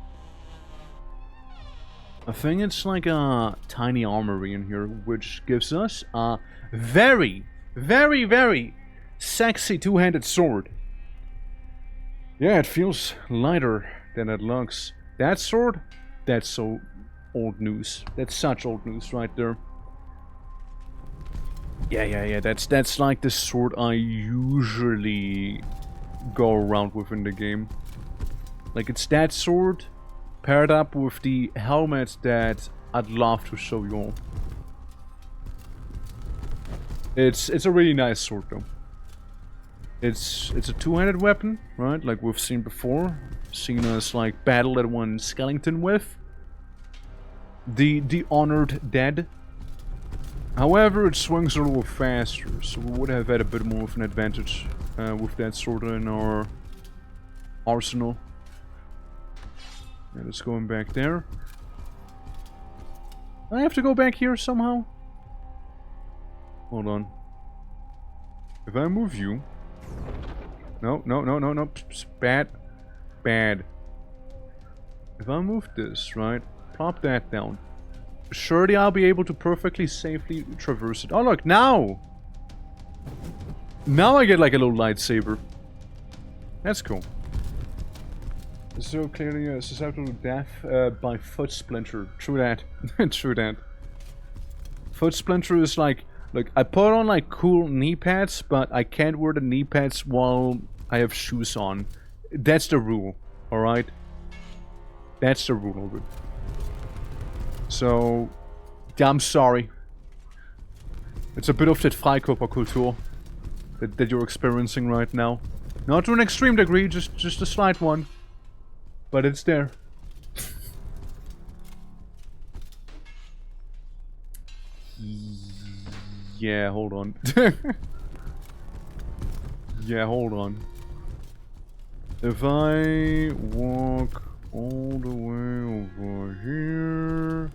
I think it's like a tiny armory in here, which gives us a very, very, very sexy two-handed sword. Yeah, it feels lighter than it looks. That sword? That's so old news. That's such old news right there. Yeah. That's like the sword I usually go around with in the game. Like, it's that sword paired up with the helmet that I'd love to show you all. It's a really nice sword though. It's a two-handed weapon, right? Like we've seen before. Seen us like battle that one skeleton with. The honored dead. However, it swings a little faster, so we would have had a bit more of an advantage with that sword in our arsenal. Yeah, let's go back there. I have to go back here somehow? Hold on. If I move you... No. Bad. If I move this, right? Plop that down. Surely I'll be able to perfectly safely traverse it. Oh look, now! Now I get like a little lightsaber. That's cool. So clearly susceptible to death by foot splinter. True that. True that. Foot splinter is like, look, I put on like cool knee pads, but I can't wear the knee pads while I have shoes on. That's the rule, alright? That's the rule of it. So, yeah, I'm sorry. It's a bit of that Freikörperkultur that you're experiencing right now. Not to an extreme degree, just a slight one. But it's there. Yeah, hold on. Yeah, hold on. If I walk all the way over here...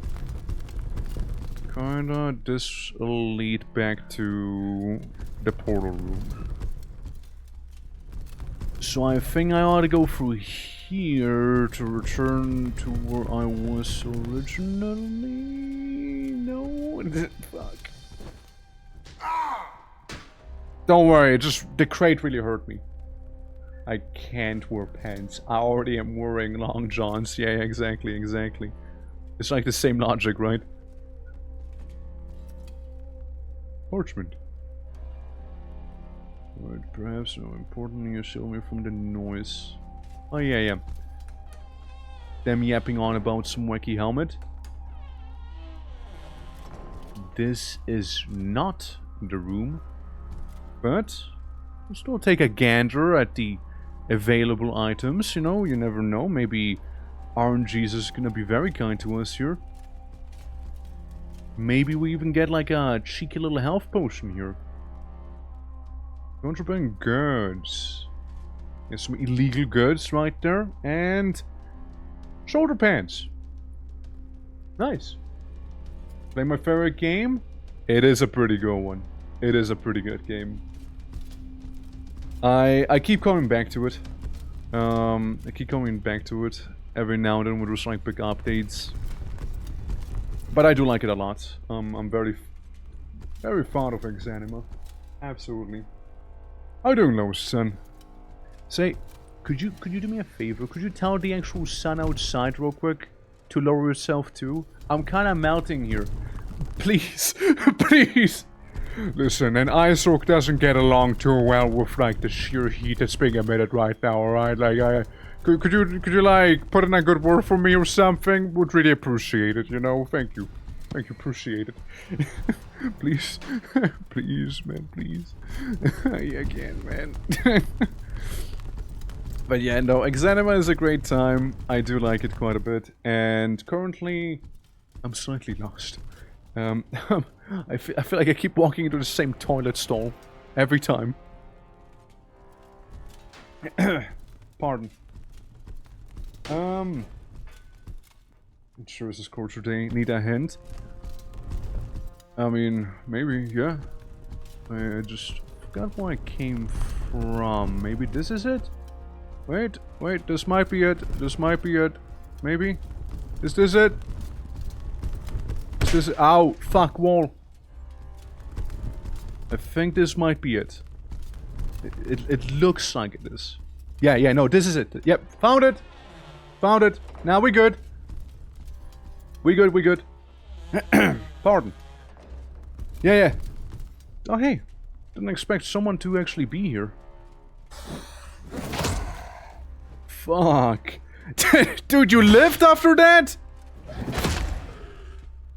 kinda. This will lead back to the portal room. So I think I ought to go through here to return to where I was originally. No, fuck. Don't worry, the crate really hurt me. I can't wear pants. I already am wearing long johns. Yeah, exactly. It's like the same logic, right? Parchment. Right, perhaps more importantly, you shield me from the noise. Oh yeah. Them yapping on about some wacky helmet. This is not the room, but we'll still take a gander at the available items, you know, you never know. Maybe RNG's is gonna be very kind to us here. Maybe we even get like a cheeky little health potion here. Contraband goods. There's some illegal goods right there. And shoulder pants. Nice. Play my favorite game? It is a pretty good one. It is a pretty good game. I keep coming back to it. I keep coming back to it every now and then with just like big updates. But I do like it a lot. I'm very fond of EXANIMA. Absolutely. I don't know, son. Say, could you do me a favor? Could you tell the actual sun outside real quick to lower yourself too? I'm kind of melting here. Please, please. Listen, an ice orc doesn't get along too well with like the sheer heat that's being emitted right now. All right, like could you like put in a good word for me or something? Would really appreciate it. You know, thank you, appreciate it. Please, please, man, please. Yeah, again, man. But yeah, no, EXANIMA is a great time. I do like it quite a bit, and currently, I'm slightly lost. I feel like I keep walking into the same toilet stall every time. Pardon. Sure, this is culture day. Need a hint? I mean, maybe, yeah. I just forgot where I came from. Maybe this is it? Wait, this might be it. This might be it. Maybe? Is this it? Is this... Ow! Fuck, wall! I think this might be it. It looks like it is. Yeah, no, this is it. Yep, found it! Found it! Now we good! We good. Pardon. Yeah. Oh, hey. Didn't expect someone to actually be here. Fuck. Dude, you lived after that?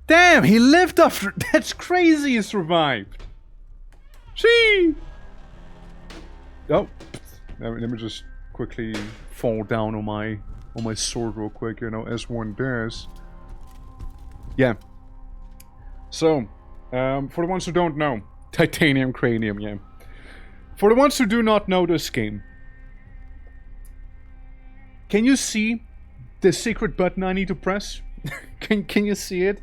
Damn, he lived after... That's crazy he survived. Gee! Oh. Let me just quickly fall down on my sword real quick, you know, as one does. Yeah. So, for the ones who don't know, titanium cranium, yeah. For the ones who do not know this game, can you see the secret button I need to press? Can you see it?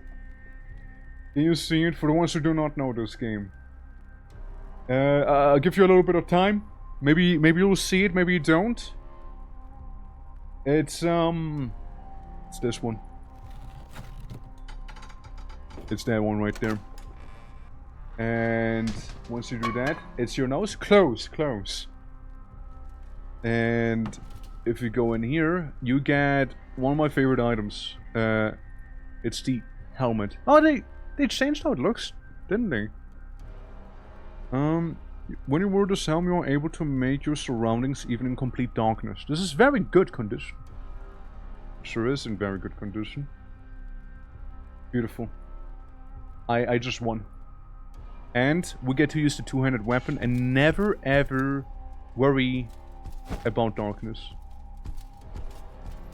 Can you see it? For the ones who do not know this game, I'll give you a little bit of time. Maybe you'll see it. Maybe you don't. It's this one. It's that one right there. And once you do that, it's your nose. Close. And if you go in here, you get one of my favorite items. It's the helmet. Oh, they changed how it looks, didn't they? When you wear this helmet, you are able to make your surroundings even in complete darkness. This is very good condition. Sure is in very good condition. Beautiful. I just won. And we get to use the two-handed weapon and never ever worry about darkness.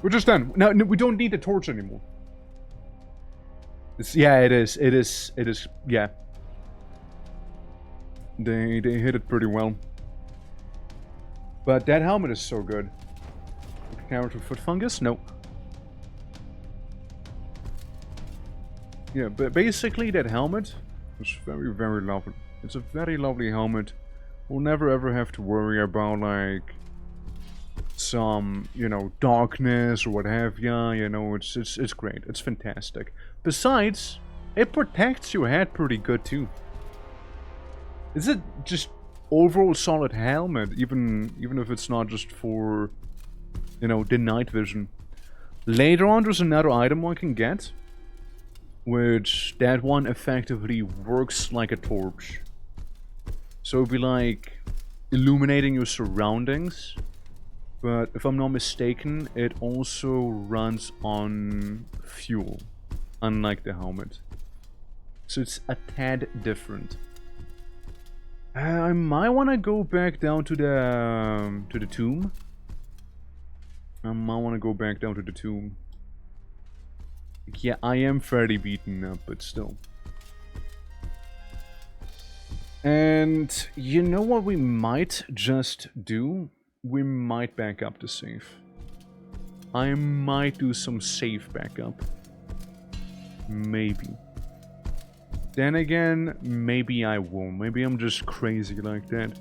We're just done. Now we don't need the torch anymore. Yeah, it is, yeah. They hit it pretty well. But that helmet is so good. Camera to foot fungus? Nope. Yeah, but basically that helmet is very, very lovely. It's a very lovely helmet. We'll never ever have to worry about, like, some, you know, darkness or what have ya. You know, it's great. It's fantastic. Besides, it protects your head pretty good too. Is it just overall solid helmet, even if it's not just for, you know, the night vision. Later on, there's another item I can get, which that one effectively works like a torch. So it'd be like illuminating your surroundings, but if I'm not mistaken, it also runs on fuel, unlike the helmet. So it's a tad different. I might want to go back down to the tomb. I might want to go back down to the tomb. Yeah, I am fairly beaten up, but still. And you know what we might just do? We might back up the save. I might do some save backup. Maybe. Then again, maybe I won't. Maybe I'm just crazy like that.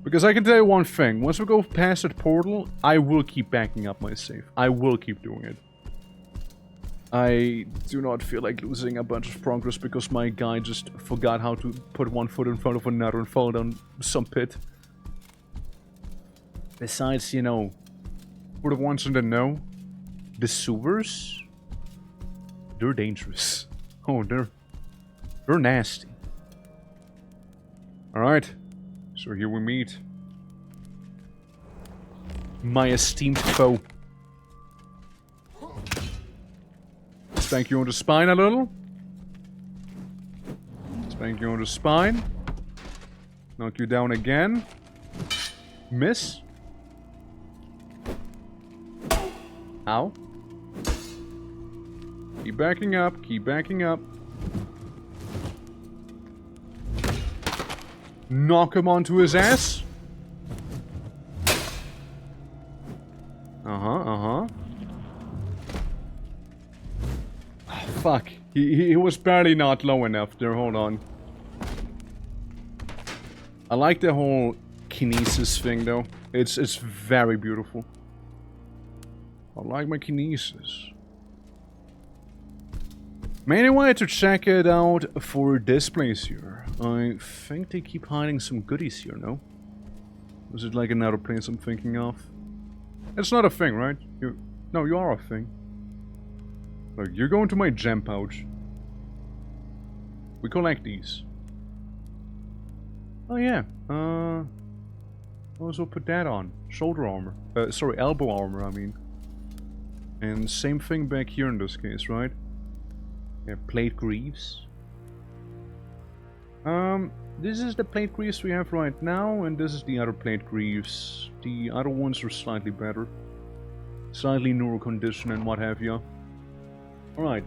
Because I can tell you one thing. Once we go past that portal, I will keep backing up my save. I will keep doing it. I do not feel like losing a bunch of progress because my guy just forgot how to put one foot in front of another and fall down some pit. Besides, you know, for the ones in the know, the sewers, they're dangerous. Oh, they're nasty. Alright, so here we meet. My esteemed foe. Spank you on the spine a little. Spank you on the spine. Knock you down again. Miss. Ow. Keep backing up, keep backing up. Knock him onto his ass. Fuck. He was barely not low enough there, hold on. I like the whole kinesis thing though. It's very beautiful. I like my kinesis. Mainly wanted to check it out for this place here. I think they keep hiding some goodies here, no? Was it like another place I'm thinking of? It's not a thing, right? No, you are a thing. Look, you're going to my gem pouch. We collect these. Oh yeah, also put that on. Shoulder armor. Sorry, elbow armor, I mean. And same thing back here in this case, right? Yeah, plate greaves. This is the plate greaves we have right now, and this is the other plate greaves. The other ones are slightly better. Slightly newer condition and what have you. Alright.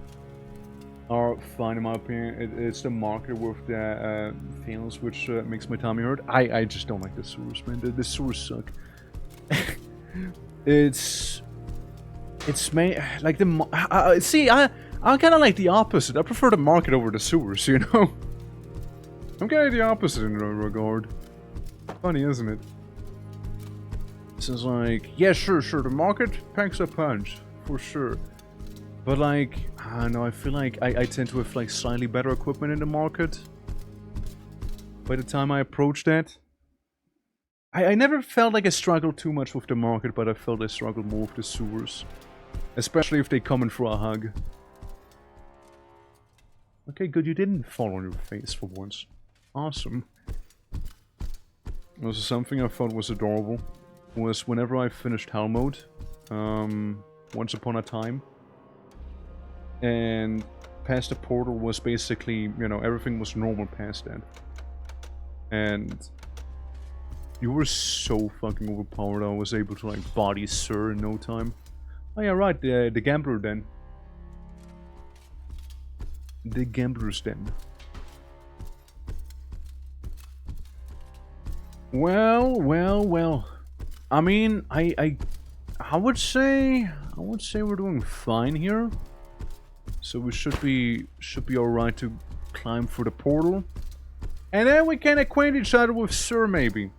Fine in my opinion. It's the marker with the fails which makes my tummy hurt. I just don't like the sewers, man. The sewers suck. It's made like the see, I'm kind of like the opposite. I prefer the market over the sewers, you know. I'm kind of the opposite in that regard. Funny, isn't it? This is like, yeah, sure, the market packs a punch for sure. But like, I don't know, I feel like I tend to have like slightly better equipment in the market. By the time I approach that. I never felt like I struggled too much with the market, but I felt I struggled more with the sewers. Especially if they come in for a hug. Okay, good, you didn't fall on your face for once. Awesome. Also something I thought was adorable was whenever I finished Hell Mode, once upon a time, and past the portal was basically, you know, everything was normal past that. And you were so fucking overpowered, I was able to like body Sir in no time. Oh yeah, right, the gambler den. The gambler's den. Well. I mean, I would say we're doing fine here. So we should be alright to climb through the portal. And then we can acquaint each other with Sir, maybe.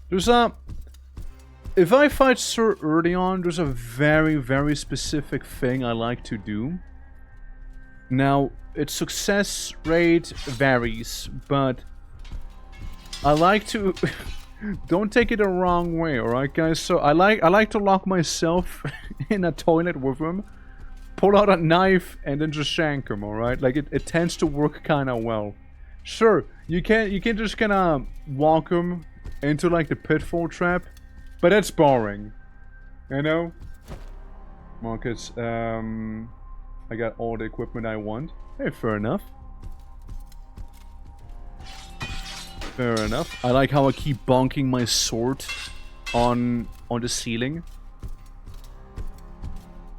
There's a... If I fight Sir early on, there's a very, very specific thing I like to do. Now, its success rate varies, but... I like to... Don't take it the wrong way, alright guys? So I like to lock myself in a toilet with him, pull out a knife, and then just shank him, alright? Like, it tends to work kinda well. Sure, you can just kinda walk him into, like, the pitfall trap, but that's boring. You know? Marcus, I got all the equipment I want. Hey, fair enough. Fair enough. I like how I keep bonking my sword on the ceiling.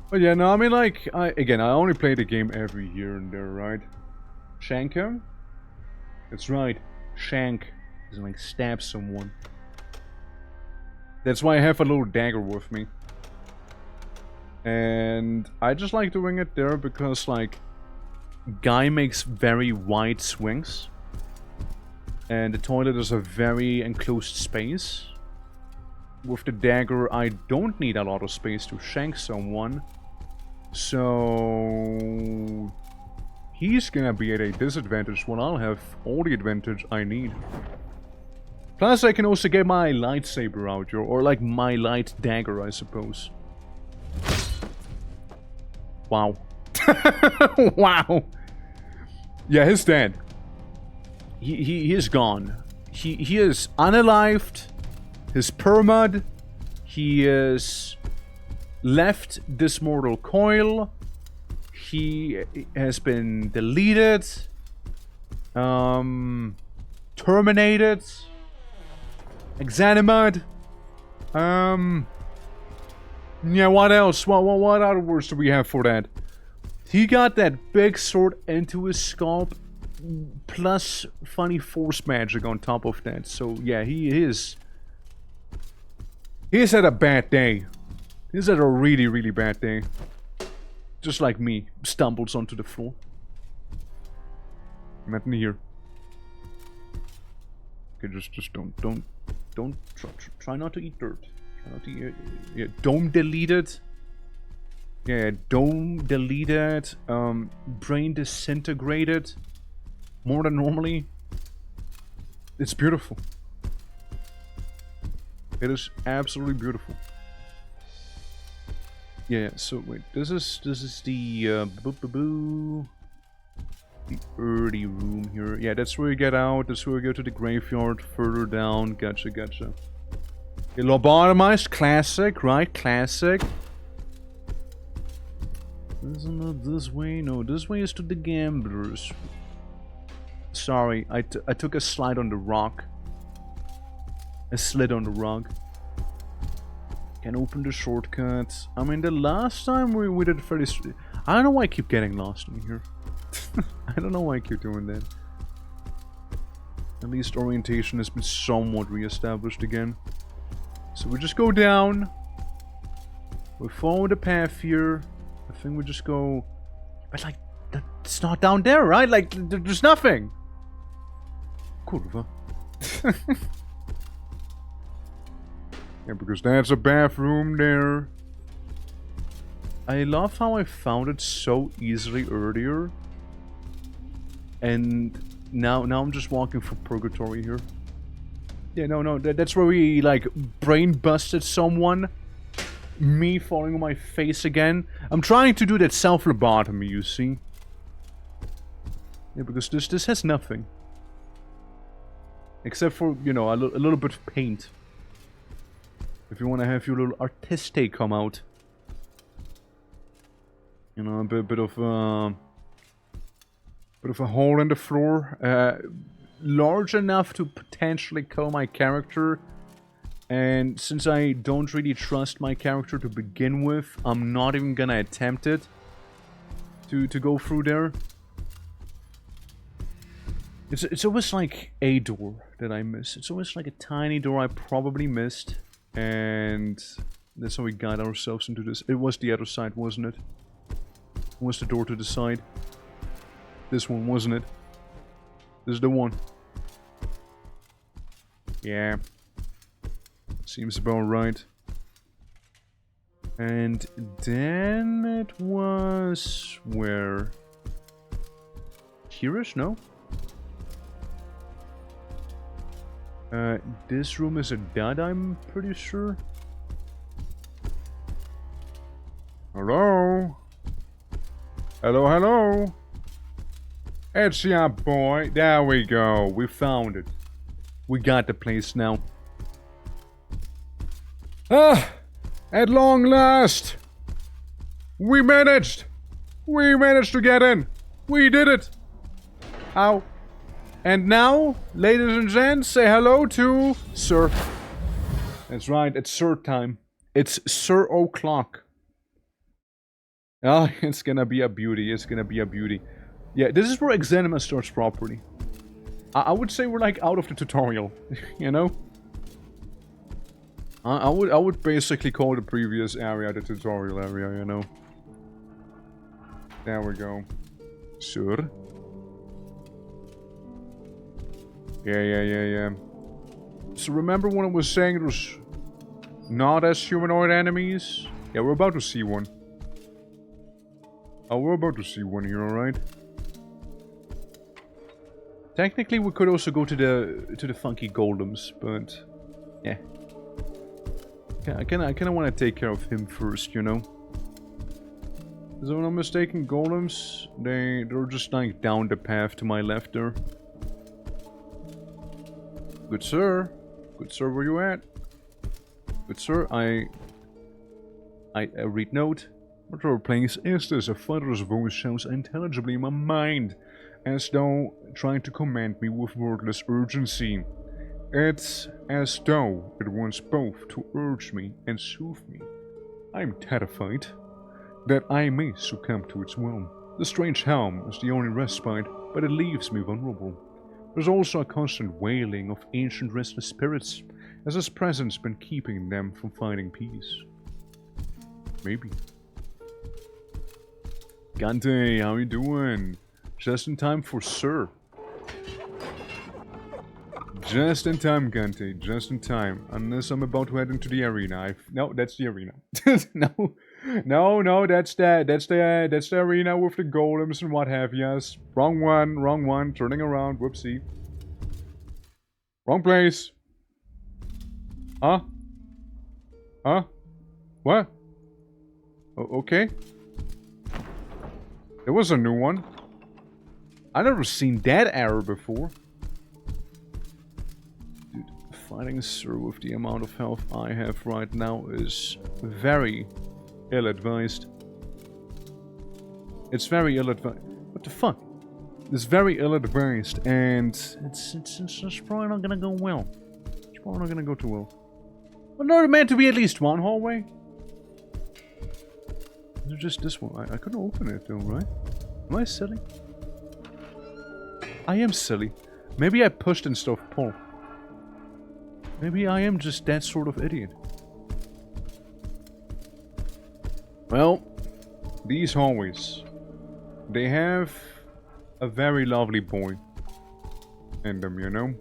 But yeah, no, I mean, like, I only play the game every here and there, right? Shank him? That's right. Shank. Is like stab someone. That's why I have a little dagger with me. And I just like doing it there because, like, guy makes very wide swings. And the toilet is a very enclosed space. With the dagger, I don't need a lot of space to shank someone. So... he's gonna be at a disadvantage when I'll have all the advantage I need. Plus, I can also get my lightsaber out here. Or, like, my light dagger, I suppose. Wow. Wow. Yeah, he's dead. He is gone. He is unalived. His permad. He is left this mortal coil. He has been deleted. Terminated. EXANIMA. Yeah, what else? What other words do we have for that? He got that big sword into his scalp, plus funny force magic on top of that. So yeah, he's had a bad day. He's had a really, really bad day. Just like me, stumbles onto the floor. Nothing here. Okay, just don't try not to eat dirt. Try not to eat, yeah, don't delete it. Yeah, don't delete it. Brain disintegrated more than normally. It's beautiful. It is absolutely beautiful. Yeah, so wait, this is the the early room here. Yeah, that's where we get out. That's where we go to the graveyard further down. Gotcha. Okay, lobotomized, classic, right? Classic. Isn't it this way? No, this way is to the gamblers. Sorry, I took a slide on the rock. A slid on the rock. Can open the shortcuts. I mean, the last time we did fairly... I don't know why I keep getting lost in here. I don't know why I keep doing that. At least orientation has been somewhat re-established again. So we just go down. We follow the path here. I think we just go... But like, it's not down there, right? Like, there's nothing. Kurva. Yeah, because that's a bathroom there. I love how I found it so easily earlier. And now I'm just walking through purgatory here. Yeah, no, that's where we, like, brain busted someone. Me falling on my face again. I'm trying to do that self-lobotomy, you see. Yeah, because this has nothing. Except for, you know, a little bit of paint. If you want to have your little artiste come out. You know, a bit of a hole in the floor. Large enough to potentially kill my character. And since I don't really trust my character to begin with, I'm not even gonna attempt it. To go through there. It's always like a door that I miss. It's always like a tiny door I probably missed. And that's how we got ourselves into this. It was the other side, wasn't it? was the door to the side? This one, wasn't it? This is the one. Yeah. Seems about right. And then it was... where? Hereish? No? This room is a dud, I'm pretty sure. Hello? Hello, hello? It's your boy. There we go. We found it. We got the place now. Ah! At long last! We managed! We managed to get in! We did it! Ow. And now, ladies and gents, say hello to Sir. That's right, it's Sir time. It's Sir O'Clock. Ah, it's gonna be a beauty, it's gonna be a beauty. Yeah, this is where EXANIMA starts properly. I would say we're like out of the tutorial, you know? I would basically call the previous area the tutorial area, you know? There we go. Sir. Yeah. So remember when I was saying there's not as humanoid enemies? Yeah, we're about to see one. Oh, we're about to see one here, alright? Technically, we could also go to the funky golems, but yeah. I kind of want to take care of him first, you know. Is I'm not mistaken, golems they're just like down the path to my left there. Good sir, where you at? Good sir, I read note. Whatever place is this? A father's voice sounds intelligibly in my mind, as though trying to command me with wordless urgency. It's as though it wants both to urge me and soothe me. I am terrified that I may succumb to its will. The strange helm is the only respite, but it leaves me vulnerable. There's also a constant wailing of ancient restless spirits, as his presence been keeping them from finding peace. Maybe. Gante, how you doing? Just in time for Sir. Just in time, Gante. Just in time. Unless I'm about to head into the arena. No, that's the arena. No, that's the arena with the golems and what have yous. Wrong one. Turning around. Whoopsie. Wrong place. Huh? What? Okay. There was a new one. I've never seen that error before. Dude, fighting Sir with the amount of health I have right now is very ill-advised. It's very ill-advised. What the fuck? It's very ill-advised, and it's probably not gonna go well. It's probably not gonna go too well. Well, no, there meant to be at least one hallway. Is it just this one? I couldn't open it though, right? Am I silly? I am silly. Maybe I pushed and stuff pull. Maybe I am just that sort of idiot. Well, these hallways, they have a very lovely boy in them, you know?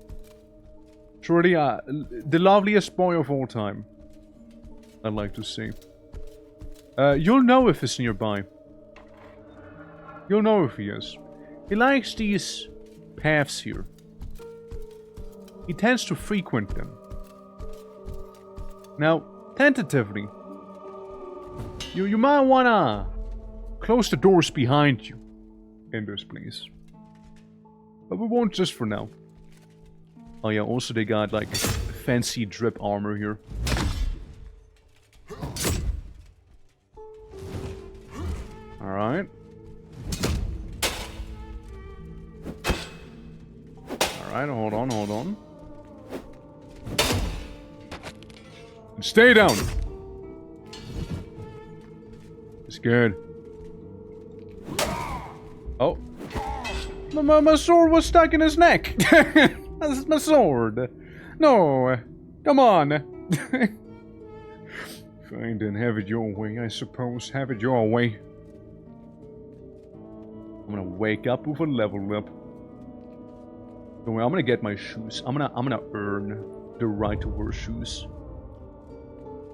Surely, the loveliest boy of all time, I'd like to say. You'll know if he's nearby. You'll know if he is. He likes these paths here. He tends to frequent them. Now, tentatively, you might wanna close the doors behind you in this place. But we won't just for now. Oh yeah, also they got like fancy drip armor here. Alright. Alright, hold on. Stay down! It's good. Oh. My sword was stuck in his neck! That's my sword! No! Come on! Fine then, have it your way, I suppose. Have it your way. I'm gonna wake up with a level up. Don't worry, I'm gonna get my shoes. I'm gonna earn the right to wear shoes.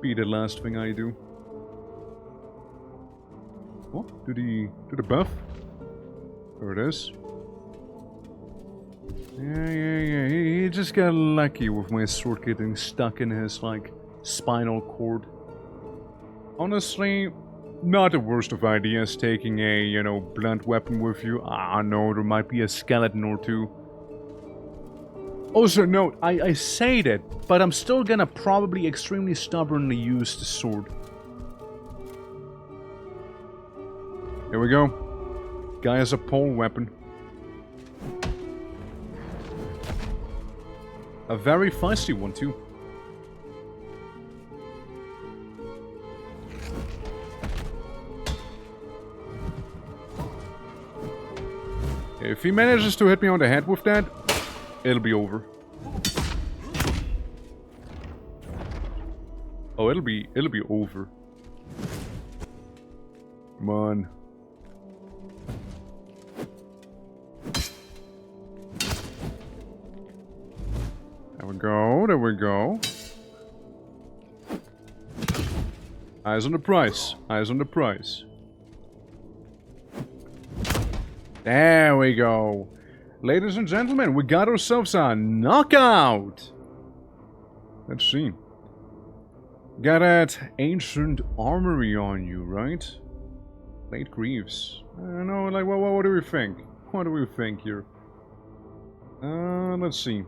Be the last thing I do. What? To the buff? There it is. Yeah. He just got lucky with my sword getting stuck in his, like, spinal cord. Honestly, not the worst of ideas taking a, you know, blunt weapon with you. Ah, no, there might be a skeleton or two. Also, note, I say that, but I'm still gonna probably extremely stubbornly use the sword. Here we go. Guy has a pole weapon. A very feisty one, too. If he manages to hit me on the head with that, it'll be over. Oh, it'll be over. Come on. There we go. Eyes on the prize. Eyes on the prize. There we go. Ladies and gentlemen, we got ourselves a knockout. Let's see. Got that ancient armory on you, right? Late Greaves. I don't know, like, what do we think? What do we think here? Let's see.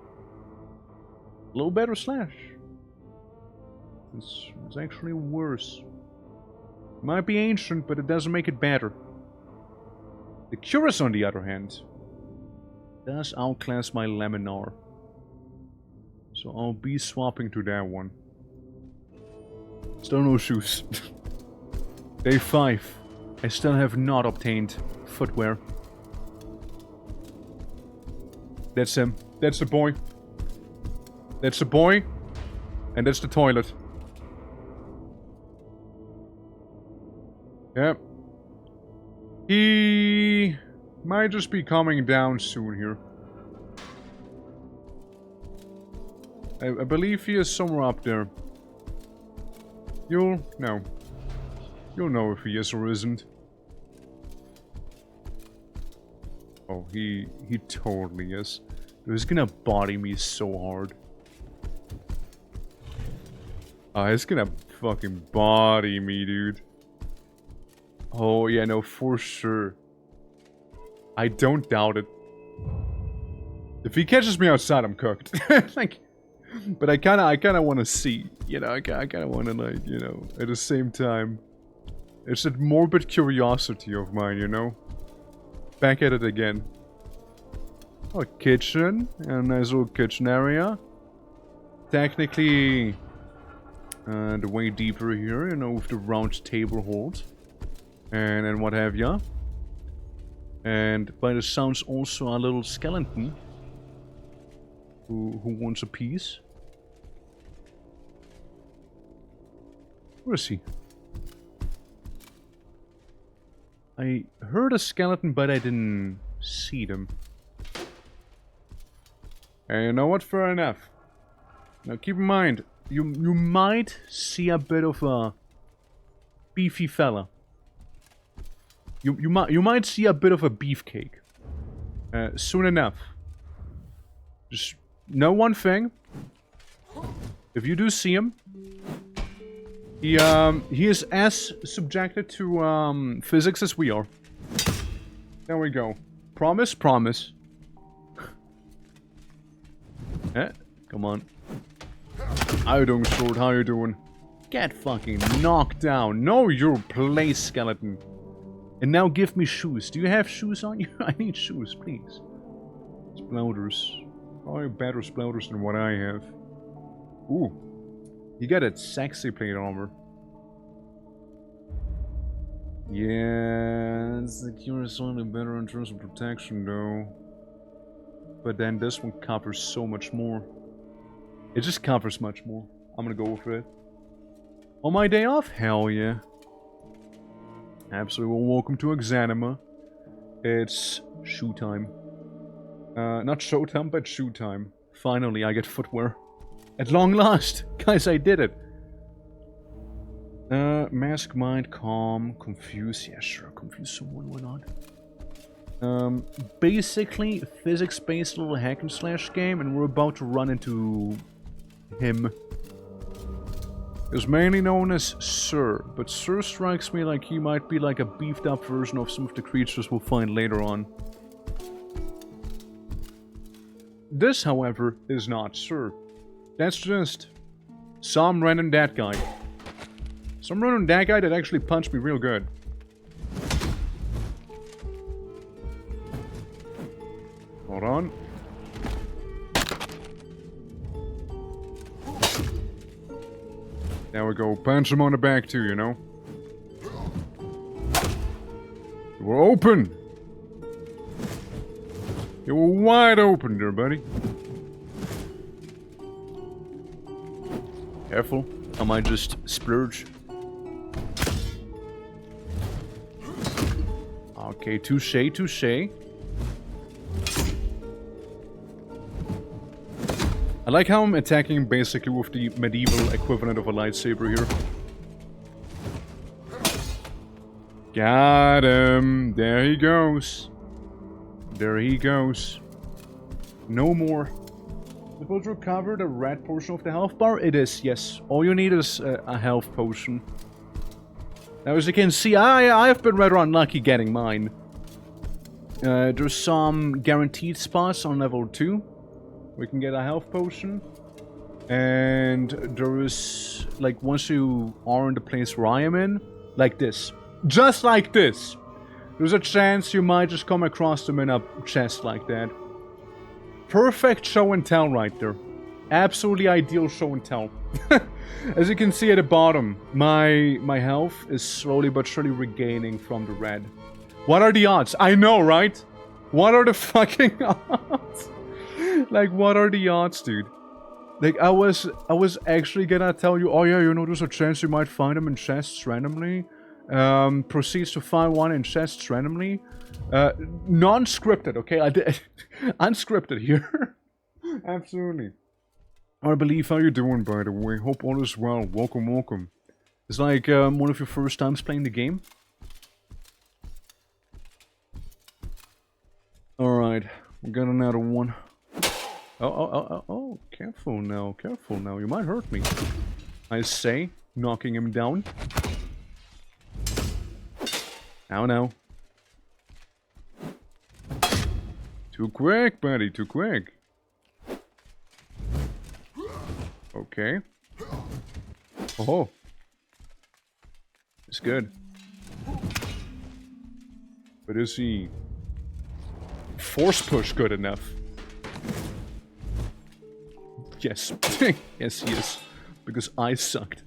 A little better slash. It's actually worse. Might be ancient, but it doesn't make it better. The Cuirass, on the other hand, does outclass my Laminar. So I'll be swapping to that one. Still no shoes. Day 5. I still have not obtained footwear. That's him. That's the boy. That's the boy. And that's the toilet. Yep. He might just be coming down soon here. I believe he is somewhere up there. You'll know if he is or isn't. Oh, he totally is. He's gonna body me so hard. Oh, he's gonna fucking body me, dude. Oh, yeah, no, for sure. I don't doubt it. If he catches me outside, I'm cooked. Like, but I kinda wanna see, you know, I kinda wanna, like, you know, at the same time. It's that morbid curiosity of mine, you know? Back at it again. Oh, kitchen. A nice little kitchen area. Technically, the way deeper here, you know, with the round table hold. And what have ya. And by the sounds also a little skeleton. Who wants a piece. Where is he? I heard a skeleton, but I didn't see them. And you know what? Fair enough. Now keep in mind, you might see a bit of a beefy fella. You might see a bit of a beefcake. Soon enough. Just know one thing. If you do see him, he is as subjected to physics as we are. There we go. Promise, promise. Come on. How you doing, sword? How you doing? Get fucking knocked down. Know your place, skeleton. And now give me shoes. Do you have shoes on you? I need shoes, please. Splatters. Probably better splatters than what I have. Ooh. You got a sexy plate armor. Yeah, the Cure is slightly better in terms of protection though. But then this one covers so much more. It just covers much more. I'm gonna go with it. On my day off? Hell yeah. Absolutely. Well, welcome to EXANIMA. It's shoe time. Not show time, but shoe time. Finally, I get footwear. At long last! Guys, I did it! Mask, mind, calm, confuse. Yeah, sure, confuse someone, why not? Basically, physics-based little hack and slash game, and we're about to run into him. He's mainly known as Sir, but Sir strikes me like he might be like a beefed up version of some of the creatures we'll find later on. This, however, is not Sir. That's just some random that guy. Some random that guy that actually punched me real good. Hold on. There we go. Punch him on the back too, you know? You were open! You were wide open there, buddy. Careful. I might just splurge. Okay, touche, touche. I like how I'm attacking basically with the medieval equivalent of a lightsaber here. Got him! There he goes. There he goes. No more. Supposed to recover the red portion of the health bar? It is, yes. All you need is a health potion. Now, as you can see, I have been rather unlucky getting mine. There's some guaranteed spots on level 2. We can get a health potion. And there is, like, once you are in the place where I am in, like this. Just like this! There's a chance you might just come across them in a chest like that. Perfect show and tell right there. Absolutely ideal show and tell. As you can see at the bottom, my health is slowly but surely regaining from the red. What are the odds? I know, right? What are the fucking odds? Like, what are the odds, dude? Like, I was actually gonna tell you, oh yeah, you know, there's a chance you might find them in chests randomly. Proceeds to find one in chests randomly. Non-scripted, okay? I did unscripted here. Absolutely. I believe, how you doing, by the way? Hope all is well. Welcome, welcome. It's like one of your first times playing the game. Alright, we got another one. Oh, careful now, careful now. You might hurt me. I say, knocking him down. Now, now. Too quick, buddy, too quick. Okay. Oh. It's good. But is he force push good enough? Yes. Yes, he is. Because I sucked.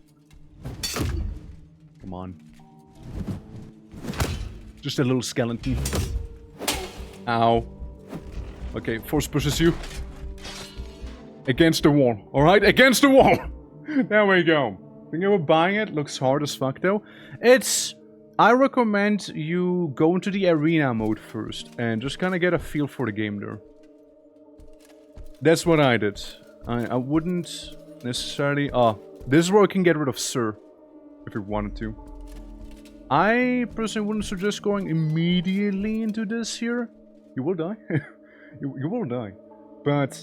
Come on. Just a little skeleton. Ow. Okay, force pushes you. Against the wall. Alright, against the wall! There we go. Thinking about buying it. Looks hard as fuck though. It's... I recommend you go into the arena mode first. And just kind of get a feel for the game there. That's what I did. I wouldn't necessarily... this is where I can get rid of Sir. If you wanted to. I personally wouldn't suggest going immediately into this here. You will die. you will die. But...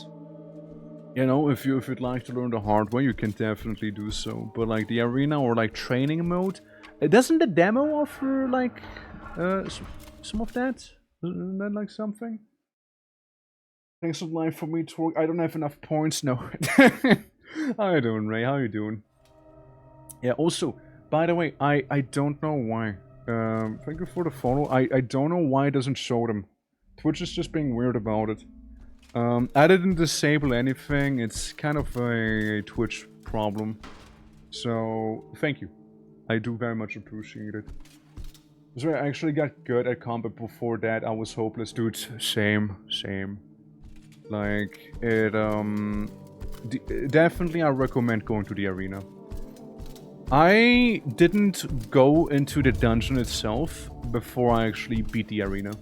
you know, if you'd like to learn the hard way, you can definitely do so. But like the arena or like training mode, doesn't the demo offer like some of that? Isn't that like something? Thanks a lot for me to work. I don't have enough points. No. How you doing, Ray? How you doing? Yeah. Also, by the way, I don't know why. Thank you for the follow. I don't know why it doesn't show them. Twitch is just being weird about it. I didn't disable anything, it's kind of a Twitch problem. So, thank you. I do very much appreciate it. So I actually got good at combat before that, I was hopeless, dude. Same. Like, it, definitely I recommend going to the arena. I didn't go into the dungeon itself before I actually beat the arena.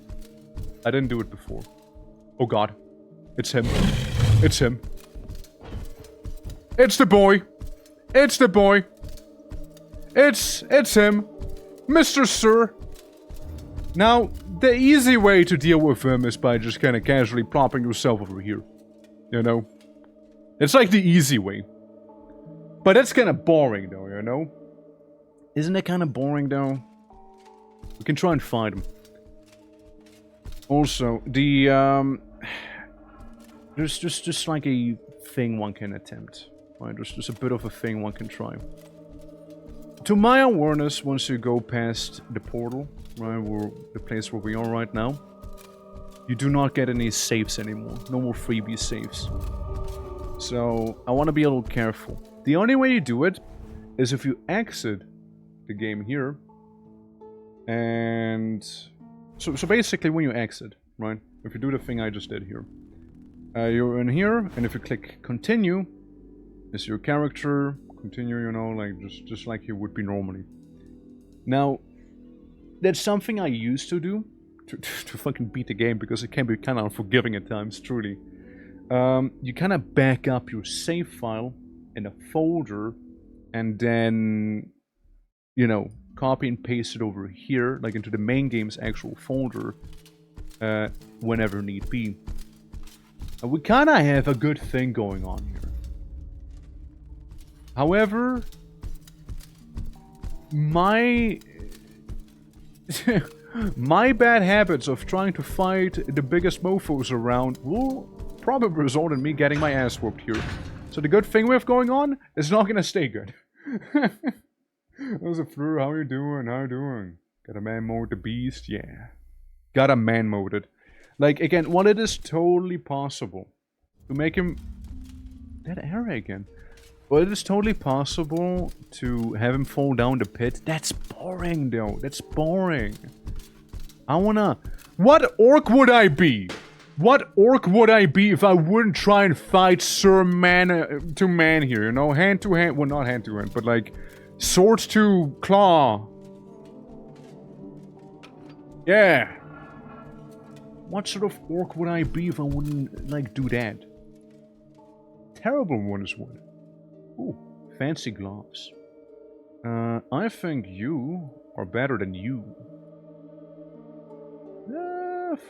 I didn't do it before. Oh god. It's him. It's him. It's the boy. It's the boy. It's him. Mr. Sir. Now, the easy way to deal with him is by just kind of casually plopping yourself over here. You know? It's like the easy way. But it's kind of boring though, you know? Isn't it kind of boring though? We can try and find him. Also, the, there's just like a thing one can attempt. Right, there's just a bit of a thing one can try. To my awareness, once you go past the portal, right, the place where we are right now, you do not get any saves anymore. No more freebie saves. So, I want to be a little careful. The only way you do it is if you exit the game here. And... So basically when you exit, right? If you do the thing I just did here. You're in here, and if you click continue, is your character, continue, you know, like just like you would be normally. Now, that's something I used to do to fucking beat the game, because it can be kind of unforgiving at times, truly. You kind of back up your save file in a folder, and then, you know, copy and paste it over here, like into the main game's actual folder, whenever need be. And we kind of have a good thing going on here. However, my my bad habits of trying to fight the biggest mofos around will probably result in me getting my ass whooped here. So the good thing we have going on is not gonna stay good. How's it, Fleur? How you doing? How you doing? Got a man mode the beast? Yeah. Got a man mode it. Like, again, while it is totally possible to make him... That area again. Well, it is totally possible to have him fall down the pit. That's boring, though. That's boring. I wanna... What orc would I be? What orc would I be if I wouldn't try and fight Sir Man to man here, you know? Hand to hand. Well, not hand to hand, but like... Sword to claw. Yeah. What sort of orc would I be if I wouldn't, like, do that? Terrible ones would. Ooh, fancy gloves. I think you are better than you.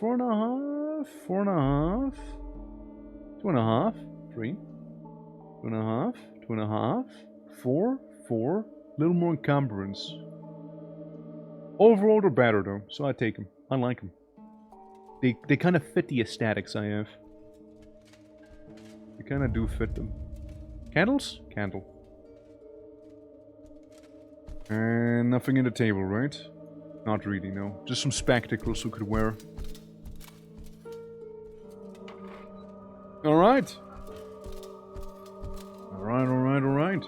4.5, 4.5, 2.5, 3, 2.5, 2.5, 4, 4. Little more encumbrance. Overall, they're better though, so I take them. I like them. They kind of fit the aesthetics I have. They kind of do fit them. Candles? Candle. And nothing in the table, right? Not really, no. Just some spectacles we could wear. Alright. Alright.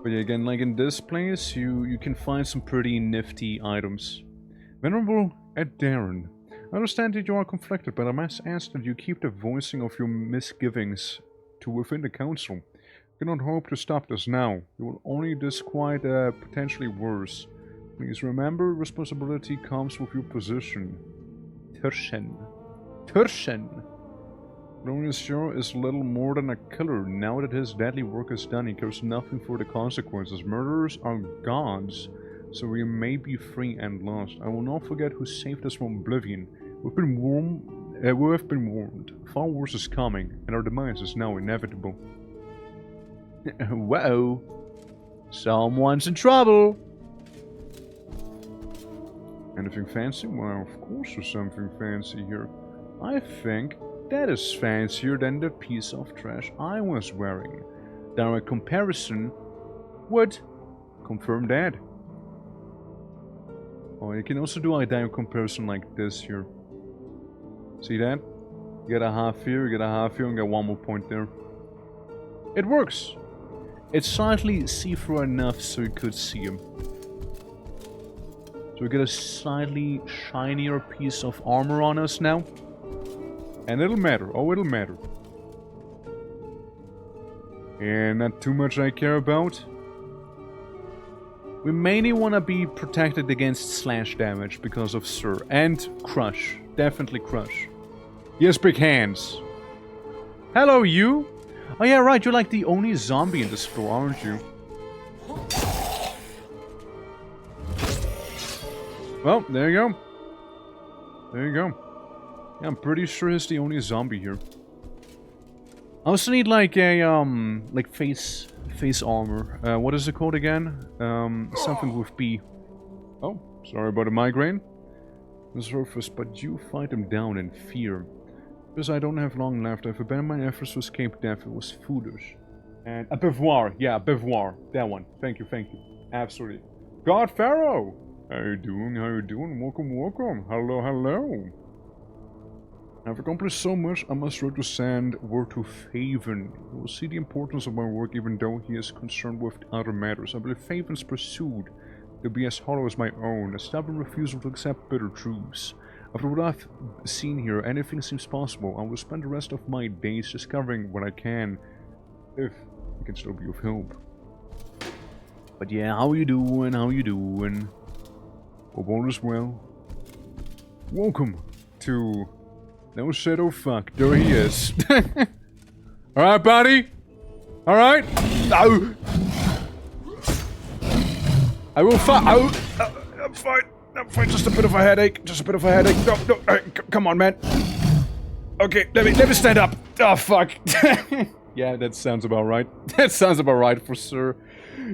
But yeah, again, like in this place, you can find some pretty nifty items. Venerable Ed Darren, I understand that you are conflicted, but I must ask that you keep the voicing of your misgivings to within the council. You cannot hope to stop this now. You will only disquiet potentially worse. Please remember, responsibility comes with your position. Terschen. Monsieur is little more than a killer. Now that his deadly work is done, he cares nothing for the consequences. Murderers are gods, so we may be free and lost. I will not forget who saved us from oblivion. We have been warned. Far worse is coming, and our demise is now inevitable. Whoa. Someone's in trouble. Anything fancy? Well, of course there's something fancy here. I think that is fancier than the piece of trash I was wearing. Direct comparison would confirm that. Oh, you can also do a direct comparison like this here. See that? You get a half here, you get a half here, and get one more point there. It works! It's slightly see-through enough so you could see him. So we get a slightly shinier piece of armor on us now. And it'll matter. Oh, it'll matter. And not too much I care about. We mainly want to be protected against slash damage because of Sir. And crush. definitely crush. He has big hands. Hello, you. Oh yeah, right. You're like the only zombie in this floor, aren't you? Well, there you go. There you go. Yeah, I'm pretty sure he's the only zombie here. I also need like a like face armor. What is it called again? Something with B. Oh, sorry about the migraine. The surface, but you fight him down in fear. Because I don't have long left, I've abandoned my efforts to escape death. It was foolish. And a bivouac, yeah, bivouac, that one. Thank you, absolutely. God Pharaoh, how you doing? How you doing? Welcome. Hello, hello. I've accomplished so much, I must write to send word to Faven. He will see the importance of my work even though he is concerned with other matters. I believe Faven's pursuit to be as hollow as my own, a stubborn refusal to accept bitter truths. After what I've seen here, anything seems possible. I will spend the rest of my days discovering what I can, if it can still be of help. But yeah, how you doing? How you doing? Hope all is well. Welcome to... No shadow fuck. There he is. Alright, buddy? Alright? No! I will fight. I'm fine. I'm fine. Just a bit of a headache. No. Come on, man. Okay, let me stand up. Oh, fuck. Yeah, that sounds about right. That sounds about right for sure.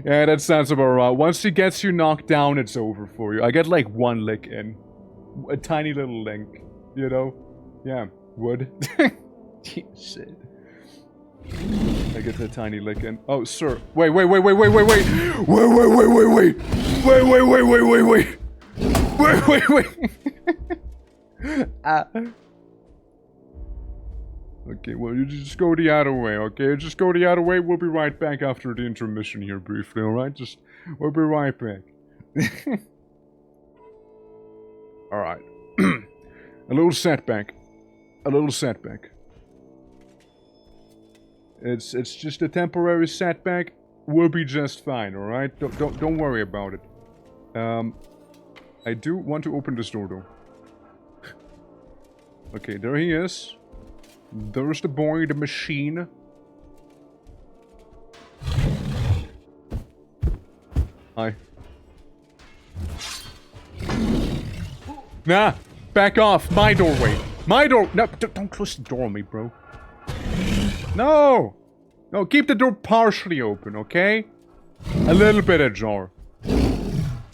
Yeah, that sounds about right. Once he gets you knocked down, it's over for you. I get like one lick in. A tiny little link. You know? Yeah, wood. Shit. I get a tiny lick in. Oh, sir. Wait. Wait. Okay, well, you just go the other way, okay? Just go the other way. We'll be right back after the intermission here briefly, alright? We'll be right back. Alright. A little setback. It's just a temporary setback. We'll be just fine, alright? Don't worry about it. I do want to open this door though. Okay, there he is. There's the boy, the machine. Hi. Nah, back off. My doorway. My door. No, don't close the door on me, bro. No! No, keep the door partially open, okay? A little bit ajar.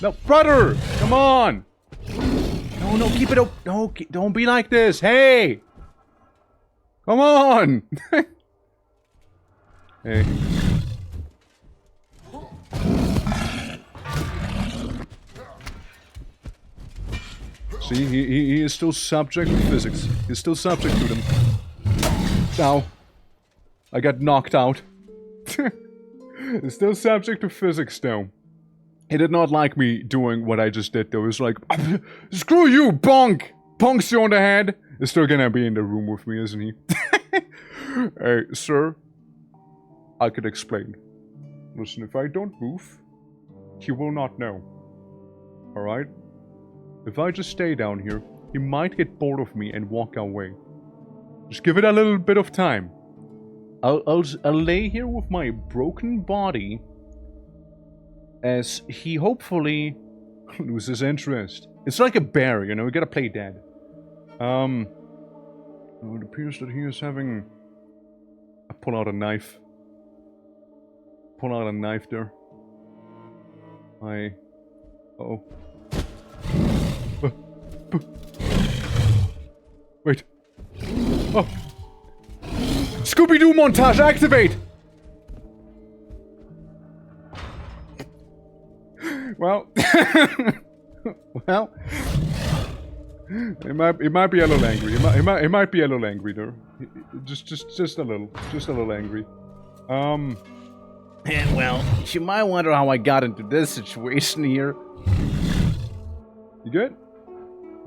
No, brother! Come on! No, keep it open. No, don't be like this. Hey! Come on! Hey. See, he is still subject to physics. He's still subject to them. Ow. I got knocked out. He's still subject to physics, though. He did not like me doing what I just did, though. He's like, screw you, bonk! Bonks you on the head! He's still gonna be in the room with me, isn't he? Hey, sir. I could explain. Listen, if I don't move, he will not know. Alright? If I just stay down here, he might get bored of me and walk away. Just give it a little bit of time. I'll lay here with my broken body as he hopefully loses interest. It's like a bear, you know, we gotta play dead. It appears that he is having... I pull out a knife. Pull out a knife there. Uh-oh. Wait. Oh! Scooby-Doo montage, activate! Well... well... It might be a little angry. It might be a little angry there. Just a little angry. And well, you might wonder how I got into this situation here. You good?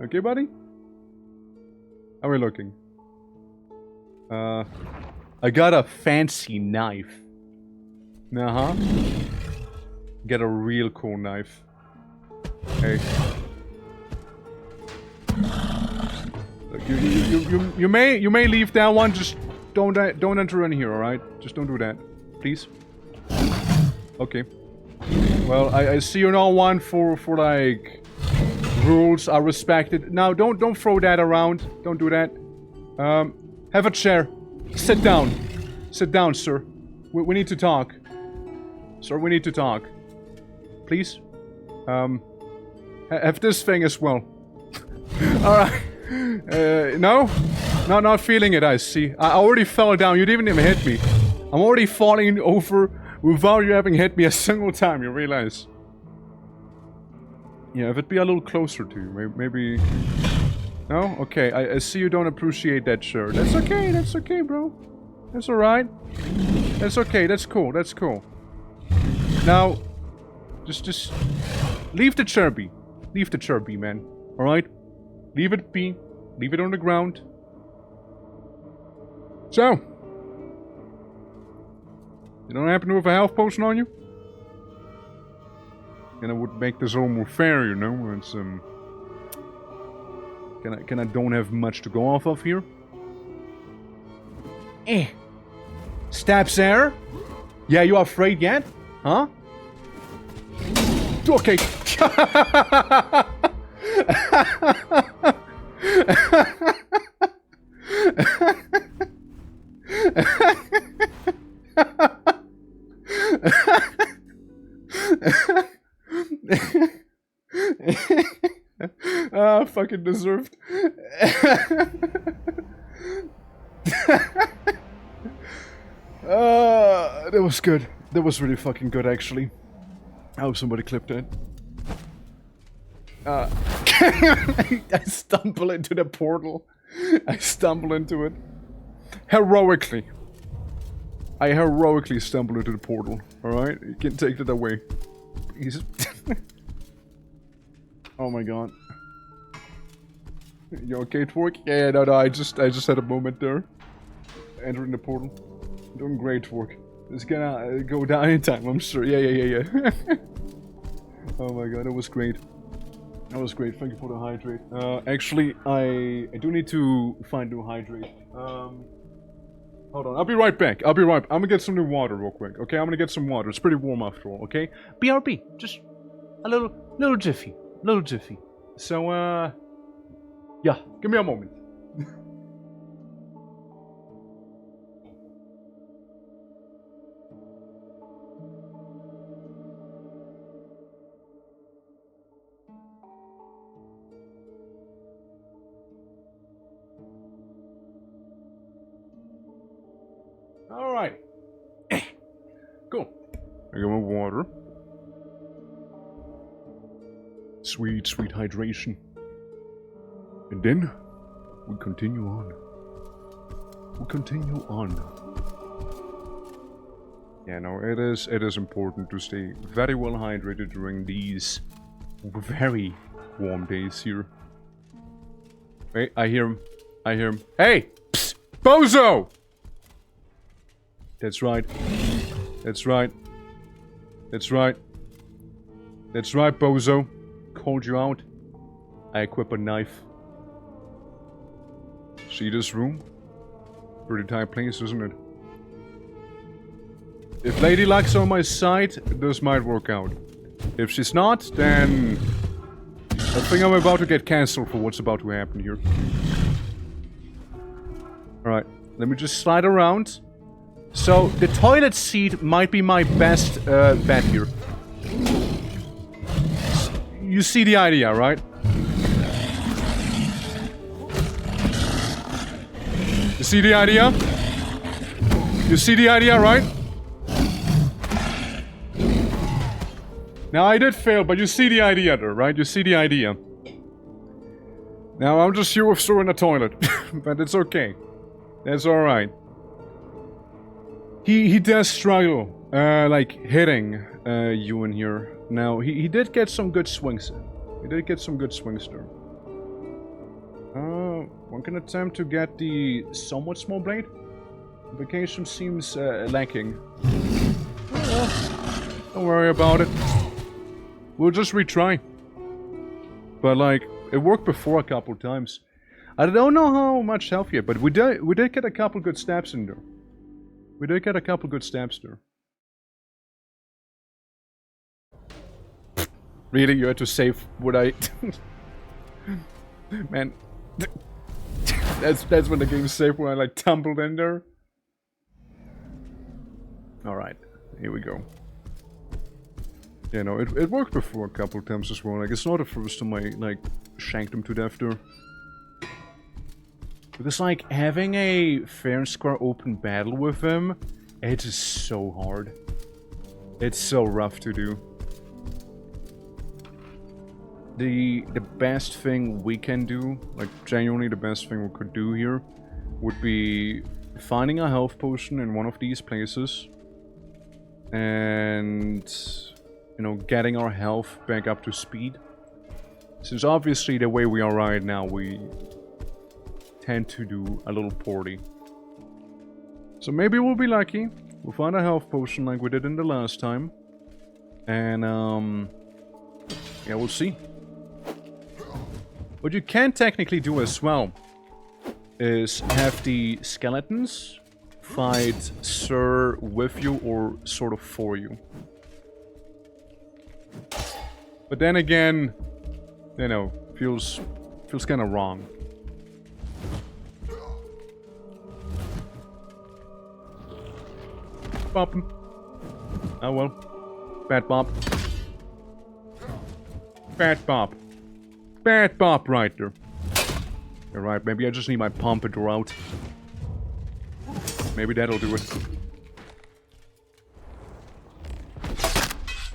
Okay, buddy? How are we looking? I got a fancy knife. Uh-huh. Get a real cool knife. Hey. You may leave that one. Just don't enter in here. All right. Just don't do that, please. Okay. Well, I see you're not one for like rules. I respect it. Now don't throw that around. Don't do that. Have a chair. Sit down. Sit down, sir. We need to talk. Sir, we need to talk. Please. Have this thing as well. Alright. No? No, not feeling it, I see. I already fell down. You didn't even hit me. I'm already falling over without you having hit me a single time, you realize? Yeah, if it'd be a little closer to you, maybe... No? Okay, I see you don't appreciate that shirt. That's okay, bro. That's alright. That's okay, that's cool, that's cool. Now, just... Leave the chair be. Leave the chair be, man. Alright? Leave it be. Leave it on the ground. So. You don't happen to have a health potion on you? And it would make this all more fair, you know? It's, Can I don't have much to go off of here? Stabs there? Yeah, you afraid yet? Huh? Okay. Ah, fucking deserved. That was good. That was really fucking good, actually. I hope somebody clipped that. I stumble into the portal. I stumble into it. Heroically. I heroically stumble into the portal. Alright? You can take that away. Please. Oh my god. You okay, Twerk? Yeah, no, I just had a moment there. Entering the portal. Doing great, Twerk. It's gonna go down anytime, I'm sure. Yeah. Oh my god, that was great. That was great. Thank you for the hydrate. Actually, I do need to find new hydrate. Hold on. I'll be right back. I'm gonna get some new water real quick. Okay, I'm gonna get some water. It's pretty warm after all. Okay. BRB. Just a little jiffy. Little jiffy. So yeah. Give me a moment. Alright. Cool. I got my water. Sweet, sweet hydration. And then, we continue on. Yeah, no, it is important to stay very well hydrated during these very warm days here. Wait, I hear him. Hey! Psst! Bozo! That's right, Bozo. Called you out. I equip a knife. See this room? Pretty tight place, isn't it? If Lady Luck's on my side, this might work out. If she's not, then I think I'm about to get cancelled for what's about to happen here. Alright, let me just slide around. So, the toilet seat might be my best bet here. You see the idea, right? You see the idea? You see the idea, right? Now, I did fail, but you see the idea there, right? You see the idea. Now, I'm just here with Sir in the toilet. But it's okay. That's alright. He does struggle, like, hitting you in here. Now, he did get some good swings. He did get some good swings there. One can attempt to get the somewhat small blade. Vacation seems lacking. Well, don't worry about it. We'll just retry. But, like, it worked before a couple times. I don't know how much health yet, but we did get a couple good stabs in there. We did get a couple good stabs there. Really, you had to save what I... Man. That's when the game's safe, when I like tumbled in there. Alright, here we go. Yeah, no, it worked before a couple of times as well. Like, it's not the first time I, like, shanked him to death there. Because, like, having a fair and square open battle with him, it is so hard. It's so rough to do. The best thing we can do, like, genuinely the best thing we could do here, would be finding a health potion in one of these places. And, you know, getting our health back up to speed. Since obviously the way we are right now, we tend to do a little poorly. So maybe we'll be lucky. We'll find a health potion like we did in the last time. And, yeah, we'll see. What you can technically do as well is have the skeletons fight Sir with you or sort of for you. But then again, you know, feels kind of wrong. Bop him. Oh well. Bad bop. Bad bop. Bad bop right there. Alright, maybe I just need my pompadour out. Maybe that'll do it.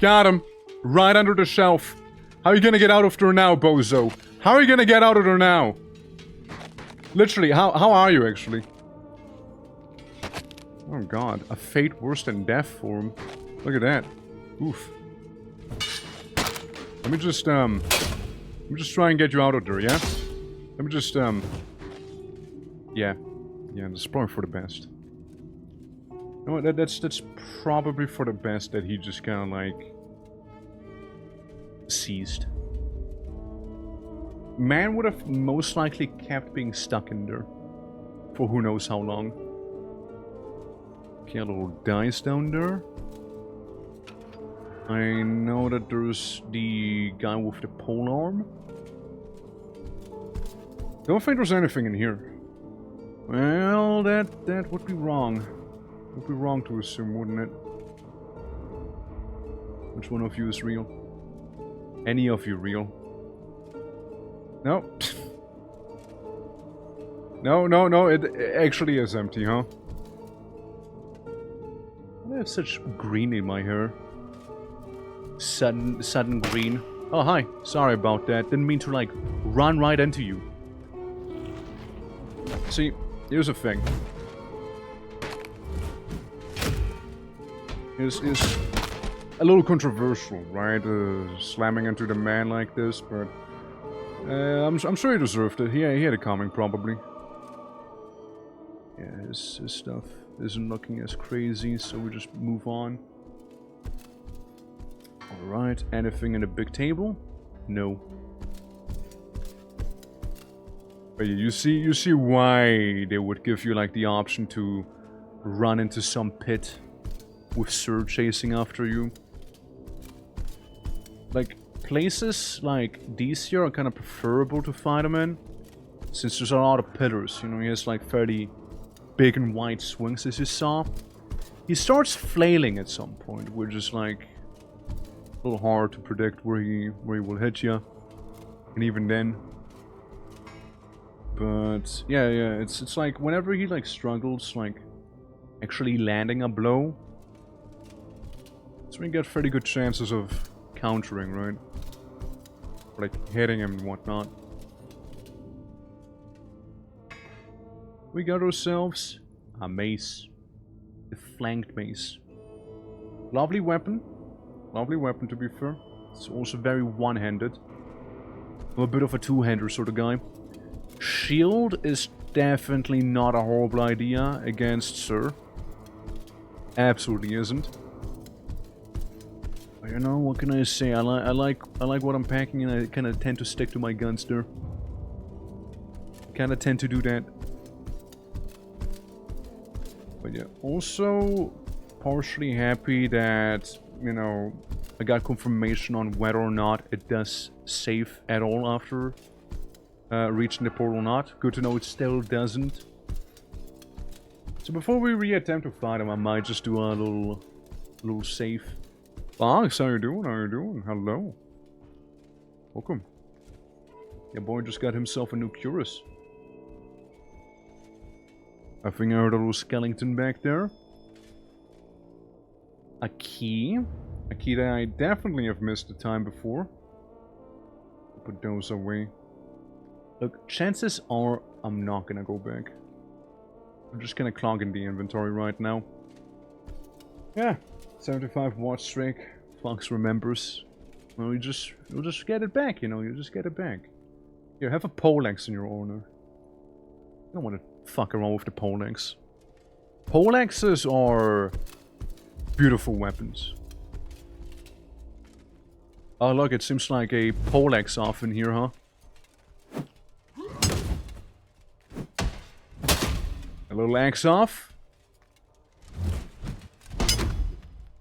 Got him! Right under the shelf. How are you gonna get out of there now, bozo? How are you gonna get out of there now? Literally, how are you actually? Oh god, a fate worse than death for him. Look at that. Oof. Let me just try and get you out of there, yeah? Let me just, yeah. Yeah, that's probably for the best. No, that's probably for the best that he just kind of, like, ceased. Man would have most likely kept being stuck in there for who knows how long. Okay, a little dice down there. I know that there's the guy with the pole arm. Don't think there's anything in here. Well, that would be wrong. Would be wrong to assume, wouldn't it? Which one of you is real? Any of you real? No. No, it actually is empty, huh? I have such green in my hair. Sudden green. Oh, hi. Sorry about that. Didn't mean to, like, run right into you. See, here's the thing. It's a little controversial, right? Slamming into the man like this, but I'm sure he deserved it. He had it coming, probably. Yeah, his stuff isn't looking as crazy, so we just move on. Alright, anything in the big table? No. But you see why they would give you like the option to run into some pit with Sir chasing after you. Like, places like these here are kind of preferable to fight him in, since there's a lot of pillars, you know, he has like fairly big and wide swings as you saw. He starts flailing at some point, which is like a little hard to predict where he will hit you, and even then. But yeah, it's like whenever he like struggles like actually landing a blow, that's when you get fairly good chances of countering, right? Or like hitting him and whatnot. We got ourselves a mace. The flanked mace. Lovely weapon. Lovely weapon, to be fair. It's also very one-handed. I'm a bit of a two-hander sort of guy. Shield is definitely not a horrible idea against Sir. Absolutely isn't. But you know, what can I say? I like what I'm packing, and I kind of tend to stick to my guns there. kind of tend to do that. But yeah, also partially happy that, you know, I got confirmation on whether or not it does save at all after reaching the portal or not. Good to know it still doesn't. So before we re-attempt to fight him, I might just do a little save. Fox, how you doing? How you doing? Hello. Welcome. Your boy just got himself a new Curus. I think I heard a little skeleton back there. A key. A key that I definitely have missed the time before. Put those away. Look, chances are I'm not gonna go back. I'm just gonna clog in the inventory right now. Yeah, 75 watch streak. Fox remembers. Well, you'll just get it back, you know. You just get it back. Here, have a poleaxe in your honor. I don't want to fuck around with the poleaxe. Poleaxes are beautiful weapons. Oh look, it seems like a poleaxe off in here, huh? A little axe off.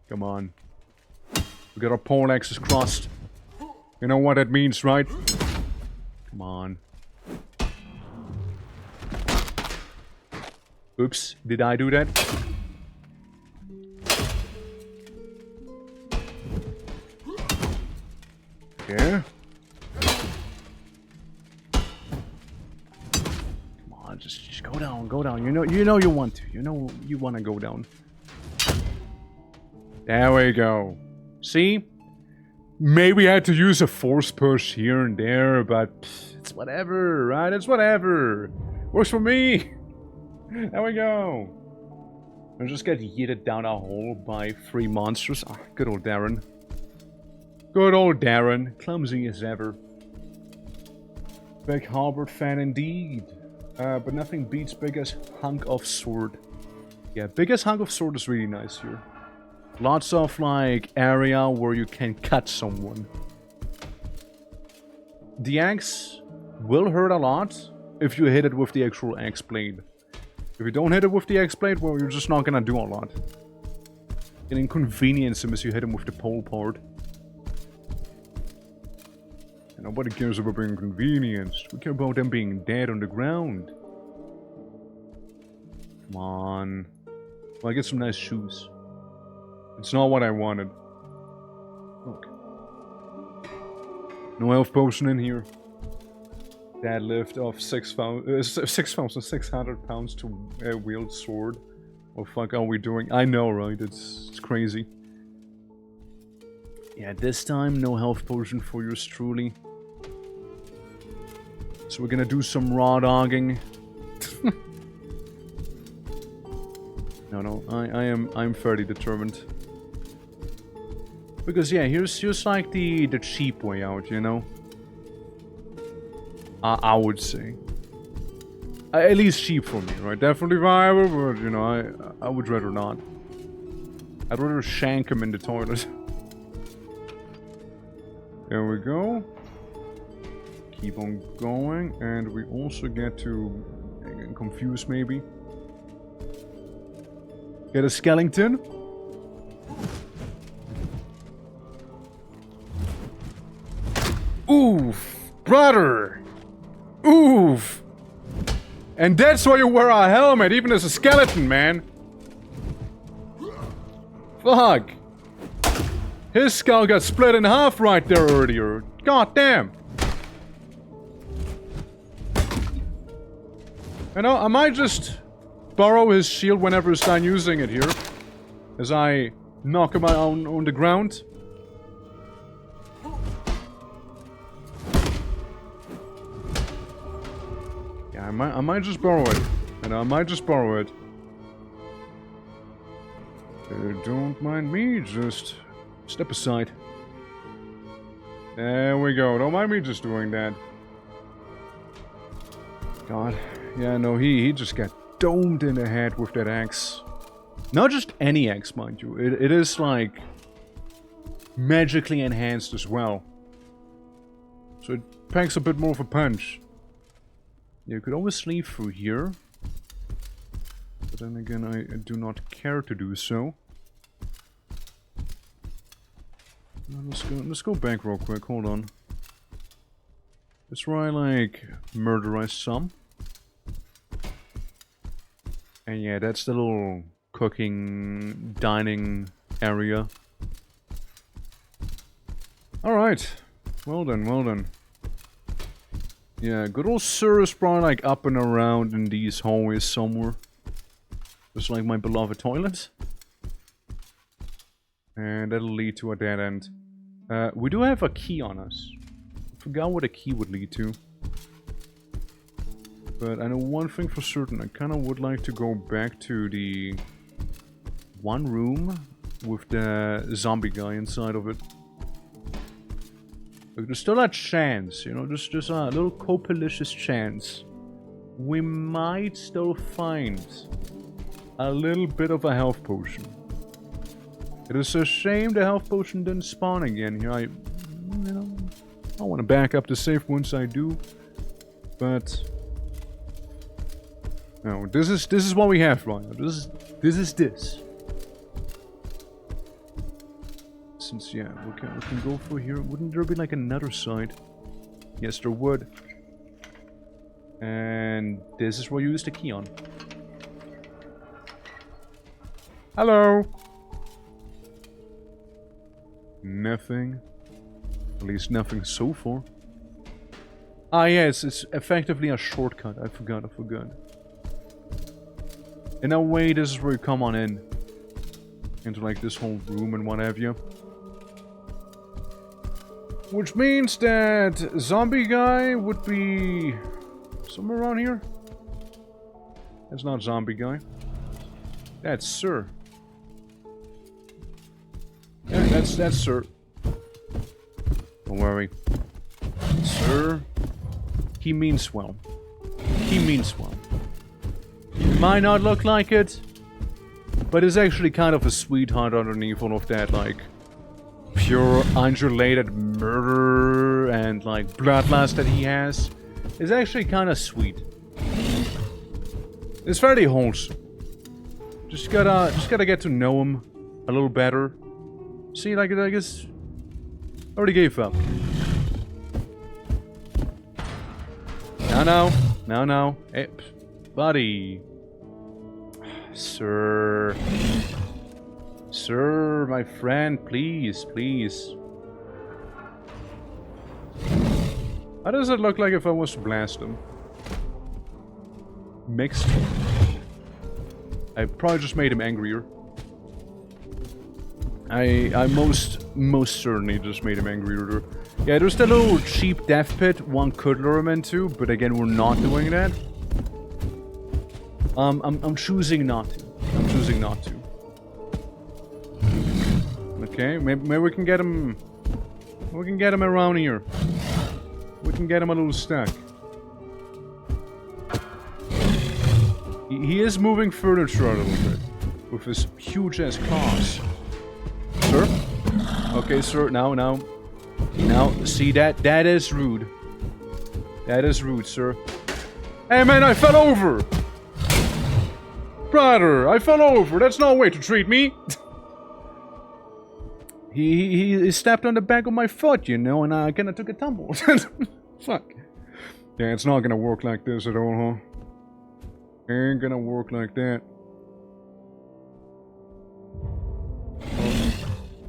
Come on. We got our poleaxes crossed. You know what that means, right? Come on. Oops, did I do that? Okay. Come on, just go down, go down. You know you want to. You know you want to go down. There we go. See? Maybe I had to use a force push here and there, but pff, it's whatever, right? It's whatever. Works for me. There we go. I just get yeeted down a hole by 3 monsters. Ah, good old Darren. Good old Darren. Clumsy as ever. Big Halberd fan indeed. But nothing beats biggest hunk of sword. Yeah, biggest hunk of sword is really nice here. Lots of, like, area where you can cut someone. The axe will hurt a lot if you hit it with the actual axe blade. If you don't hit it with the axe blade, well, you're just not gonna do a lot. You can inconvenience him as you hit him with the pole part. And nobody cares about being inconvenienced. We care about them being dead on the ground. Come on. Well, I get some nice shoes. It's not what I wanted. Look. No health potion in here. Deadlift of 6,600 pounds to wield sword. What the fuck are we doing? I know, right? It's crazy. Yeah, this time no health potion for yours truly. So we're gonna do some raw dogging. No, I'm fairly determined. Because yeah, here's like the cheap way out, you know? I would say. At least cheap for me, right? Definitely viable, but you know, I would rather not. I'd rather shank him in the toilet. There we go. Keep on going, and we also get to... I'm confused maybe. Get a skeleton. Oof, brother. Oof. And that's why you wear a helmet, even as a skeleton, man. Fuck. His skull got split in half right there earlier. God damn. You know, I might just borrow his shield whenever he's done using it here. As I knock him on the ground. Yeah, I might just borrow it. You know, I might just borrow it. Don't mind me, just step aside. There we go. Don't mind me just doing that. God. Yeah, no, he just got domed in the head with that axe. Not just any axe, mind you. It is, like, magically enhanced as well. So it packs a bit more of a punch. You could always leave through here. But then again, I do not care to do so. Let's go back real quick, hold on. That's where I, like, murderize some. And yeah, that's the little cooking, dining area. Alright. Well done, well done. Yeah, good old Sir is probably like up and around in these hallways somewhere. Just like my beloved toilet. And that'll lead to a dead end. We do have a key on us. I forgot what a key would lead to. But I know one thing for certain. I kind of would like to go back to the one room with the zombie guy inside of it. Like, there's still that chance, you know, just a little copalicious chance. We might still find a little bit of a health potion. It is a shame the health potion didn't spawn again here. You know, I want to back up the safe once I do, but no, this is what we have right now. This is this. Since yeah, we can go for here. Wouldn't there be like another side? Yes, there would. And this is where you use the key on. Hello. Nothing. At least nothing so far. Ah, yes, it's effectively a shortcut. I forgot. In a way, this is where you come on in. Into, like, this whole room and what have you. Which means that zombie guy would be somewhere around here. That's not zombie guy. That's Sir. Yeah, that's Sir. Don't worry. Sir, he means well. He means well. He might not look like it, but is actually kind of a sweetheart underneath all of that, like, pure undulated murder and, like, bloodlust that he has. Is actually kind of sweet. It's fairly wholesome. Just gotta get to know him a little better. See, like, I guess... already gave up. No. Hey, buddy. Sir. Sir, my friend, please. How does it look like if I was to blast him? Mixed. I probably just made him angrier. I most certainly just made him angrier. Yeah, there's the little cheap death pit one could lure him into, but again, we're not doing that. I'm choosing not to. Okay, maybe we can get him. We can get him around here. We can get him a little stuck. He is moving furniture a little bit with his huge ass claws. Sir? Okay, sir. Now, see that is rude. That is rude, sir. Hey, man, I fell over! Brother, I fell over. That's no way to treat me. he stepped on the back of my foot, you know, and I kinda took a tumble. Fuck. Yeah, it's not gonna work like this at all, huh? Ain't gonna work like that.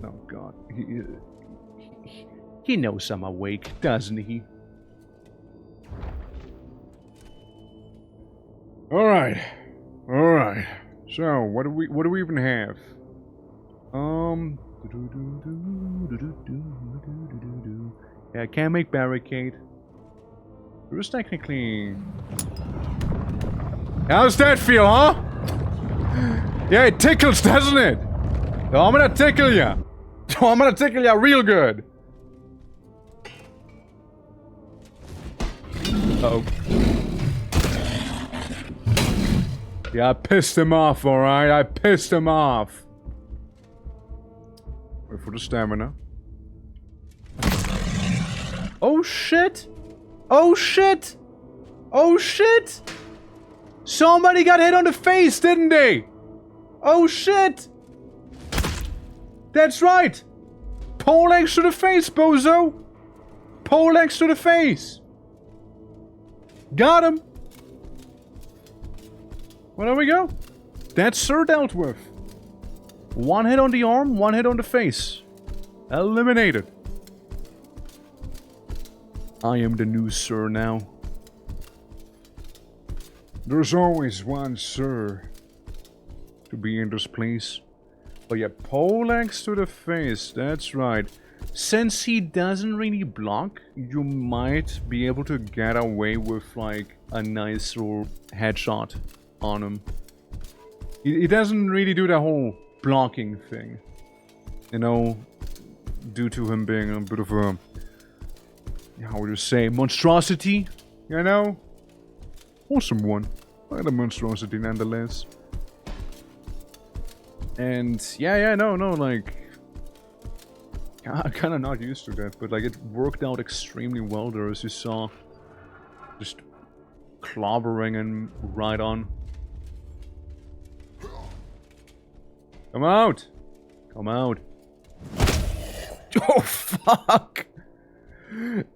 Oh God. He knows I'm awake, doesn't he? Alright. So, what do we even have? Yeah, I can't make barricade. There's technically... How's that feel, huh? Yeah, it tickles, doesn't it? Oh, I'm gonna tickle ya. Oh, I'm gonna tickle ya real good. Uh-oh. Yeah, I pissed him off, alright? I pissed him off. Wait for the stamina. Oh shit! Oh shit! Oh shit! Somebody got hit on the face, didn't they? Oh shit! That's right! Poleaxe to the face, bozo! Poleaxe to the face! Got him! Well, there we go. That's Sir dealt with. One hit on the arm, one hit on the face. Eliminated. I am the new Sir now. There's always one Sir to be in this place. But yeah, poleaxe to the face, that's right. Since he doesn't really block, you might be able to get away with like a nice little headshot on him. He doesn't really do the whole blocking thing. You know, due to him being a bit of a, how would you say, monstrosity, you know? Awesome one. But a monstrosity nonetheless. And yeah, no, like, I'm kind of not used to that, but like it worked out extremely well there, as you saw. Just clobbering and right on. Come out! Come out. Oh fuck!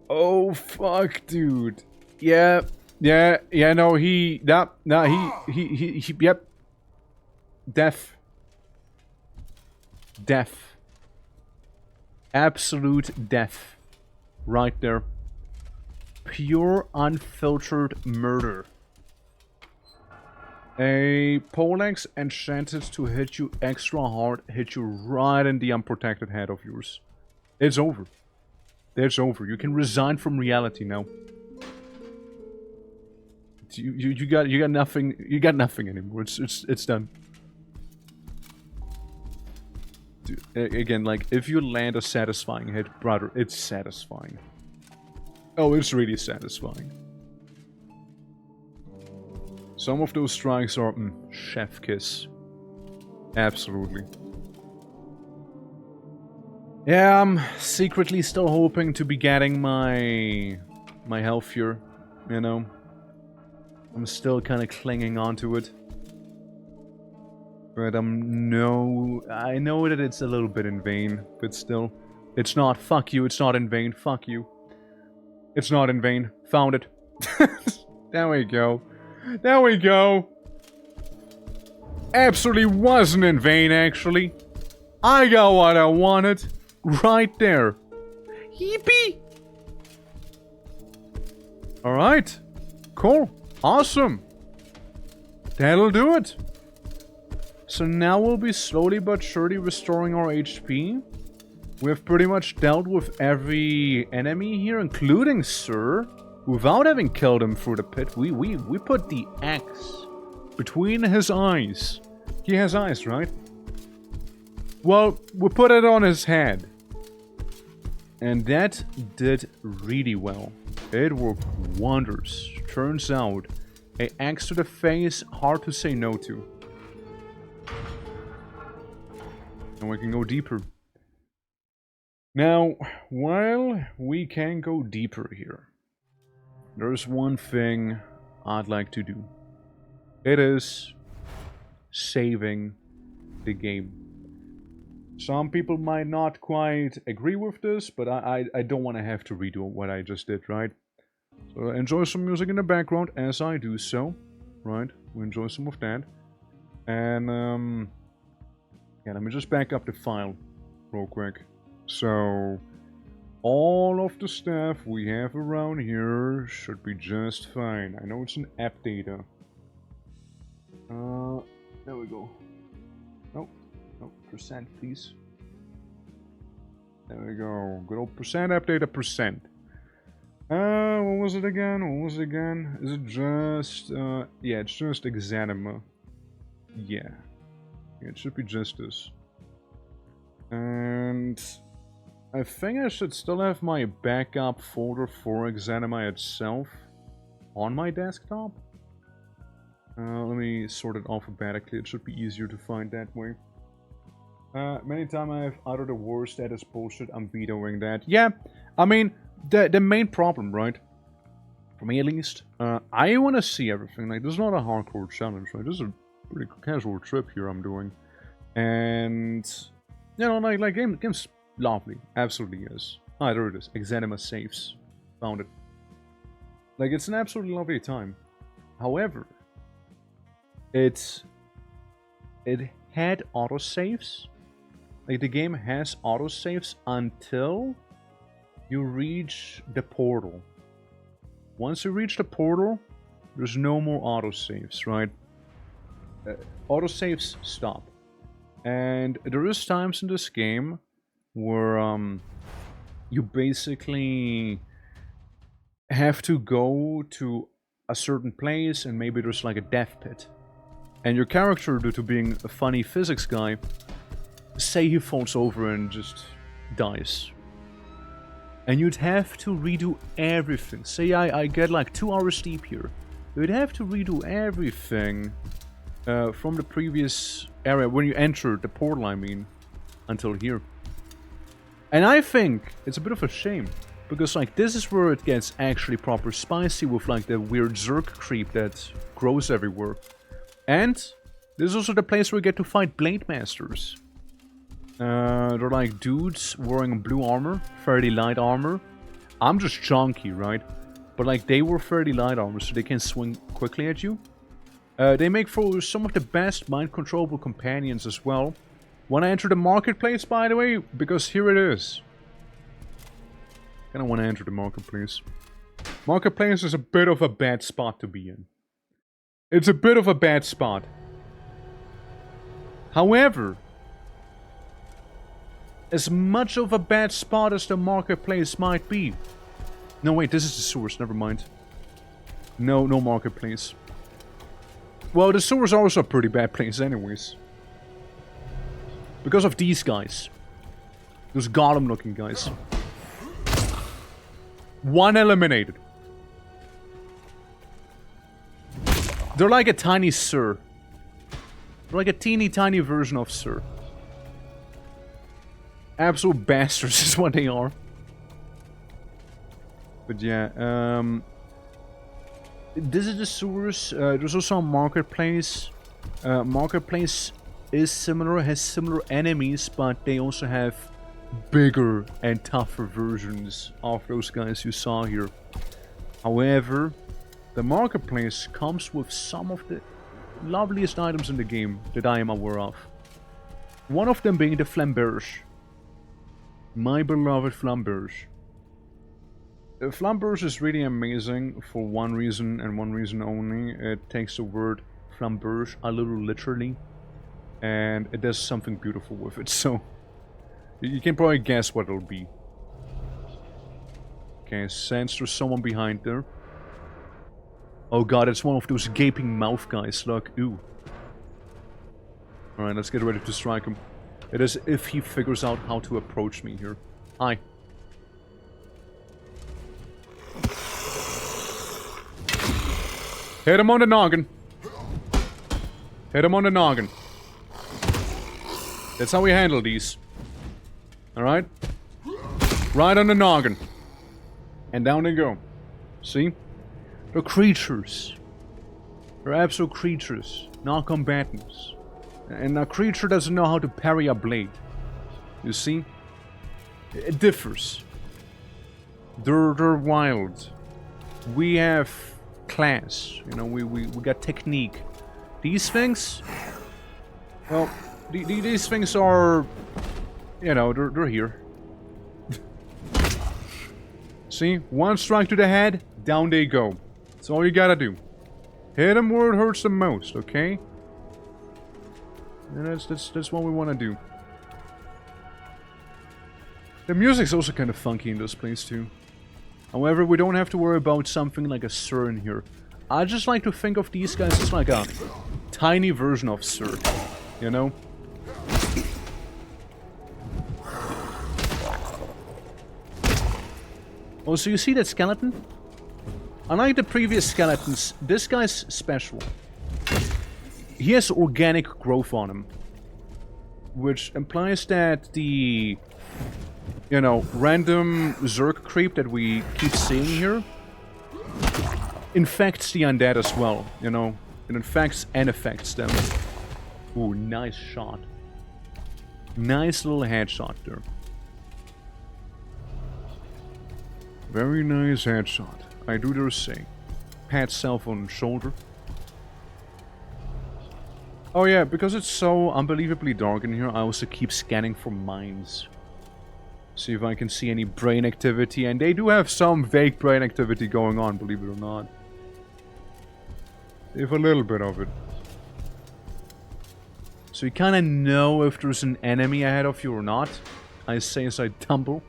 Oh fuck, dude. Yeah, no, yep. Death. Death. Absolute death. Right there. Pure, unfiltered murder. A poleaxe enchanted to hit you extra hard, hit you right in the unprotected head of yours. It's over. It's over. You can resign from reality now. You got nothing. You got nothing anymore. It's done. Dude, again, like if you land a satisfying hit, brother, it's satisfying. Oh, it's really satisfying. Some of those strikes are chef kiss. Absolutely. Yeah, I'm secretly still hoping to be getting my health here, you know. I'm still kind of clinging onto it. But I know that it's a little bit in vain, but still. It's not. Fuck you, it's not in vain. Fuck you. It's not in vain. Found it. There we go. There we go. Absolutely wasn't in vain, actually. I got what I wanted. Right there. Yippee! Alright. Cool. Awesome. That'll do it. So now we'll be slowly but surely restoring our HP. We've pretty much dealt with every enemy here, including Sir. Without having killed him through the pit, we put the axe between his eyes. He has eyes, right? Well, we put it on his head. And that did really well. It worked wonders. Turns out, an axe to the face, hard to say no to. And we can go deeper. Now, while we can go deeper here, there's one thing I'd like to do. It is saving the game. Some people might not quite agree with this, but I don't want to have to redo what I just did, right? So enjoy some music in the background as I do so, right? We enjoy some of that. And, yeah, let me just back up the file real quick. So, all of the stuff we have around here should be just fine. I know it's an app data. There we go. Nope. Nope. Percent, please. There we go. Good old percent app data percent. What was it again? What was it again? Is it just, yeah, it's just EXANIMA. Yeah. It should be just this. And I think I should still have my backup folder for EXANIMA itself on my desktop. Let me sort it alphabetically. It should be easier to find that way. Many times I have uttered the worst that is bullshit. I'm vetoing that. Yeah, I mean, the main problem, right? For me at least. I want to see everything. Like, this is not a hardcore challenge, right? This is a pretty casual trip here I'm doing. And, you know, like game's lovely. Absolutely is. Ah, there it is. EXANIMA saves. Found it. Like, it's an absolutely lovely time. However, it had autosaves. Like, the game has autosaves until you reach the portal. Once you reach the portal, there's no more autosaves, right? Autosaves stop. And there is times in this game where you basically have to go to a certain place and maybe there's like a death pit. And your character, due to being a funny physics guy, say he falls over and just dies. And you'd have to redo everything. Say I get like 2 hours deep here. You'd have to redo everything from the previous area, when you enter the portal, I mean, until here. And I think it's a bit of a shame, because like this is where it gets actually proper spicy with like the weird Zerg creep that grows everywhere. And this is also the place where you get to fight Blade Masters. They're like dudes wearing blue armor, fairly light armor. I'm just chunky, right? But like they were fairly light armor, so they can swing quickly at you. They make for some of the best mind-controllable companions as well. Want to enter the marketplace, by the way? Because here it is. Kinda want to enter the marketplace. Marketplace is a bit of a bad spot to be in. It's a bit of a bad spot. However, as much of a bad spot as the marketplace might be... No, wait, this is the source, never mind. No marketplace. Well, the sewers are also a pretty bad place anyways. Because of these guys. Those golem looking guys. One eliminated. They're like a tiny Sir. They're like a teeny tiny version of Sir. Absolute bastards is what they are. But yeah, this is the sewers. There's also a marketplace. Marketplace is similar, has similar enemies, but they also have bigger and tougher versions of those guys you saw here. However, the marketplace comes with some of the loveliest items in the game that I am aware of. One of them being the Flamberge. My beloved Flamberge. Flamberge is really amazing for one reason and one reason only. It takes the word Flamberge a little literally, and it does something beautiful with it, so you can probably guess what it'll be. Okay, sense there's someone behind there. Oh god, it's one of those gaping mouth guys, look, ooh. Alright, let's get ready to strike him. It is if he figures out how to approach me here. Hi. Hit him on the noggin. Hit him on the noggin. That's how we handle these. Alright? Right on the noggin. And down they go. See? They're creatures. They're absolute creatures. Not combatants. And a creature doesn't know how to parry a blade. You see? It differs. They're wild. We have class. You know, we got technique. These things... Well, these things are... You know, they're here. See? One strike to the head, down they go. That's all you gotta do. Hit them where it hurts the most, okay? And that's what we want to do. The music's also kind of funky in this place too. However, we don't have to worry about something like a Sir in here. I just like to think of these guys as like a tiny version of Sir, you know? Oh, so you see that skeleton? Unlike the previous skeletons, this guy's special. He has organic growth on him. Which implies that the... You know, random Zerg creep that we keep seeing here infects the undead as well, you know. It infects and affects them. Ooh, nice shot. Nice little headshot there. Very nice headshot. I do dare say. Pat self on the shoulder. Oh yeah, because it's so unbelievably dark in here, I also keep scanning for mines. See if I can see any brain activity, and they do have some vague brain activity going on, believe it or not. They have a little bit of it. So you kinda know if there's an enemy ahead of you or not. I say as I tumble.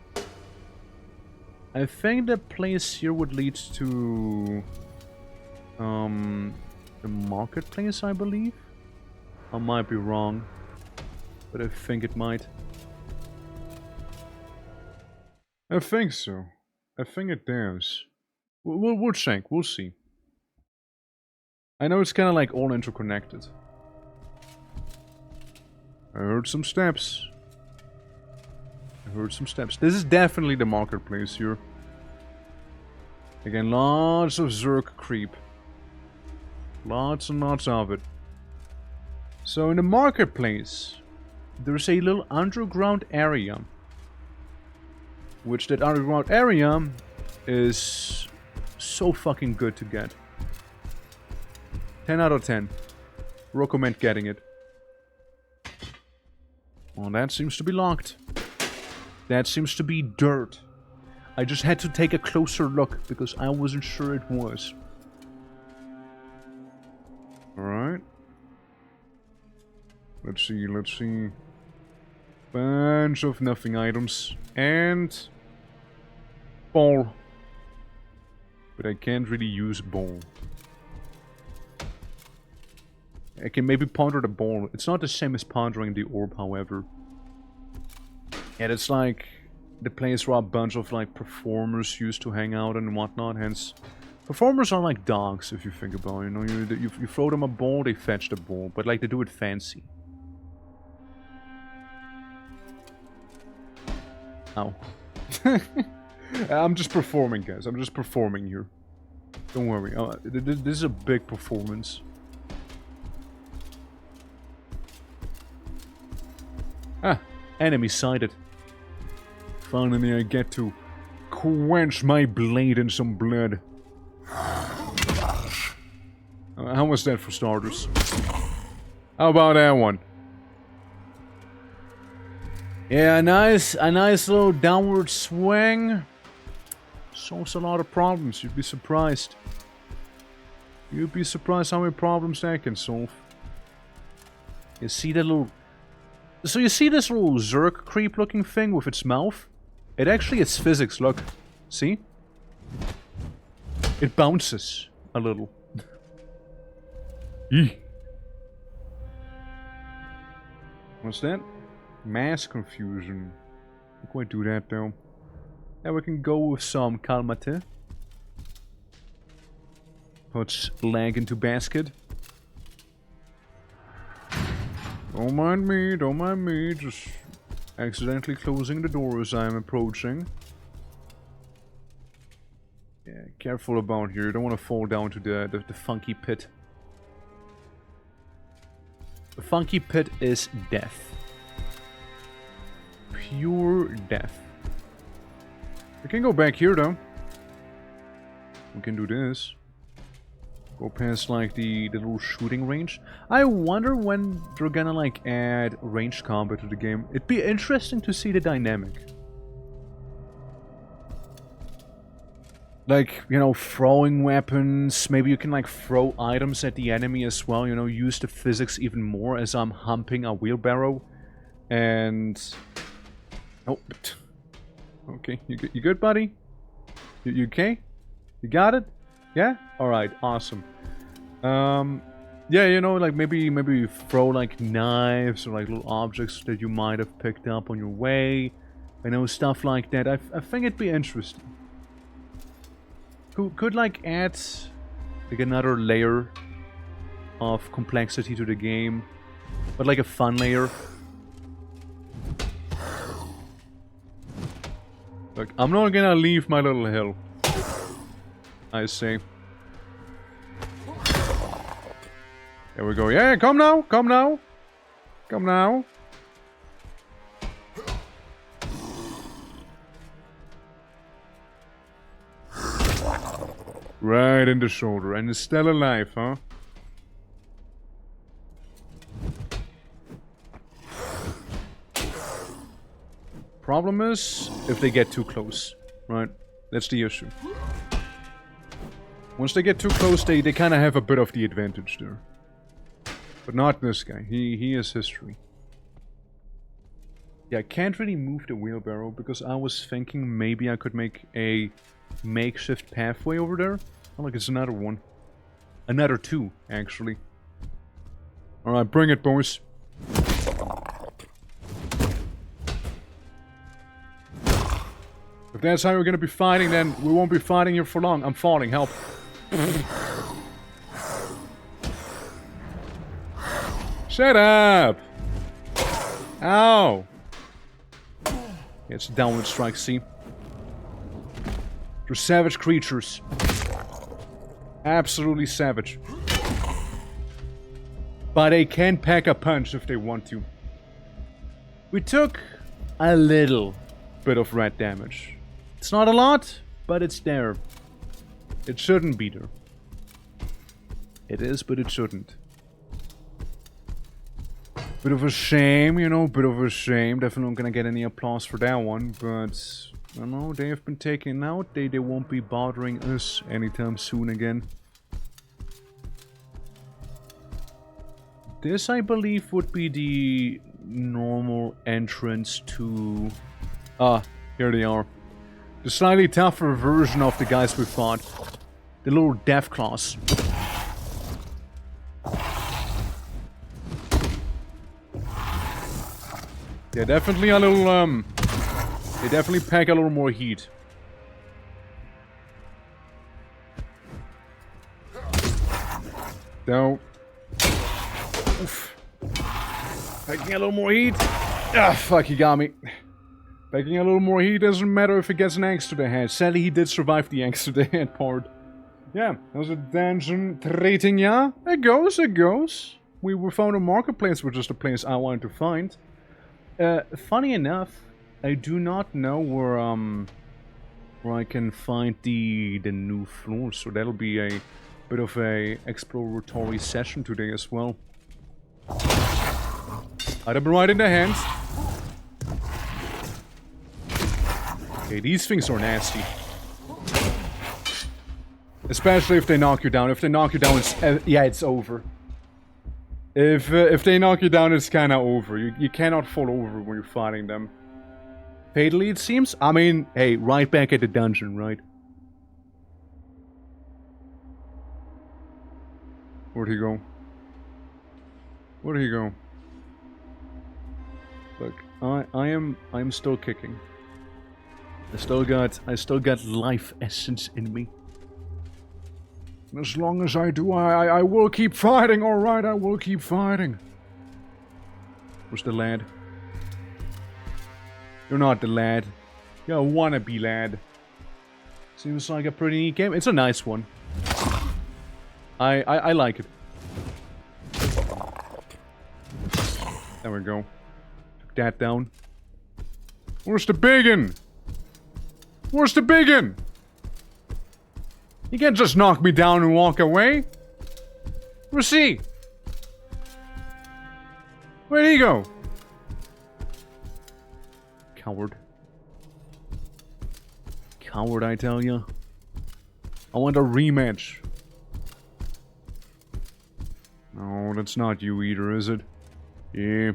I think the place here would lead to... the marketplace, I believe? I might be wrong, but I think it might. I think so. I think it does. We'll check, we'll see. I know it's kind of like all interconnected. I heard some steps. I heard some steps. This is definitely the marketplace here. Again, lots of Zerg creep. Lots and lots of it. So in the marketplace, there's a little underground area. Which that underground area is so fucking good to get. 10 out of 10. Recommend getting it. Well, that seems to be locked. That seems to be dirt. I just had to take a closer look because I wasn't sure it was. Alright. Let's see, let's see. Bunch of nothing items. And... ball. But I can't really use ball. I can maybe ponder the ball. It's not the same as pondering the orb, however. And it's like the place where a bunch of like performers used to hang out and whatnot. Hence, performers are like dogs if you think about it. You know, you throw them a ball, they fetch the ball, but like they do it fancy. Ow. I'm just performing, guys. I'm just performing here. Don't worry. This is a big performance. Ah, enemy sighted. Finally I get to quench my blade in some blood. How was that for starters? How about that one? Yeah, a nice little downward swing. Solves a lot of problems, you'd be surprised. You'd be surprised how many problems that can solve. You see that little... So you see this little Zerg creep looking thing with its mouth? It actually is physics, look. See? It bounces a little. Eeh. What's that? Mass confusion. We can quite do that though. Yeah, we can go with some Kalmate. Puts leg into basket. Don't mind me, just accidentally closing the door as I'm approaching. Yeah, careful about here, you don't want to fall down to the funky pit. The funky pit is death. Pure death. We can go back here though. We can do this. Go past like the little shooting range. I wonder when they're gonna like add ranged combat to the game. It'd be interesting to see the dynamic. Like, you know, throwing weapons. Maybe you can like throw items at the enemy as well. You know, use the physics even more as I'm humping a wheelbarrow. And... oh, okay, you good, buddy? You okay? You got it? Yeah? Alright, awesome. Yeah, you know, like maybe you throw like knives or like little objects that you might have picked up on your way. You know, stuff like that. I think it'd be interesting. Could like add like another layer of complexity to the game. But like a fun layer. Look, I'm not gonna leave my little hill. I say. There we go. Yeah, come now. Come now. Come now. Right in the shoulder. And is still alive, huh? Problem is, if they get too close. Right? That's the issue. Once they get too close, they kind of have a bit of the advantage there. But not this guy. He is history. Yeah, I can't really move the wheelbarrow because I was thinking maybe I could make a makeshift pathway over there. Oh, look, it's another one. Another two, actually. Alright, bring it, boys. If that's how we're gonna be fighting, then we won't be fighting here for long. I'm falling, help. Shut up! Ow! Yeah, it's a downward strike, see? They're savage creatures. Absolutely savage. But they can pack a punch if they want to. We took a little bit of red damage. It's not a lot, but it's there. It shouldn't be there. It is, but it shouldn't. Bit of a shame, you know, bit of a shame. Definitely not gonna get any applause for that one, but... I don't know, they have been taken out. They won't be bothering us anytime soon again. This, I believe, would be the normal entrance to... Ah, here they are. The slightly tougher version of the guys we fought. The little death claws. Yeah, definitely a little, they definitely pack a little more heat. No. Oof. Packing a little more heat. Ah, fuck, he got me. Packing a little more heat doesn't matter if it gets an axe to the head. Sadly, he did survive the axe to the head part. Yeah, that was a dungeon trading, yeah? It goes, it goes. We found a marketplace, which is the place I wanted to find. Funny enough, I do not know where I can find the new floor, so that'll be a bit of a exploratory session today as well. I'd have been right in the hands. Okay, these things are nasty. Especially if they knock you down. If they knock you down, it's yeah, it's over. If they knock you down, it's kind of over. You cannot fall over when you're fighting them. Fatally, it seems. I mean, hey, right back at the dungeon, right? Where'd he go? Where'd he go? Look, I'm still kicking. I still got life essence in me. As long as I do, I will keep fighting, alright, I will keep fighting. Where's the lad? You're not the lad. You're a wannabe lad. Seems like a pretty neat game. It's a nice one. I like it. There we go. Took that down. Where's the biggin? Where's the biggin? You can't just knock me down and walk away. Where's he? Where'd he go? Coward. Coward, I tell ya. I want a rematch. No, that's not you either, is it? Yeah.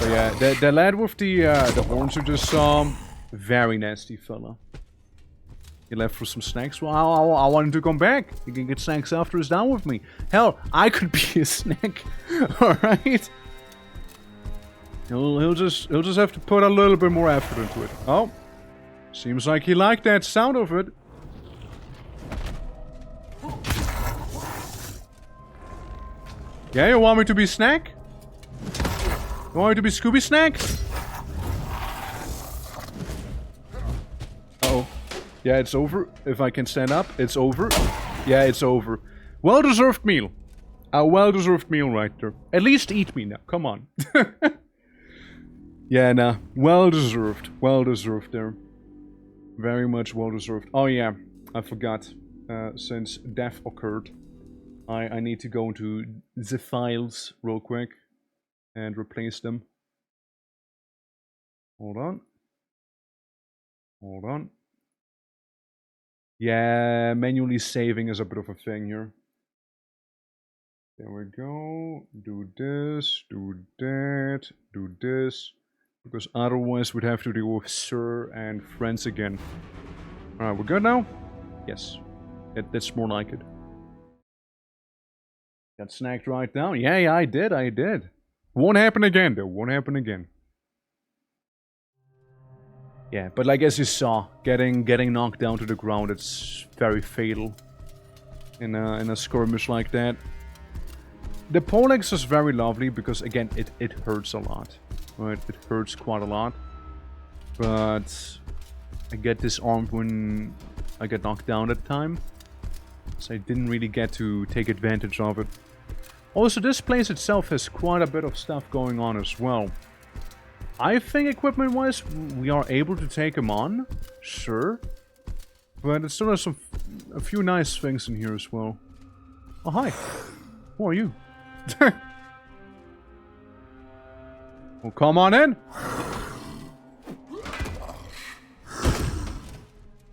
But yeah, the lad with the horns you just saw, very nasty fella. He left for some snacks. Well, I want him to come back. He can get snacks after he's done with me. Hell, I could be a snack. Alright? He'll just have to put a little bit more effort into it. Oh. Seems like he liked that sound of it. Yeah, you want me to be snack? You want me to be Scooby Snack? Uh-oh. Yeah, it's over. If I can stand up, it's over. Yeah, it's over. Well-deserved meal. A well-deserved meal right there. At least eat me now. Come on. Yeah, nah. Well-deserved. Well-deserved there. Very much well-deserved. Oh yeah, I forgot. Since death occurred, I need to go into the files real quick and replace them. Hold on. Hold on. Yeah, manually saving is a bit of a thing here. There we go. Do this, do that, do this. Because otherwise we'd have to deal with Sir and friends again. Alright, we're good now? Yes. That's more like it. Got snagged right down. Yeah, I did. Won't happen again, though. Won't happen again. Yeah, but like as you saw, getting knocked down to the ground, it's very fatal in a skirmish like that. The Poleaxe is very lovely because again it hurts a lot. Right? It hurts quite a lot. But I get disarmed when I get knocked down at the time. So I didn't really get to take advantage of it. Also, this place itself has quite a bit of stuff going on as well. I think equipment-wise, we are able to take him on, sure. But it still has a few nice things in here as well. Oh, hi. Who are you? Well, come on in.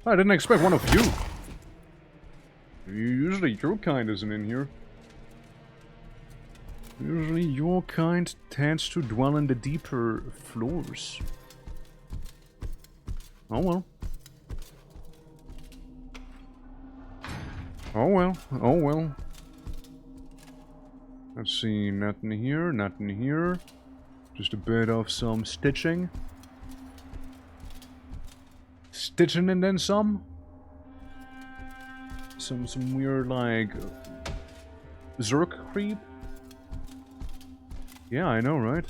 I didn't expect one of you. Usually your kind isn't in here. Usually your kind tends to dwell in the deeper floors. Oh well. Oh well. Oh well. Let's see, nothing here, nothing here. Just a bit of some stitching. Stitching and then some. Some weird like Zerk creep. Yeah, I know, right?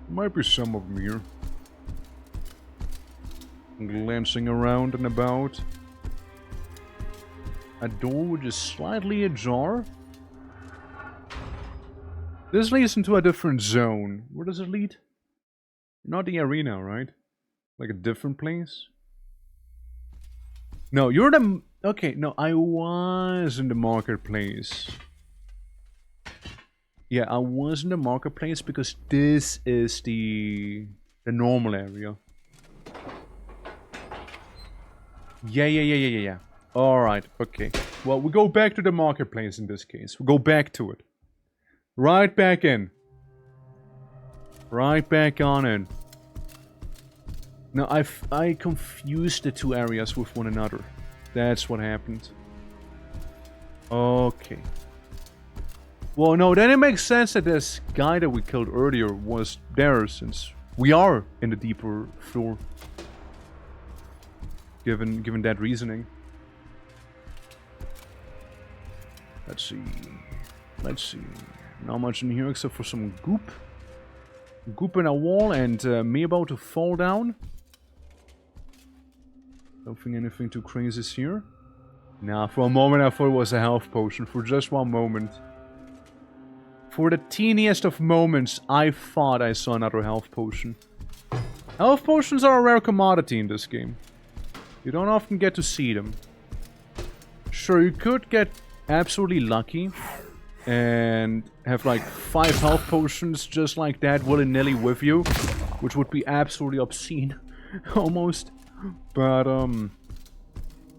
Might be some of them here. Glancing around and about. A door which is slightly ajar. This leads into a different zone. Where does it lead? Not the arena, right? Like a different place? No, you're the... Okay, no, I was in the marketplace. Yeah, I was in the marketplace because this is the normal area. Yeah. Alright, okay. Well, we go back to the marketplace in this case. We go back to it. Right back in. Right back on in. Now, I confused the two areas with one another. That's what happened. Okay. Well, no, then it makes sense that this guy that we killed earlier was there, since we are in the deeper floor. Given that reasoning. Let's see. Let's see. Not much in here except for some goop. Goop in a wall and me about to fall down. Don't think anything too crazy is here. Nah, for a moment I thought it was a health potion. For just one moment. For the teeniest of moments, I thought I saw another health potion. Health potions are a rare commodity in this game. You don't often get to see them. Sure, you could get absolutely lucky and have like 5 health potions just like that willy-nilly with you, which would be absolutely obscene, almost. But it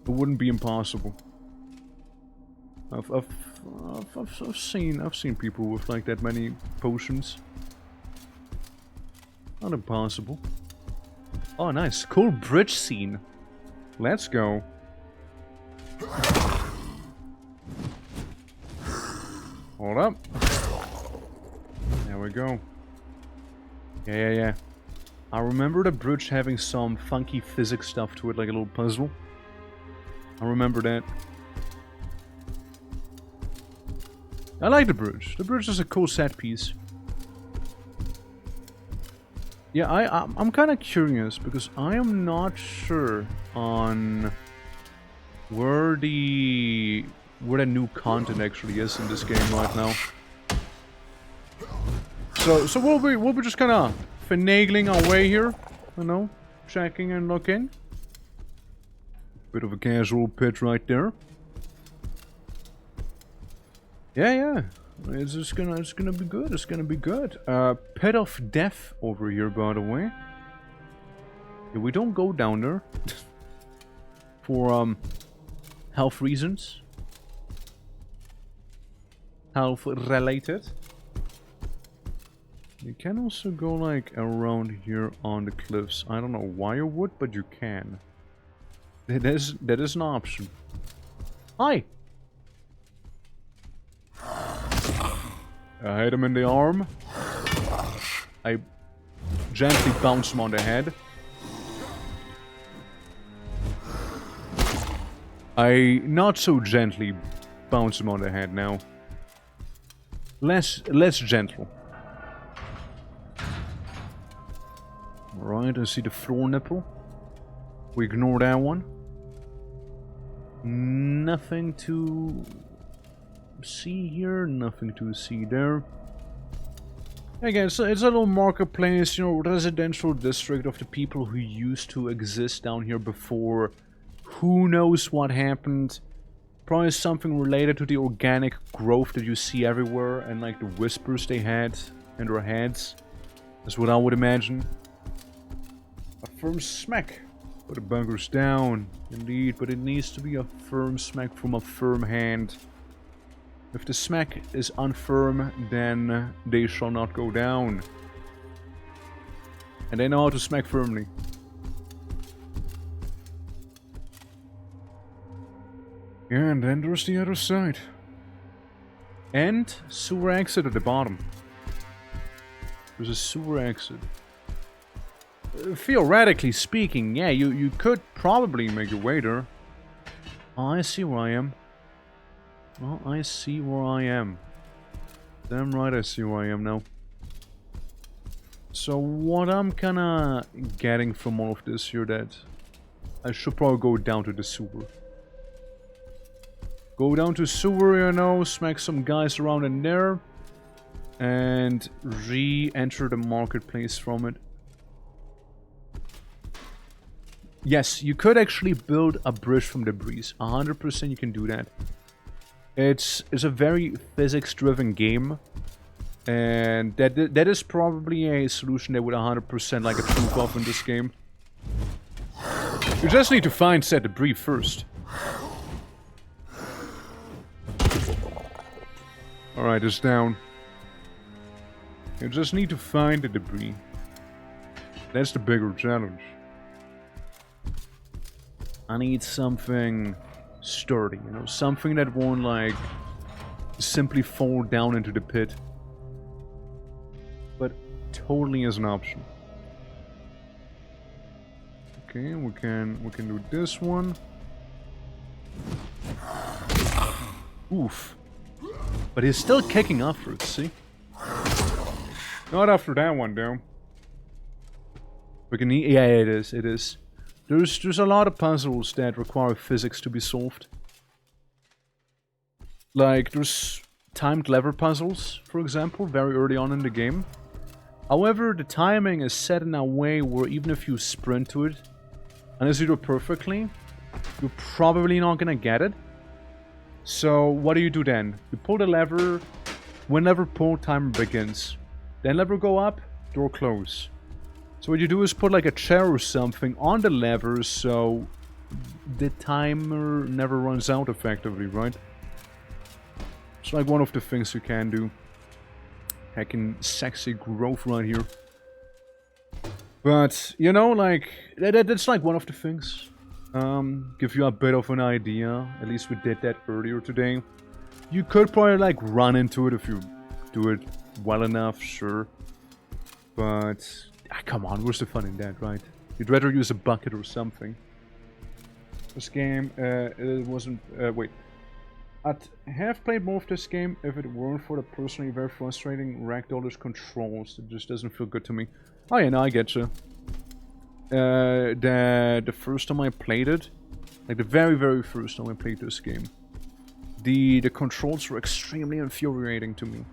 wouldn't be impossible. I've seen people with like that many potions. Not impossible. Oh, nice, cool bridge scene. Let's go. Hold up. There we go. Yeah. I remember the bridge having some funky physics stuff to it, like a little puzzle. I remember that. I like the bridge. The bridge is a cool set piece. Yeah, I'm kind of curious because I am not sure on where the new content actually is in this game right now. So we'll be just kind of finagling our way here, you know, checking and looking. Bit of a casual pit right there. Yeah. It's gonna be good. It's gonna be good. Pit of death over here, by the way. Yeah, we don't go down there for health reasons. Health related. You can also go like around here on the cliffs. I don't know why you would, but you can. That is an option. Hi. I hit him in the arm. I gently bounce him on the head. I not so gently bounce him on the head now. Less gentle. Alright, I see the floor nipple. We ignore that one. Nothing to see here, nothing to see there. Again, so it's a little marketplace, you know, residential district of the people who used to exist down here before. Who knows what happened? Probably something related to the organic growth that you see everywhere and like the whispers they had in their heads. That's what I would imagine. A firm smack. Put the bunkers down. Indeed, but it needs to be a firm smack from a firm hand. If the smack is unfirm, then they shall not go down. And they know how to smack firmly. Yeah, and then there's the other side. And sewer exit at the bottom. There's a sewer exit. Theoretically speaking, yeah, you could probably make your way there. Oh, I see where I am. Well, I see where I am. Damn right I see where I am now. So what I'm kinda getting from all of this here, that I should probably go down to the sewer. Go down to sewer, you know, smack some guys around in there. And re-enter the marketplace from it. Yes, you could actually build a bridge from debris. 100% you can do that. It's a very physics-driven game. And that is probably a solution that would 100% like approve of in this game. You just need to find said debris first. Alright, it's down. You just need to find the debris. That's the bigger challenge. I need something sturdy, you know, something that won't like simply fall down into the pit. But totally is an option. Okay, we can do this one. Oof. But he's still kicking afterwards, see? Not after that one, though. We can eat. Yeah, it is. There's a lot of puzzles that require physics to be solved. Like, there's timed lever puzzles, for example, very early on in the game. However, the timing is set in a way where even if you sprint to it, and it's either perfectly, you're probably not gonna get it. So, what do you do then? You pull the lever, when lever pull, timer begins. Then lever go up, door close. So what you do is put like a chair or something on the lever so the timer never runs out effectively, right? It's like one of the things you can do. Heckin' sexy growth right here. But, you know, like, that's like one of the things. Give you a bit of an idea. At least we did that earlier today. You could probably like run into it if you do it well enough, sure. But, come on, where's the fun in that, right? You'd rather use a bucket or something. This game, it wasn't, wait. I'd have played more of this game if it weren't for the personally very frustrating ragdollers controls. It just doesn't feel good to me. Oh yeah, no, I get you. The first time I played it, Like the very, very first time I played this game. The controls were extremely infuriating to me.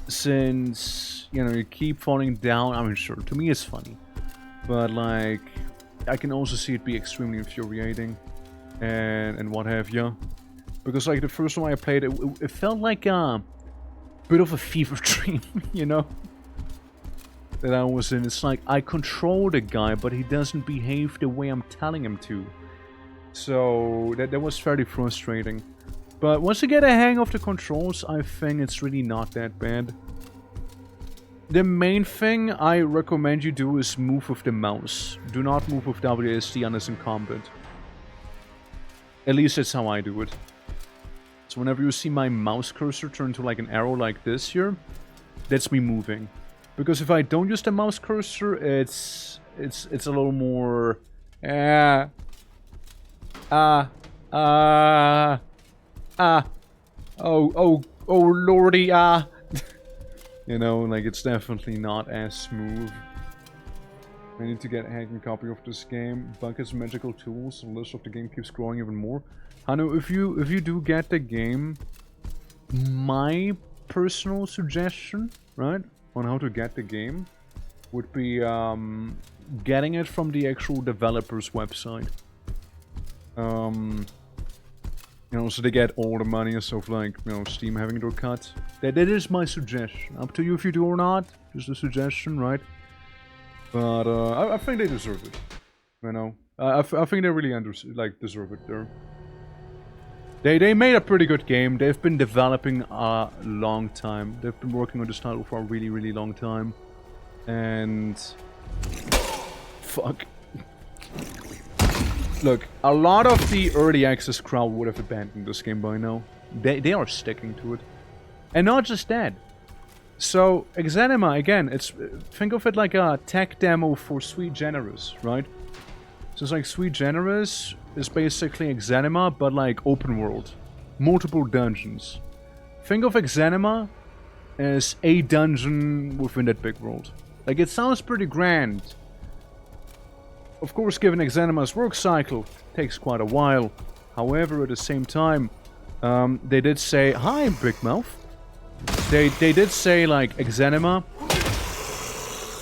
Since, you know, you keep falling down. I mean, sure, to me it's funny. But, like, I can also see it be extremely infuriating. And what have you. Because, like, the first time I played it, it felt like a bit of a fever dream, you know? That I was in. It's like, I control the guy, but he doesn't behave the way I'm telling him to. So, that was fairly frustrating. But once you get a hang of the controls, I think it's really not that bad. The main thing I recommend you do is move with the mouse. Do not move with WASD unless in combat. At least that's how I do it. So whenever you see my mouse cursor turn to like an arrow like this here, that's me moving. Because if I don't use the mouse cursor, it's a little more oh lordy, you know, like it's definitely not as smooth. I need to get a hacking copy of this game. Buckets, magical tools, the list of the game keeps growing even more. Hanu, if you do get the game, my personal suggestion, right, on how to get the game would be getting it from the actual developer's website. You know, so they get all the money and stuff, like, you know, Steam having their cut. That is my suggestion. Up to you if you do or not. Just a suggestion, right? But I think they deserve it. You know, I think they really deserve it there. They made a pretty good game. They've been developing a long time. They've been working on this title for a really, really long time. And fuck. Look, a lot of the early access crowd would have abandoned this game by now. They are sticking to it. And not just that. So, EXANIMA, again, think of it like a tech demo for Sweet Generous, right? So it's like Sweet Generous is basically EXANIMA, but like open world. Multiple dungeons. Think of EXANIMA as a dungeon within that big world. Like, it sounds pretty grand. Of course, given EXANIMA's work cycle, it takes quite a while. However, at the same time, they did say, hi, Big Mouth. They did say, like, EXANIMA,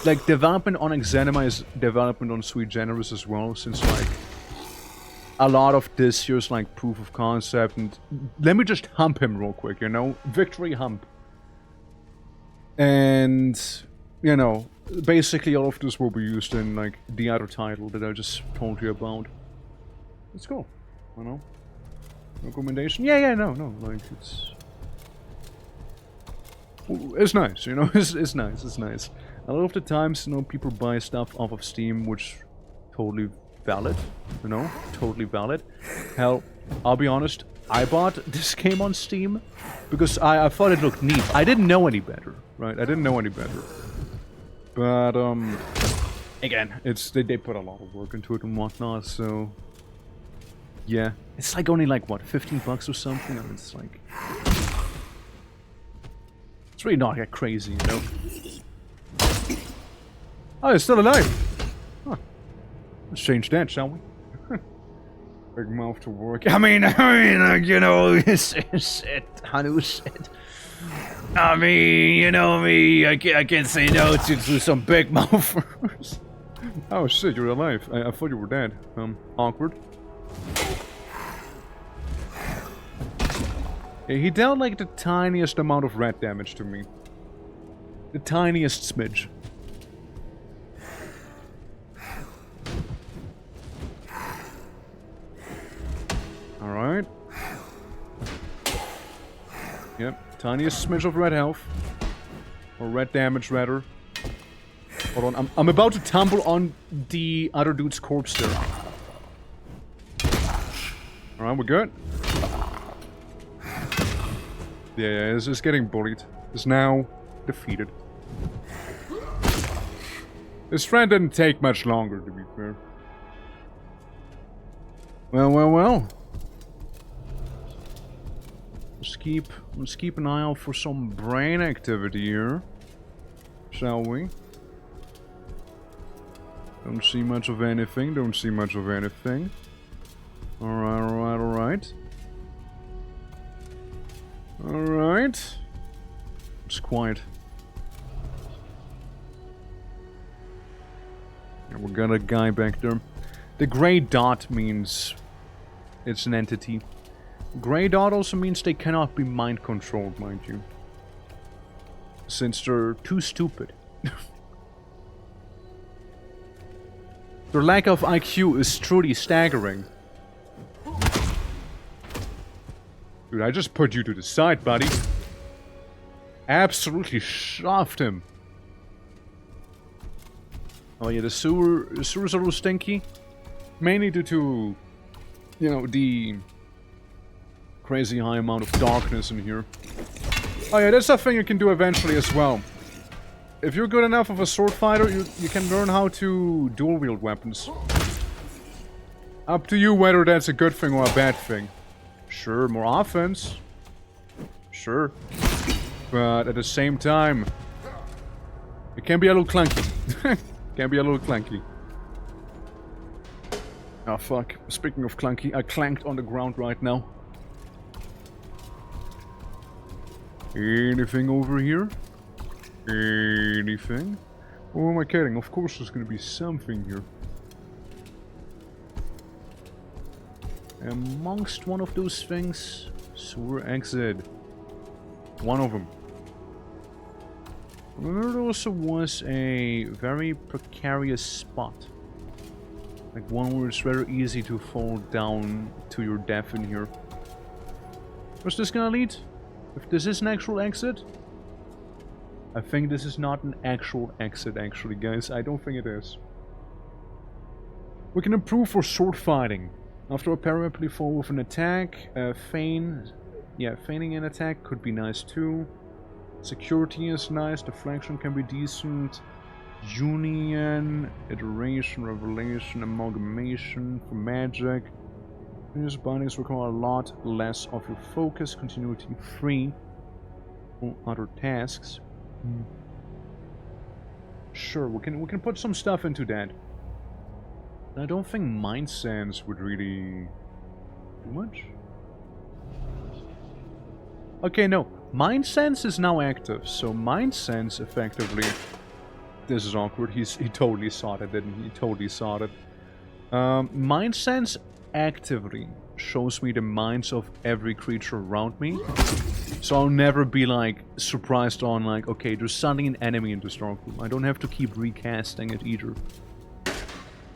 like, development on EXANIMA is development on Sweet Generous as well, since, like, a lot of this here's, like, proof of concept, and let me just hump him real quick, you know? Victory hump. And, you know, basically all of this will be used in, like, the other title that I just told you about. It's cool, you know? Recommendation? Yeah, no, like, it's nice, you know, it's nice. A lot of the times, you know, people buy stuff off of Steam, which totally valid, you know, totally valid. Hell, I'll be honest, I bought this game on Steam because I thought it looked neat. I didn't know any better, right? I didn't know any better. But, again, they put a lot of work into it and whatnot, so yeah. It's like only like, what, 15 bucks or something? I mean, it's like, it's really not that crazy, you know? Oh, it's still alive! Huh. Let's change that, shall we? Big Mouth to work. I mean, you know, shit, Hanu, shit. I mean, you know me, I can't say no to some Big Mouthers. Oh shit, you're alive. I thought you were dead. Awkward. Yeah, he dealt like the tiniest amount of red damage to me. The tiniest smidge. Alright. Yep, tiniest smidge of red health. Or red damage, rather. Hold on, I'm about to tumble on the other dude's corpse there. Alright, we're good. Yeah, it's getting bullied. It's now defeated. His friend didn't take much longer, to be fair. Well. Let's keep an eye out for some brain activity here. Shall we? Don't see much of anything, Alright, alright, alright. Alright. It's quiet. And we got a guy back there. The grey dot means it's an entity. Grey dot also means they cannot be mind controlled, mind you. Since they're too stupid. Their lack of IQ is truly staggering. Dude, I just put you to the side, buddy. Absolutely shoved him. Oh yeah, the sewers are a little stinky. Mainly due to, you know, the crazy high amount of darkness in here. Oh yeah, that's a thing you can do eventually as well. If you're good enough of a sword fighter, you can learn how to dual wield weapons. Up to you whether that's a good thing or a bad thing. Sure, more offense. Sure. But at the same time, it can be a little clunky. Can be a little clunky. Oh fuck. Speaking of clunky, I clanked on the ground right now. Anything over here? Anything? Oh, am I kidding? Of course there's gonna be something here. Amongst one of those things, sewer exit. One of them. There also was a very precarious spot. Like one where it's very easy to fall down to your death in here. Where's this gonna lead? If this is an actual exit? I think this is not an actual exit actually, guys. I don't think it is. We can improve for sword fighting. After a paraply fall with an attack, feigning an attack could be nice too. Security is nice, deflection can be decent. Union, iteration, revelation, amalgamation for magic. These bindings require a lot less of your focus, continuity free for other tasks. Sure, we can put some stuff into that. I don't think Mind Sense would really do much. Okay, no. Mind Sense is now active, so Mind Sense effectively... This is awkward. He totally saw it, didn't he? He totally saw it. Mind Sense actively shows me the minds of every creature around me. So I'll never be, like, surprised on, like, okay, there's suddenly an enemy in this dark room. I don't have to keep recasting it either.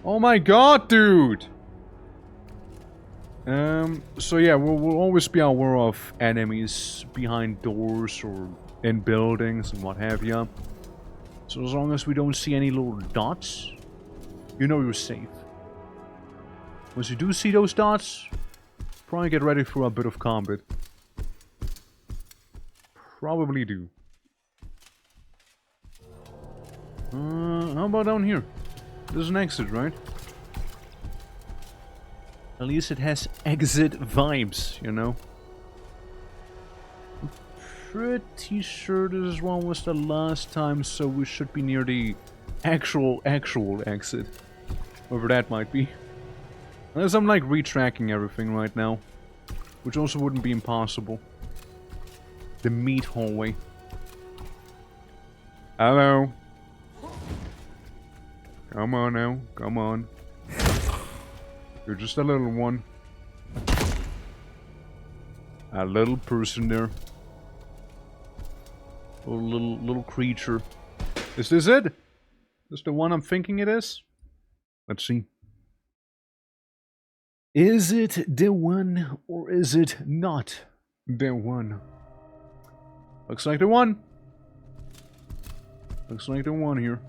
Oh my god, dude! So yeah, we'll always be aware of enemies behind doors or in buildings and what have ya. So as long as we don't see any little dots, you know you're safe. Once you do see those dots, probably get ready for a bit of combat. Probably do. How about down here? There's an exit, right? At least it has exit vibes, you know? I'm pretty sure this one was the last time, so we should be near the actual exit. Whatever that might be. Unless I'm like retracking everything right now. Which also wouldn't be impossible. The meat hallway. Hello. Come on now, come on. You're just a little one. A little person there. A little creature. Is this it? Is this the one I'm thinking it is? Let's see. Is it the one or is it not the one? Looks like the one. Looks like the one here.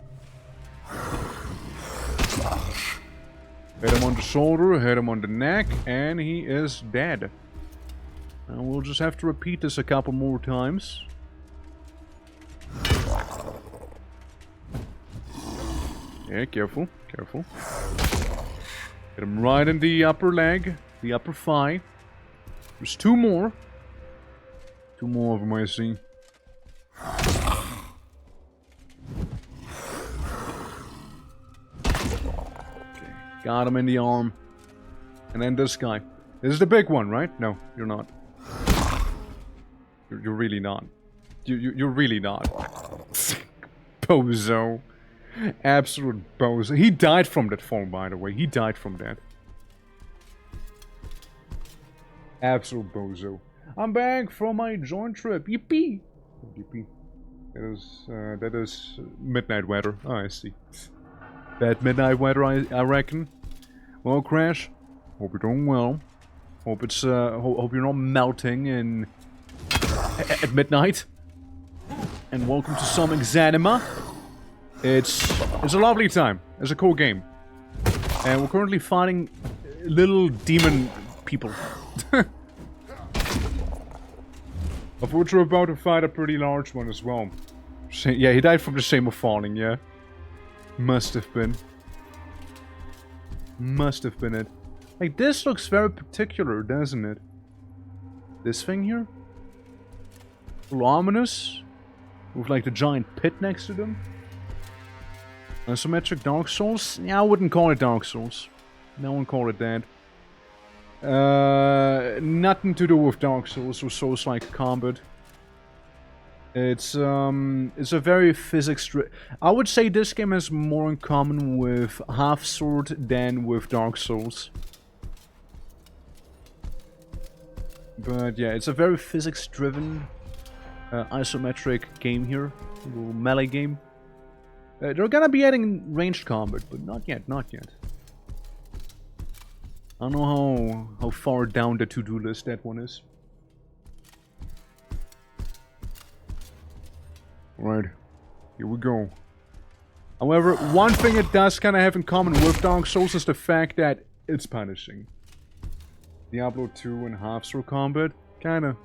Hit him on the shoulder, hit him on the neck, and he is dead. And we'll just have to repeat this a couple more times. Yeah, careful, careful. Hit him right in the upper leg, the upper thigh. There's two more. Two more of them, I see. Got him in the arm. And then this guy. This is the big one, right? No, you're not. You're really not. You're really not. Bozo. Absolute bozo. He died from that fall, by the way. He died from that. Absolute bozo. I'm back from my joint trip. Yippee! Yippee. That is midnight weather. Oh, I see. Bad midnight weather, I reckon. Well, Crash, hope you're doing well. Hope it's hope you're not melting in at midnight. And welcome to some EXANIMA. It's a lovely time. It's a cool game. And we're currently fighting little demon people. Of which we're about to fight a pretty large one as well. Yeah, he died from the same of falling, yeah. Must have been. Must have been it. Like, this looks very particular, doesn't it? This thing here? A little ominous. With like the giant pit next to them. Isometric Dark Souls? Yeah, I wouldn't call it Dark Souls. No one call it that. Nothing to do with Dark Souls or Souls-like combat. It's a very physics. I would say this game has more in common with Half Sword than with Dark Souls. But yeah, it's a very physics-driven isometric game here, a little melee game. They're gonna be adding ranged combat, but not yet, not yet. I don't know how far down the to-do list that one is. Right, here we go. However, one thing it does kind of have in common with Dark Souls is the fact that it's punishing. Diablo 2 and Half Sword combat, kinda.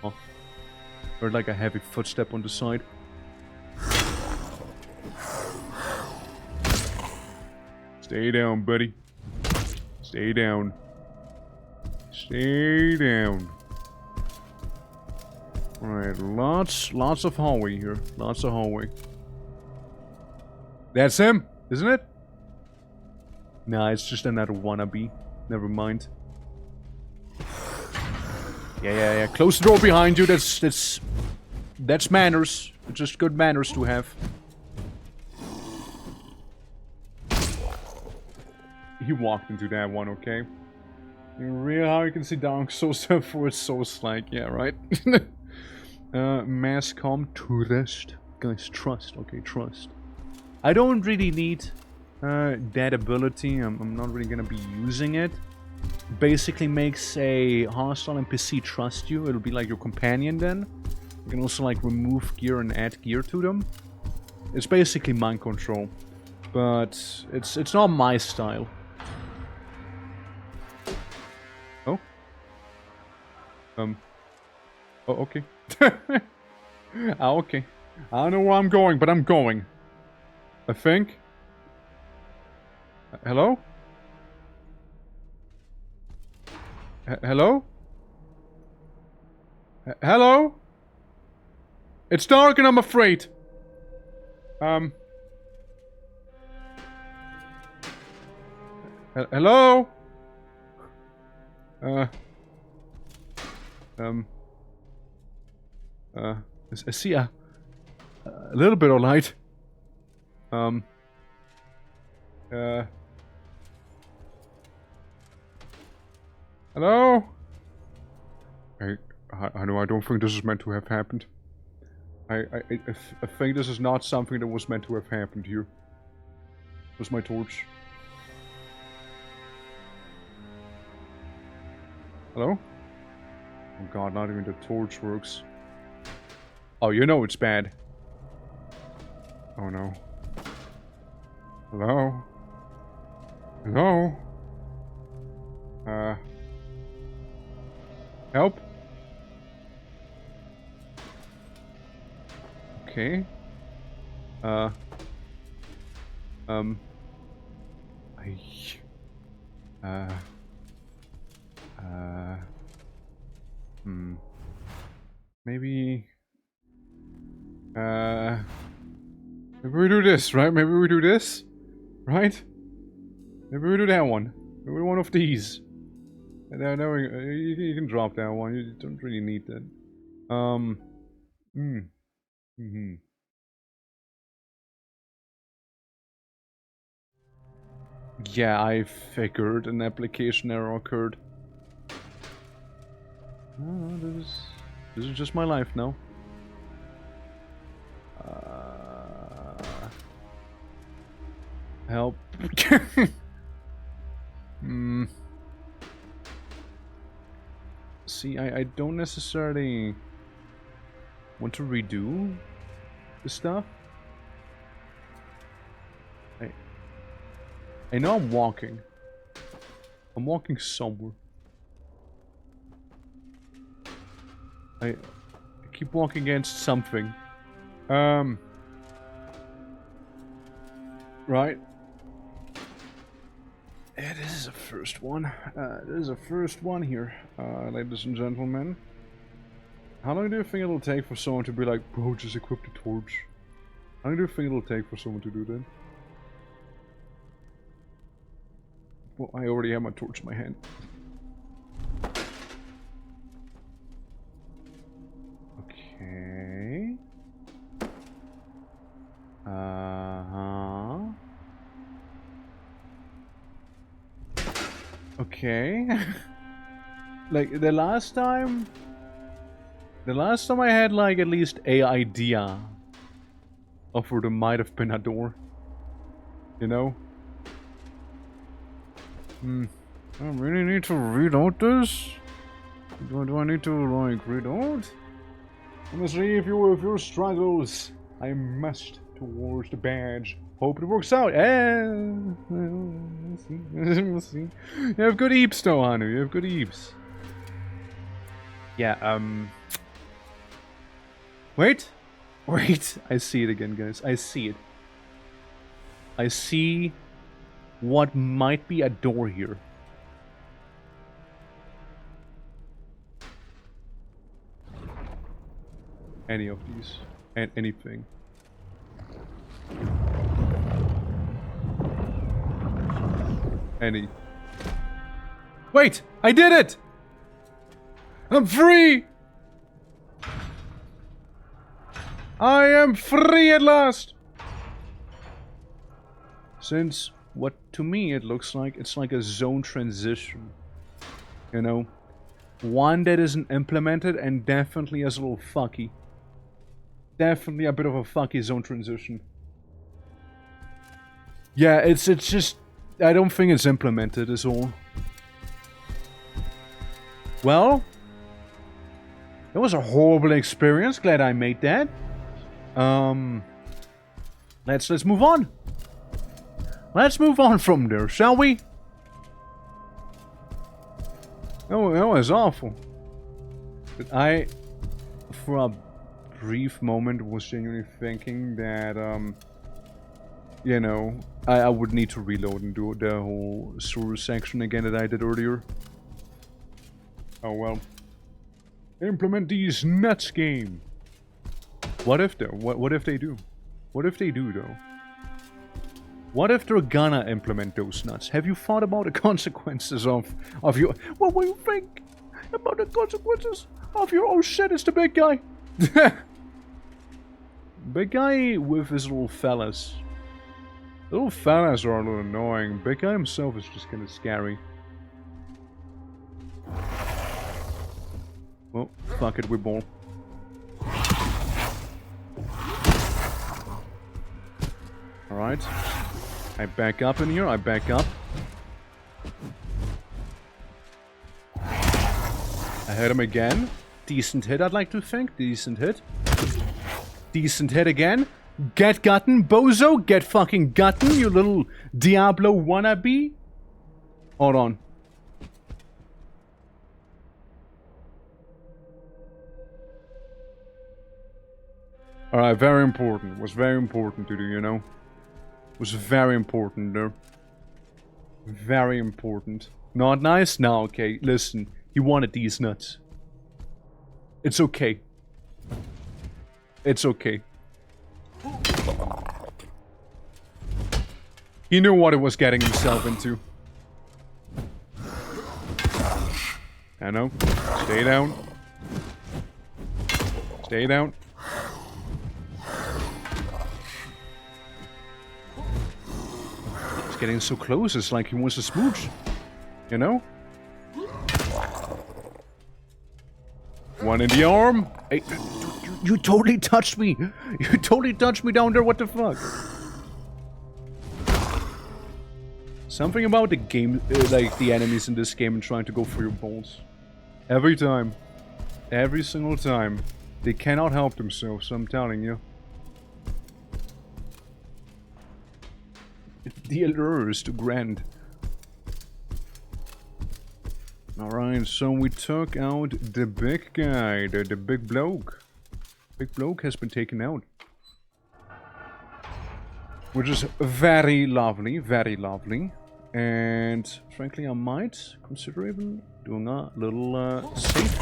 Oh, heard like a heavy footstep on the side. Stay down, buddy. Stay down. Stay down. Alright, lots of hallway here. Lots of hallway. That's him, isn't it? Nah, it's just another wannabe. Never mind. Yeah. Close the door behind you. That's manners. It's just good manners to have. He walked into that one, okay? Real how you can see Dark Souls for its Souls-like, yeah, right? Mass calm tourist. Guys, trust, okay, trust. I don't really need that ability. I'm not really gonna be using it. Basically makes a hostile NPC trust you. It'll be like your companion then. You can also like remove gear and add gear to them. It's basically mind control. But it's not my style. Oh? Oh, okay. Okay. I don't know where I'm going, but I'm going. I think. Hello? Hello? Hello? It's dark and I'm afraid. Hello? I see a little bit of light. Hello? I know I don't think this is meant to have happened. I think this is not something that was meant to have happened here. Where's my torch? Hello? Oh god, not even the torch works. Oh, you know it's bad. Oh no. Hello? Hello? Help? Okay. Maybe... maybe we do this, right? Maybe we do this? Right? Maybe we do that one. Maybe one of these. And then you can drop that one. You don't really need that. Yeah, I figured an application error occurred. Oh, this is just my life now. Help. See, I don't necessarily want to redo the stuff. I know I'm walking. I'm walking somewhere. I keep walking against something. Right. Yeah, this is a first one. This is a first one here, ladies and gentlemen. How long do you think it'll take for someone to be like, bro, just equip the torch? How long do you think it'll take for someone to do that? Well, I already have my torch in my hand. Okay. Okay. Like, the last time I had, like, at least a idea of where there might have been a door. You know? I really need to read out this? Do I need to, like, read out? Honestly, if your struggles, I must towards the badge. Hope it works out. We'll see. We'll see. You have good eeps though, Hanu. You have good eeps. Yeah, Wait. Wait. I see it again, guys. I see it. I see what might be a door here. Any of these. And anything. Any. Wait! I did it! I'm free! I am free at last! Since what to me it looks like, it's like a zone transition. You know? One that isn't implemented and definitely is a little fucky. Definitely a bit of a fucky zone transition. Yeah, it's just... I don't think it's implemented is all. Well... It was a horrible experience. Glad I made that. Let's move on. Let's move on from there, shall we? Oh, that was awful. But I, for a brief moment, was genuinely thinking that, you know, I would need to reload and do the whole sewer section again that I did earlier. Oh well. Implement these nuts, game. What if though? What if they do? What if they do though? What if they're gonna implement those nuts? Have you thought about the consequences of your... What will you think about the consequences of your... Oh shit, it's the big guy. Big guy with his little fellas. Little fellas are a little annoying. Big guy himself is just kinda scary. Well, fuck it, we ball. Alright. I back up in here, I back up. I hit him again. Decent hit, I'd like to think. Decent hit. Decent hit again. Get gotten, bozo! Get fucking gotten, you little Diablo wannabe! Hold on. Alright, very important. Was very important to do, you know? Was very important there. Very important. Not nice? No, okay. Listen, he wanted these nuts. It's okay. It's okay. He knew what he was getting himself into. I know. Stay down. Stay down. He's getting so close, it's like he wants to smooch. You know? One in the arm. Hey, you totally touched me. You totally touched me down there. What the fuck? Something about the game, like the enemies in this game and trying to go for your balls. Every time. Every single time. They cannot help themselves, I'm telling you. The allure is too grand. Alright, so we took out the big guy, the big bloke. Big bloke has been taken out. Which is very lovely, very lovely. And frankly, I might consider even doing a little save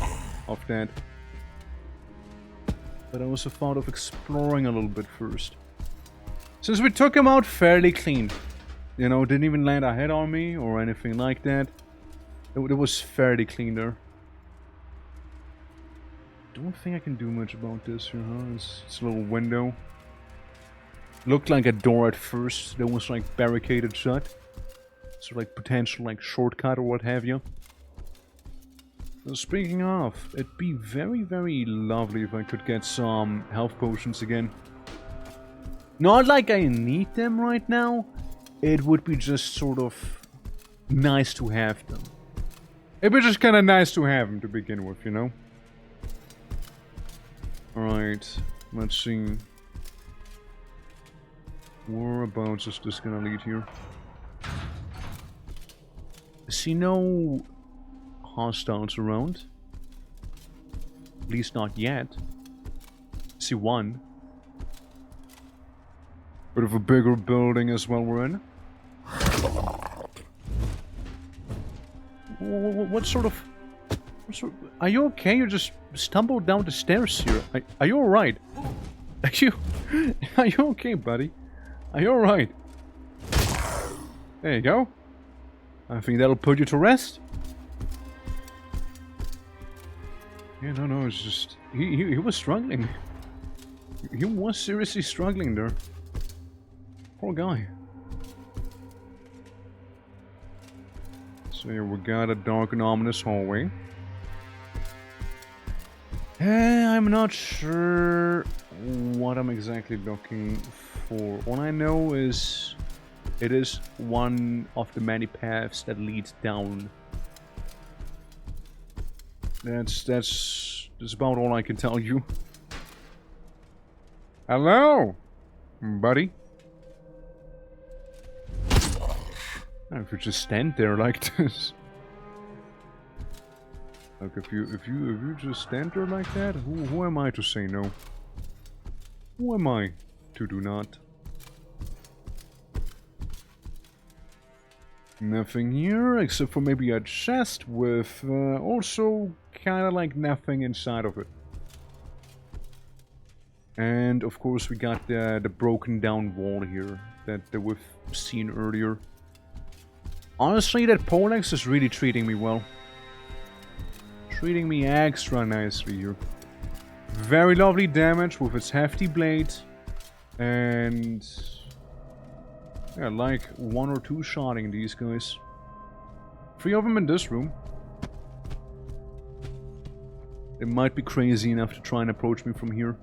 of that. But I also thought of exploring a little bit first. Since we took him out fairly clean. You know, didn't even land a hit on me or anything like that. It was fairly clean there. Don't think I can do much about this here, huh? It's a little window. Looked like a door at first. That was like barricaded shut. So like potential like shortcut or what have you. So speaking of, it'd be very, very lovely if I could get some health potions again. Not like I need them right now. It would be just sort of nice to have them. It'd be just kind of nice to have them to begin with, you know? Alright, let's see. Whereabouts is this gonna lead here? See no hostiles around. At least not yet. See one. Bit of a bigger building as well we're in. What sort of... Are you okay? You just stumbled down the stairs here. Are you alright? Are you okay, buddy? Are you alright? There you go. I think that'll put you to rest. Yeah, no, it's just... He was struggling. He was seriously struggling there. Poor guy. So here we got a dark and ominous hallway. I'm not sure what I'm exactly looking for. All I know is it is one of the many paths that leads down. That's about all I can tell you. Hello, buddy. If you just stand there like this. Like if you just stand there like that, who am I to say no? Who am I to do not? Nothing here except for maybe a chest with also kind of like nothing inside of it. And of course we got the broken down wall here that we've seen earlier. Honestly, that Poleaxe is really treating me well. Treating me extra nicely here. Very lovely damage with its hefty blade. And... yeah, like 1 or 2 shotting these guys. 3 of them in this room. They might be crazy enough to try and approach me from here.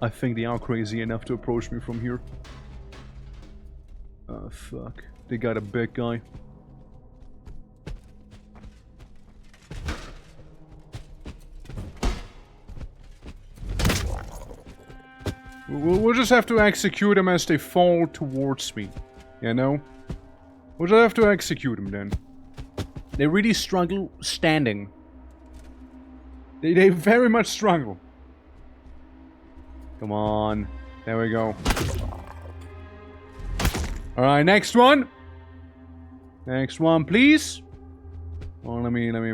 I think they are crazy enough to approach me from here. Oh, fuck. They got a big guy. We'll just have to execute them as they fall towards me. You know? We'll just have to execute them then. They really struggle standing. They very much struggle. Come on. There we go. Alright, next one. Next one, please. Oh, let me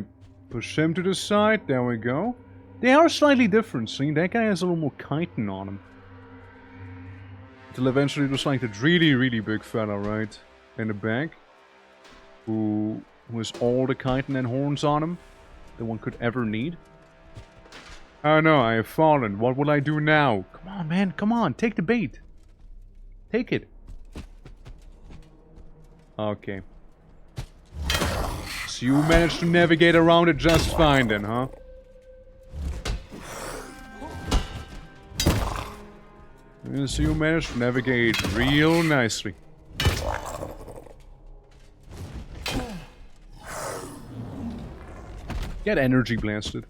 push him to the side. There we go. They are slightly different. See, that guy has a little more chitin on him. Until eventually there's like that really, really big fella, right? In the back. Who has all the chitin and horns on him that one could ever need. Oh no, I have fallen. What will I do now? Come on, man. Come on. Take the bait. Take it. Okay. So you managed to navigate around it just fine then, huh? So you managed to navigate real nicely. Get energy blasted.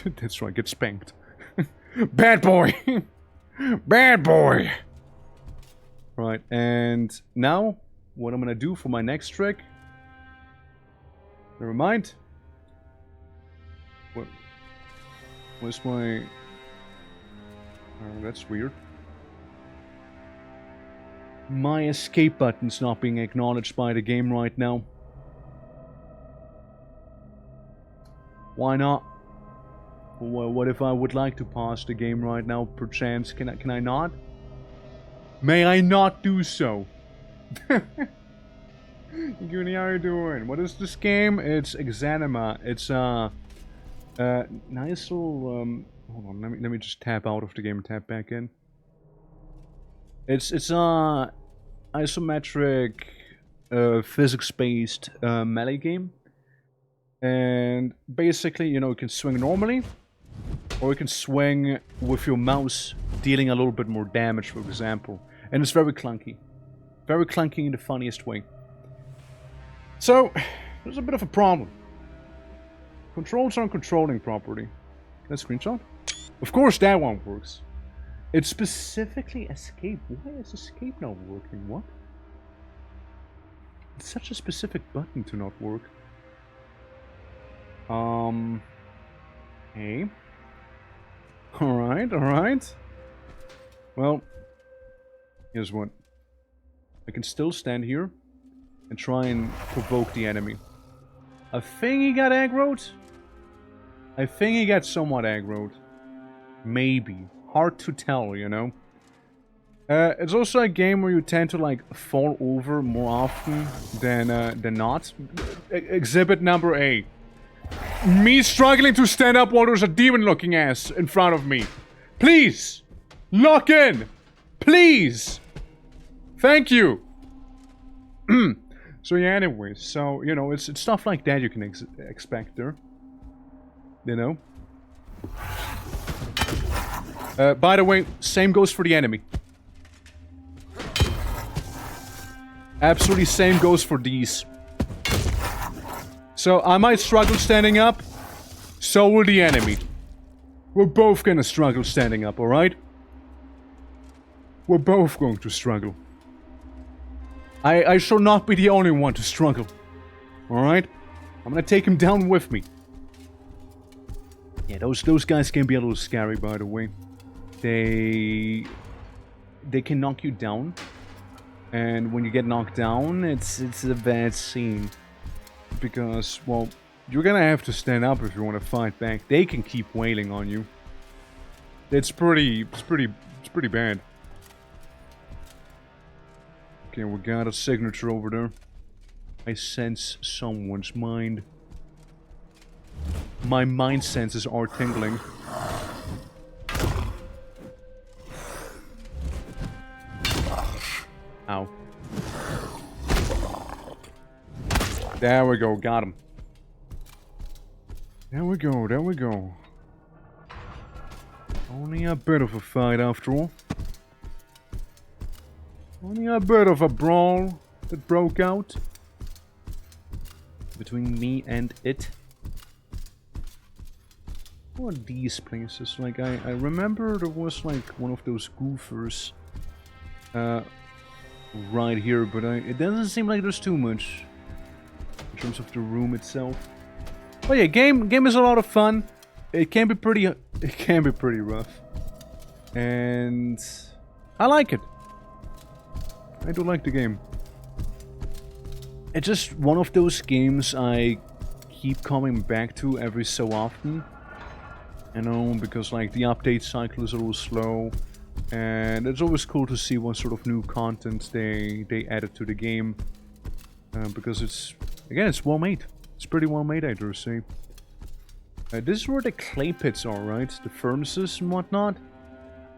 That's right, get spanked. Bad boy! Bad boy! Right, and now, what I'm gonna do for my next trick... Never mind. Where's my... Oh, that's weird. My escape button's not being acknowledged by the game right now. Why not? Well, what if I would like to pause the game right now, perchance? Can I not? May I not do so? Goonie, how you doing? What is this game? It's EXANIMA. It's nice little hold on, let me just tap out of the game and tap back in. It's isometric physics-based melee game. And basically, you know, you can swing normally, or you can swing with your mouse, dealing a little bit more damage, for example. And it's very clunky. Very clunky in the funniest way. So, there's a bit of a problem. Controls aren't controlling properly. That screenshot? Of course that one works. It's specifically escape. Why is escape not working? What? It's such a specific button to not work. Hey. Alright. Well, here's what. I can still stand here and try and provoke the enemy. I think he got aggroed. I think he got somewhat aggroed. Maybe. Hard to tell, you know. It's also a game where you tend to, like, fall over more often than not. Exhibit number A. Me struggling to stand up while there's a demon-looking ass in front of me. Please! Lock in! Please! Thank you! So yeah, anyways, so, you know, it's stuff like that you can expect there. You know? By the way, same goes for the enemy. Absolutely same goes for these. So, I might struggle standing up, so will the enemy. We're both gonna struggle standing up, alright? We're both going to struggle. I shall not be the only one to struggle. Alright? I'm gonna take him down with me. Yeah, those guys can be a little scary, by the way. They can knock you down. And when you get knocked down, it's a bad scene. Because, well, you're gonna have to stand up if you want to fight back. They can keep wailing on you. It's pretty bad. Okay, we got a signature over there. I sense someone's mind. My mind senses are tingling. Ow. There we go, got him. There we go. Only a bit of a fight after all. Only a bit of a brawl that broke out between me and it. What are these places? Like, I remember there was like one of those goofers right here, but it doesn't seem like there's too much in terms of the room itself. But yeah, game is a lot of fun. It can be pretty rough, and I like it. I do like the game. It's just one of those games I keep coming back to every so often. You know, because like the update cycle is a little slow. And it's always cool to see what sort of new content they added to the game. Because it's, again, it's well made. It's pretty well made, I dare say. This is where the clay pits are, right? The furnaces and whatnot.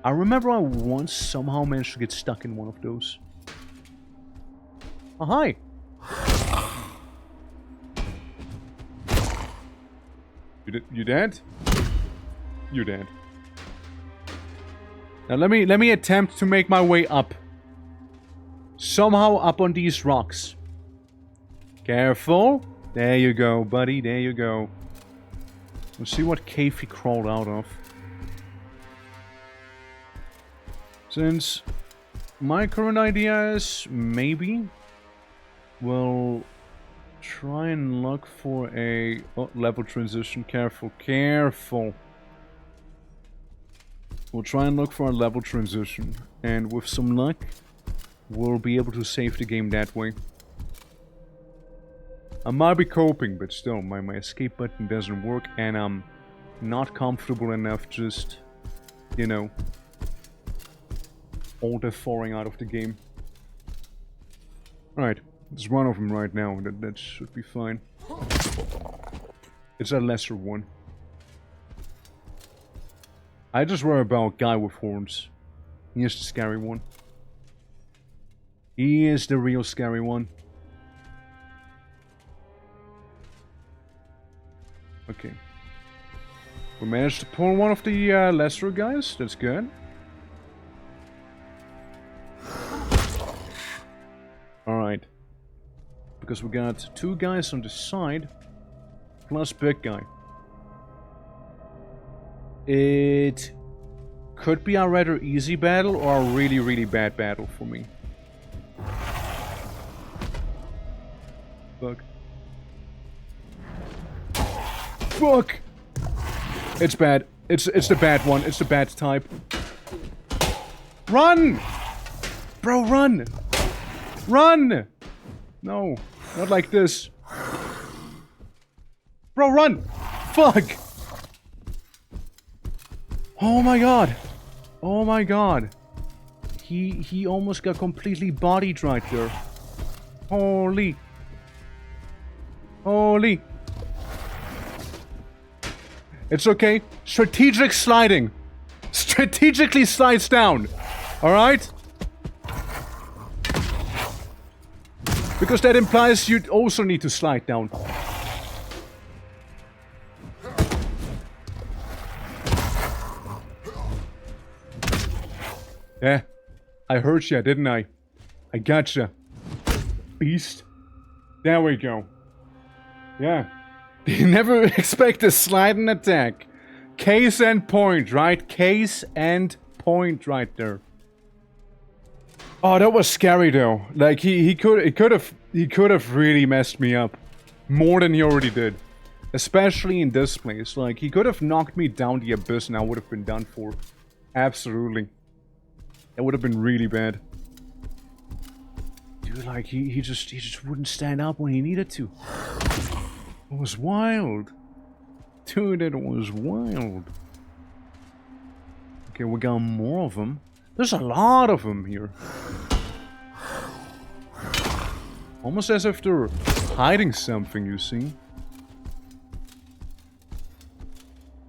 I remember I once somehow managed to get stuck in one of those. Oh, hi! You dead? You're dead. Now let me attempt to make my way up. Somehow up on these rocks. Careful. There you go, buddy. There you go. Let's see what cave he crawled out of. Since my current idea is maybe we'll try and look for a level transition. Careful, careful. We'll try and look for a level transition, and with some luck, we'll be able to save the game that way. I might be coping, but still, my escape button doesn't work, and I'm not comfortable enough just, you know, falling out of the game. Alright, there's one of them right now, that should be fine. It's a lesser one. I just worry about guy with horns. He is the scary one. He is the real scary one. Okay. We managed to pull one of the lesser guys. That's good. Alright. Because we got 2 guys on the side. Plus big guy. It could be a rather easy battle or a really, really bad battle for me. Fuck. Fuck! It's bad. It's the bad one. It's the bad type. Run! Bro, run! Run! No, not like this. Bro, run! Fuck! Oh my god! Oh my god! He almost got completely bodied right there. Holy! Holy! It's okay. Strategic sliding. Strategically slides down. Alright? Because that implies you also need to slide down. Yeah. I heard ya, didn't I? I gotcha. Beast. There we go. Yeah. You never expect a sliding attack. Case and point, right? Case and point right there. Oh, that was scary though. Like he could have really messed me up more than he already did. Especially in this place. Like he could have knocked me down the abyss and I would have been done for. Absolutely. It would have been really bad. Dude, like he just wouldn't stand up when he needed to. It was wild. Dude, it was wild. Okay, we got more of them. There's a lot of them here. Almost as if they're hiding something, you see.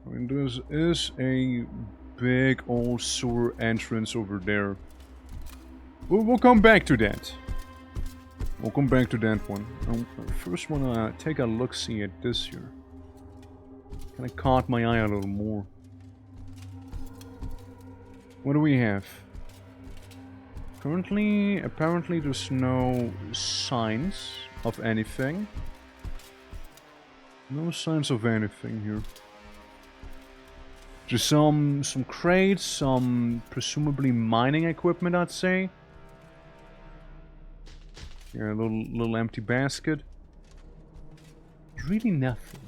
I mean, there is a big old sewer entrance over there. We'll come back to that. We'll come back to that one. I first want to take a look-see at this here. Kind of caught my eye a little more. What do we have? Currently, apparently there's no signs of anything. No signs of anything here. Just some crates, some presumably mining equipment, I'd say. Yeah, a little empty basket. Really nothing.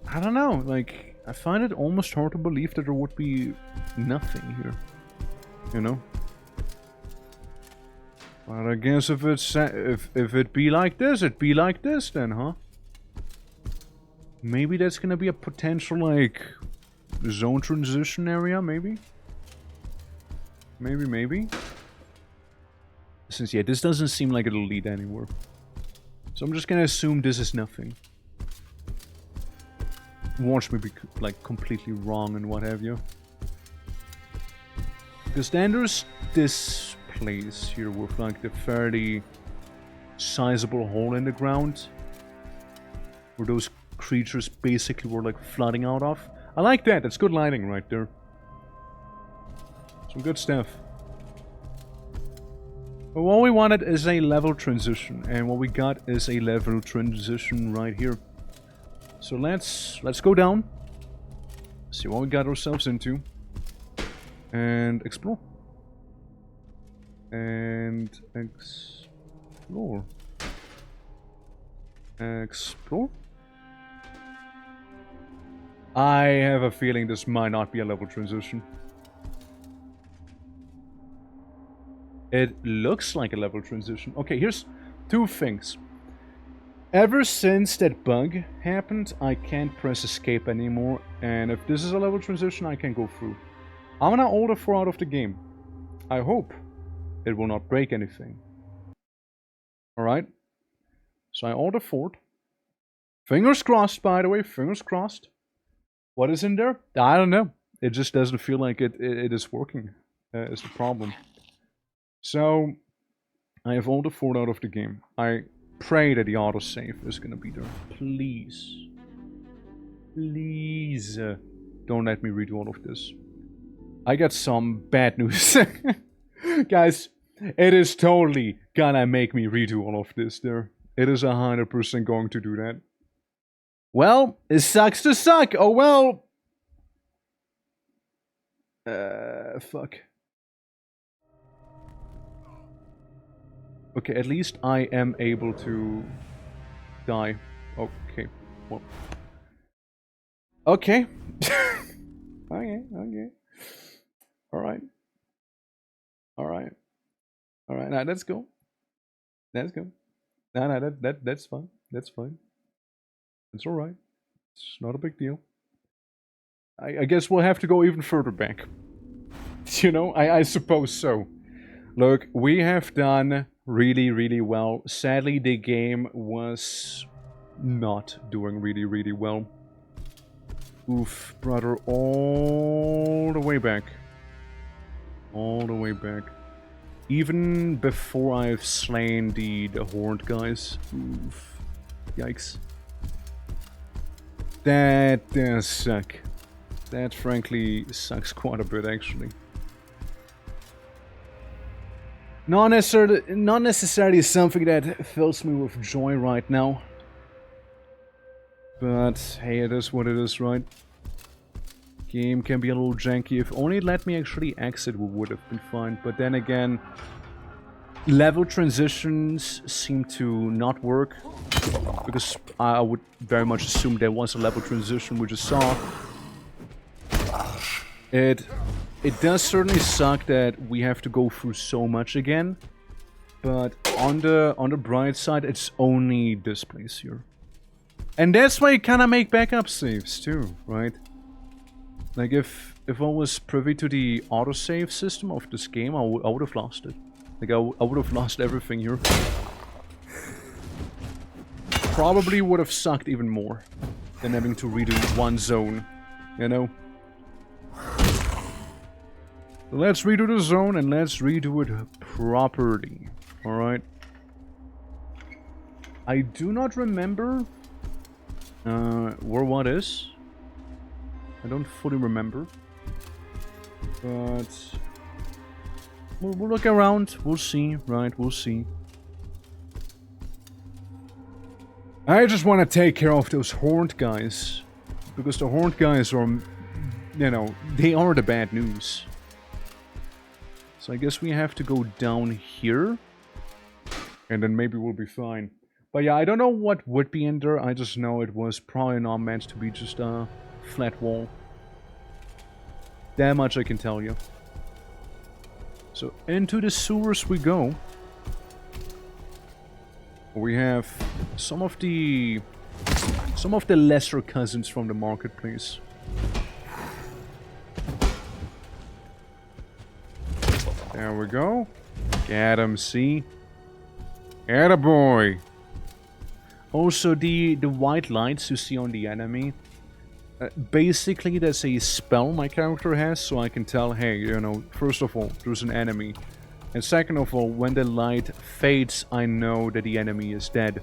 I don't know, like, I find it almost hard to believe that there would be nothing here. You know? But I guess if it be like this, it'd be like this then, huh? Maybe that's gonna be a potential, like, zone transition area, maybe? Maybe. Since, yeah, this doesn't seem like it'll lead anywhere. So I'm just gonna assume this is nothing. Watch me be, like, completely wrong and what have you. Because then there's this place here with, like, the fairly sizable hole in the ground. Where those creatures basically were, like, flooding out of. I like that. That's good lighting right there. Some good stuff. But what we wanted is a level transition. And what we got is a level transition right here. So let's go down. See what we got ourselves into. And explore. And explore. Explore. I have a feeling this might not be a level transition. It looks like a level transition. Okay, here's two things. Ever since that bug happened, I can't press escape anymore. And if this is a level transition, I can go through. I'm gonna order 4 out of the game. I hope it will not break anything. Alright. So I order 4. Fingers crossed, by the way. Fingers crossed. What is in there? I don't know. It just doesn't feel like it is working. Is the problem. So, I have all the 4 out of the game. I pray that the autosave is gonna be there. Please. Please. Don't let me redo all of this. I got some bad news. Guys, it is totally gonna make me redo all of this there. It is 100% going to do that. Well, it sucks to suck. Oh well. Fuck. Okay, at least I am able to die. Okay. Well. Okay. Okay. Alright. Alright. Alright, now let's go. Let's go. No, that's fine. That's fine. It's alright. It's not a big deal. I guess we'll have to go even further back. You know, I suppose so. Look, we have done really, really well. Sadly, the game was not doing really, really well. Oof, brother, all the way back. All the way back. Even before I've slain the horned guys. Oof. Yikes. That does suck. That frankly sucks quite a bit, actually. Not necessarily something that fills me with joy right now. But hey, it is what it is, right? Game can be a little janky. If only it let me actually exit, we would have been fine. But then again, level transitions seem to not work. Because I would very much assume there was a level transition we just saw. It does certainly suck that we have to go through so much again. But on the bright side, it's only this place here. And that's why you kinda make backup saves too, right? Like if I was privy to the autosave system of this game, I would have lost it. Like I would have lost everything here. Probably would have sucked even more than having to redo one zone, you know? Let's redo the zone and let's redo it properly, alright? I do not remember where what is. I don't fully remember. But we'll look around, we'll see, right? We'll see. I just want to take care of those horned guys. Because the horned guys are, you know, they are the bad news. So I guess we have to go down here. And then maybe we'll be fine. But yeah, I don't know what would be in there. I just know it was probably not meant to be just a flat wall. That much I can tell you. So into the sewers we go. We have some of the Some of the lesser cousins from the marketplace. There we go. Get him, see? Attaboy! Also, the white lights you see on the enemy, basically that's a spell my character has, so I can tell, hey, you know, first of all, there's an enemy. And second of all, when the light fades, I know that the enemy is dead.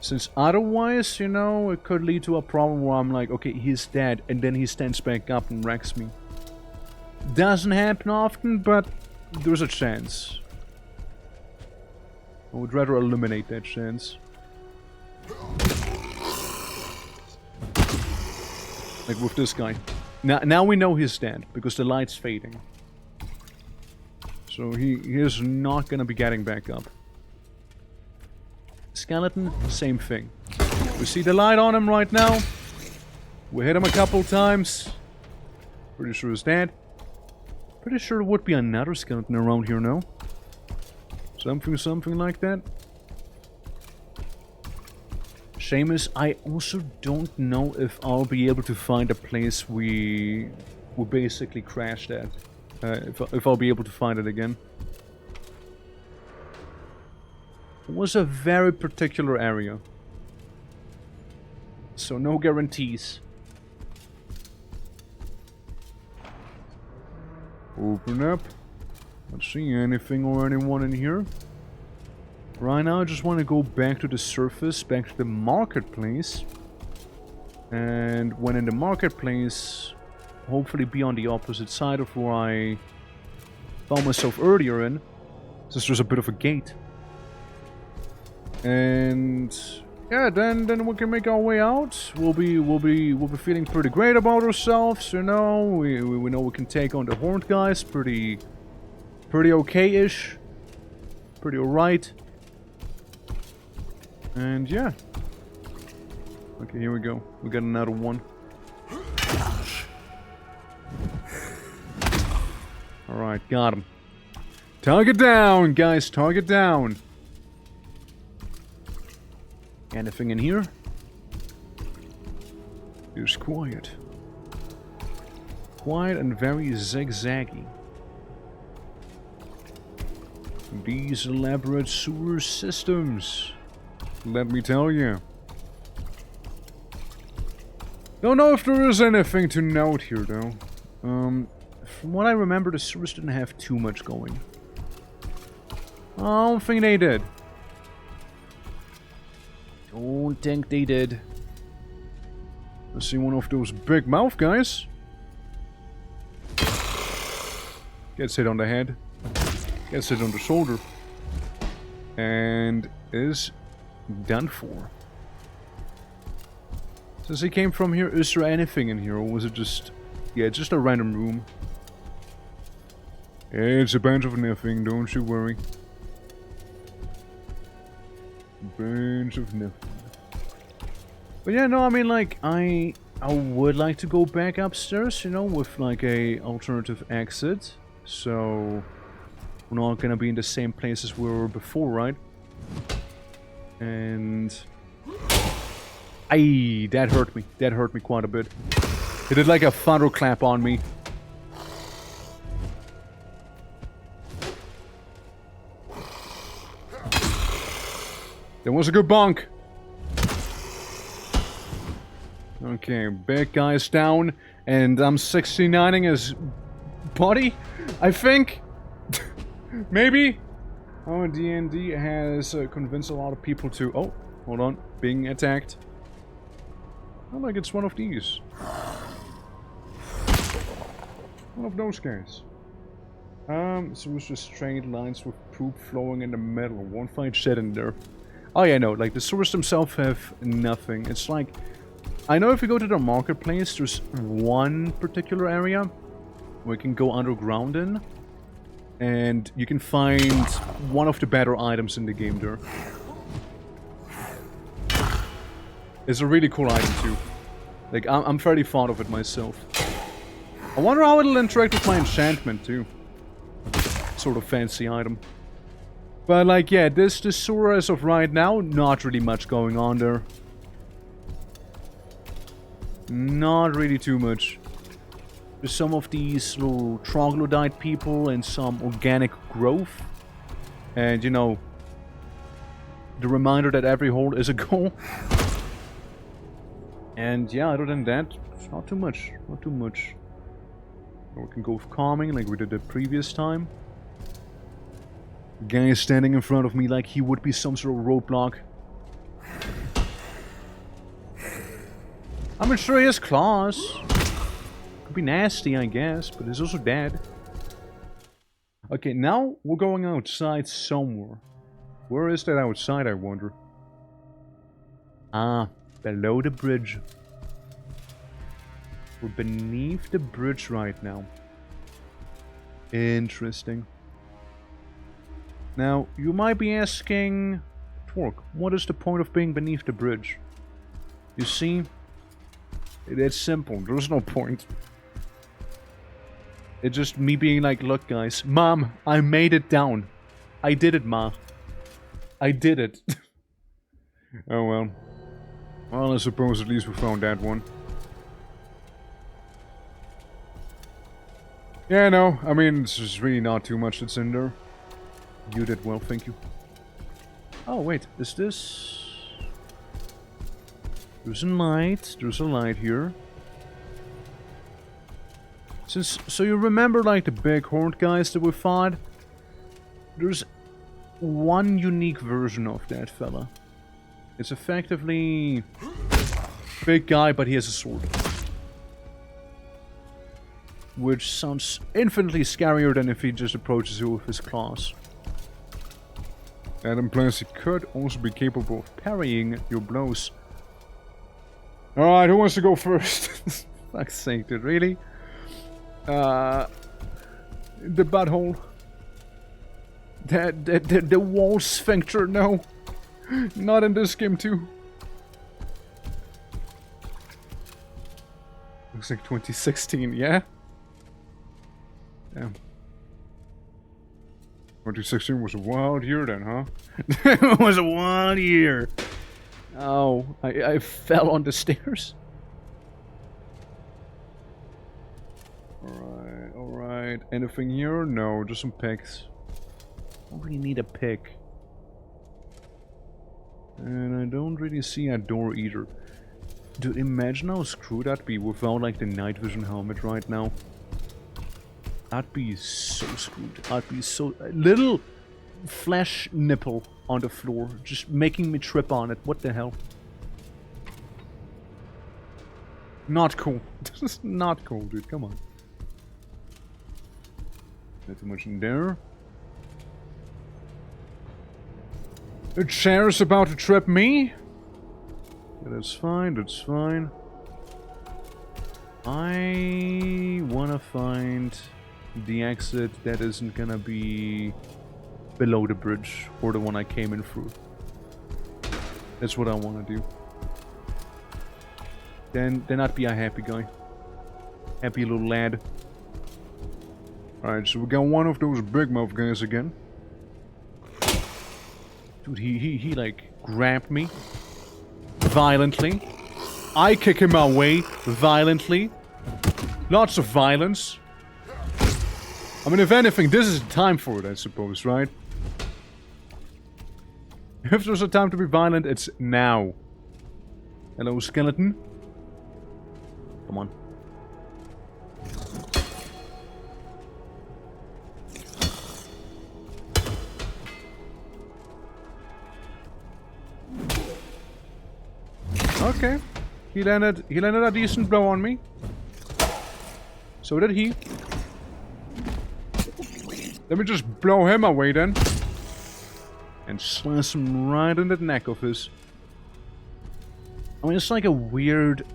Since otherwise, you know, it could lead to a problem where I'm like, okay, he's dead, and then he stands back up and wrecks me. Doesn't happen often, but there's a chance. I would rather eliminate that chance. Like with this guy. Now we know he's dead, because the light's fading. So he is not gonna be getting back up. Skeleton, same thing. We see the light on him right now. We hit him a couple times. Pretty sure he's dead. Pretty sure there would be another skeleton around here, no? Something like that. Shame is, I also don't know if I'll be able to find a place we basically crashed at. If I'll be able to find it again. It was a very particular area. So no guarantees. Open up. Not seeing anything or anyone in here. Right now I just want to go back to the surface, back to the marketplace. And when in the marketplace, hopefully be on the opposite side of where I found myself earlier in. Since there's a bit of a gate. And yeah, then we can make our way out. We'll be feeling pretty great about ourselves, you know. We know we can take on the horned guys pretty okay-ish. Pretty alright. And yeah. Okay, here we go. We got another one. Alright, got him. Target down, guys, target down. Anything in here? It's quiet. Quiet and very zigzaggy. These elaborate sewer systems. Let me tell you. Don't know if there is anything to note here, though. From what I remember, the sewers didn't have too much going. I don't think they did. Don't think they did. I see one of those big mouth guys. Gets hit on the head. Gets hit on the shoulder. And is done for. Since he came from here, is there anything in here? Or was it just... yeah, just a random room. It's a bunch of nothing, don't you worry. Bunch of nothing. But yeah, no, I mean, like, I would like to go back upstairs, you know, with like a alternative exit. So we're not gonna be in the same place as we were before, right? And aye, that hurt me. That hurt me quite a bit. It did like a thunderclap on me. That was a good bonk. Okay, big guy's down, and I'm 69ing his body, I think? Maybe? Oh, D&D has convinced a lot of people to... oh, hold on, being attacked. Oh, like it's one of these. One of those guys. So it's just straight lines with poop flowing in the middle. Won't find shit in there. Oh yeah, no, like the sewers themselves have nothing. It's like, I know if you go to the marketplace, there's one particular area where you can go underground in. And you can find one of the better items in the game there. It's a really cool item too. Like, I'm fairly fond of it myself. I wonder how it'll interact with my enchantment too. Sort of fancy item. But like, yeah, this sewer as of right now, not really much going on there. Not really too much. There's some of these little troglodyte people and some organic growth. And, you know, the reminder that every hole is a goal. And yeah, other than that, it's not too much. Not too much. We can go with calming like we did the previous time. Guy is standing in front of me like he would be some sort of roadblock. I mean, sure he has claws. Could be nasty, I guess, but he's also dead. Okay, now we're going outside somewhere. Where is that outside, I wonder? Ah, below the bridge. We're beneath the bridge right now. Interesting. Now, you might be asking, Twerk, what is the point of being beneath the bridge? You see, it's simple. There's no point. It's just me being like, look guys, Mom, I made it down. I did it, Ma. I did it. Oh well. Well, I suppose at least we found that one. Yeah, no, I mean, it's just really not too much that's in there. You did well, thank you. Oh, wait, is this... There's a light here. So you remember, like, the big horned guys that we fought? There's one unique version of that fella. It's effectively... big guy, but he has a sword. Which sounds infinitely scarier than if he just approaches you with his claws. That implies he could also be capable of parrying your blows. Alright, who wants to go first? Fuck's sake, dude, really? The butthole. The wall sphincter, no. Not in this game too. Looks like 2016, yeah? Damn. 2016 was a wild year then, huh? It was a wild year. Oh, I fell on the stairs. Alright. Anything here? No, just some picks. I don't really need a pick. And I don't really see a door either. Dude, imagine how screwed I'd be without like the night vision helmet right now. I'd be so screwed. I'd be so... a little flesh nipple on the floor. Just making me trip on it. What the hell? Not cool. This is not cool, dude. Come on. Not too much in there. The chair's about to trip me? Yeah, that's fine, that's fine. I wanna find the exit that isn't gonna be below the bridge or the one I came in through. That's what I wanna do. Then I'd be a happy guy. Happy little lad. Alright, so we got one of those big mouth guys again. Dude, he like grabbed me violently. I kick him away violently. Lots of violence. I mean, if anything, this is the time for it, I suppose, right? If there's a time to be violent, it's now. Hello, skeleton. Come on. Okay. He landed a decent blow on me. So did he. Let me just blow him away then. And slice him right in the neck of his. I mean, it's like a weird,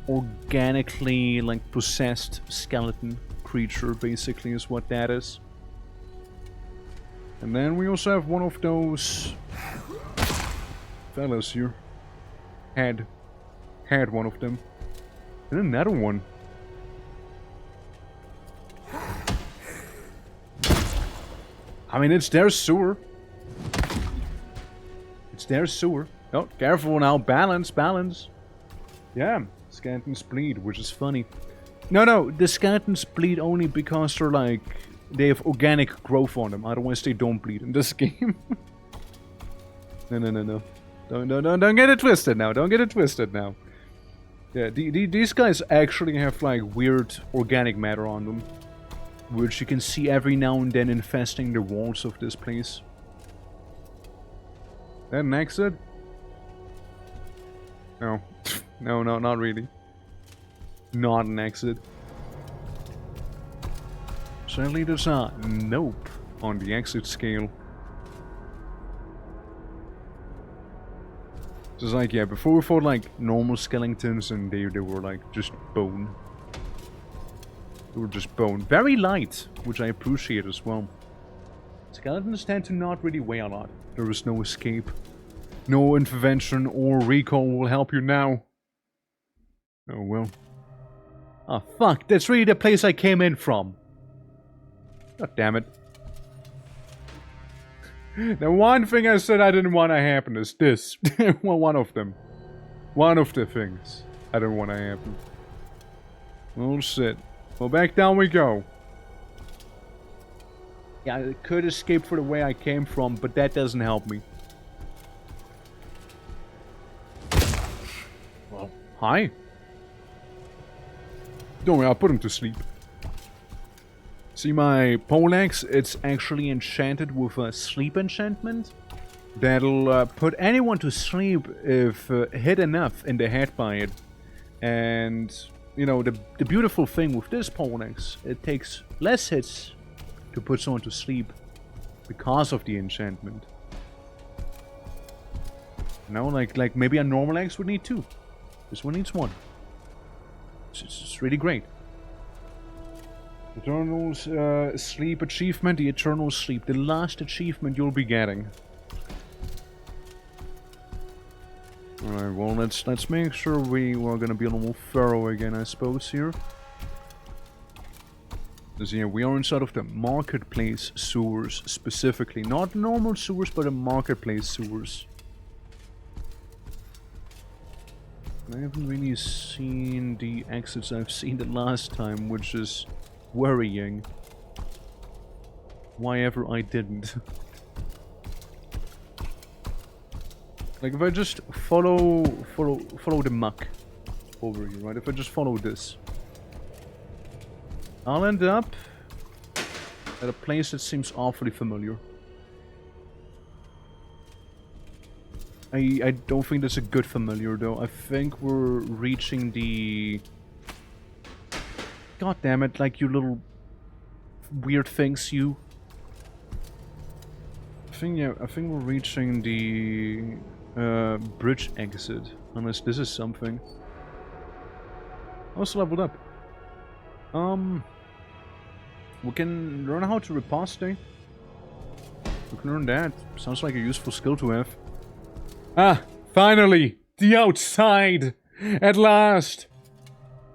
organically, like, possessed skeleton creature, basically, is what that is. And then we also have one of those fellas here. Had one of them. And another one. I mean, it's their sewer. It's their sewer. Oh, careful now. Balance, balance. Yeah. Skeletons bleed, which is funny. No, the skeletons bleed only because they're like... They have organic growth on them, otherwise they don't bleed in this game. No. Don't get it twisted now, don't get it twisted now. Yeah, these guys actually have like weird organic matter on them. Which you can see every now and then infesting the walls of this place. That an exit? No. No, not really. Not an exit. Sadly, there's a nope on the exit scale. Just like, yeah, before we fought like normal skeletons and they were like just bone. They were just bone. Very light, which I appreciate as well. Skeletons tend to not really weigh a lot. There is no escape. No intervention or recall will help you now. Oh well. Ah, fuck, that's really the place I came in from. God damn it. The one thing I said I didn't want to happen is this. Well, one of them. One of the things I didn't want to happen. Well, shit. Well, back down we go. Yeah, I could escape for the way I came from, but that doesn't help me. Well, hi. Don't worry, I'll put him to sleep. See my poleaxe? It's actually enchanted with a sleep enchantment. That'll put anyone to sleep if hit enough in the head by it. And, you know, the beautiful thing with this poleaxe, it takes less hits to put someone to sleep because of the enchantment. You know, like maybe a normal axe would need two. This one needs one. It's really great. Eternal sleep achievement, the eternal sleep, the last achievement you'll be getting. Alright, well let's make sure we are gonna be a little thorough again, I suppose, here. Because yeah, we are inside of the marketplace sewers specifically. Not normal sewers, but the marketplace sewers. I haven't really seen the exits I've seen the last time, which is worrying. Why ever I didn't. Like if I just follow the muck over here, right? If I just follow this, I'll end up at a place that seems awfully familiar. I don't think that's a good familiar though. I think we're reaching the... God damn it, like you little weird things, you. I think we're reaching the bridge exit. Unless this is something. I also leveled up. We can learn how to riposte. We can learn that. Sounds like a useful skill to have. Ah, finally! The outside! At last!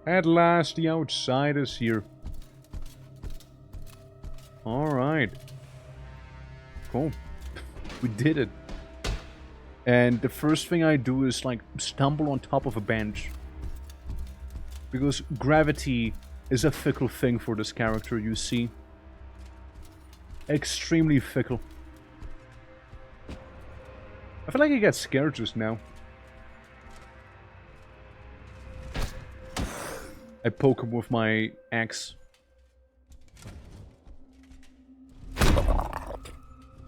At last, the outside is here. Alright. Cool. We did it. And the first thing I do is, like, stumble on top of a bench. Because gravity is a fickle thing for this character, you see. Extremely fickle. I feel like I get scared just now. I poke him with my axe.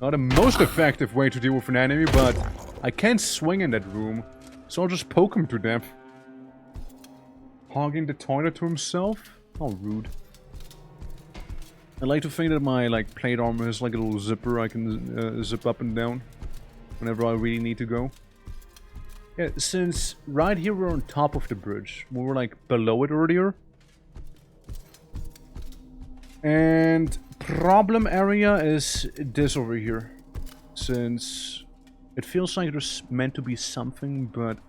Not the most effective way to deal with an enemy, but I can't swing in that room, so I'll just poke him to death. Hogging the toilet to himself? How rude. I like to think that my plate armor has like a little zipper I can zip up and down whenever I really need to go. Yeah, since right here we're on top of the bridge, we were like below it earlier. And problem area is this over here. Since it feels like there's meant to be something, but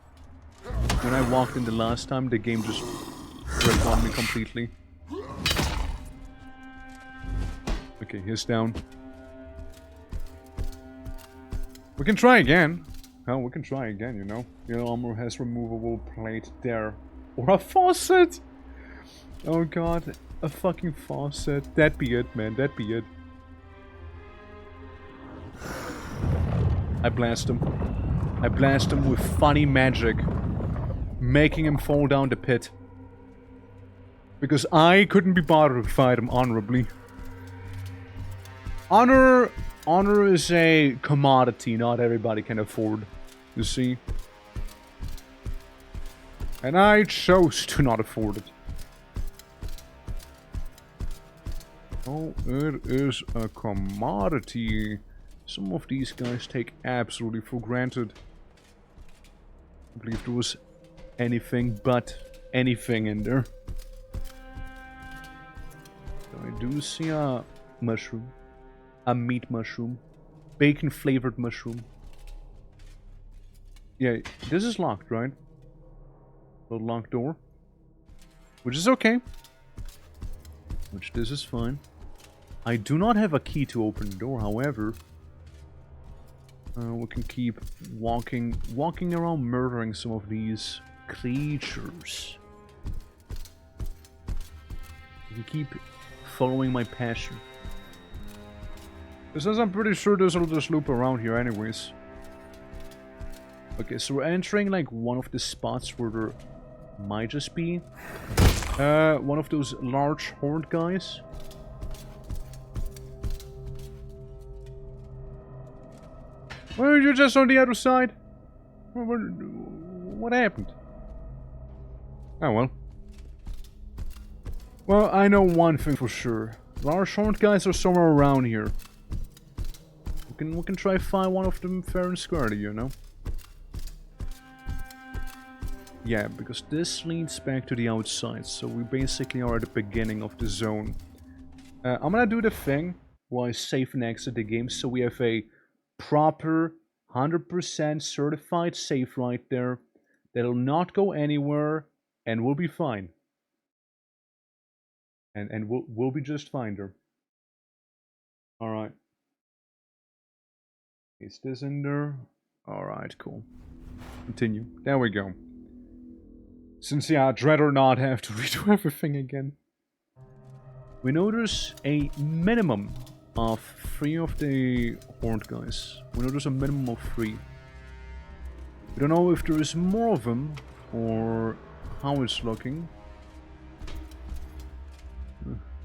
when I walked in the last time, the game just ripped on me completely. Okay, he's down. We can try again. Hell, we can try again, you know. Your armor has removable plate there. Or a faucet! Oh god, a fucking faucet. That'd be it, man. That'd be it. I blast him. I blast him with funny magic. Making him fall down the pit. Because I couldn't be bothered to fight him honorably. Honor is a commodity not everybody can afford. You see? And I chose to not afford it. Oh, it is a commodity. Some of these guys take absolutely for granted. I believe there was anything but anything in there. So I do see a mushroom. A meat mushroom. Bacon flavored mushroom. Yeah, this is locked, right? A locked door. Which is okay. Which this is fine. I do not have a key to open the door, however. We can keep walking around murdering some of these creatures. We can keep following my passion. Since I'm pretty sure this will just loop around here anyways. Okay, so we're entering like one of the spots where there might just be one of those large horned guys. Well, you're just on the other side. What happened? Oh well. Well, I know one thing for sure. Large horned guys are somewhere around here. We can try find one of them fair and squarely, you know? Yeah, because this leads back to the outside, so we basically are at the beginning of the zone. I'm gonna do the thing where I save and exit the game, so we have a proper 100% certified save right there. That'll not go anywhere, and we'll be fine. And we'll be just fine there. Alright. Is this in there? Alright, cool. Continue. There we go. Since, yeah, I'd rather not have to redo everything again. We know there's a minimum of 3 of the horned guys. We know there's a minimum of 3. We don't know if there is more of them, or how it's looking.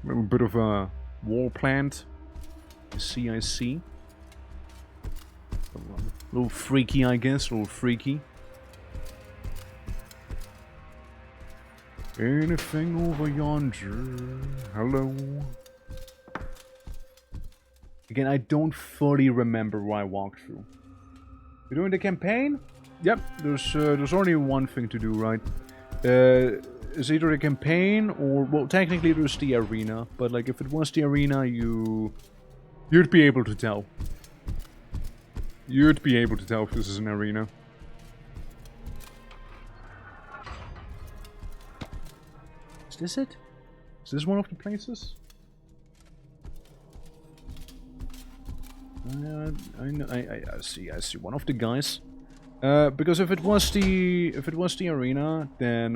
A bit of a wall plant. I see. A little freaky, I guess. A little freaky. Anything over yonder? Hello? Again, I don't fully remember where I walked through. You're doing the campaign? Yep, there's only one thing to do, right? It's either the campaign or, well, technically there's the arena, but like if it was the arena, you'd be able to tell. You'd be able to tell if this is an arena. Is this it? Is this one of the places? I see one of the guys. Because if it was the arena, then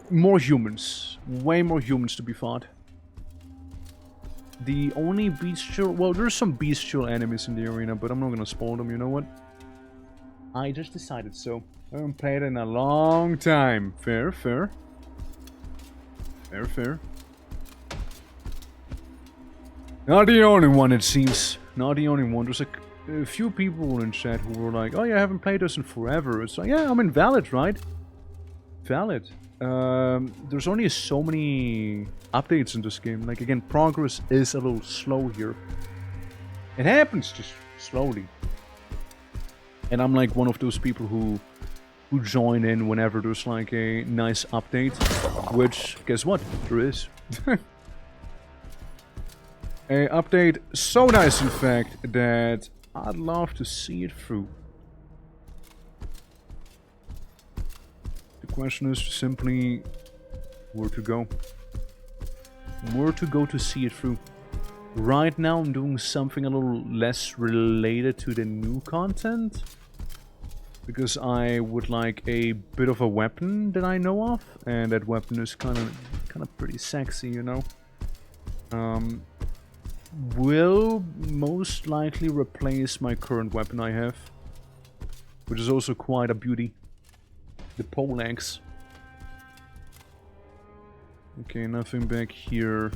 more humans, way more humans to be fought. The only bestial, well, there's some bestial enemies in the arena, but I'm not gonna spoil them. You know what? I just decided so. I haven't played in a long time. Fair. Not the only one, it seems. Not the only one. There's a few people in chat who were like, oh yeah, I haven't played this in forever. It's like, yeah, I'm invalid, right? Valid. There's only so many updates in this game. Like, again, progress is a little slow here. It happens just slowly. And I'm like one of those people who join in whenever there's like a nice update. Which, guess what? There is. A update so nice, in fact, that I'd love to see it through. The question is simply where to go. Where to go to see it through. Right now I'm doing something a little less related to the new content. Because I would like a bit of a weapon that I know of, and that weapon is kind of pretty sexy, you know. Will most likely replace my current weapon I have, which is also quite a beauty. The poleaxe. Okay, nothing back here.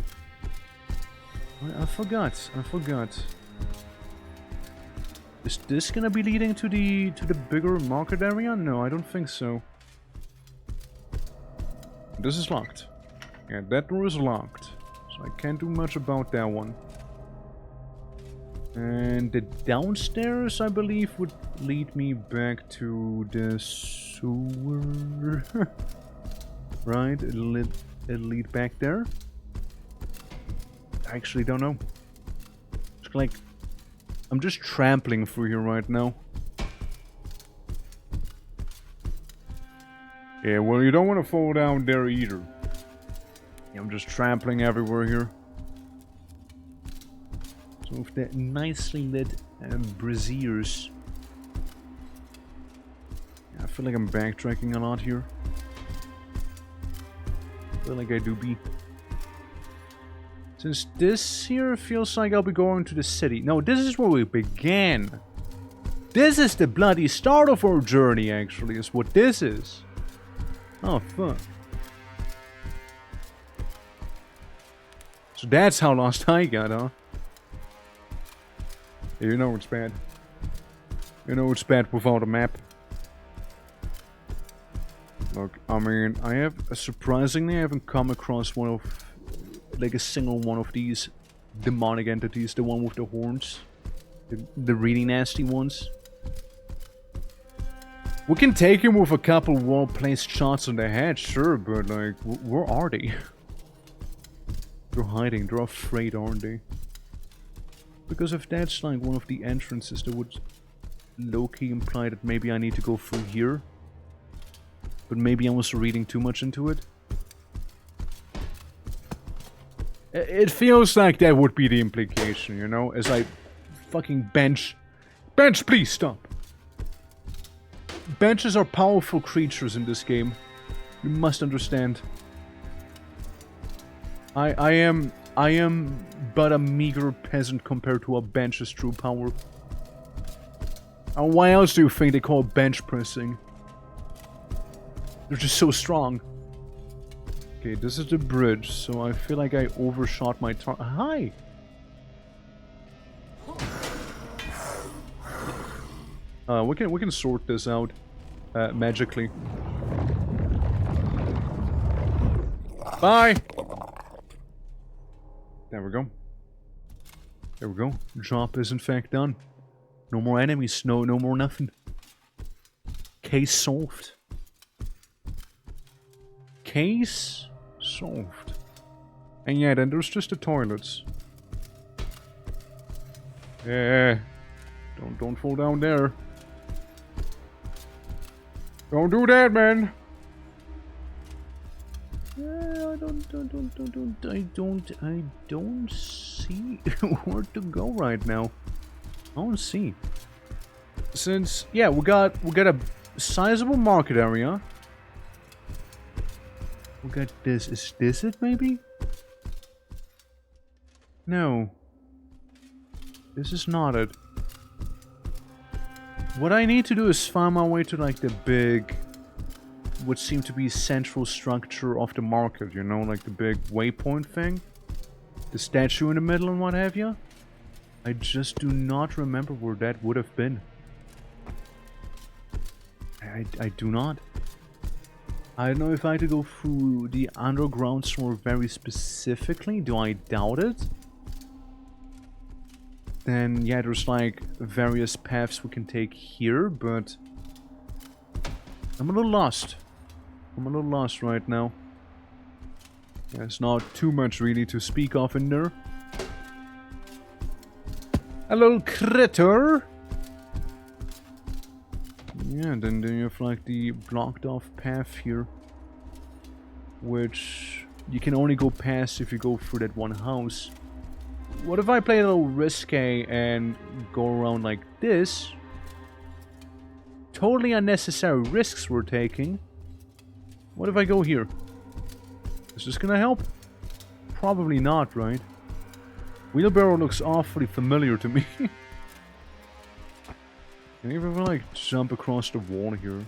I forgot. Is this gonna be leading to the bigger market area? No, I don't think so. This is locked. Yeah, that door is locked. So I can't do much about that one. And the downstairs, I believe, would lead me back to the sewer. Right? It'll lead back there. I actually don't know. It's like I'm just trampling through here right now. Yeah, well, you don't want to fall down there either. Yeah, I'm just trampling everywhere here. So with the nicely lit braziers. Yeah, I feel like I'm backtracking a lot here. I feel like I do be. Since this here feels like I'll be going to the city. No, this is where we began. This is the bloody start of our journey, actually, is what this is. Oh, fuck. So that's how lost I got, huh? Yeah, you know it's bad. You know it's bad without a map. Look, I mean, surprisingly, I haven't come across one of, like a single one of these demonic entities, the one with the horns. The really nasty ones. We can take him with a couple well-placed shots on the head, sure, but like, where are they? They're hiding, they're afraid, aren't they? Because if that's like one of the entrances, that would low-key imply that maybe I need to go through here. But maybe I was reading too much into it. It feels like that would be the implication, you know? As I fucking bench... Bench, please stop! Benches are powerful creatures in this game. You must understand. I am but a meager peasant compared to a bench's true power. And why else do you think they call bench pressing? They're just so strong. Okay, this is the bridge, so I feel like I overshot my target. Hi! We can sort this out magically. Bye! There we go. There we go. Job is in fact done. No more enemies, no more nothing. Case solved. Case solved. And yeah, then there's just the toilets. Yeah. Don't fall down there. Don't do that, man. I don't see where to go right now. I don't see. Since yeah, we got a sizable market area. We got this. Is this it maybe? No. This is not it. What I need to do is find my way to like the big, what seemed to be central structure of the market, you know, like the big waypoint thing. The statue in the middle and what have you. I just do not remember where that would have been. I do not. I don't know if I had to go through the underground store very specifically. Do I doubt it? Then yeah, there's like various paths we can take here, but I'm a little lost. I'm a little lost right now. There's not too much really to speak of in there. A little critter! Yeah, then you have like the blocked off path here. Which you can only go past if you go through that one house. What if I play a little risque and go around like this? totally unnecessary risks we're taking. What if I go here? Is this gonna help? Probably not, right? Wheelbarrow looks awfully familiar to me. Can you ever, like, jump across the wall here?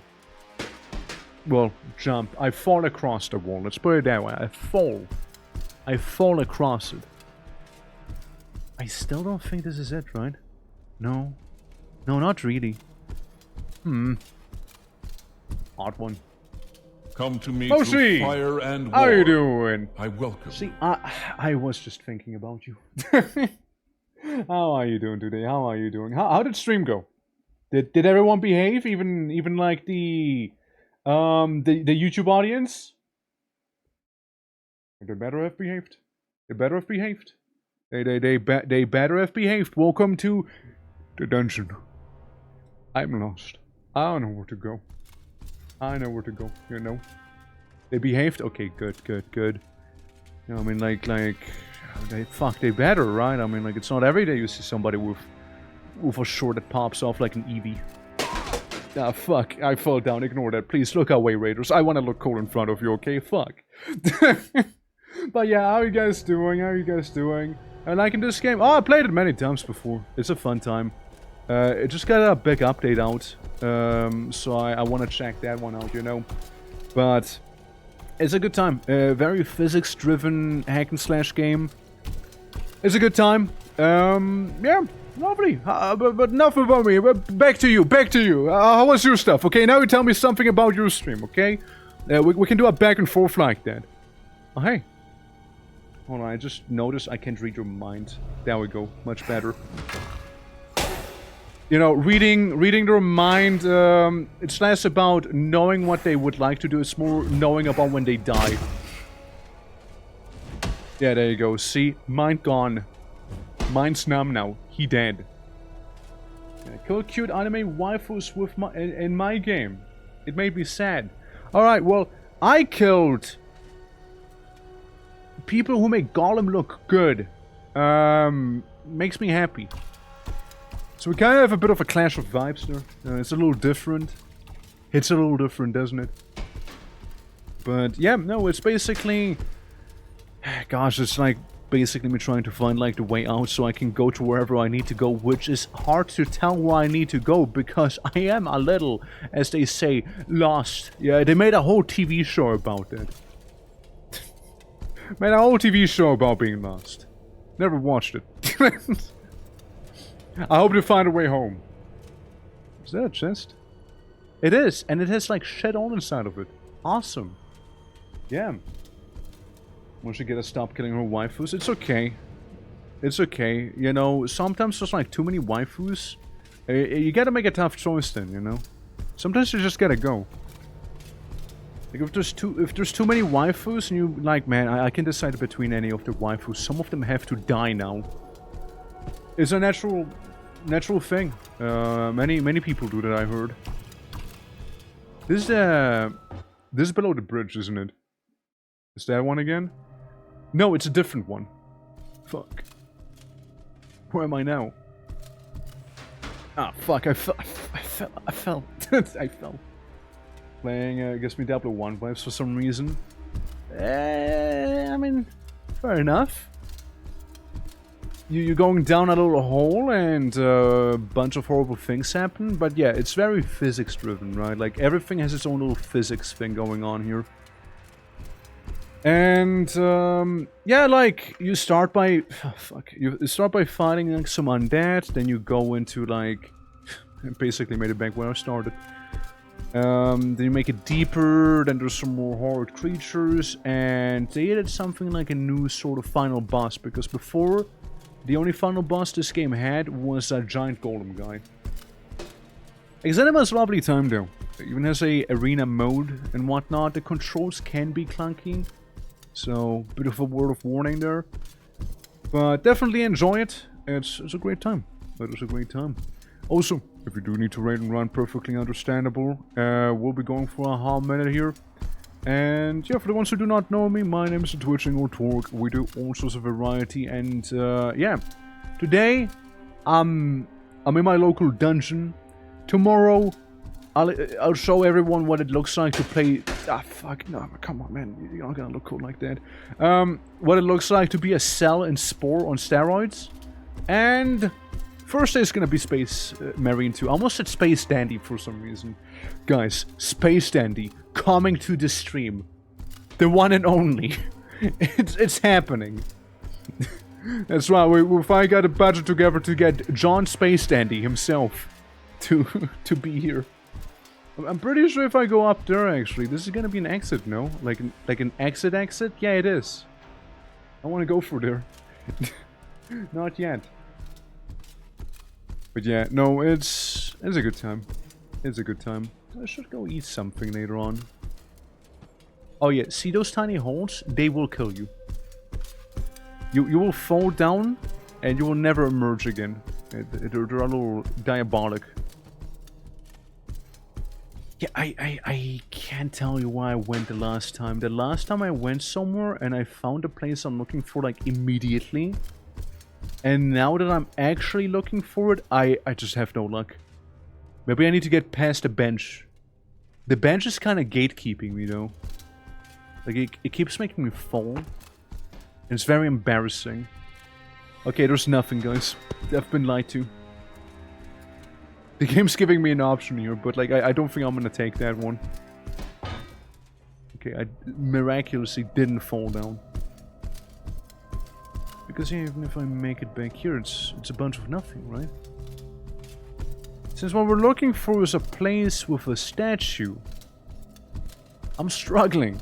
Well, jump. I fall across the wall. Let's put it that way. I fall. I fall across it. I still don't think this is it, right? No. No, not really. Odd one. Come to me Moshi! through fire and war. How you doing? I welcome See, you. I was just thinking about you. How are you doing today? How are you doing? How did stream go? Did everyone behave? Even like the YouTube audience? They better have behaved. They better have behaved. They better have behaved. Welcome to the dungeon. I'm lost. I don't know where to go. I know where to go, you know. They behaved? Okay, good. You know, I mean, like, they better, right? I mean, like, it's not every day you see somebody with a short that pops off like an Eevee. Ah, fuck, I fell down, ignore that. Please, look away, Raiders. I want to look cool in front of you, okay? Fuck. But yeah, how are you guys doing? And liking this game? Oh, I played it many times before. It's a fun time. It just got a big update out. So I want to check that one out, you know. But it's a good time. Very physics-driven hack-and-slash game. It's a good time. Yeah, lovely. But enough about me. Back to you. How was your stuff? Okay, now you tell me something about your stream, okay? We can do a back and forth like that. Oh, hey. Hold on, I just noticed I can't read your mind. There we go. Much better. You know, reading their mind, it's less about knowing what they would like to do, it's more knowing about when they die. Yeah, there you go. See? Mind gone. Mind's numb now. He dead. Yeah, kill cute anime waifus with in my game. It made me sad. Alright, well, I killed people who make Gollum look good. Makes me happy. So we kind of have a bit of a clash of vibes there. It's a little different. It's a little different, doesn't it? But yeah, no, it's basically... Gosh, it's like basically me trying to find like the way out so I can go to wherever I need to go, which is hard to tell where I need to go because I am a little, as they say, lost. Yeah, they made a whole TV show about that. Made a whole TV show about being lost. Never watched it. I hope to find a way home. Is that a chest? It is, and it has like shit on inside of it. Awesome. Yeah. Once you get to stop killing her waifus, it's okay. It's okay. You know, sometimes there's like too many waifus. You gotta make a tough choice then, you know? Sometimes you just gotta go. Like if there's too many waifus and you like, man, I can decide between any of the waifus. Some of them have to die now. It's a natural thing. Many people do that, I heard. This is below the bridge, isn't it? Is that one again? No, it's a different one. Fuck. Where am I now? Ah, fuck, I fell. I fell. Playing, gets me Diablo 1 vibes for some reason. I mean, fair enough. You're going down a little hole and a bunch of horrible things happen, but yeah, it's very physics driven, right? Like everything has its own little physics thing going on here. And yeah, like you start by you start by fighting like some undead, then you go into like basically made it back where I started. Then you make it deeper, then there's some more horrid creatures, and they added something like a new sort of final boss, because before the only final boss this game had was a giant golem guy. EXANIMA's lovely time though. It even has a arena mode and whatnot. The controls can be clunky, so bit of a word of warning there. But definitely enjoy it. It's a great time. It is a great time. Also, if you do need to raid and run, perfectly understandable. We'll be going for a whole minute here. And yeah, for the ones who do not know me, my name is Twitching or Torque. We do all sorts of variety, and yeah. Today, I'm in my local dungeon. Tomorrow, I'll show everyone what it looks like to play... Ah, fuck, no, come on, man. You're not gonna look cool like that. What it looks like to be a Cell and Spore on steroids. And... First there's gonna be Space Marine 2. I almost said Space Dandy for some reason. Guys, Space Dandy coming to the stream. The one and only. It's happening. That's right, we finally got a budget together to get John Space Dandy himself to be here. I'm pretty sure if I go up there, actually, this is gonna be an exit, no? Like an exit? Yeah, it is. I want to go for there. Not yet. But yeah, no, it's a good time. It's a good time. I should go eat something later on. Oh yeah, see those tiny holes? They will kill you. You will fall down, and you will never emerge again. They're a little diabolic. Yeah, I can't tell you why I went the last time. The last time I went somewhere and I found a place I'm looking for like immediately. And now that I'm actually looking for it, I just have no luck. Maybe I need to get past the bench. The bench is kind of gatekeeping me though. Like it keeps making me fall. And it's very embarrassing. Okay, there's nothing, guys. I've been lied to. The game's giving me an option here, but like I don't think I'm gonna take that one. Okay, I miraculously didn't fall down. Because yeah, even if I make it back here, it's a bunch of nothing, right? Since what we're looking for is a place with a statue, I'm struggling.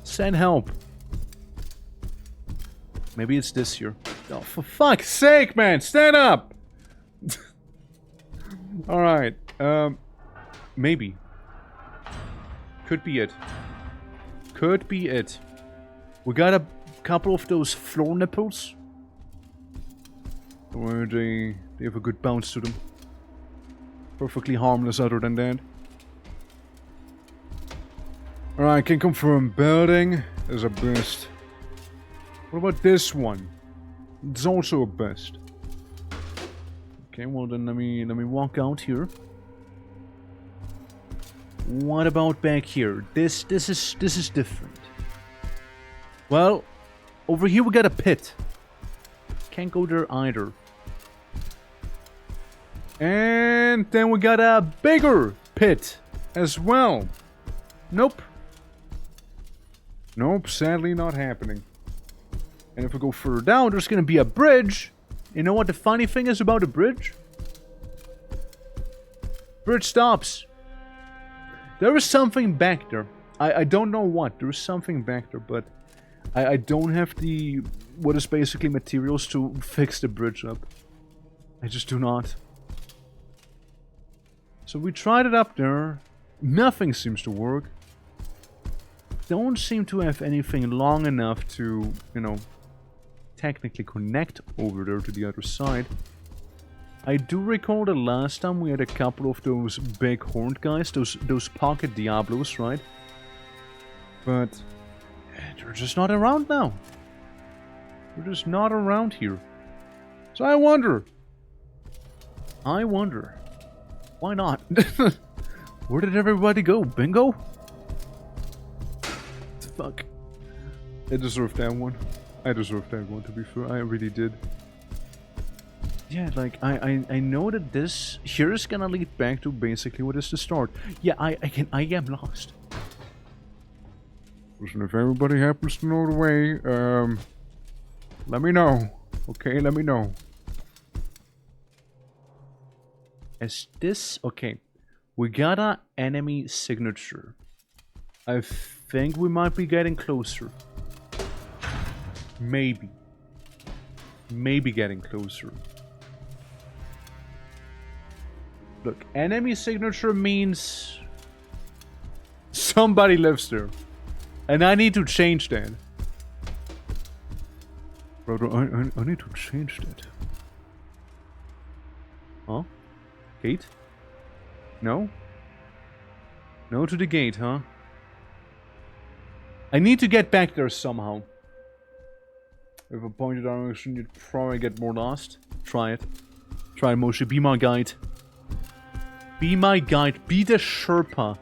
Send help. Maybe it's this here. Oh, for fuck's sake, man! Stand up! Alright, maybe. Could be it. Could be it. We got a couple of those floor nipples. Where they have a good bounce to them. Perfectly harmless other than that. Alright, can confirm building is a best. What about this one? It's also a best. Okay, well then let me walk out here. What about back here? This is different. Well, over here we got a pit. Can't go there either. And then we got a bigger pit as well. Nope. Nope, sadly not happening. And if we go further down, there's gonna be a bridge. You know what the funny thing is about a bridge? Bridge stops. There is something back there. I don't know what. There is something back there, but I don't have the... what is basically materials to fix the bridge up. I just do not. So we tried it up there. Nothing seems to work. Don't seem to have anything long enough to, you know, technically connect over there to the other side. I do recall the last time we had a couple of those big horned guys, those pocket Diablos, right? But they're just not around now. They're just not around here. So I wonder. Why not? Where did everybody go? Bingo? Fuck. I deserved that one. I deserved that one, to be fair. I really did. Yeah, like, I know that this here is gonna lead back to basically what is the start. Yeah, I am lost. Listen, if everybody happens to know the way, let me know. Okay, let me know. Is this... okay. We got an enemy signature. I think we might be getting closer. Maybe. Maybe getting closer. Look, enemy signature means... somebody lives there. And I need to change that. Brother, I need to change that. Huh? Gate? No? No to the gate, huh? I need to get back there somehow. With a pointed direction, you'd probably get more lost. Try it. Try it, Moshe. Be my guide. Be my guide. Be the Sherpa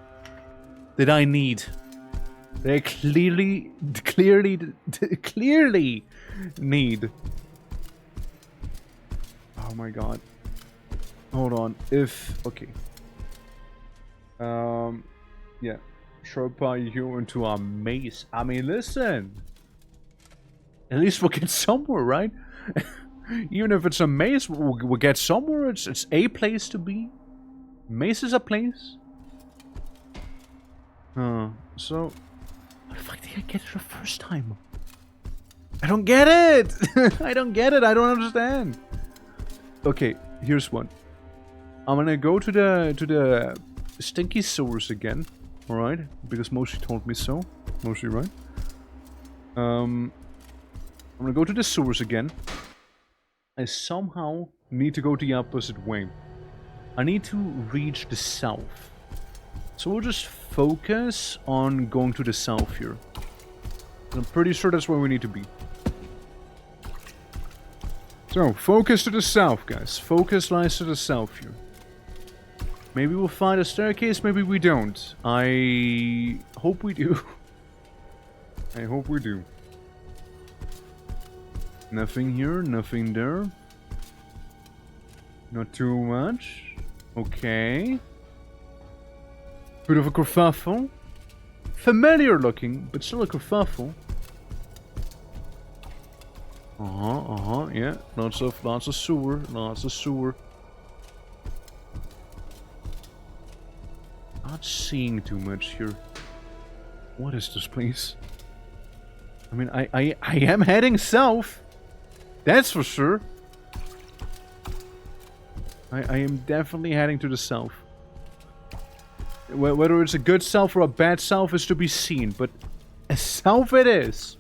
that I need. That I clearly need. Oh my god. Hold on. Okay. Yeah. Sherpa you into a maze. I mean, listen. At least we'll get somewhere, right? Even if it's a maze, we'll get somewhere. It's a place to be. Maze is a place. So... How the fuck did I get it the first time? I don't get it! I don't get it, I don't understand. Okay, here's one. I'm gonna go to the stinky sewers again. Alright? Because Moshi told me so. Moshi, right? I'm gonna go to the sewers again. I somehow need to go the opposite way. I need to reach the south. So we'll just focus on going to the south here. I'm pretty sure that's where we need to be. So, focus to the south, guys. Focus lies to the south here. Maybe we'll find a staircase, maybe we don't. I hope we do. I hope we do. Nothing here, nothing there. Not too much. Okay. Bit of a kerfuffle. Familiar looking, but still a kerfuffle. Yeah. Lots of sewer, Not seeing too much here. What is this place? I mean, I am heading south. That's for sure. I am definitely heading to the south. Whether it's a good south or a bad south is to be seen, but a south it is.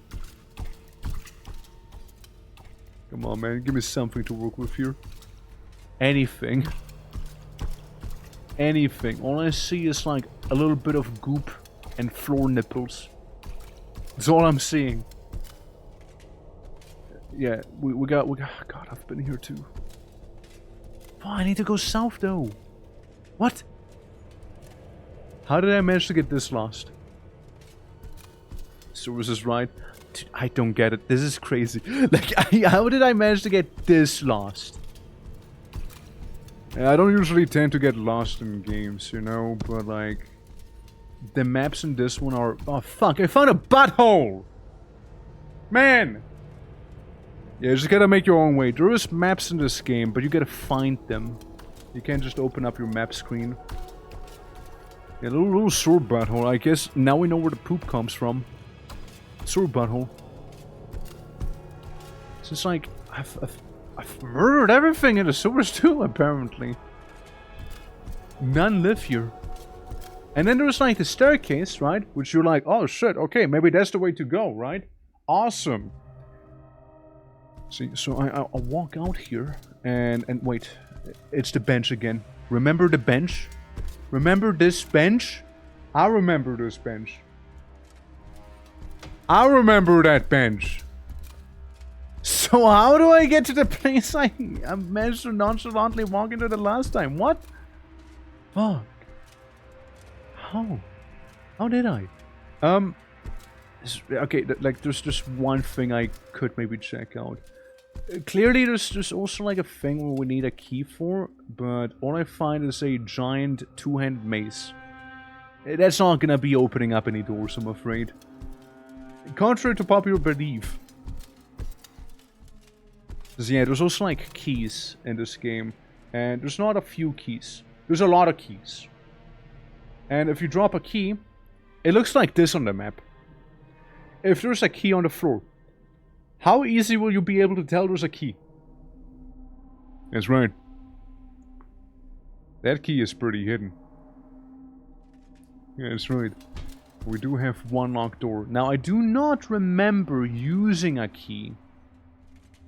Come on, man. Give me something to work with here. Anything. Anything. All I see is like a little bit of goop and floor nipples. That's all I'm seeing. Yeah, we got... God, I've been here too. Oh, I need to go south though. What? How did I manage to get this lost? Source is right. Dude, I don't get it. This is crazy. Like, how did I manage to get this lost? I don't usually tend to get lost in games, you know, but like... The maps in this one are... Oh, fuck, I found a butthole! Man! Yeah, you just gotta make your own way. There is maps in this game, but you gotta find them. You can't just open up your map screen. Yeah, little sewer butthole. I guess now we know where the poop comes from. Sewer butthole. So it's like I've murdered everything in the sewers too, apparently. None live here. And then there's like the staircase, right? Which you're like, oh shit, okay, maybe that's the way to go, right? Awesome. See, so I'll walk out here and wait, it's the bench again. Remember the bench? Remember this bench? I remember this bench. I remember that bench. So how do I get to the place I managed to nonchalantly walk into the last time? What? Fuck. How? How did I? Okay, like there's just one thing I could maybe check out. Clearly there's also like a thing where we need a key for, but all I find is a giant two-handed mace. That's not gonna be opening up any doors, I'm afraid. Contrary to popular belief. So yeah, there's also like keys in this game, and there's not a few keys. There's a lot of keys. And if you drop a key, it looks like this on the map. If there's a key on the floor, how easy will you be able to tell there's a key? That's right. That key is pretty hidden. Yeah, that's right. We do have one locked door. Now, I do not remember using a key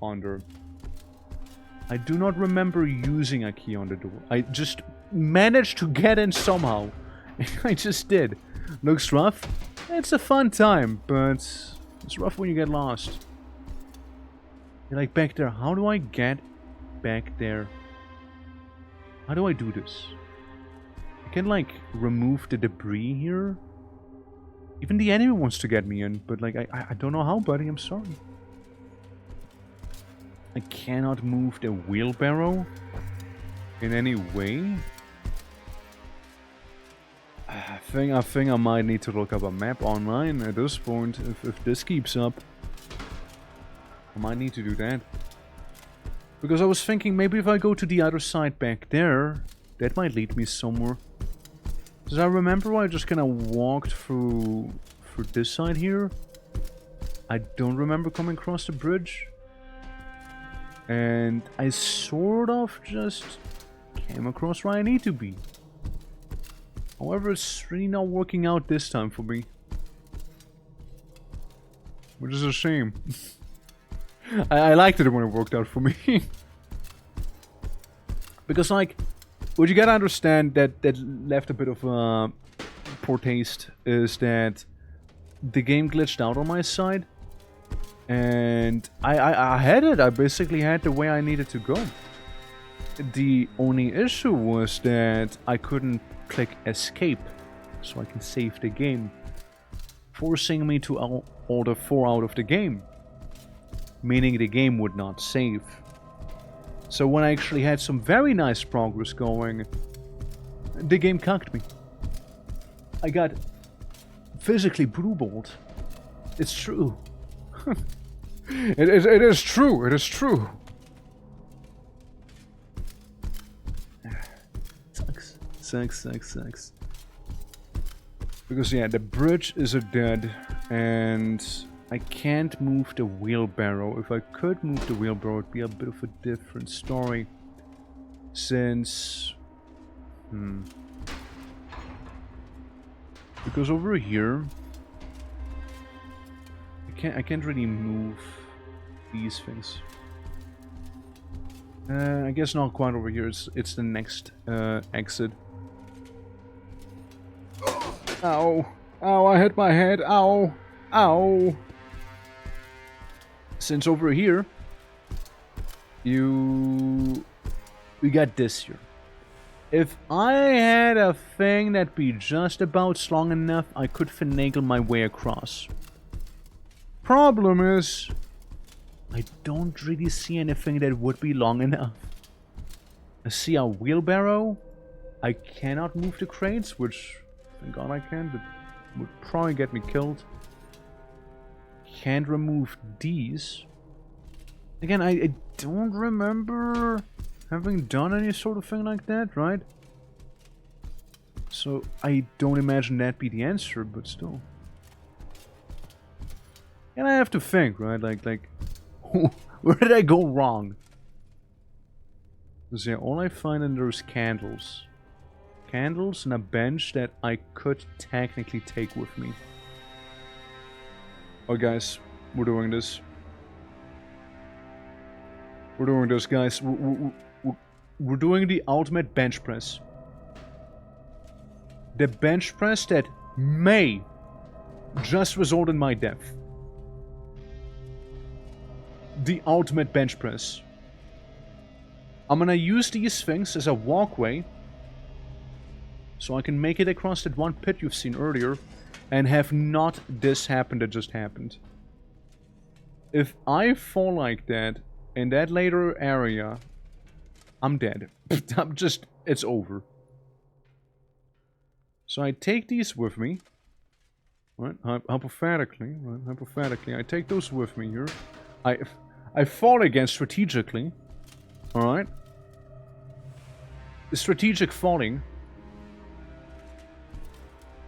on there. I do not remember using a key on the door. I just managed to get in somehow. I just did. Looks rough. It's a fun time, but it's rough when you get lost. You're like, back there. How do I get back there? How do I do this? can, like, remove the debris here. Even the enemy wants to get me in, but, like, I don't know how, buddy. I'm sorry. I cannot move the wheelbarrow in any way. I think I might need to look up a map online at this point. If this keeps up, I might need to do that. Because I was thinking maybe if I go to the other side back there, that might lead me somewhere. Because I remember I just kind of walked through this side here. I don't remember coming across the bridge. And I sort of just came across where I need to be. However, it's really not working out this time for me. Which is a shame. I liked it when it worked out for me. Because, like, what you gotta understand that left a bit of a poor taste is that the game glitched out on my side. And I had it. I basically had the way I needed to go. The only issue was that I couldn't click escape so I can save the game, forcing me to order 4 out of the game, meaning the game would not save. So when I actually had some very nice progress going, the game cucked me. I got physically blue-balled. It's true. It is true. It is true. Sucks. Because, yeah, the bridge is dead, and I can't move the wheelbarrow. If I could move the wheelbarrow, it'd be a bit of a different story. Since... Because over here... I can't really move these things. I guess not quite over here. It's the next exit. Ow! Ow! I hit my head! Ow! Ow! Since over here, we got this here. If I had a thing that'd be just about strong enough, I could finagle my way across. Problem is, I don't really see anything that would be long enough. I see a wheelbarrow. I cannot move the crates, which, thank God I can, but would probably get me killed. Can't remove these. Again, I don't remember having done any sort of thing like that, right? So I don't imagine that'd be the answer, but still. And I have to think, right? Like, where did I go wrong? Because, yeah, all I find in there is candles. Candles and a bench that I could technically take with me. Oh, guys, we're doing this. We're doing this, guys. We're doing the ultimate bench press. The bench press that may just result in my death. The ultimate bench press. I'm gonna use these things as a walkway so I can make it across that one pit you've seen earlier and have not this happen that just happened. If I fall like that in that later area, I'm dead. It's over. So I take these with me. Right, hypothetically, I take those with me here. I fall again strategically. Alright. Strategic falling.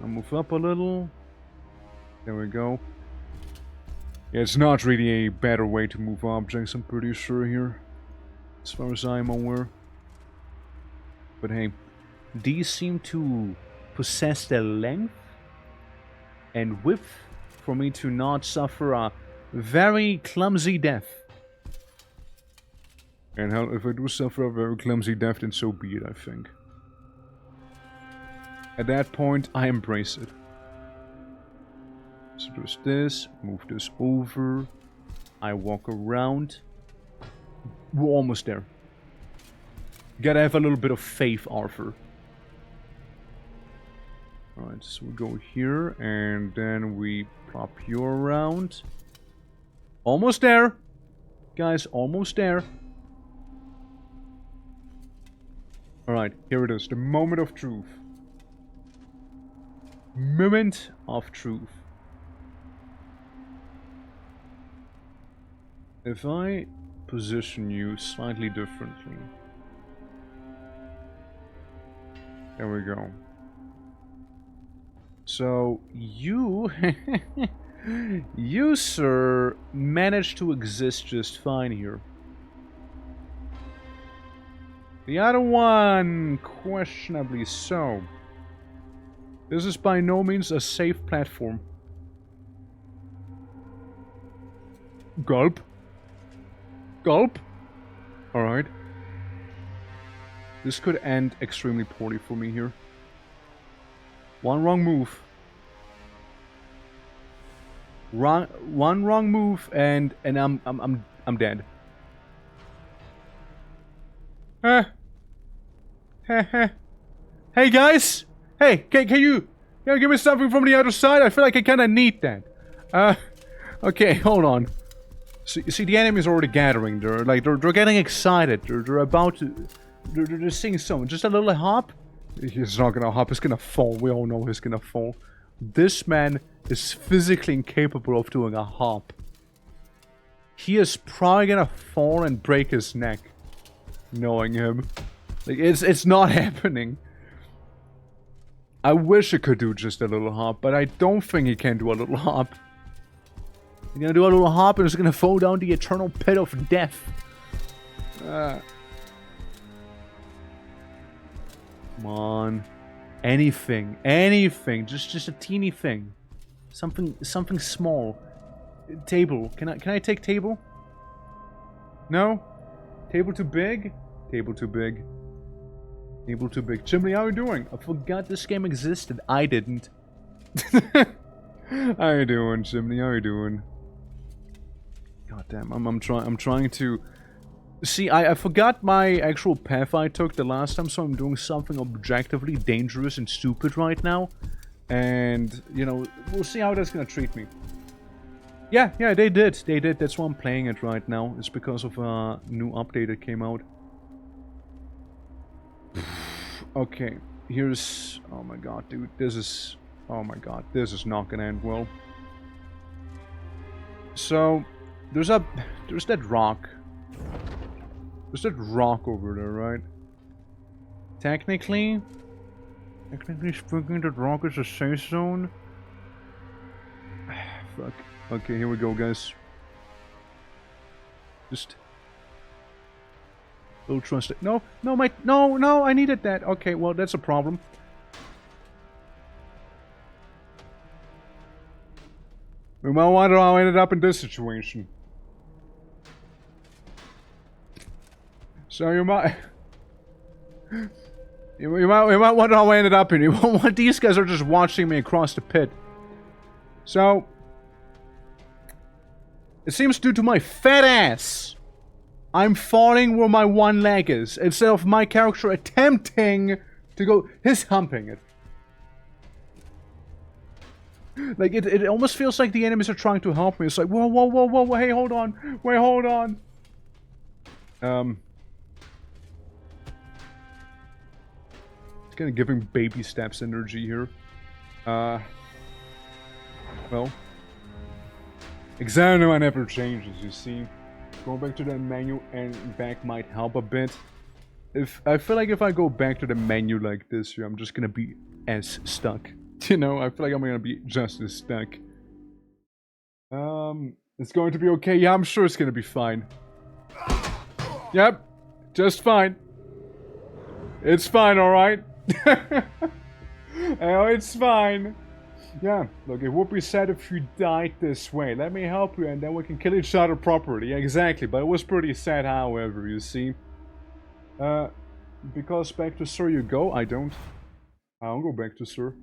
I'll move up a little. There we go. Yeah, it's not really a better way to move objects, I'm pretty sure here. As far as I'm aware. But hey, these seem to possess the length and width for me to not suffer a very clumsy death. And hell, if I do suffer a very clumsy death, then so be it, I think. At that point, I embrace it. So there's this, move this over. I walk around. We're almost there. Gotta have a little bit of faith, Arthur. Alright, so we go here, and then we plop you around. Almost there! Guys, almost there. Alright, here it is. The moment of truth. Moment of truth. If I position you slightly differently. There we go. So, you... you, sir, managed to exist just fine here. The other one, questionably so. This is by no means a safe platform. Gulp. Gulp. Alright. This could end extremely poorly for me here. One wrong move. One wrong move and I'm dead. Hey guys! Hey, can you give me something from the other side? I feel like I kinda need that. Okay, hold on. See, the enemy's already gathering. They're getting excited. They're about to... They're seeing someone. Just a little hop. He's not gonna hop. He's gonna fall. We all know he's gonna fall. This man is physically incapable of doing a hop. He is probably gonna fall and break his neck. Knowing him. Like, it's not happening. I wish I could do just a little hop, but I don't think he can do a little hop. He's gonna do a little hop and he's gonna fall down the eternal pit of death. Come on. Anything. Anything. Just a teeny thing. Something small. Table. Can I take table? No? Table too big? Table too big. Table too big. Chimney, how are you doing? I forgot this game existed. I didn't. How you doing, Chimney? How you doing? God damn, I'm trying to... See, I forgot my actual path I took the last time, so I'm doing something objectively dangerous and stupid right now. And, you know, we'll see how that's gonna treat me. Yeah, they did. They did. That's why I'm playing it right now. It's because of a new update that came out. Okay, here's... Oh my god, dude. This is... Oh my god, this is not gonna end well. So, there's that rock. There's that rock over there, right? Technically speaking, that rock is a safe zone. Fuck. Okay, here we go, guys. Just... Don't trust it. No, I needed that. Okay, well, that's a problem. We might wonder how I ended up in this situation. So you might... you might wonder how I ended up here. These guys are just watching me across the pit. So... It seems due to my fat ass, I'm falling where my one leg is, instead of my character attempting to go... He's humping it. Like, it almost feels like the enemies are trying to help me. It's like, whoa, hey, hold on. Wait, hold on. It's kind of giving baby steps energy here. Well. EXANIMA never changes, you see. Going back to the menu and back might help a bit. I feel like if I go back to the menu like this here, I'm just gonna be as stuck. You know, I feel like I'm gonna be just as stuck. It's going to be okay. Yeah, I'm sure it's gonna be fine. Yep, just fine. It's fine, alright? Oh, it's fine. Yeah, look, it would be sad if you died this way. Let me help you and then we can kill each other properly. Yeah, exactly, but it was pretty sad, however, you see. Because back to Sir you go? I don't go back to Sir.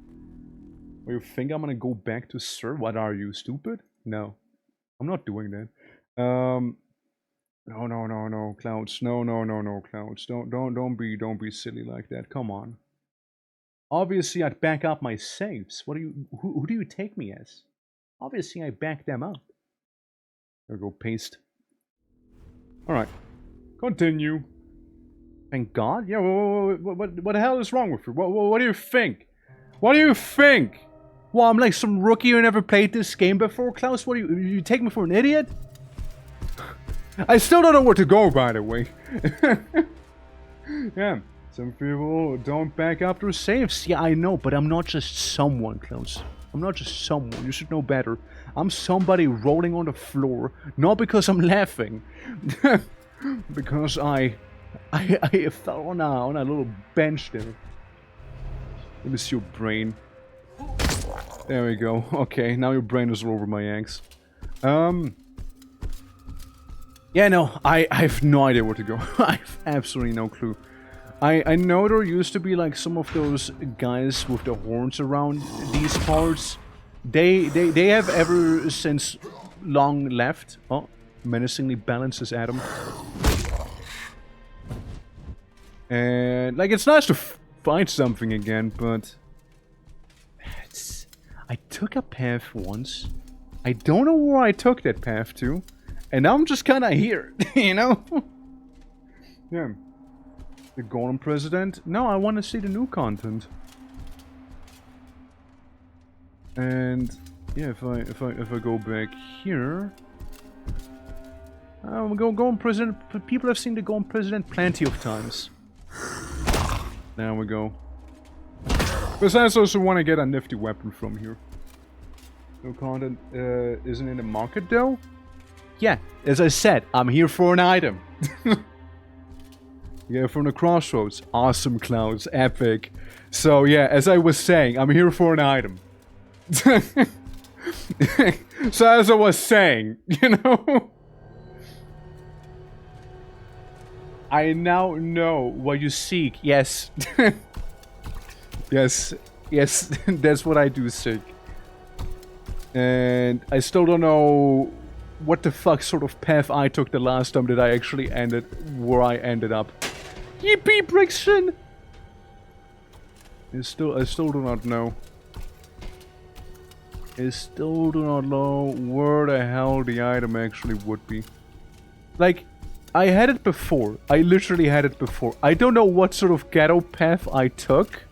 Well, you think I'm gonna go back to Sir? What are you, stupid? No. I'm not doing that. No, Clouds. No, Clouds. Don't be silly like that. Come on. Obviously, I'd back up my saves. What do you? Who do you take me as? Obviously, I back them up. There we go. Paste. All right. Continue. Thank God. Yeah. What the hell is wrong with you? What do you think? What do you think? Well, I'm like some rookie who never played this game before, Klaus. What do you take me for an idiot? I still don't know where to go, by the way. Yeah. Some people don't back up their saves. Yeah, I know, but I'm not just someone, Klaus. I'm not just someone. You should know better. I'm somebody rolling on the floor, not because I'm laughing, because I fell on a little bench there. Let me see your brain. There we go. Okay, now your brain is all over my axe. Yeah, no, I have no idea where to go. I have absolutely no clue. I know there used to be like some of those guys with the horns around these parts. They have ever since long left. Oh, menacingly balances Adam. And like it's nice to find something again, but I took a path once. I don't know where I took that path to, and now I'm just kind of here, you know? Yeah. The Golden President? No, I want to see the new content. And yeah, if I go back here, Golden President. People have seen the Golden President plenty of times. There we go. Besides, I also want to get a nifty weapon from here. No content isn't in the market though. Yeah, as I said, I'm here for an item. Yeah, from the crossroads. Awesome, Clouds. Epic. So, yeah, as I was saying, I'm here for an item. So, as I was saying, you know... I now know what you seek. Yes. Yes. Yes, that's what I do seek. And I still don't know what the fuck sort of path I took the last time that I actually ended where I ended up. Yippee, Brixton! I still do not know. I still do not know where the hell the item actually would be. Like, I had it before. I literally had it before. I don't know what sort of ghetto path I took.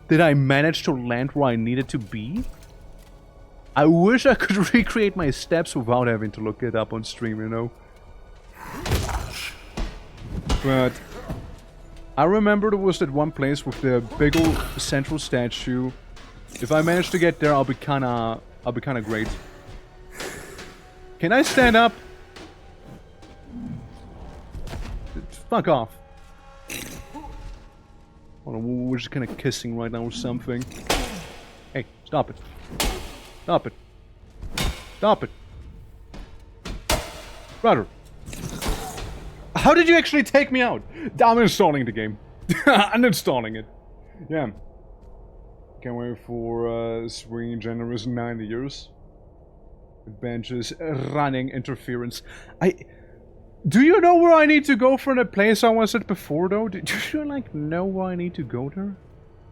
Did I manage to land where I needed to be? I wish I could recreate my steps without having to look it up on stream, you know? But I remember there was that one place with the big old central statue. If I manage to get there, I'll be kinda great. Can I stand up? Fuck off. Hold on, we're just kinda kissing right now or something. Hey, stop it. Stop it. Stop it. Brother. How did you actually take me out? I'm installing the game. I'm installing it. Yeah. Can't wait for swinging generous 90 years. Benches, running, interference. Do you know where I need to go for the place I was at before, though? Do you, like, know where I need to go there?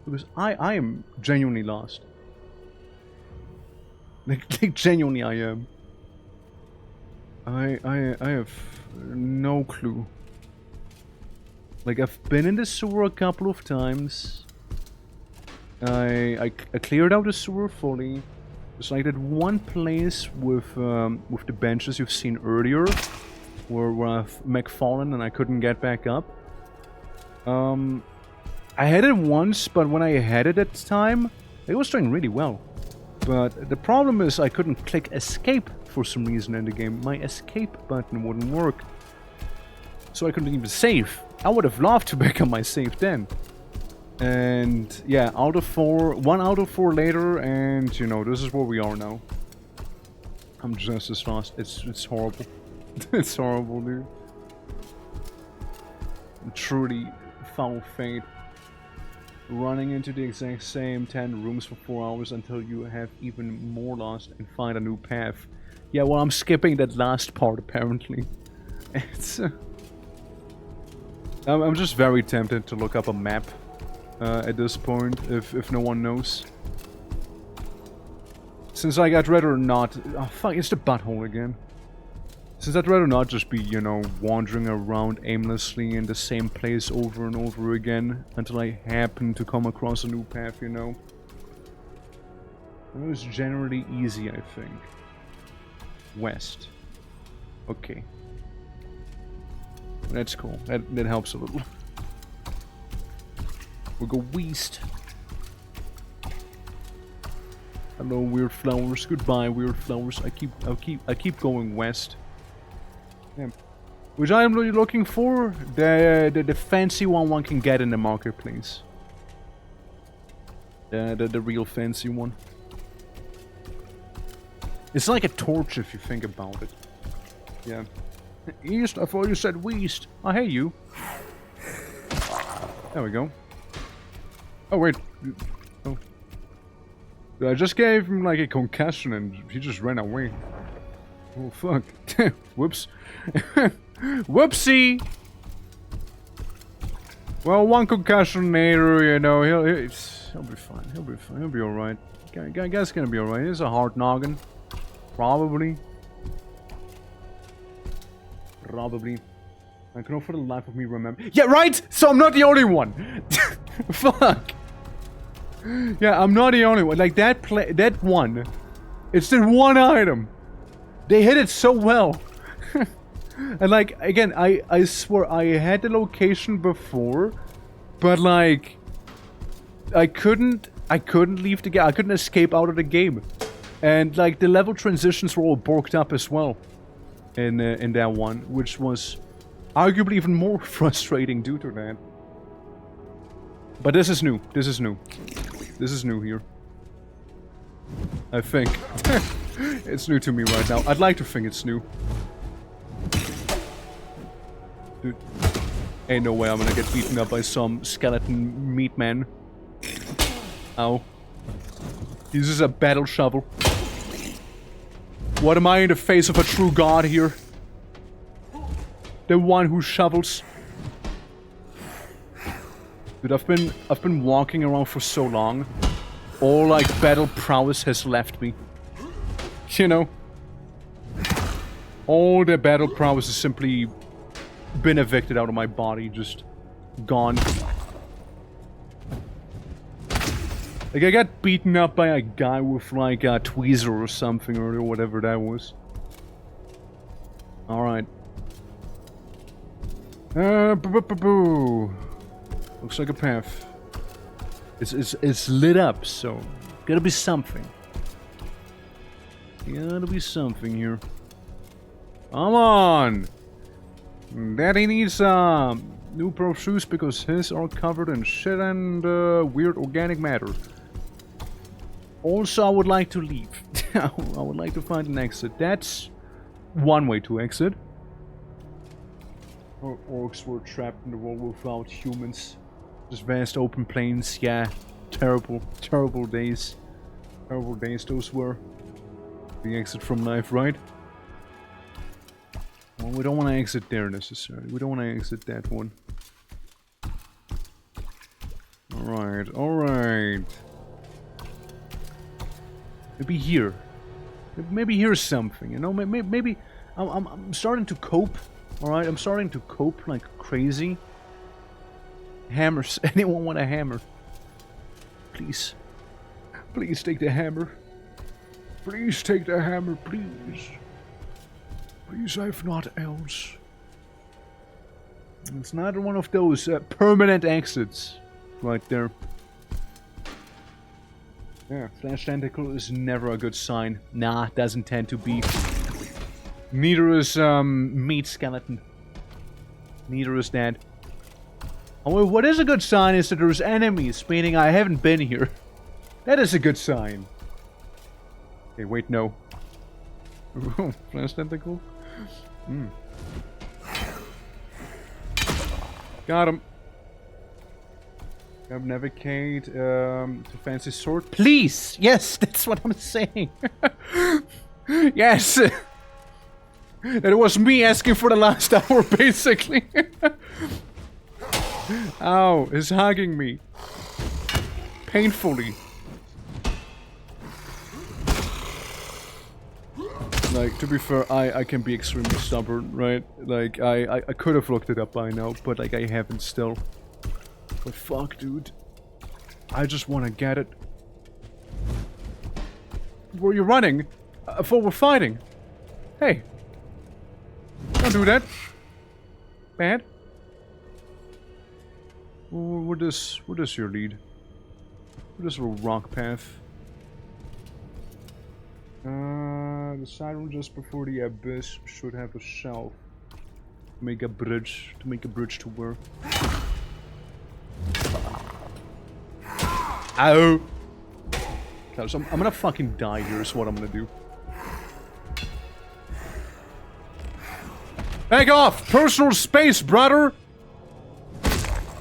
Because I am genuinely lost. Like genuinely I am. I have no clue. Like, I've been in the sewer a couple of times. I cleared out the sewer fully. There's like that one place with the benches you've seen earlier, where I've McFallen and I couldn't get back up. I had it once, but when I had it at the time, it was doing really well. But the problem is I couldn't click escape for some reason in the game. My escape button wouldn't work. So I couldn't even save. I would have loved to back up my save then. And yeah, one out of four later, and you know, this is where we are now. I'm just as lost. It's horrible. It's horrible, dude. Truly foul fate. Running into the exact same 10 rooms for 4 hours until you have even more lost and find a new path. Yeah, well, I'm skipping that last part apparently. It's I'm just very tempted to look up a map at this point, if no one knows. Since I'd rather not... Oh, fuck, it's the butthole again. Since I'd rather not just be, you know, wandering around aimlessly in the same place over and over again until I happen to come across a new path, you know. It was generally easy, I think. West. Okay. That's cool. That helps a little. We'll go west. Hello, weird flowers. Goodbye, weird flowers. I keep going west. Yeah. Which item are you looking for? The fancy one can get in the marketplace. The real fancy one. It's like a torch if you think about it. Yeah. East? I thought you said west. I hate you. There we go. Oh wait. Oh. I just gave him like a concussion and he just ran away. Oh fuck. Whoops. Whoopsie! Well, one concussion later, you know, he'll be fine. He'll be fine. He'll be alright. Guy's gonna be alright. He's a hard noggin. Probably. I cannot for the life of me remember. Yeah, right! So I'm not the only one! Fuck! Yeah, I'm not the only one. Like, that one. It's the one item. They hit it so well. And like, again, I swear I had the location before, but like, I couldn't leave the game. I couldn't escape out of the game. And like, the level transitions were all borked up as well in that one, which was arguably even more frustrating due to that. But this is new. This is new. This is new here. I think. It's new to me right now. I'd like to think it's new. Dude. Ain't no way I'm gonna get beaten up by some skeleton meat man. Ow. He uses a battle shovel. What am I in the face of a true god here? The one who shovels. Dude, I've been walking around for so long. All like battle prowess has left me. You know? All the battle prowess has simply been evicted out of my body, just gone. Like, I got beaten up by a guy with, like, a tweezer or something, or whatever that was. Alright. Boo. Looks like a path. It's lit up, so... Gotta be something. Gotta be something here. Come on! Daddy needs new pair of shoes because his are covered in shit and weird organic matter. Also, I would like to leave. I would like to find an exit. That's one way to exit. Orcs were trapped in the world without humans. Just vast open plains. Yeah, terrible, terrible days. Terrible days those were. The exit from life, right? Well, we don't want to exit there necessarily. We don't want to exit that one. Alright, alright. Maybe here. Maybe here's something, you know? Maybe I'm starting to cope. Alright, I'm starting to cope like crazy. Hammers. Anyone want a hammer? Please. Please take the hammer. Please take the hammer, please. Please, I've not else. It's not one of those permanent exits. Right there. Yeah, flash tentacle is never a good sign. Nah, doesn't tend to be. Neither is meat skeleton. Neither is that. Oh, what is a good sign is that there's enemies, meaning I haven't been here. That is a good sign. Hey, wait, no. Flash tentacle? Got him. Navigate to fancy sword. Please! Yes, that's what I'm saying. Yes! That was me asking for the last hour, basically. Ow, it's hugging me. Painfully. Like, to be fair, I can be extremely stubborn, right? Like, I could have looked it up by now, but, like, I haven't still. But fuck, dude. I just want to get it. Where are you running? I thought we're fighting. Hey. Don't do that. Bad. What is your lead? What is a rock path? The side room just before the abyss should have a shelf. To make a bridge to work. Ow! Okay, so I'm gonna fucking die here is what I'm gonna do. Back off! Personal space, brother!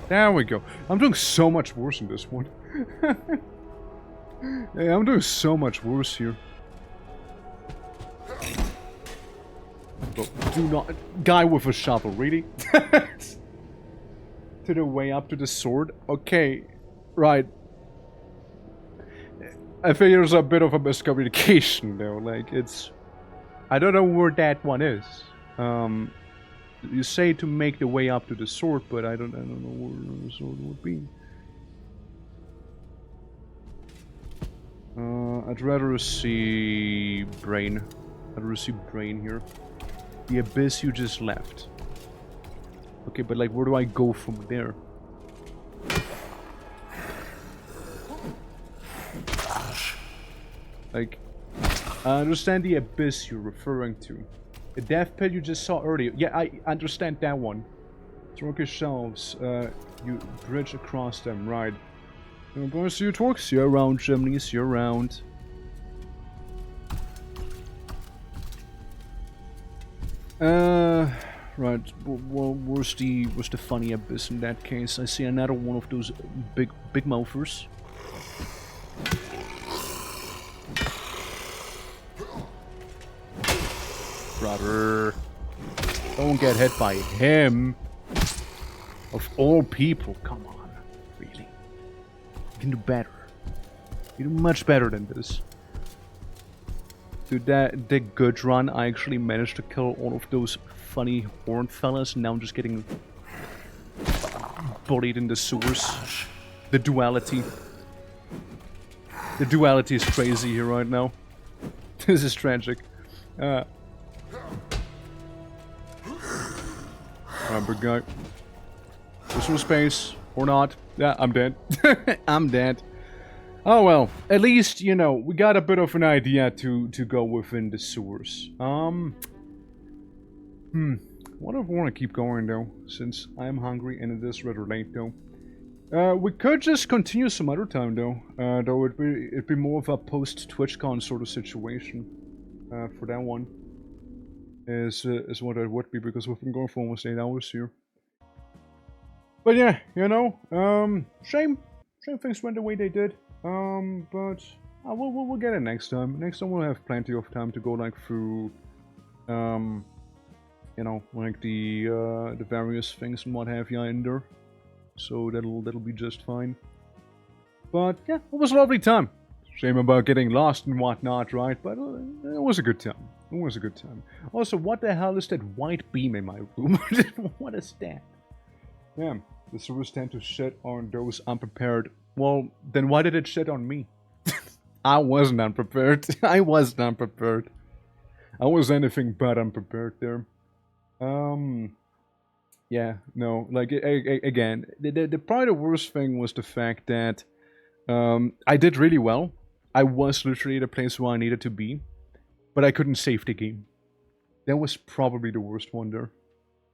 There we go. I'm doing so much worse in this one. Hey, I'm doing so much worse here. But do not... Guy with a shovel, really? To the way up to the sword? Okay, right. I think there's a bit of a miscommunication though, like it's... I don't know where that one is. You say to make the way up to the sword, but I don't know where the sword would be. I'd rather see brain. I'd rather see brain here. The abyss you just left. Okay, but like, where do I go from there? Like, I understand the abyss you're referring to. The death pit you just saw earlier. Yeah, I understand that one. Smoky shelves. You bridge across them, right? See you talk. See you around, Germany. See you around. Right. Well, where's the funny abyss in that case? I see another one of those big mouthers. Brother, don't get hit by him. Of all people, come on, really. You can do better. You do much better than this. Dude, the good run, I actually managed to kill all of those funny horned fellas, and now I'm just getting bullied in the sewers. The duality. The duality is crazy here right now. This is tragic. Alright, big guy. Personal space, or not. Yeah, I'm dead. I'm dead. Oh well, at least, you know, we got a bit of an idea to go within the sewers. What if I want to keep going though, since I'm hungry and it is rather late though. We could just continue some other time though. Though it'd be more of a post-TwitchCon sort of situation. For that one. Is what it would be, because we've been going for almost 8 hours here. But yeah, you know, shame things went the way they did. But we'll get it next time. Next time we'll have plenty of time to go like through, you know, like the various things and what have you in there. So that'll be just fine. But yeah, it was a lovely time. Shame about getting lost and whatnot, right? But it was a good time. It was a good time. Also, what the hell is that white beam in my room? What is that? Yeah, the sewers tend to shit on those unprepared. Well, then why did it shit on me? I wasn't unprepared. I wasn't unprepared. I was anything but unprepared there. Yeah, no, like, again, probably the worst thing was the fact that I did really well. I was literally at a place where I needed to be, but I couldn't save the game. That was probably the worst one there.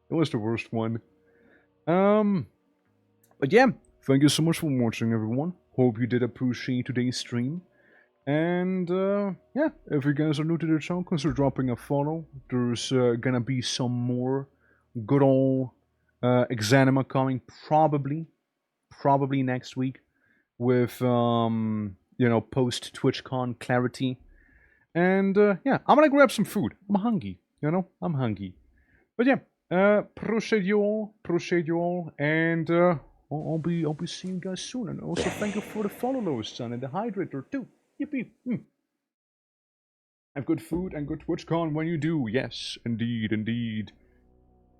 It was the worst one. But yeah, thank you so much for watching, everyone. Hope you did appreciate today's stream. And yeah, if you guys are new to the channel, consider dropping a follow. There's gonna be some more good old EXANIMA coming probably next week with you know, post TwitchCon clarity. And yeah, I'm gonna grab some food. I'm hungry, you know, I'm hungry. But yeah, appreciate you all, and I'll be seeing you guys soon. And also thank you for the follow, son, and the hydrator too. Yippee. Have good food and good TwitchCon when you do. Yes, indeed, indeed.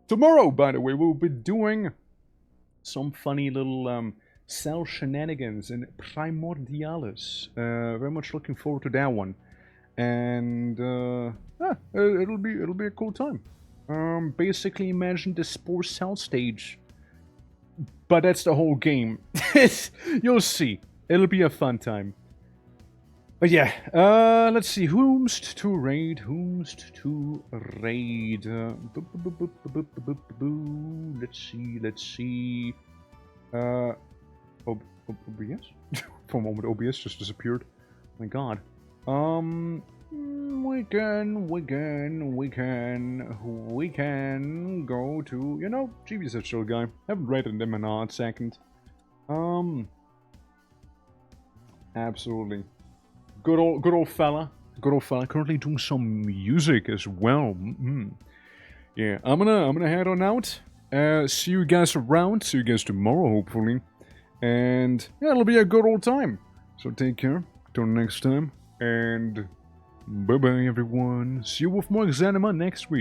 Tomorrow, by the way, we'll be doing some funny little cell shenanigans in Primordialis. Very much looking forward to that one. And it'll be a cool time. Basically imagine the Spore Cell stage. But that's the whole game. You'll see. It'll be a fun time. But yeah, let's see. Whomst to raid? Let's see. OBS? For a moment, OBS just disappeared. My god. We can go to, you know, GB's a chill guy. Haven't rated him in a hot second. Absolutely. Good old fella. Currently doing some music as well. Yeah, I'm gonna head on out. See you guys around. See you guys tomorrow, hopefully. And yeah, it'll be a good old time. So take care. Till next time. And bye bye, everyone. See you with more EXANIMA next week.